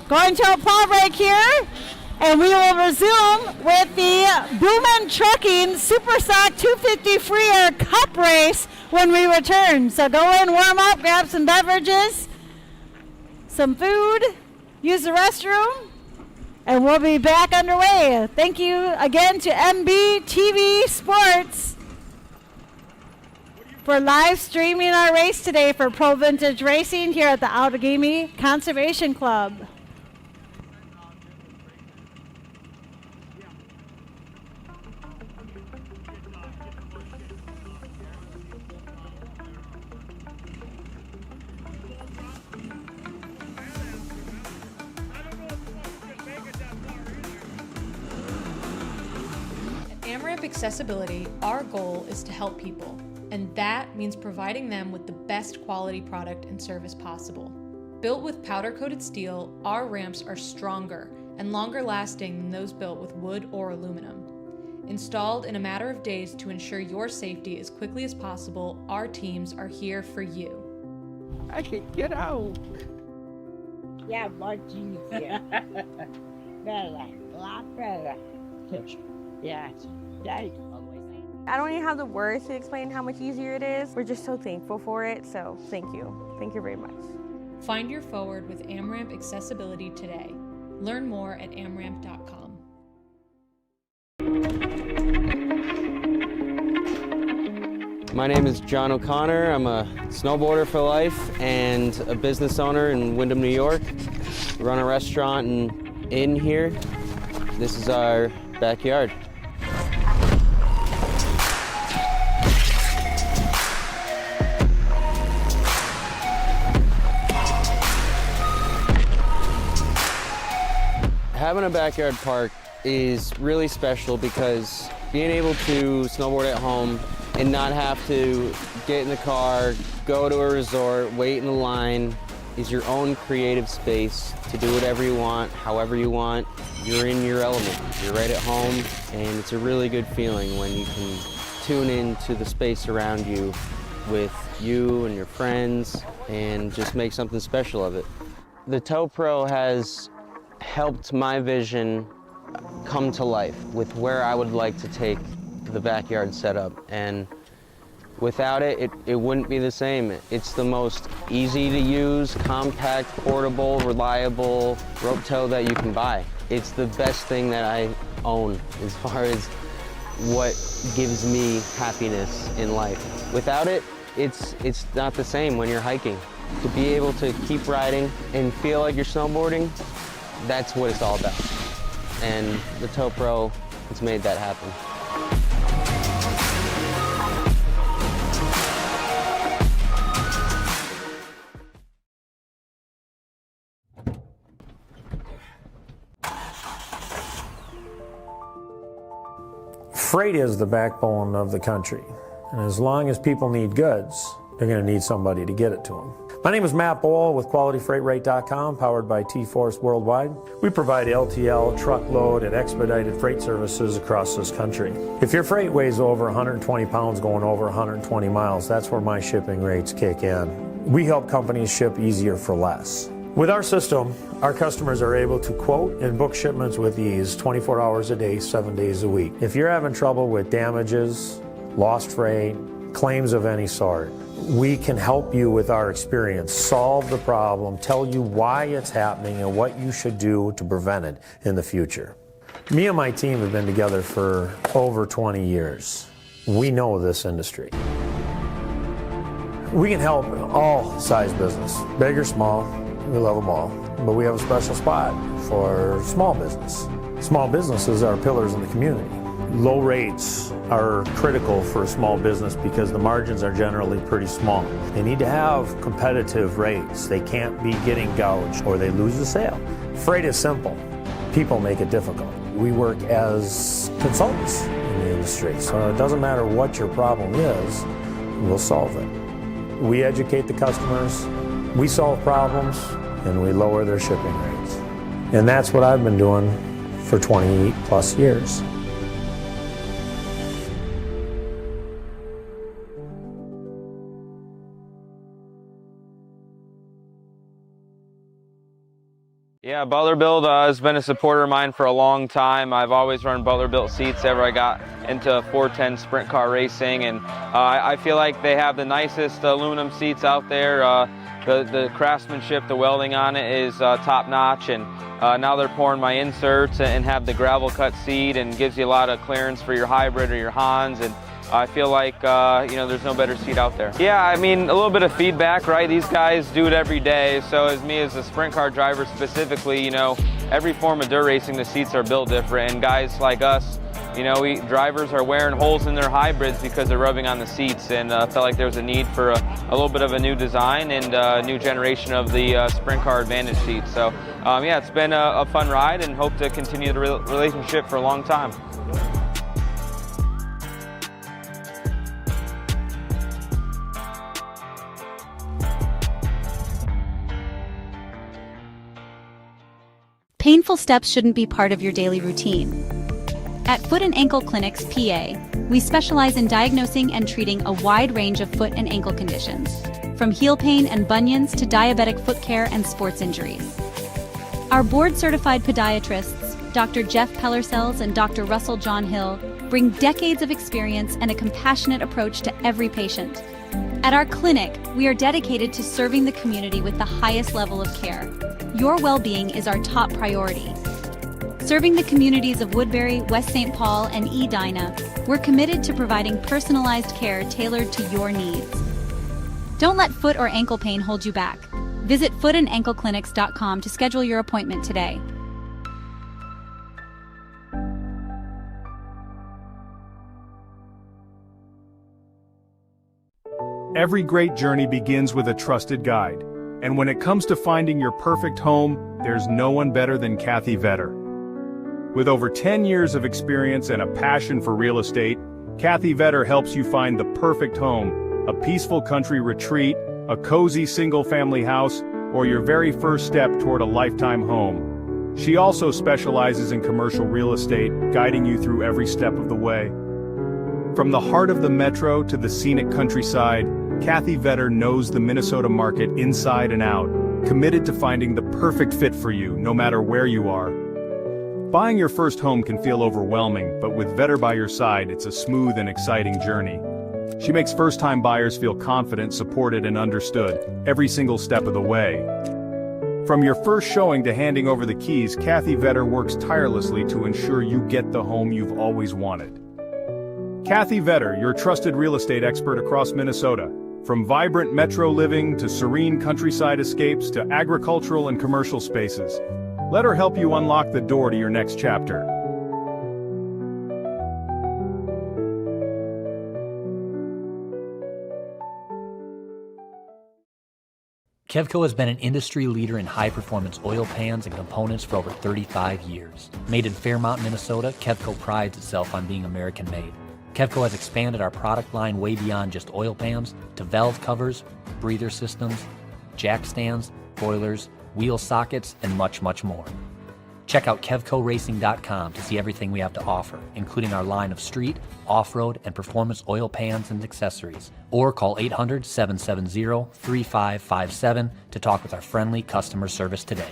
[SPEAKER 3] Going to a pause break here, and we will resume with the Boomin Trucking Superstock 250 Free Air Cup Race when we return. So go in, warm up, grab some beverages, some food, use the restroom, and we'll be back underway. Thank you again to MBTV Sports for live streaming our race today for Pro Vintage Racing here at the Outagamie Conservation Club.
[SPEAKER 4] AMRAMP Accessibility, our goal is to help people, and that means providing them with the best quality product and service possible. Built with powder-coated steel, our ramps are stronger and longer lasting than those built with wood or aluminum. Installed in a matter of days to ensure your safety as quickly as possible, our teams are here for you.
[SPEAKER 6] I can get out. Yeah, much easier. Better, a lot better. Yes, thank you.
[SPEAKER 7] I don't even have the words to explain how much easier it is. We're just so thankful for it, so thank you. Thank you very much.
[SPEAKER 4] Find your forward with AMRAMP Accessibility today. Learn more at amramp.com.
[SPEAKER 8] My name is John O'Connor. I'm a snowboarder for life and a business owner in Windham, New York. We run a restaurant and inn here. This is our backyard. Having a backyard park is really special because being able to snowboard at home and not have to get in the car, go to a resort, wait in the line, is your own creative space to do whatever you want, however you want. You're in your element. You're right at home, and it's a really good feeling when you can tune into the space around you with you and your friends and just make something special of it. The Toe Pro has helped my vision come to life with where I would like to take the backyard setup, and without it, it wouldn't be the same. It's the most easy to use, compact, portable, reliable rope tow that you can buy. It's the best thing that I own as far as what gives me happiness in life. Without it, it's not the same when you're hiking. To be able to keep riding and feel like you're snowboarding, that's what it's all about. And the Toe Pro has made that happen.
[SPEAKER 9] Freight is the backbone of the country, and as long as people need goods, they're going to need somebody to get it to them. My name is Matt Bohl with QualityFreightRate.com, powered by T-Force Worldwide. We provide LTL, truckload, and expedited freight services across this country. If your freight weighs over 120 pounds going over 120 miles, that's where my shipping rates kick in. We help companies ship easier for less. With our system, our customers are able to quote and book shipments with ease 24 hours a day, 7 days a week. If you're having trouble with damages, lost freight, claims of any sort, we can help you with our experience, solve the problem, tell you why it's happening and what you should do to prevent it in the future. Me and my team have been together for over 20 years. We know this industry. We can help all size business, big or small. We love them all, but we have a special spot for small business. Small businesses are pillars in the community. Low rates are critical for a small business because the margins are generally pretty small. They need to have competitive rates. They can't be getting gouged or they lose the sale. Freight is simple. People make it difficult. We work as consultants in the industry, so it doesn't matter what your problem is, we'll solve it. We educate the customers, we solve problems, and we lower their shipping rates. And that's what I've been doing for 20 plus years.
[SPEAKER 10] Yeah, Butler Build has been a supporter of mine for a long time. I've always run Butler built seats ever I got into 410 sprint car racing, and I feel like they have the nicest aluminum seats out there. The craftsmanship, the welding on it is top notch, and now they're pouring my inserts and have the gravel cut seat and gives you a lot of clearance for your hybrid or your Hans, and I feel like, you know, there's no better seat out there. Yeah, I mean, a little bit of feedback, right? These guys do it every day. So as me as a sprint car driver specifically, you know, every form of dirt racing, the seats are built different. And guys like us, you know, drivers are wearing holes in their hybrids because they're rubbing on the seats, and felt like there was a need for a little bit of a new design and a new generation of the sprint car advantage seat. So yeah, it's been a fun ride and hope to continue the relationship for a long time.
[SPEAKER 11] Painful steps shouldn't be part of your daily routine. At Foot and Ankle Clinics, PA, we specialize in diagnosing and treating a wide range of foot and ankle conditions, from heel pain and bunions to diabetic foot care and sports injuries. Our board-certified podiatrists, Dr. Jeff Pellersells and Dr. Russell John Hill, bring decades of experience and a compassionate approach to every patient. At our clinic, we are dedicated to serving the community with the highest level of care. Your well-being is our top priority. Serving the communities of Woodbury, West St. Paul, and Edina, we're committed to providing personalized care tailored to your needs. Don't let foot or ankle pain hold you back. Visit footandankleclinics.com to schedule your appointment today.
[SPEAKER 12] Every great journey begins with a trusted guide. And when it comes to finding your perfect home, there's no one better than Kathy Vetter. With over 10 years of experience and a passion for real estate, Kathy Vetter helps you find the perfect home, a peaceful country retreat, a cozy single-family house, or your very first step toward a lifetime home. She also specializes in commercial real estate, guiding you through every step of the way. From the heart of the metro to the scenic countryside, Kathy Vetter knows the Minnesota market inside and out, committed to finding the perfect fit for you, no matter where you are. Buying your first home can feel overwhelming, but with Vetter by your side, it's a smooth and exciting journey. She makes first-time buyers feel confident, supported, and understood, every single step of the way. From your first showing to handing over the keys, Kathy Vetter works tirelessly to ensure you get the home you've always wanted. Kathy Vetter, your trusted real estate expert across Minnesota. From vibrant metro living to serene countryside escapes to agricultural and commercial spaces. Let her help you unlock the door to your next chapter.
[SPEAKER 13] Kevco has been an industry leader in high-performance oil pans and components for over 35 years. Made in Fairmont, Minnesota, Kevco prides itself on being American-made. Kevco has expanded our product line way beyond just oil pans to valve covers, breather systems, jack stands, boilers, wheel sockets, and much, much more. Check out KevcoRacing.com to see everything we have to offer, including our line of street, off-road, and performance oil pans and accessories. Or call 800-770-3557 to talk with our friendly customer service today.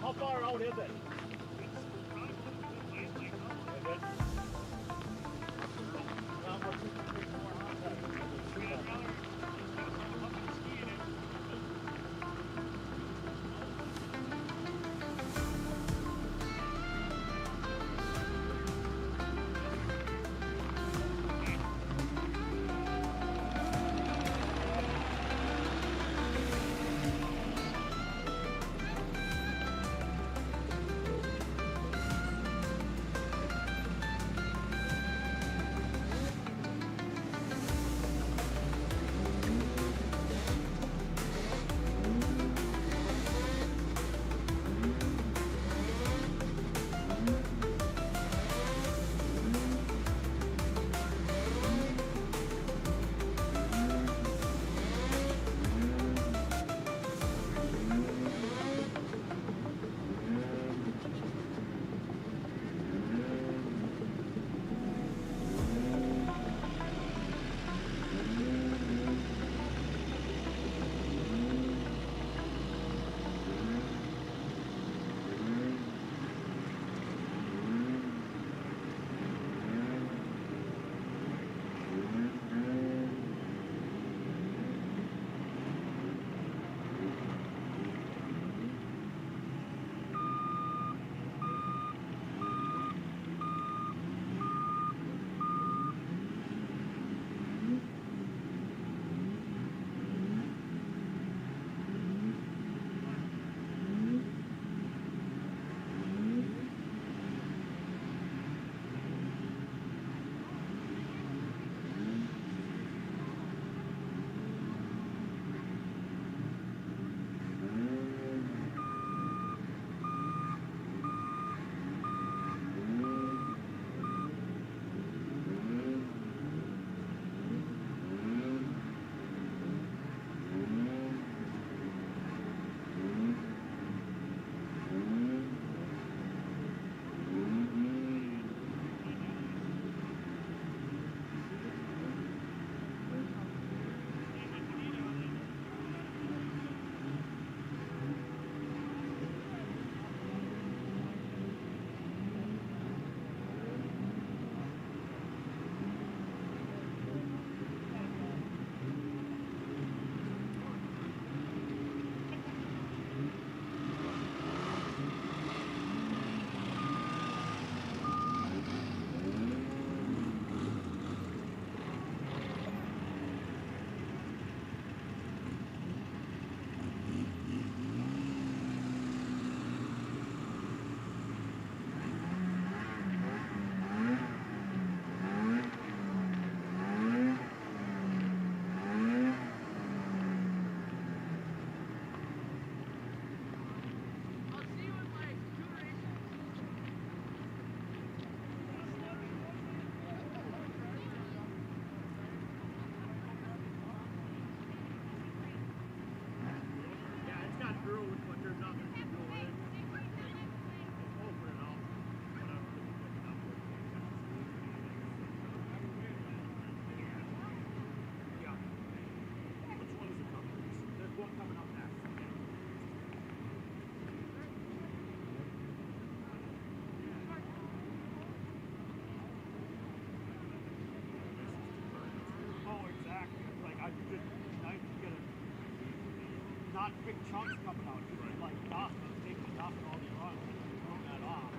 [SPEAKER 17] How far out is it? not big chunks coming out. It's like dust, and it's taking dust all the run and throwing that off.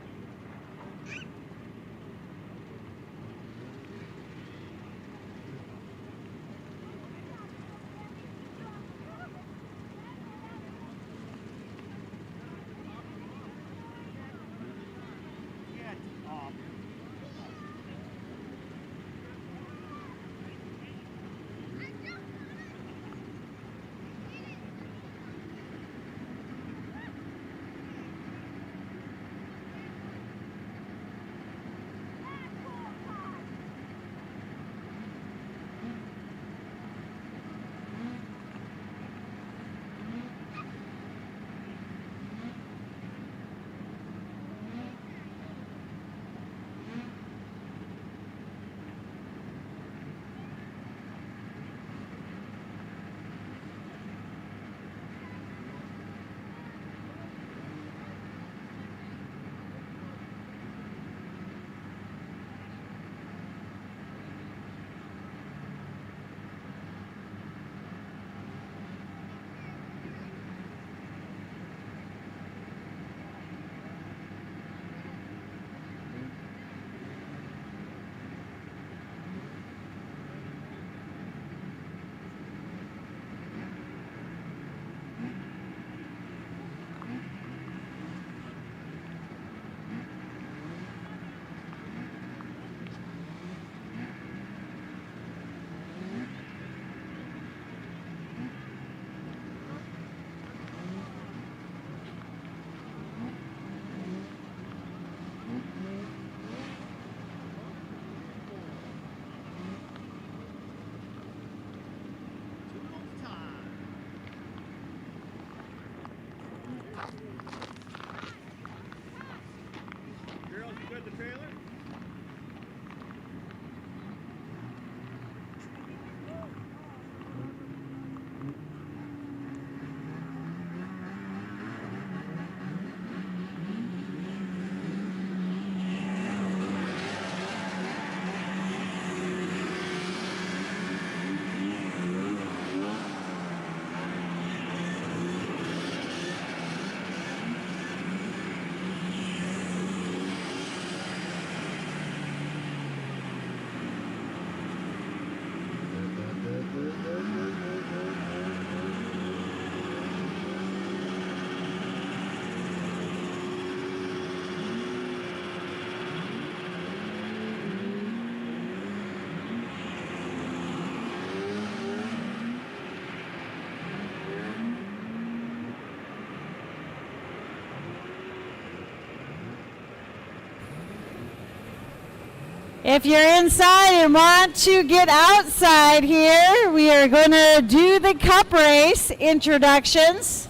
[SPEAKER 3] If you're inside and want to get outside here, we are going to do the cup race introductions.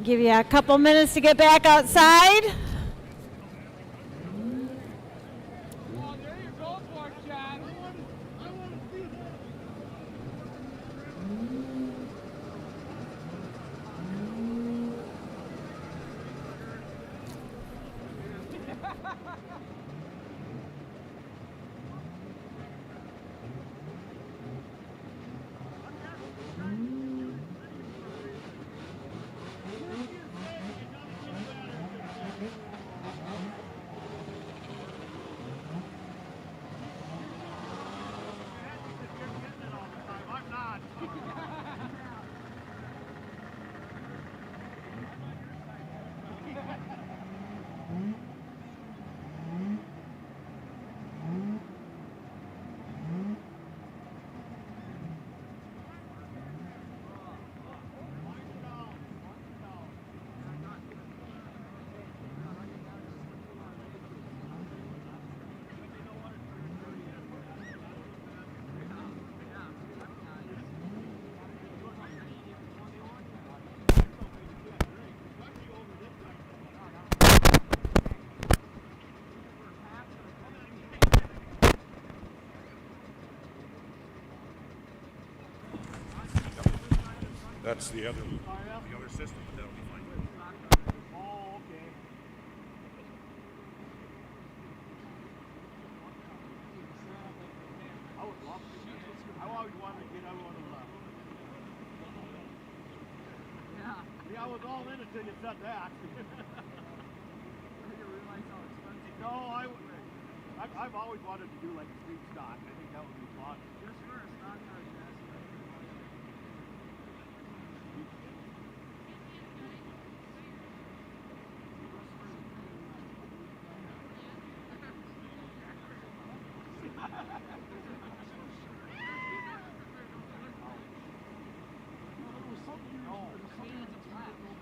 [SPEAKER 3] Give you a couple minutes to get back outside.
[SPEAKER 1] That's the other system, but that'll be fine.
[SPEAKER 17] Oh, okay. I would love to. I always wanted to get out on the left. Yeah, I was all in until you said that. No, I've always wanted to do like a street stock. I think that would be fun. Just for a stock car,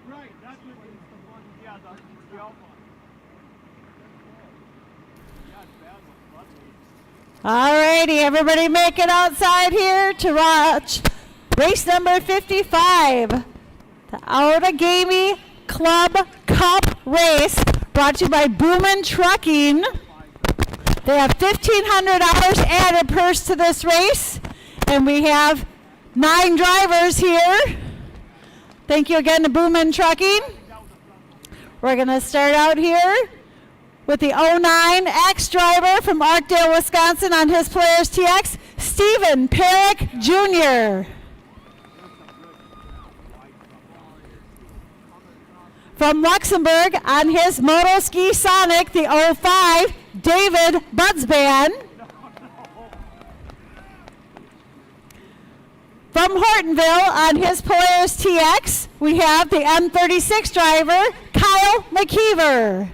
[SPEAKER 17] Right, that's what it is. Yeah, the Alpha.
[SPEAKER 3] All righty, everybody make it outside here to watch race number 55, the Outagamie Club Cup race, brought to you by Boomin' Trucking. They have $1,500 added purse to this race, and we have 9 drivers here. Thank you again to Boomin' Trucking. We're going to start out here with the 09 X driver from Arkdale, Wisconsin on his Polaris TX, Stephen Perrick Jr. From Luxembourg on his Motoski Sonic, the 05, David Budsban. From Hortonville on his Polaris TX, we have the M36 driver, Kyle McKeever.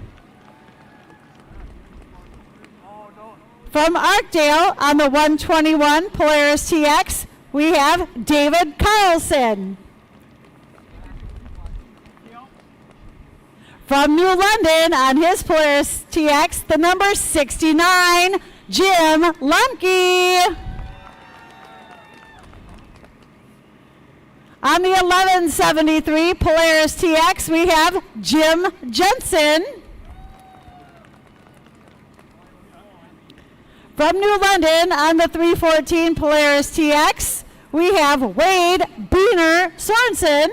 [SPEAKER 3] From Arkdale on the 121 Polaris TX, we have David Carlson. From New London on his Polaris TX, the number 69, Jim Lemke. On the 1173 Polaris TX, we have Jim Jensen. From New London on the 314 Polaris TX, we have Wade Beener Sorensen.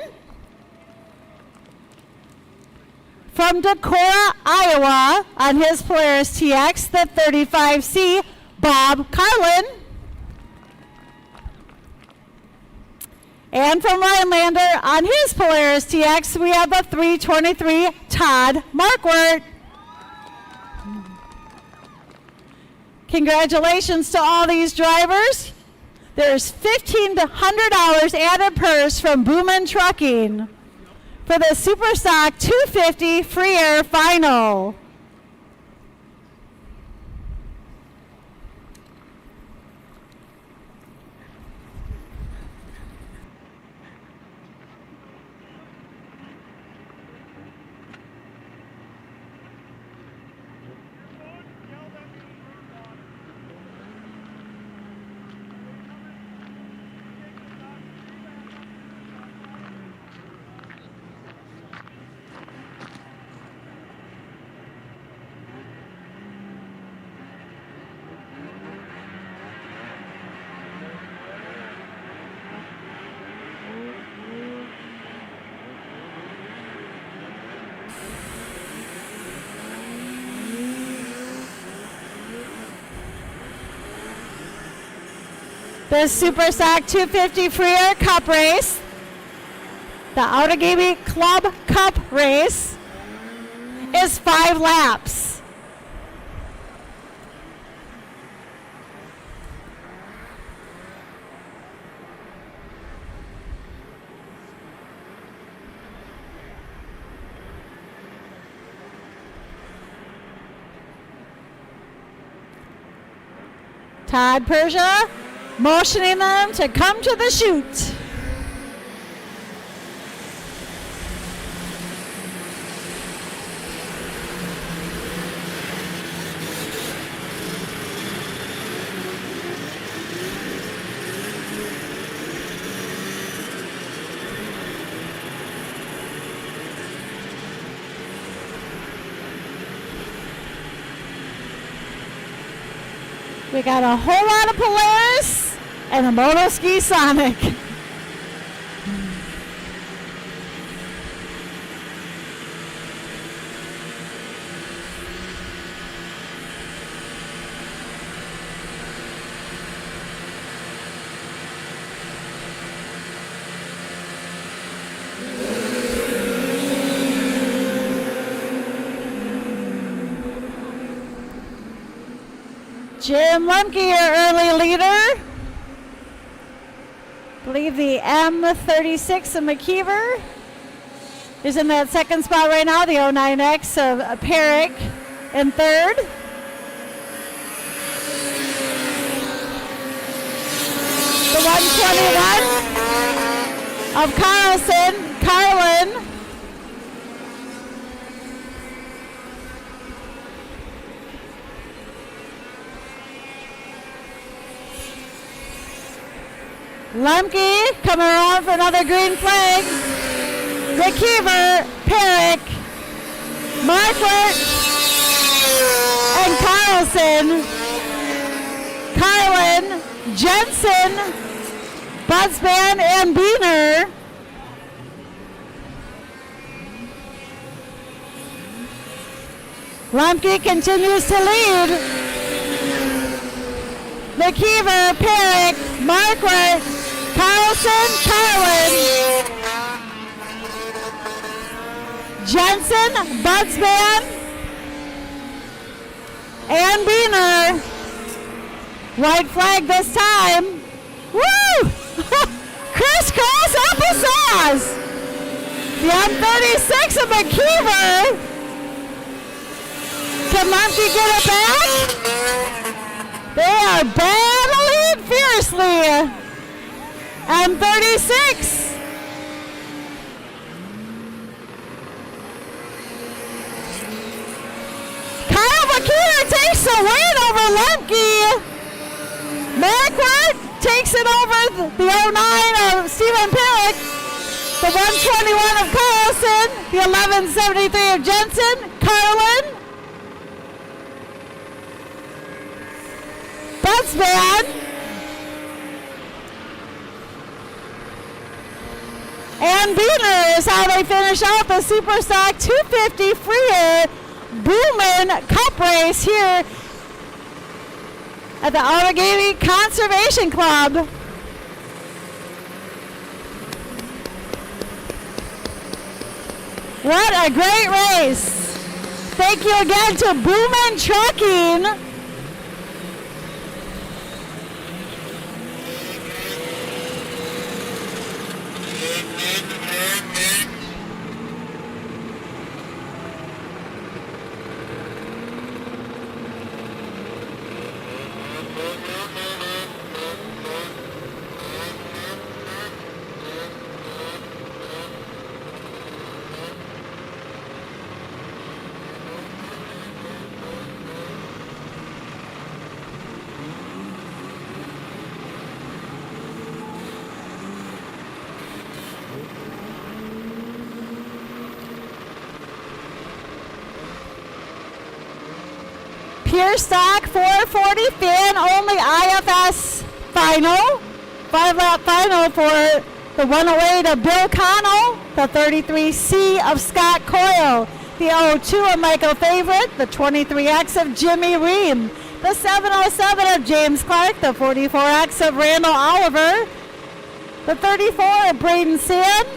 [SPEAKER 3] From Decorah, Iowa on his Polaris TX, the 35C, Bob Carlin. And from Rhinelander on his Polaris TX, we have the 323 Todd Markwart. Congratulations to all these drivers. There's $1,500 added purse from Boomin' Trucking for the Superstock 250 Free Air Final. The Superstock 250 Free Air Cup race, the Outagamie Club Cup race, is 5 laps. Todd Persia motioning them to come to the chute. We got a whole lot of Polaris and a Motoski Sonic. Jim Lemke, your early leader. I believe the M36 of McKeever is in that second spot right now. The 09X of Perrick in third. The 121 of Carlin. Lemke coming around for another green flag. McKeever, Perrick, Marquardt, and Carlin, Jensen, Budsman, and Beener. Lemke continues to lead. McKeever, Perrick, Marquardt, Carlin, Jensen, Budsman, and Beener. White flag this time. Woo! Crisscross applesauce! The M36 of McKeever. Can Lemke get it back? They are battling fiercely. M36. Kyle McKeever takes the win over Lemke. Marquardt takes it over the 09 of Stephen Perrick. The 121 of Carlson. The 1173 of Jensen. Carlin. Budsman. And Beener is how they finish out the Superstock 250 Freer Boomin Cup race here at the Outagamie Conservation Club. What a great race. Thank you again to Boomin Trucking. Pure stock 440 fan only IFS final. 5-lap final for the 108 of Bill Connell, the 33C of Scott Coyle, the 02 of Michael Favorite, the 23X of Jimmy Ream, the 707 of James Clark, the 44X of Randall Oliver, the 34 of Braden Sand.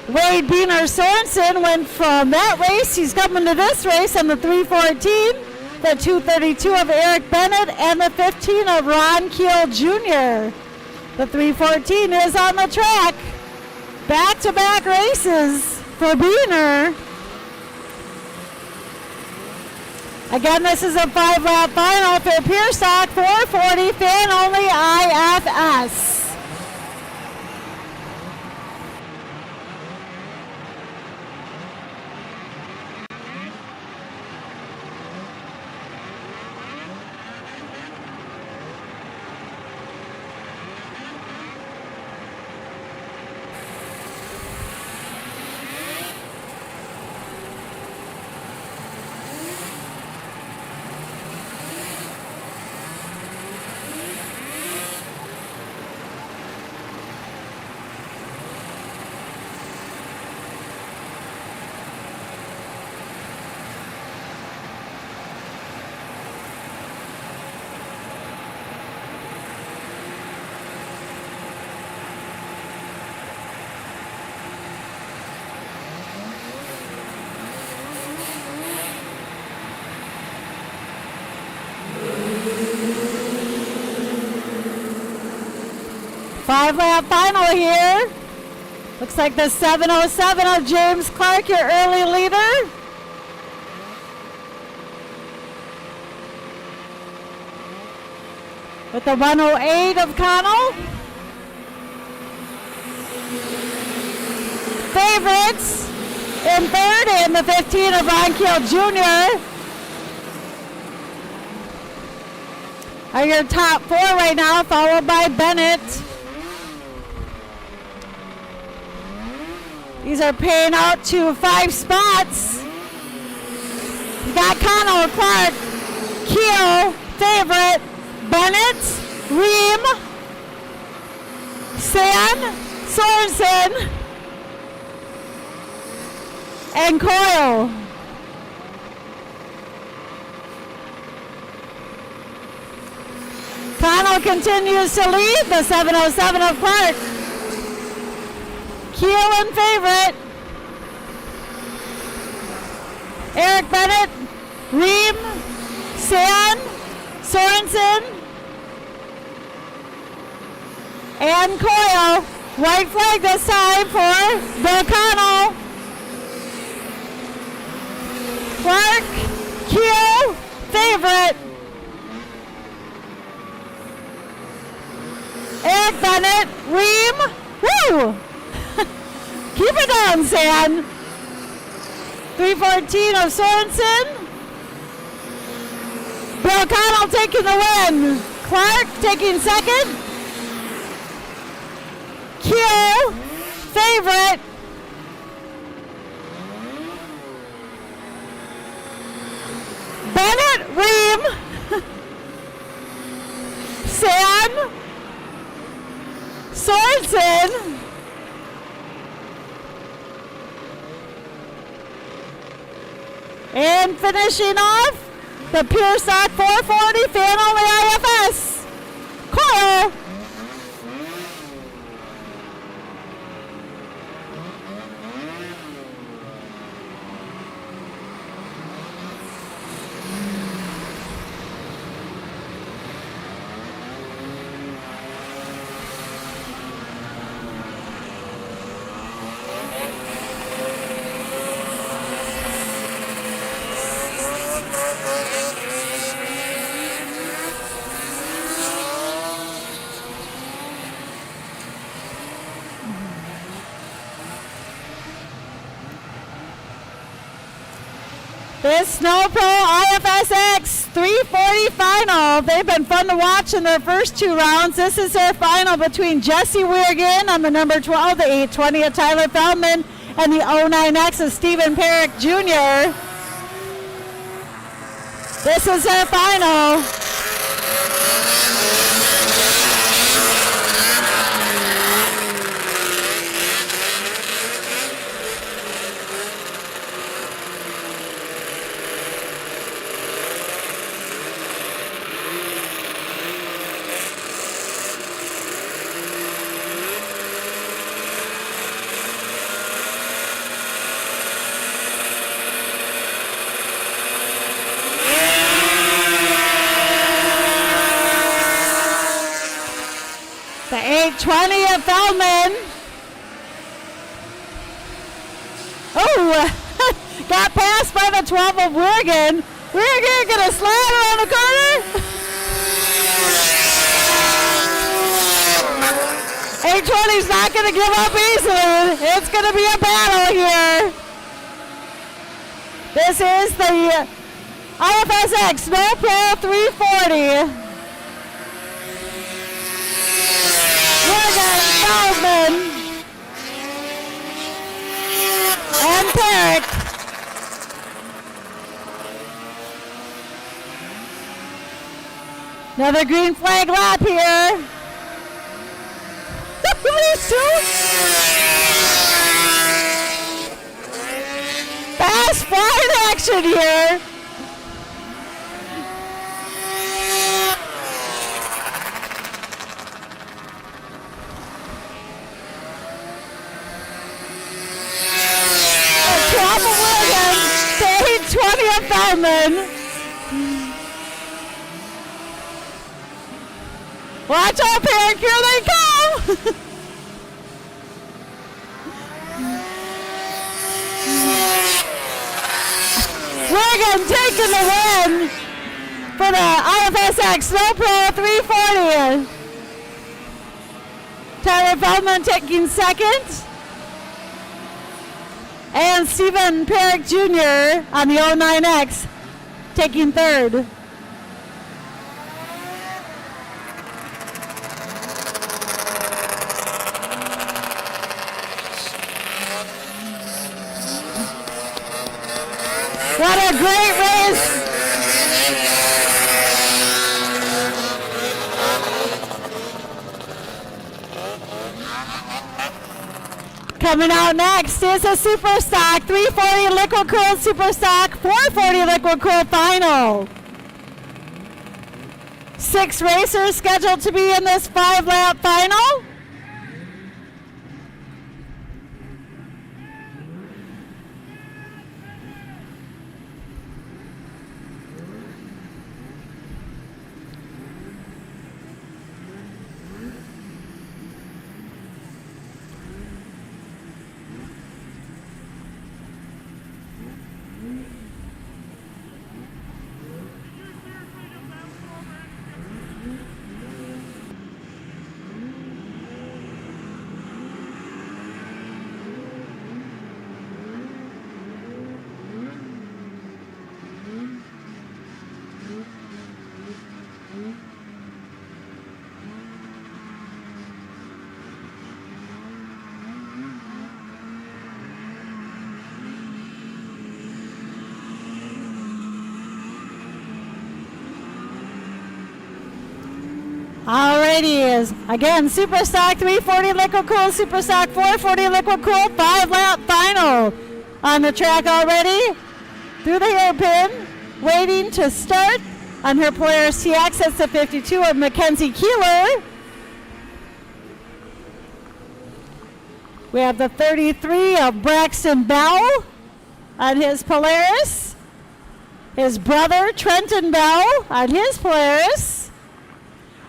[SPEAKER 3] Wade Beener Sorensen went from that race. He's coming to this race on the 314. The 232 of Eric Bennett and the 15 of Ron Keel Jr. The 314 is on the track. Back-to-back races for Beener. Again, this is a 5-lap final for Pure Stock 440 fan only IFS. 5-lap final here. Looks like the 707 of James Clark, your early leader. With the 108 of Connell. Favorites in third and the 15 of Ron Keel Jr. are your top 4 right now, followed by Bennett. These are paying out to 5 spots. You got Connell, Clark, Keel, favorite, Bennett, Ream, San, Sorensen, and Coyle. Connell continues to lead, the 707 of Clark. Keel in favorite. Eric Bennett, Ream, San, Sorensen, and Coyle. White flag this time for Bill Connell. Clark, Keel, favorite. Eric Bennett, Ream, woo! Keep it down, San. 314 of Sorensen. Bill Connell taking the win. Clark taking second. Keel, favorite. Bennett, Ream, San, Sorensen, and finishing off the Pure Stock 440 fan only IFS, Coyle. This Sno Pro IFS X 340 final. They've been fun to watch in their first 2 rounds. This is their final between Jesse Weirgin on the number 12, the 820 of Tyler Feldman, and the 09X of Stephen Perrick Jr. This is their final. The 820 of Feldman. Oh, got passed by the 12 of Weirgin. Weirgin gonna slide around the corner. 820's not gonna give up easily. It's gonna be a battle here. This is the IFS X Sno Pro 340. Feldman and Perrick. Another green flag lap here. Fast flight action here. Feldman. Watch out, Parent, here they come! Reagan taking the win for the IFS X Sno Pro 340. Tyler Feldman taking second. And Stephen Perrick Jr. on the 09X taking third. What a great race! Coming out next is a Super Stock 340 Liquid Cooled Super Stock 440 Liquid Cooled Final. 6 racers scheduled to be in this 5-lap final. Alrighty, is again Super Stock 340 Liquid Cooled, Super Stock 440 Liquid Cooled, 5-lap final on the track already. Through the hairpin, waiting to start on her Polaris TX. That's the 52 of Mackenzie Keeler. We have the 33 of Braxton Bell on his Polaris. His brother Trenton Bell on his Polaris.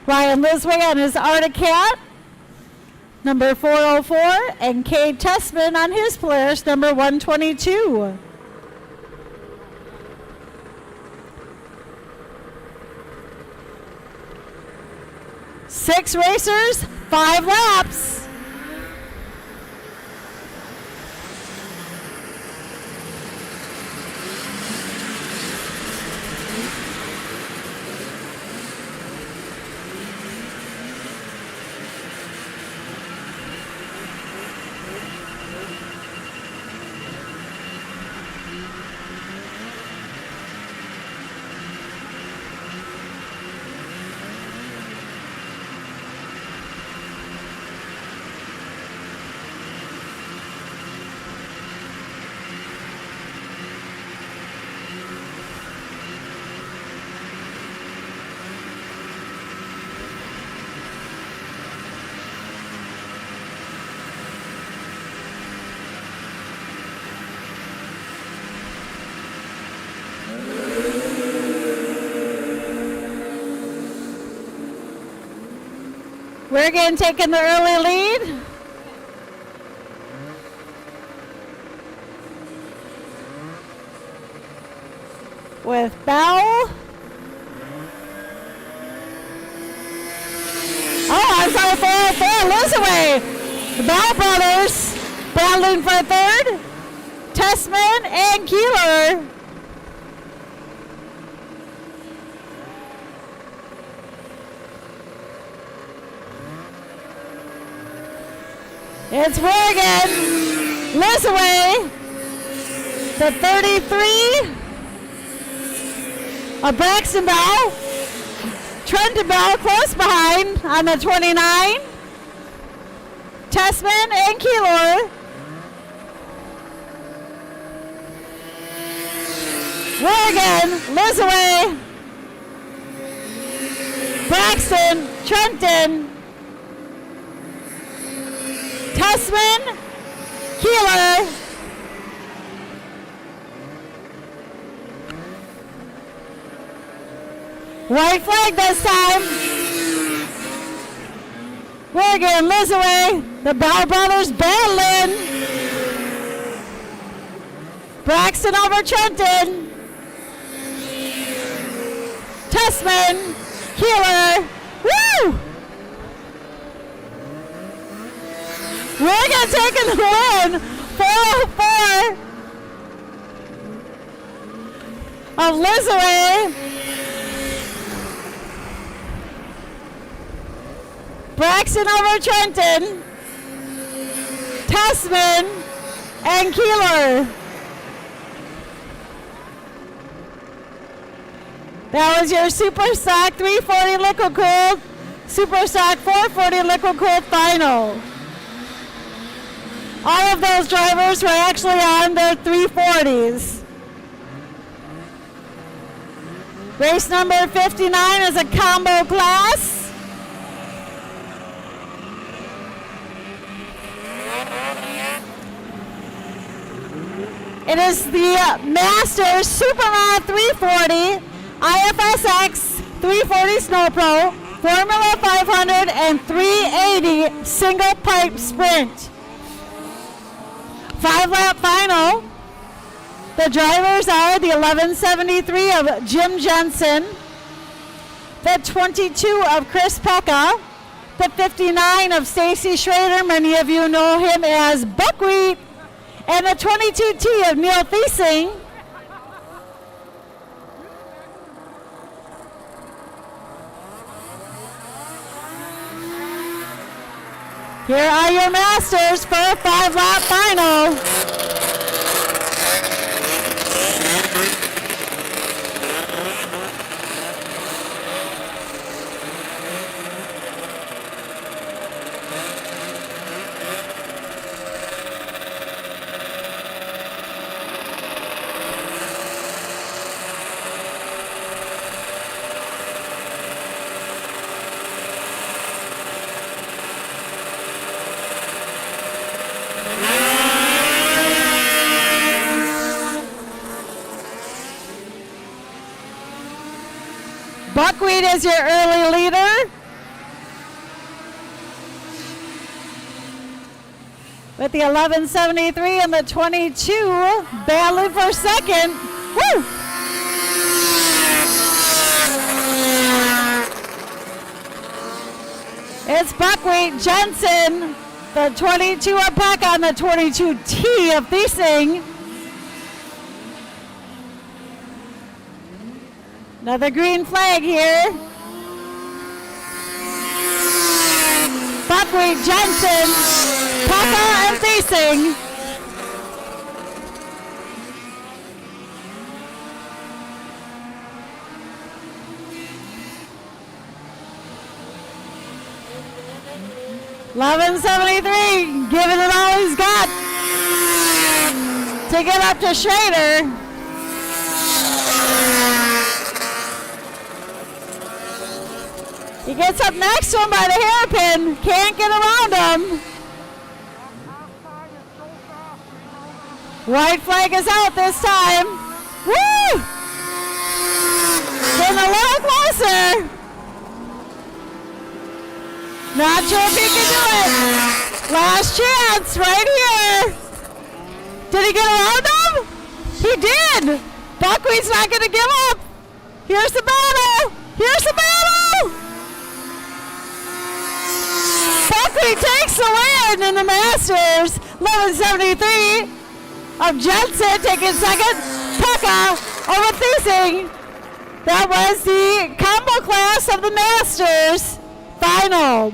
[SPEAKER 3] Ryan Lisway on his Arctic Cat, number 404, and Cade Tessman on his Polaris, number 122. Six racers, 5 laps. We're again taking the early lead. With Bell. Oh, I'm sorry, 404, Lizaway. The Bell brothers battling for third. Tessman and Keeler. It's Morgan, Lizaway, the 33 of Braxton Bell, Trenton Bell close behind on the 29, Tessman and Keeler. Morgan, Lizaway, Braxton, Trenton, Tessman, Keeler, white flag this time. We're getting Liz away. The Bell brothers battling. Braxton over Trenton. Tessman. Keeler. Woo! We're going to take the win. 404 of Lizaway. Braxton over Trenton. Tessman and Keeler. That was your Super Stock 340 Liquid Cooled, Super Stock 440 Liquid Cooled final. All of those drivers were actually on their 340s. Race number 59 is a combo class. It is the Masters Superman 340, IFSX 340 Sno Pro, Formula 500, and 380 single pipe sprint. 5-lap final. The drivers are the 1173 of Jim Jensen, the 22 of Chris Pekka, the 59 of Stacy Schrader, many of you know him as Buckwheat, and the 22T of Neil Thiesing. Here are your masters for a 5-lap final. Buckwheat is your early leader with the 1173 and the 22 battling for second. Woo! It's Buckwheat, Jensen, the 22 of Peck on the 22T of Thiesing. Another green flag here. Buckwheat, Jensen, Pekka, and Thiesing. $11.73, giving it all he's got to get up to Schrader. He gets up next to him by the hairpin. Can't get around him. White flag is out this time. Woo! Getting a little closer. Not sure if he can do it. Last chance right here. Did he get around him? He did. Buckwheat's not going to give up. Here's the battle. Here's the battle. Buckwheat takes the win in the Masters. 1173 of Jensen taking second. Pekka over Thiesing. That was the combo class of the Masters final.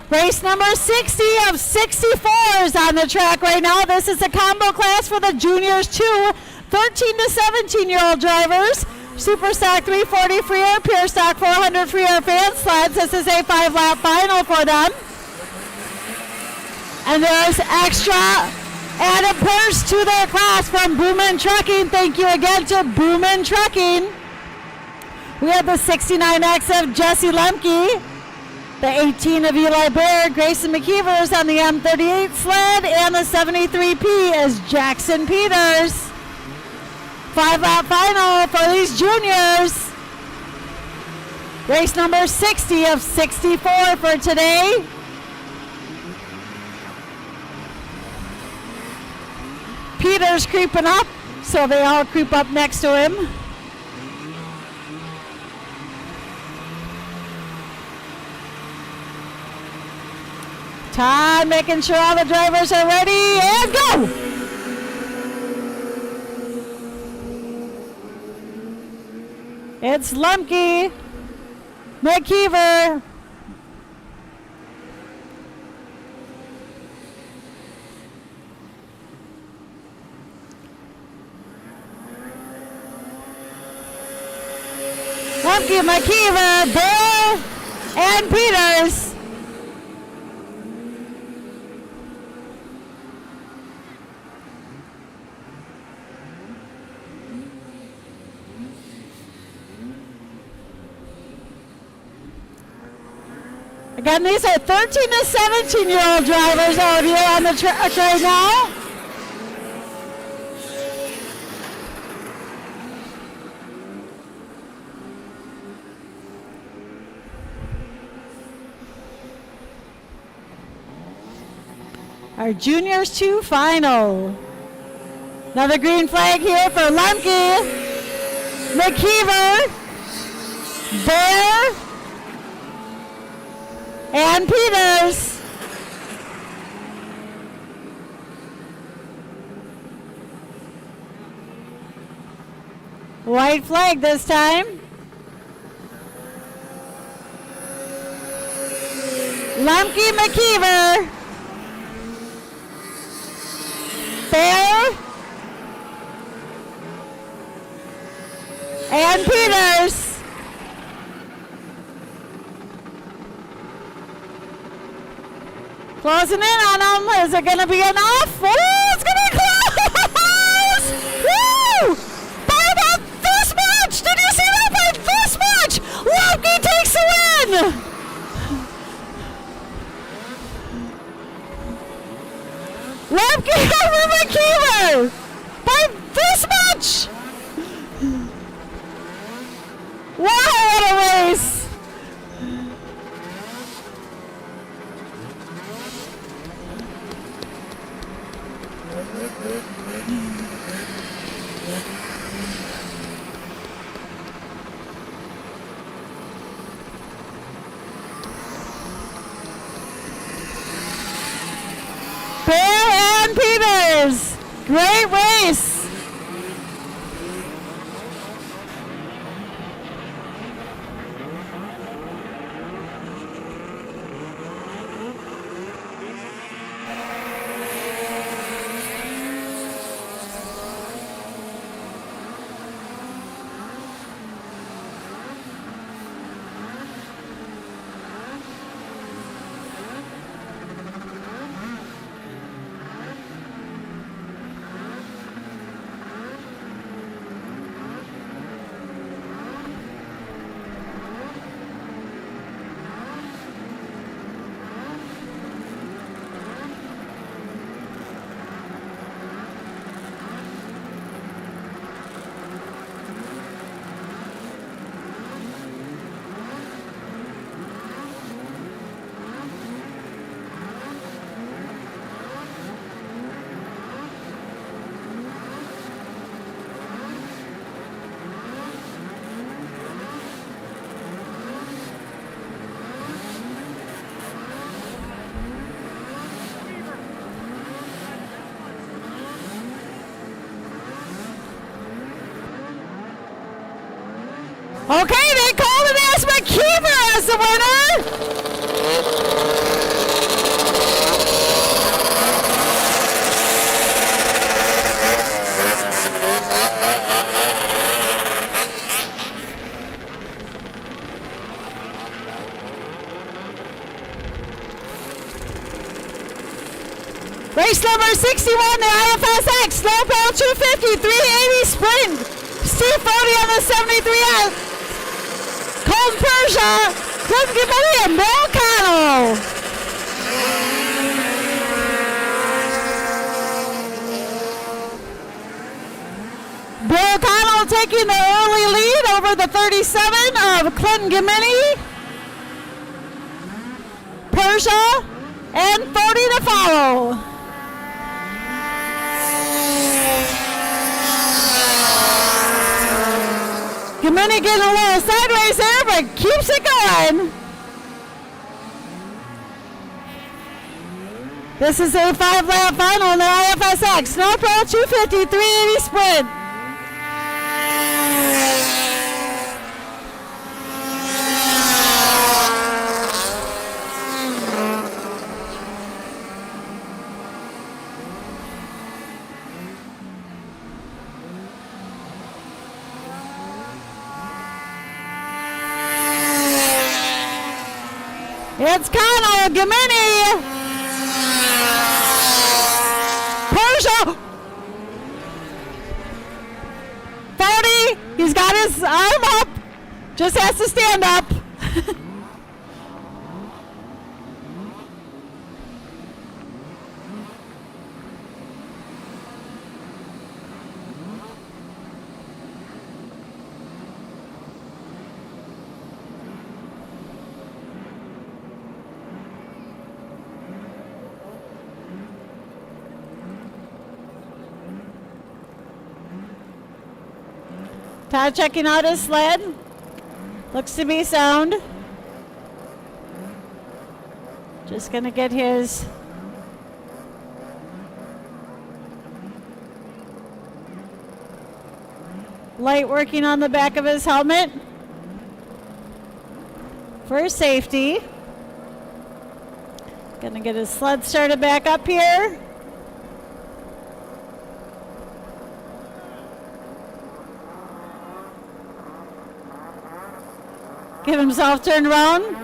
[SPEAKER 3] Race number 60 of 64 is on the track right now. This is a combo class for the juniors too. 13 to 17-year-old drivers. Super Stock 340 free air, Pure Stock 400 free air fan sleds. This is a 5-lap final for them. And there's extra added purse to their class from Boomin Trucking. Thank you again to Boomin Trucking. We have the 69X of Jesse Lemke, the 18 of Eli Baird, Grayson McKeever's on the M38 sled, and the 73P is Jackson Peters. 5-lap final for these juniors. Race number 60 of 64 for today. Peters creeping up, so they all creep up next to him. Todd making sure all the drivers are ready, and go! It's Lemke, McKeever, Lemke, McKeever, Bill, and Peters. Again, these are 13 to 17-year-old drivers out here on the track right now. Our juniors to final. Another green flag here for Lemke, McKeever, Bear, and Peters. White flag this time. Lemke, McKeever, Bear, and Peters. Closing in on them. Is it going to be enough? Oh, it's going to be close! Woo! By about this much! Did you see that? By this much! Lemke takes the win! Lemke over McKeever! By this much! Wow, what a race! Bear and Peters, great race. Okay, they called it as McKeever as the winner. Race number 61, the IFS X Sno Pro 250 380 Sprint. Steve Fody on the 73S. Colton Persia, Clint Gibelli, and Bill Connell. Bill Connell taking the early lead over the 37 of Clinton Gimini. Persia and 40 to follow. Gimini getting a little sideways there, but keeps it going. This is a 5-lap final in the IFS X Sno Pro 250 380 Sprint. It's Connell, Gimini, Persia, 40, he's got his arm up, just has to stand up. Todd checking out his sled. Looks to be sound. Just gonna get his light working on the back of his helmet for safety. Gonna get his sled started back up here. Get himself turned around.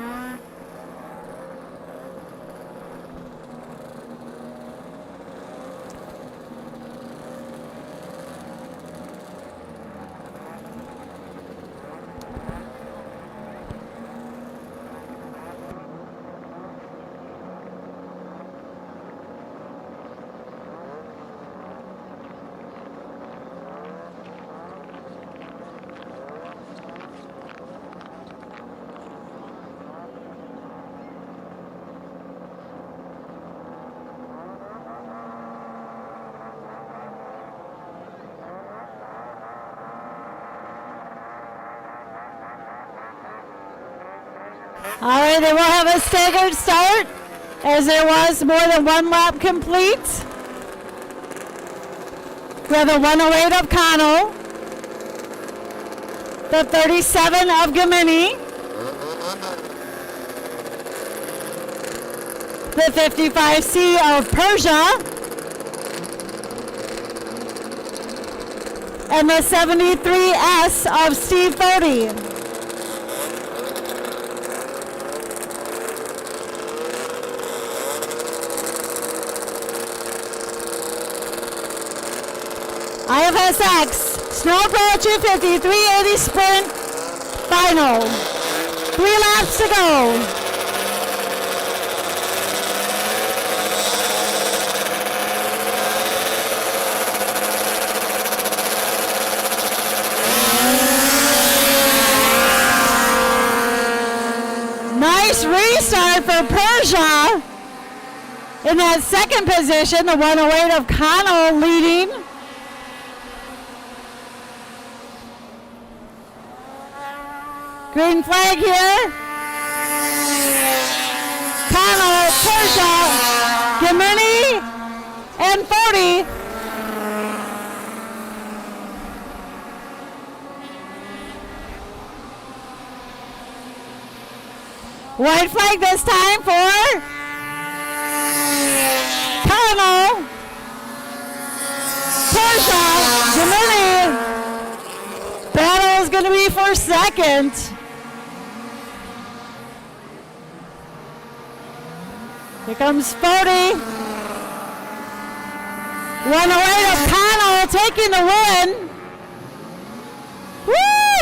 [SPEAKER 3] All right, they will have a staggered start as there was more than one lap complete. We have the 108 of Connell, the 37 of Gimini, the 55C of Persia, and the 73S of Steve Fody. IFSX Sno Pro 250 380 Sprint Final. 3 laps to go. Nice restart for Persia. In that second position, the 108 of Connell leading. Green flag here. Connell, Persia, Gimini, and 40. White flag this time for Connell, Persia, Gimini. Battle is going to be for second. Here comes 40. 108 O'Connell taking the win. Woo!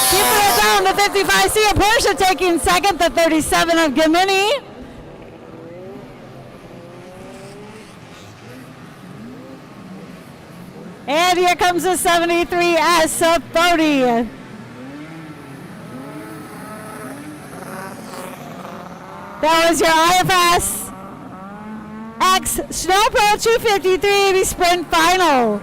[SPEAKER 3] Keeping it down to 55. See a Porsche taking second, the 37 of Gimini. And here comes the 73S of 30. That was your IFS X Sno Pro 253 Sprint Final.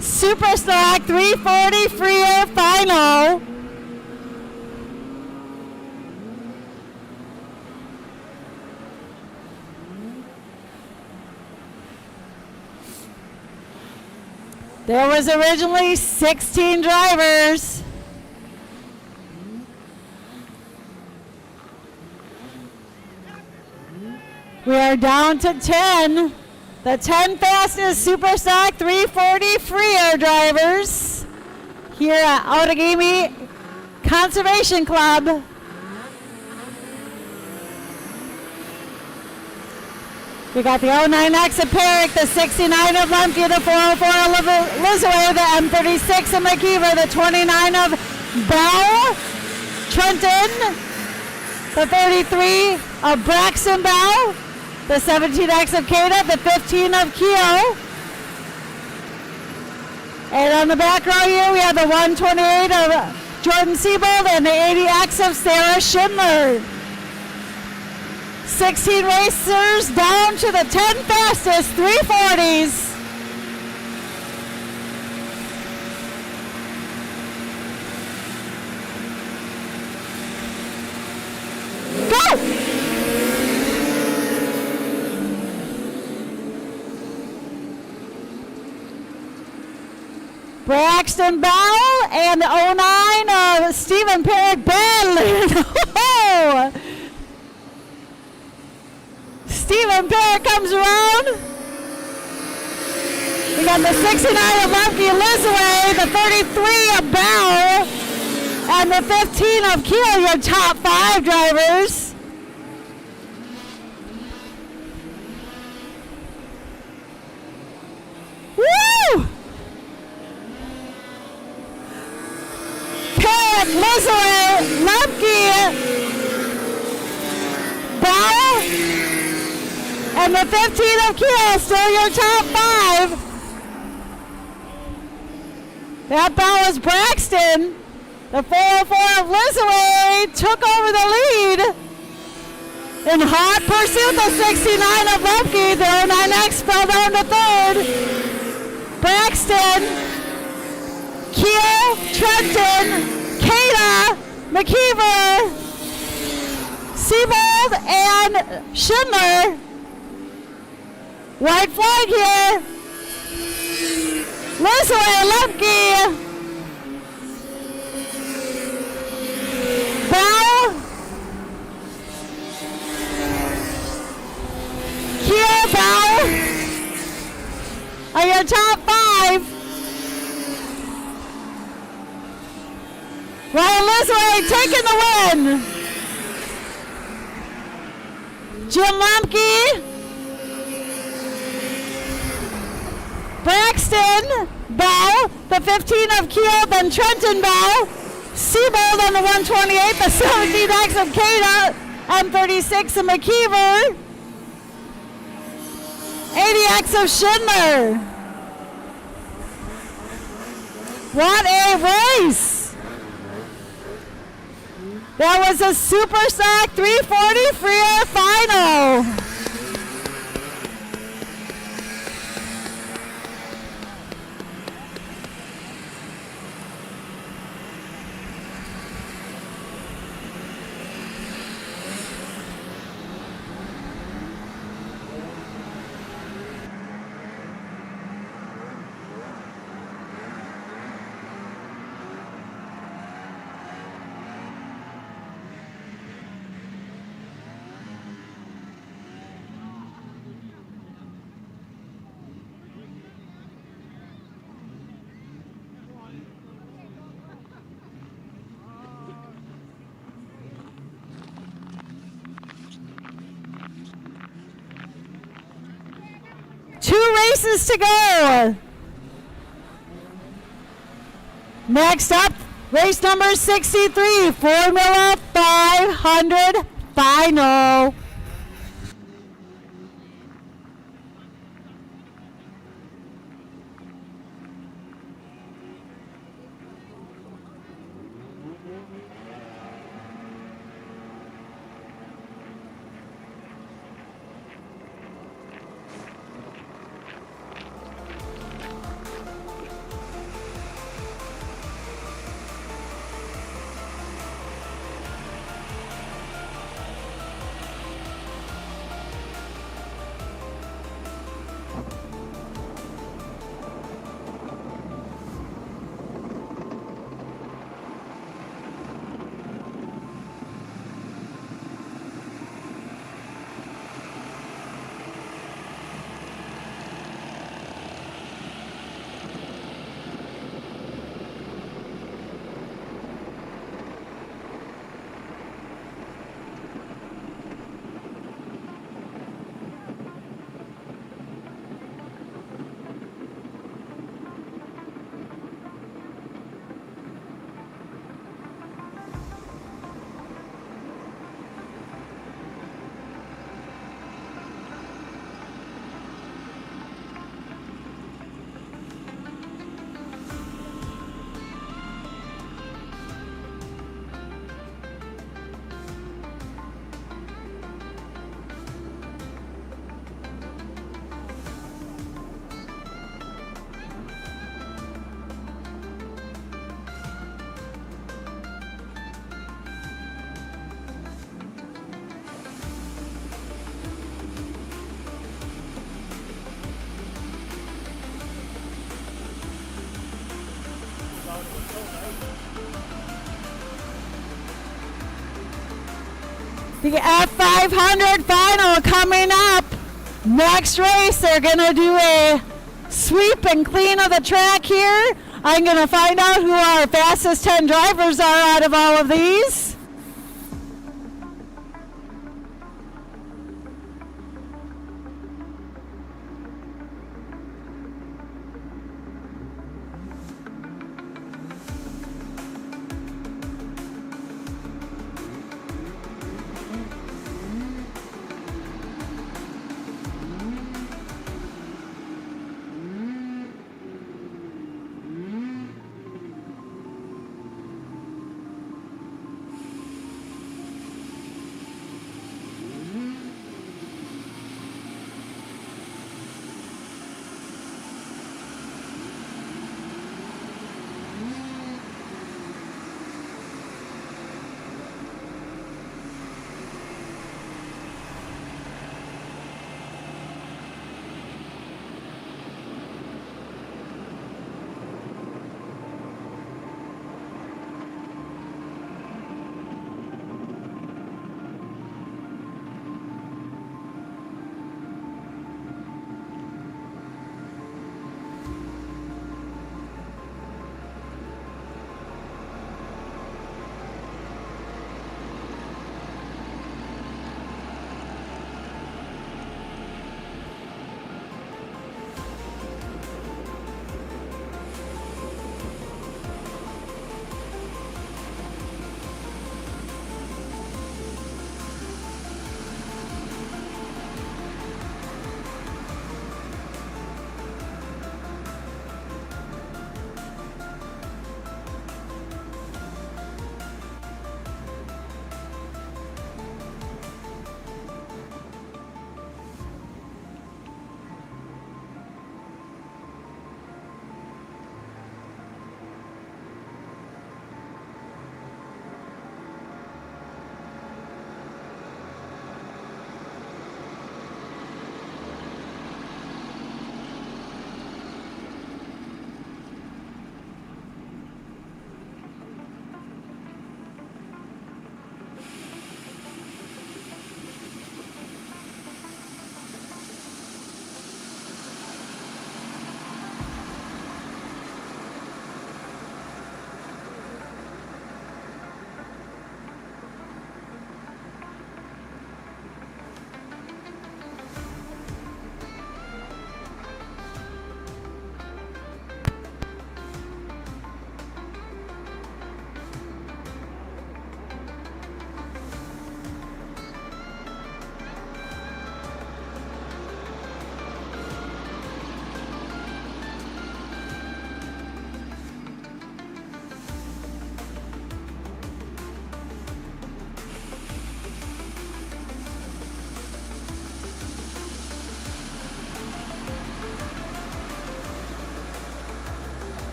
[SPEAKER 3] Super Stock 340 Freer Final. There was originally 16 drivers. We are down to 10. The 10 fastest Superstock 340 Freer drivers here at Outagamie Conservation Club. We got the 09X of Perrick, the 69 of Lemke, the 404 of Lizaway, the M36 of McKeever, the 29 of Bell, Trenton, the 33 of Braxton Bell, the 17X of Cada, the 15 of Keogh. And on the back row here, we have the 128 of Jordan Siebold and the 80X of Sarah Schindler. 16 racers down to the 10 fastest 340s. Go! Braxton Bell and the 09 of Stephen Perrick battling. Stephen Perrick comes around. We got the 69 of Lemke Lizaway, the 33 of Bell, and the 15 of Keel, your top 5 drivers. Woo! Perrick, Lizaway, Lemke, Bell, and the 15 of Keel, still your top 5. That ball was Braxton. The 404 of Lizaway took over the lead. In hot pursuit, the 69 of Lemke, the 09X fell down to 3rd. Braxton, Keel, Trenton, Cada, McKeever, Siebold, and Schindler. White flag here. Lizaway, Lemke, Bell, Keel, Bell are your top 5. Ryan Lizaway taking the win. Jim Lemke, Braxton Bell, the 15 of Keel, then Trenton Bell, Siebold on the 128, the 17X of Cada, M36 of McKeever, 80X of Schindler. What a race! That was a Superstock 340 Freer Final. races to go. Next up, race number 63, Formula 500 Final. The F500 final coming up. Next race, they're going to do a sweep and clean of the track here. I'm going to find out who our fastest 10 drivers are out of all of these.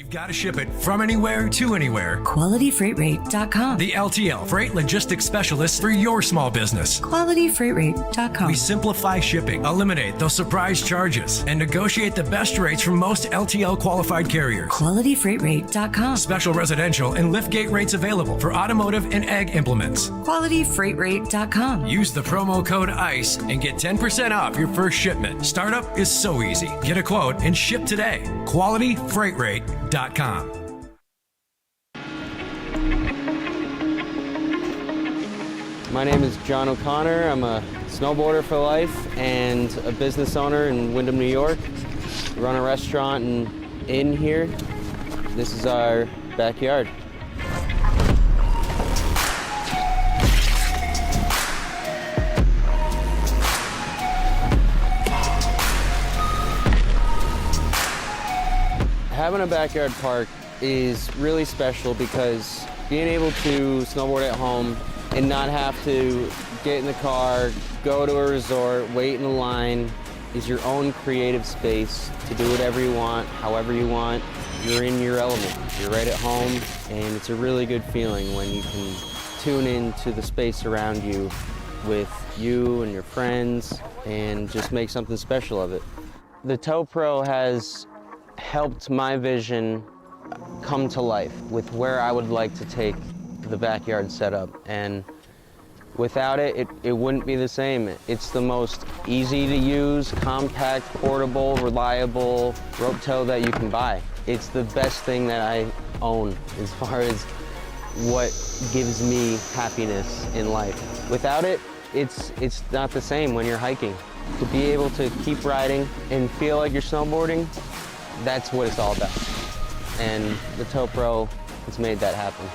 [SPEAKER 15] We've got to ship it from anywhere to anywhere.
[SPEAKER 16] QualityFreightRate.com.
[SPEAKER 15] The LTL Freight Logistics Specialist for your small business.
[SPEAKER 16] QualityFreightRate.com.
[SPEAKER 15] We simplify shipping, eliminate those surprise charges, and negotiate the best rates from most LTL qualified carriers.
[SPEAKER 16] QualityFreightRate.com.
[SPEAKER 15] Special residential and liftgate rates available for automotive and ag implements.
[SPEAKER 16] QualityFreightRate.com.
[SPEAKER 15] Use the promo code ICE and get 10% off your first shipment. Startup is so easy. Get a quote and ship today. QualityFreightRate.com.
[SPEAKER 8] My name is John O'Connor. I'm a snowboarder for life and a business owner in Windham, New York. We run a restaurant and inn here. This is our backyard. Having a backyard park is really special because being able to snowboard at home and not have to get in the car, go to a resort, wait in a line, is your own creative space to do whatever you want, however you want. You're in your element. You're right at home, and it's a really good feeling when you can tune into the space around you with you and your friends and just make something special of it. The Toe Pro has helped my vision come to life with where I would like to take the backyard setup, and without it, it wouldn't be the same. It's the most easy to use, compact, portable, reliable rope tow that you can buy. It's the best thing that I own as far as what gives me happiness in life. Without it, it's not the same when you're hiking. To be able to keep riding and feel like you're snowboarding, that's what it's all about. And the Toe Pro has made that happen.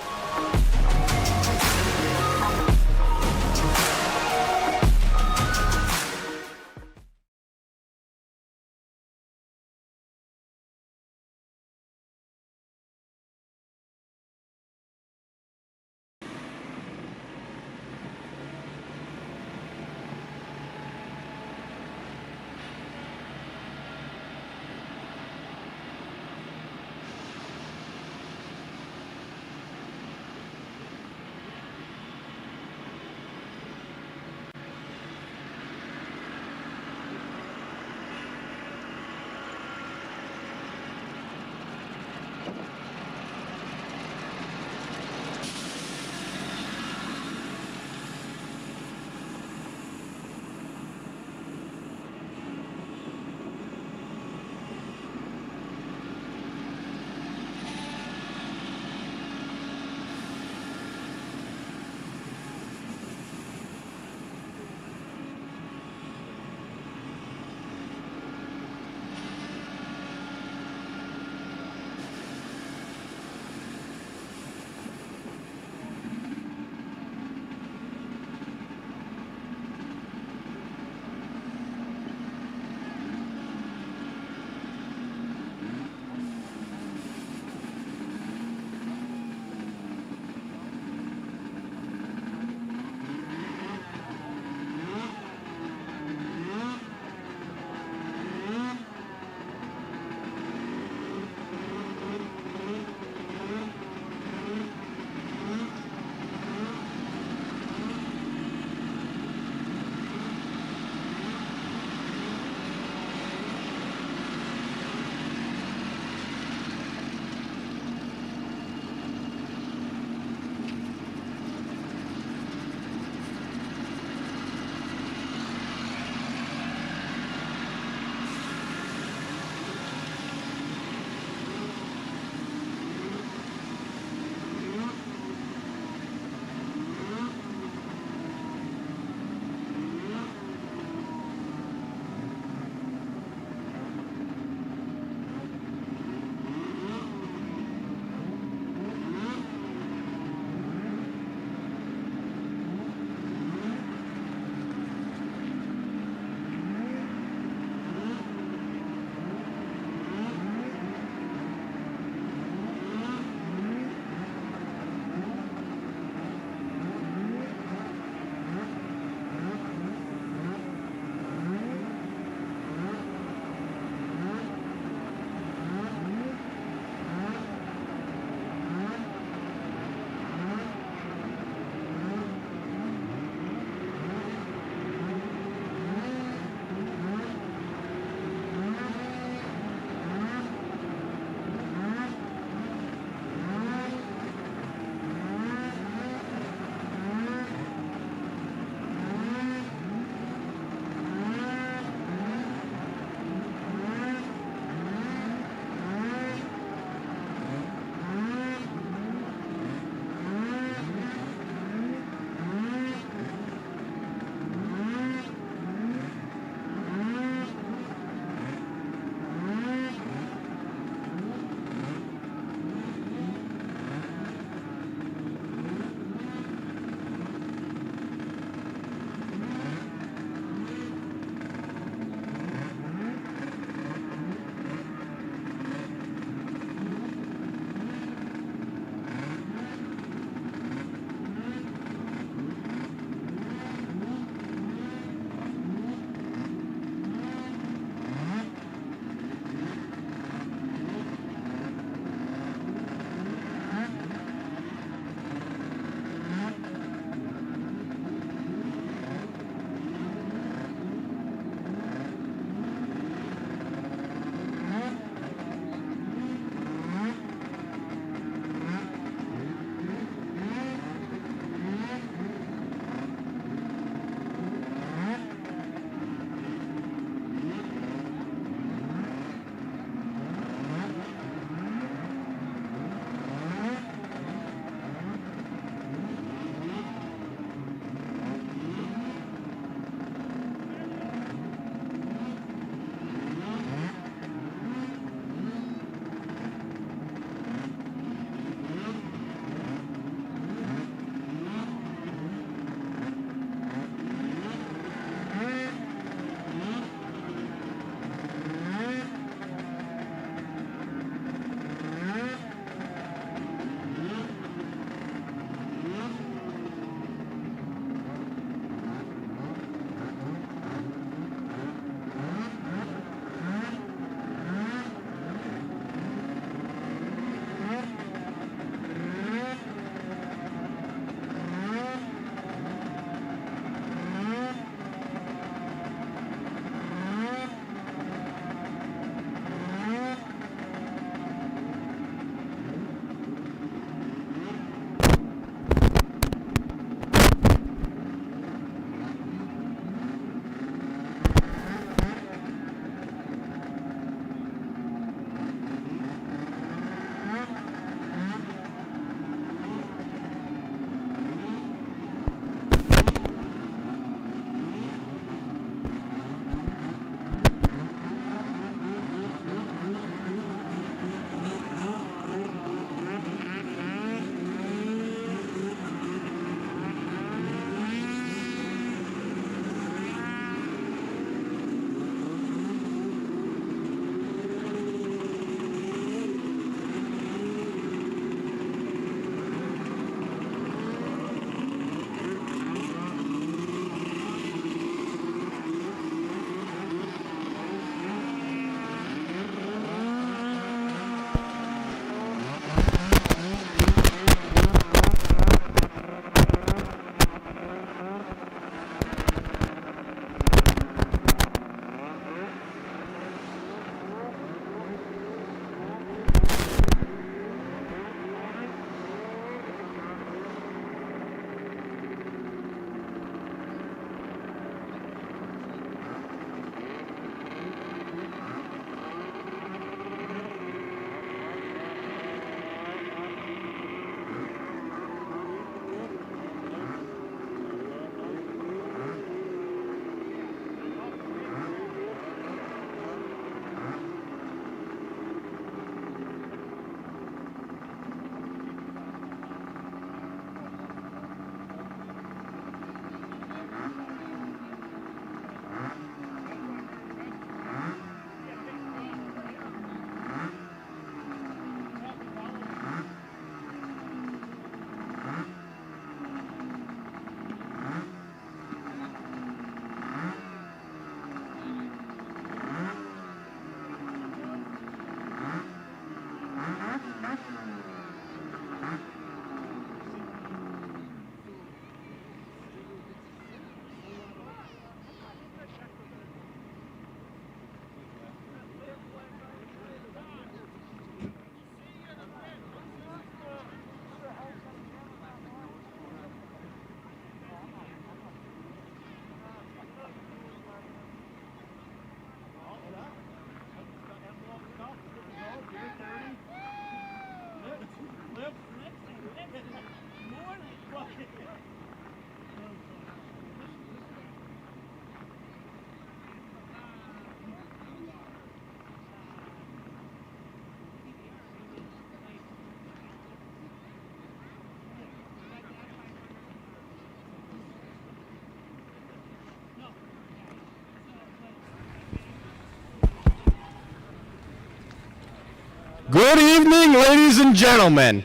[SPEAKER 18] Good evening, ladies and gentlemen.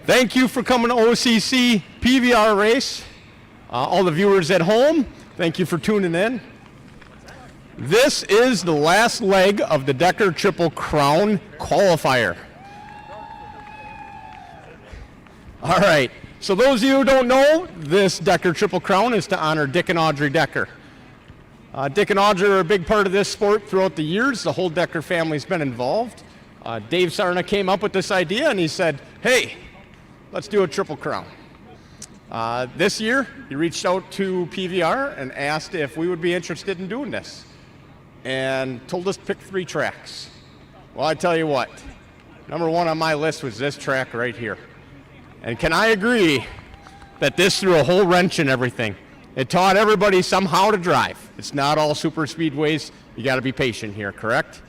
[SPEAKER 18] Thank you for coming to OCC PVR race. All the viewers at home, thank you for tuning in. This is the last leg of the Decker Triple Crown qualifier. All right, so those of you who don't know, this Decker Triple Crown is to honor Dick and Audrey Decker. Dick and Audrey are a big part of this sport throughout the years. The whole Decker family's been involved. Dave Sarna came up with this idea and he said, hey, let's do a Triple Crown. This year, he reached out to PVR and asked if we would be interested in doing this and told us to pick 3 tracks. Well, I tell you what, number 1 on my list was this track right here. And can I agree that this threw a whole wrench in everything? It taught everybody somehow to drive. It's not all super speedways. You got to be patient here, correct?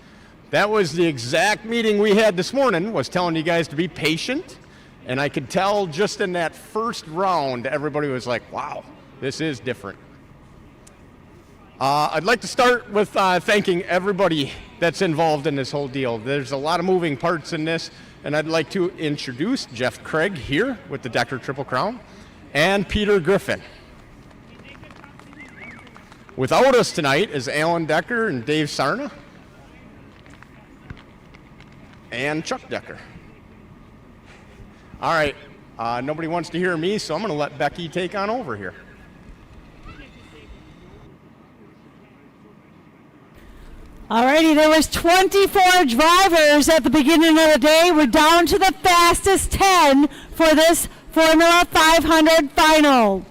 [SPEAKER 18] That was the exact meeting we had this morning, was telling you guys to be patient. And I could tell just in that first round, everybody was like, wow, this is different. I'd like to start with thanking everybody that's involved in this whole deal. There's a lot of moving parts in this, and I'd like to introduce Jeff Craig here with the Decker Triple Crown and Peter Griffin. Without us tonight is Alan Decker and Dave Sarna and Chuck Decker. All right, nobody wants to hear me, so I'm going to let Becky take on over here.
[SPEAKER 3] Alrighty, there was 24 drivers at the beginning of the day. We're down to the fastest 10 for this Formula 500 final.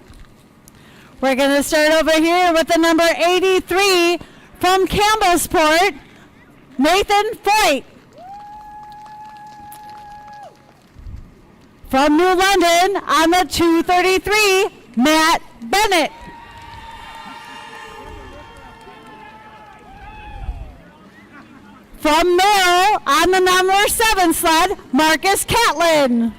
[SPEAKER 3] We're going to start over here with the number 83 from Campbellsport, Nathan Foyt. From New London on the 233, Matt Bennett. From Merrill on the number 7 sled, Marcus Catlin.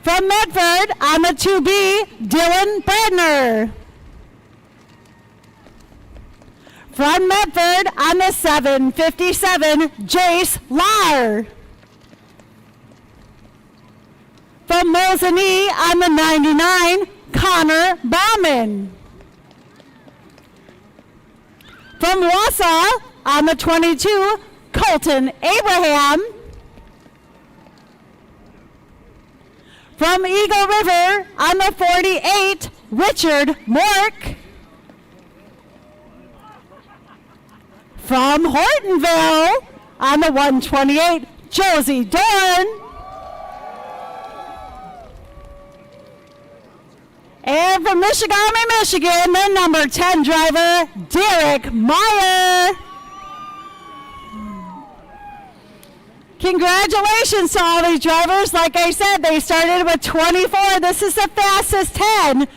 [SPEAKER 3] From Medford on the 2B, Dylan Bradner. From Medford on the 757, Jace Lahr. From Mosinee on the 99, Connor Bauman. From Wausau on the 22, Colton Abraham. From Eagle River on the 48, Richard Mork. From Hortonville on the 128, Josie Dorn. And from Outagamie, Michigan, the number 10 driver, Derek Meyer. Congratulations to all these drivers. Like I said, they started with 24. This is the fastest 10.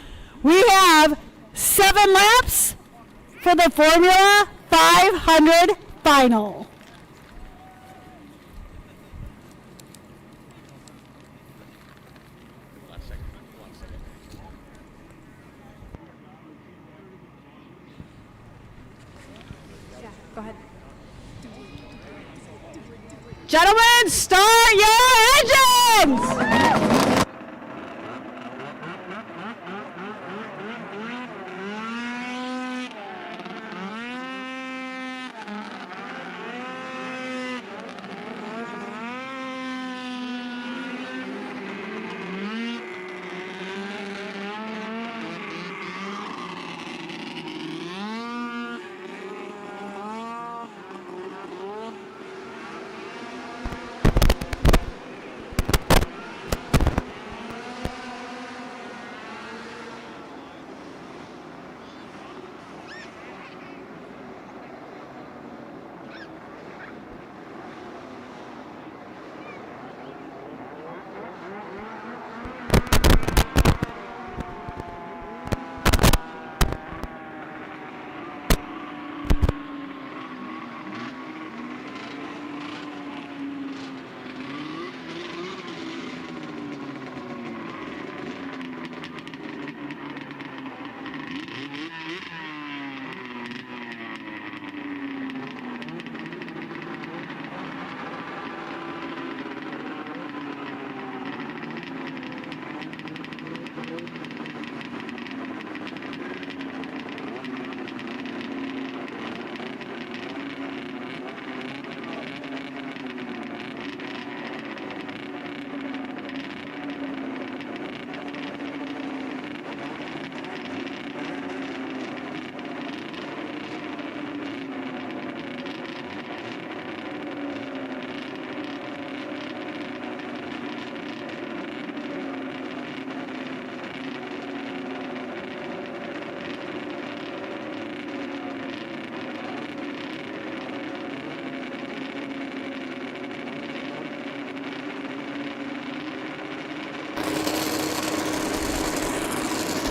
[SPEAKER 3] We have 7 laps for the Formula 500 final.
[SPEAKER 2] Go ahead.
[SPEAKER 3] Gentlemen, start your engines!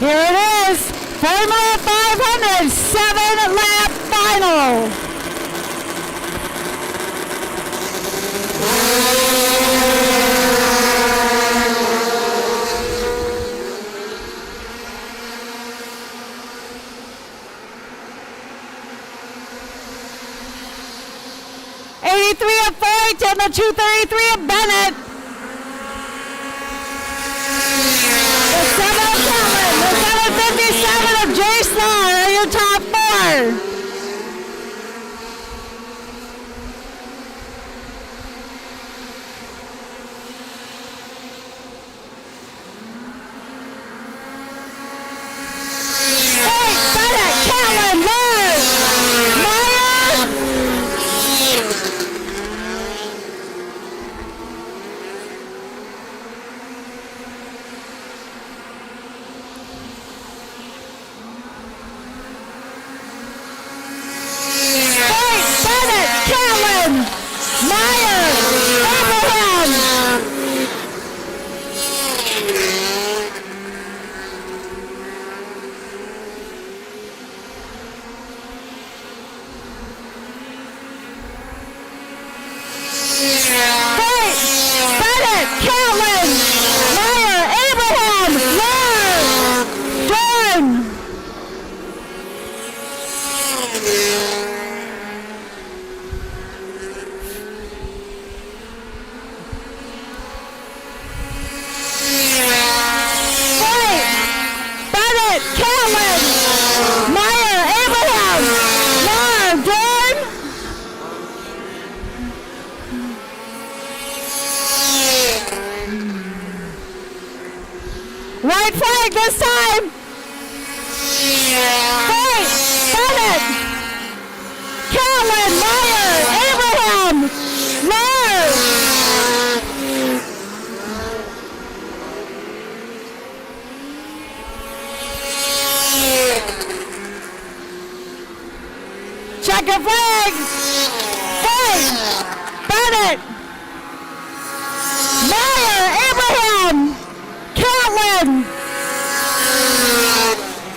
[SPEAKER 3] Here it is, Formula 500 7-lap final. Of Foyt and the 233 of Bennett. The 7 of Kellen, the 757 of Jace Law are your top four. Bennett, Kellen, white flag this time. Foyt, Bennett, Kellen, Meyer, Abraham, Lars. Checker flag. Foyt, Bennett, Meyer, Abraham, Catlin.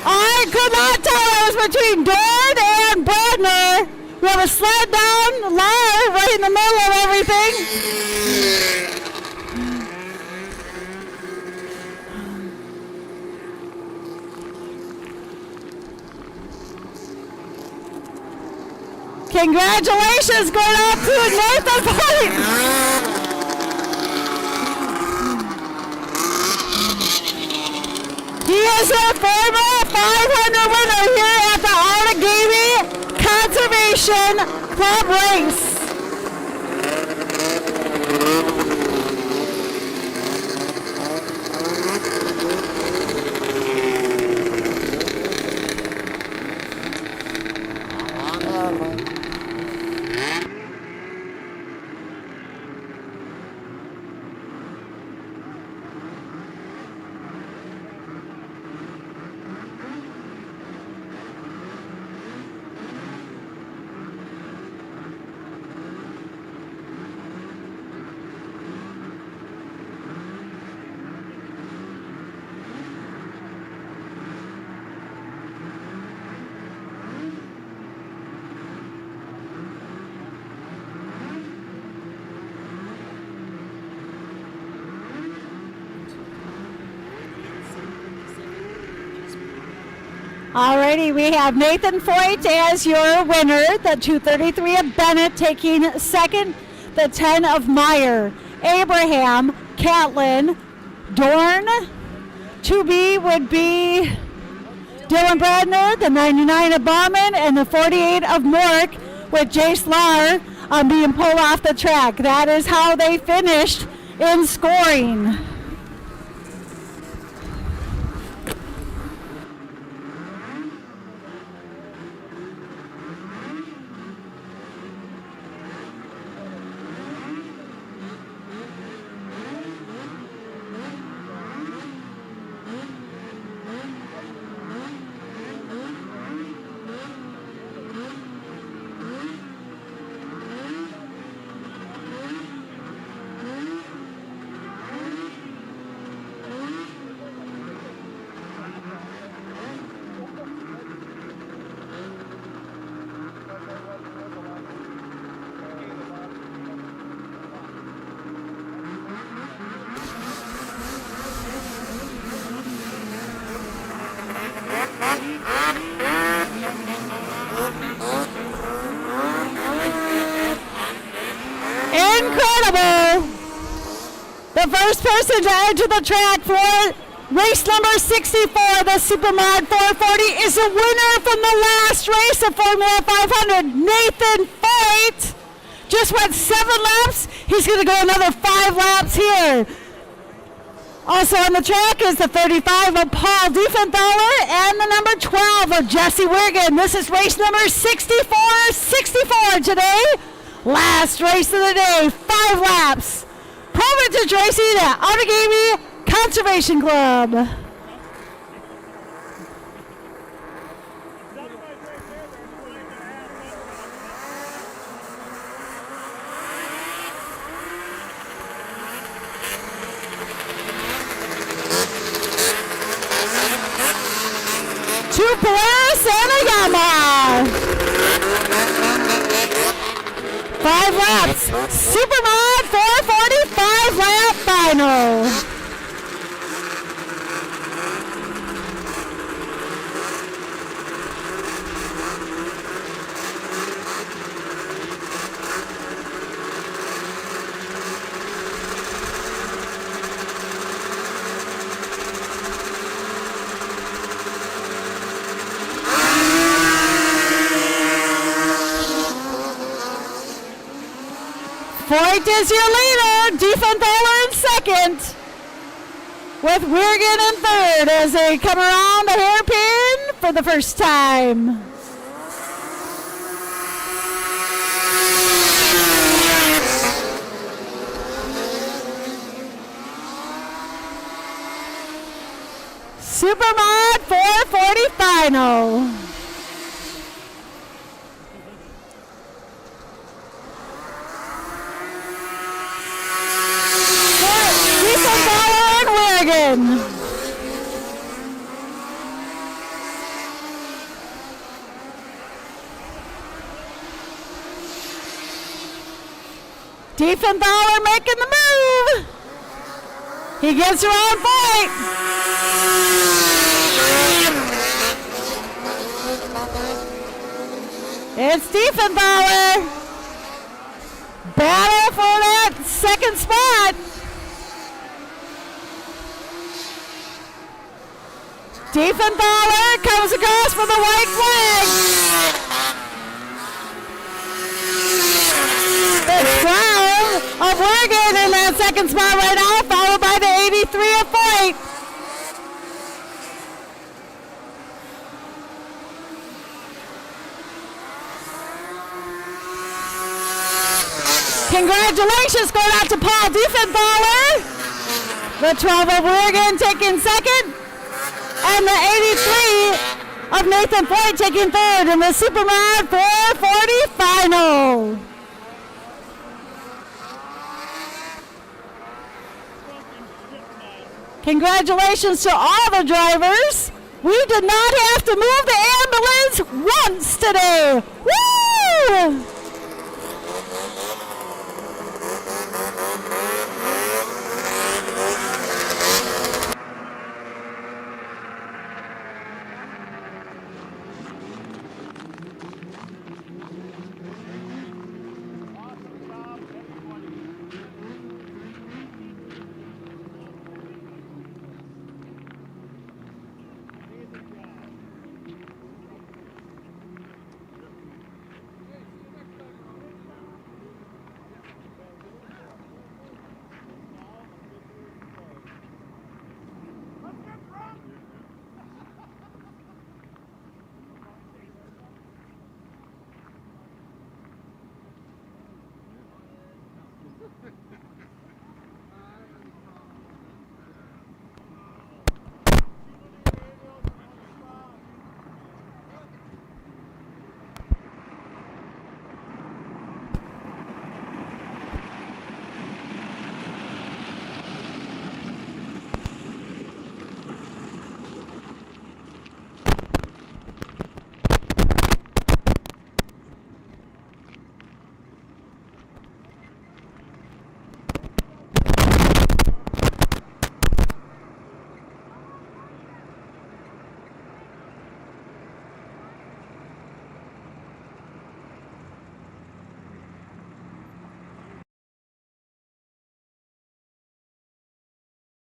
[SPEAKER 3] I could not tell it was between Dorn and Bradner. We have a sled down live right in the middle of everything. Congratulations going out to Nathan Foyt. He is a Formula 500 winner here at the Outagamie Conservation Club race. Alrighty, we have Nathan Foyt as your winner, the 233 of Bennett taking second, the 10 of Meyer, Abraham, Catlin, Dorn. 2B would be Dylan Bradner, the 99 of Bauman, and the 48 of Mork with Jace Lahr being pulled off the track. That is how they finished in scoring. person to enter the track for race number 64, the Supermod 440, is a winner from the last race of Formula 500, Nathan Foyt. Just went 7 laps. He's going to go another 5 laps here. Also on the track is the 35 of Paul Diefenthaler and the number 12 of Jesse Wiggin. This is race number 64 today. Last race of the day, 5 laps. Pro Vintage Racing at Outagamie Conservation Club. Two Polaris and a Yamaha. 5 laps. Supermod 445 lap final. Foyt is your leader, Diefenthaler in second, with Wiggin in third as they come around the hairpin for the first time. Supermod 440 final. Diefenthaler making the move. He gets around Foyt. It's Diefenthaler. Battle for that second spot. Diefenthaler comes across for the white flag. The 12 of Wiggin in that second spot right now, followed by the 83 of Foyt. Congratulations going out to Paul Diefenthaler. The 12 of Wiggin taking second. And the 83 of Nathan Foyt taking third in the Supermod 440 final. Congratulations to all the drivers. We did not have to move the ambulance once today. Woo!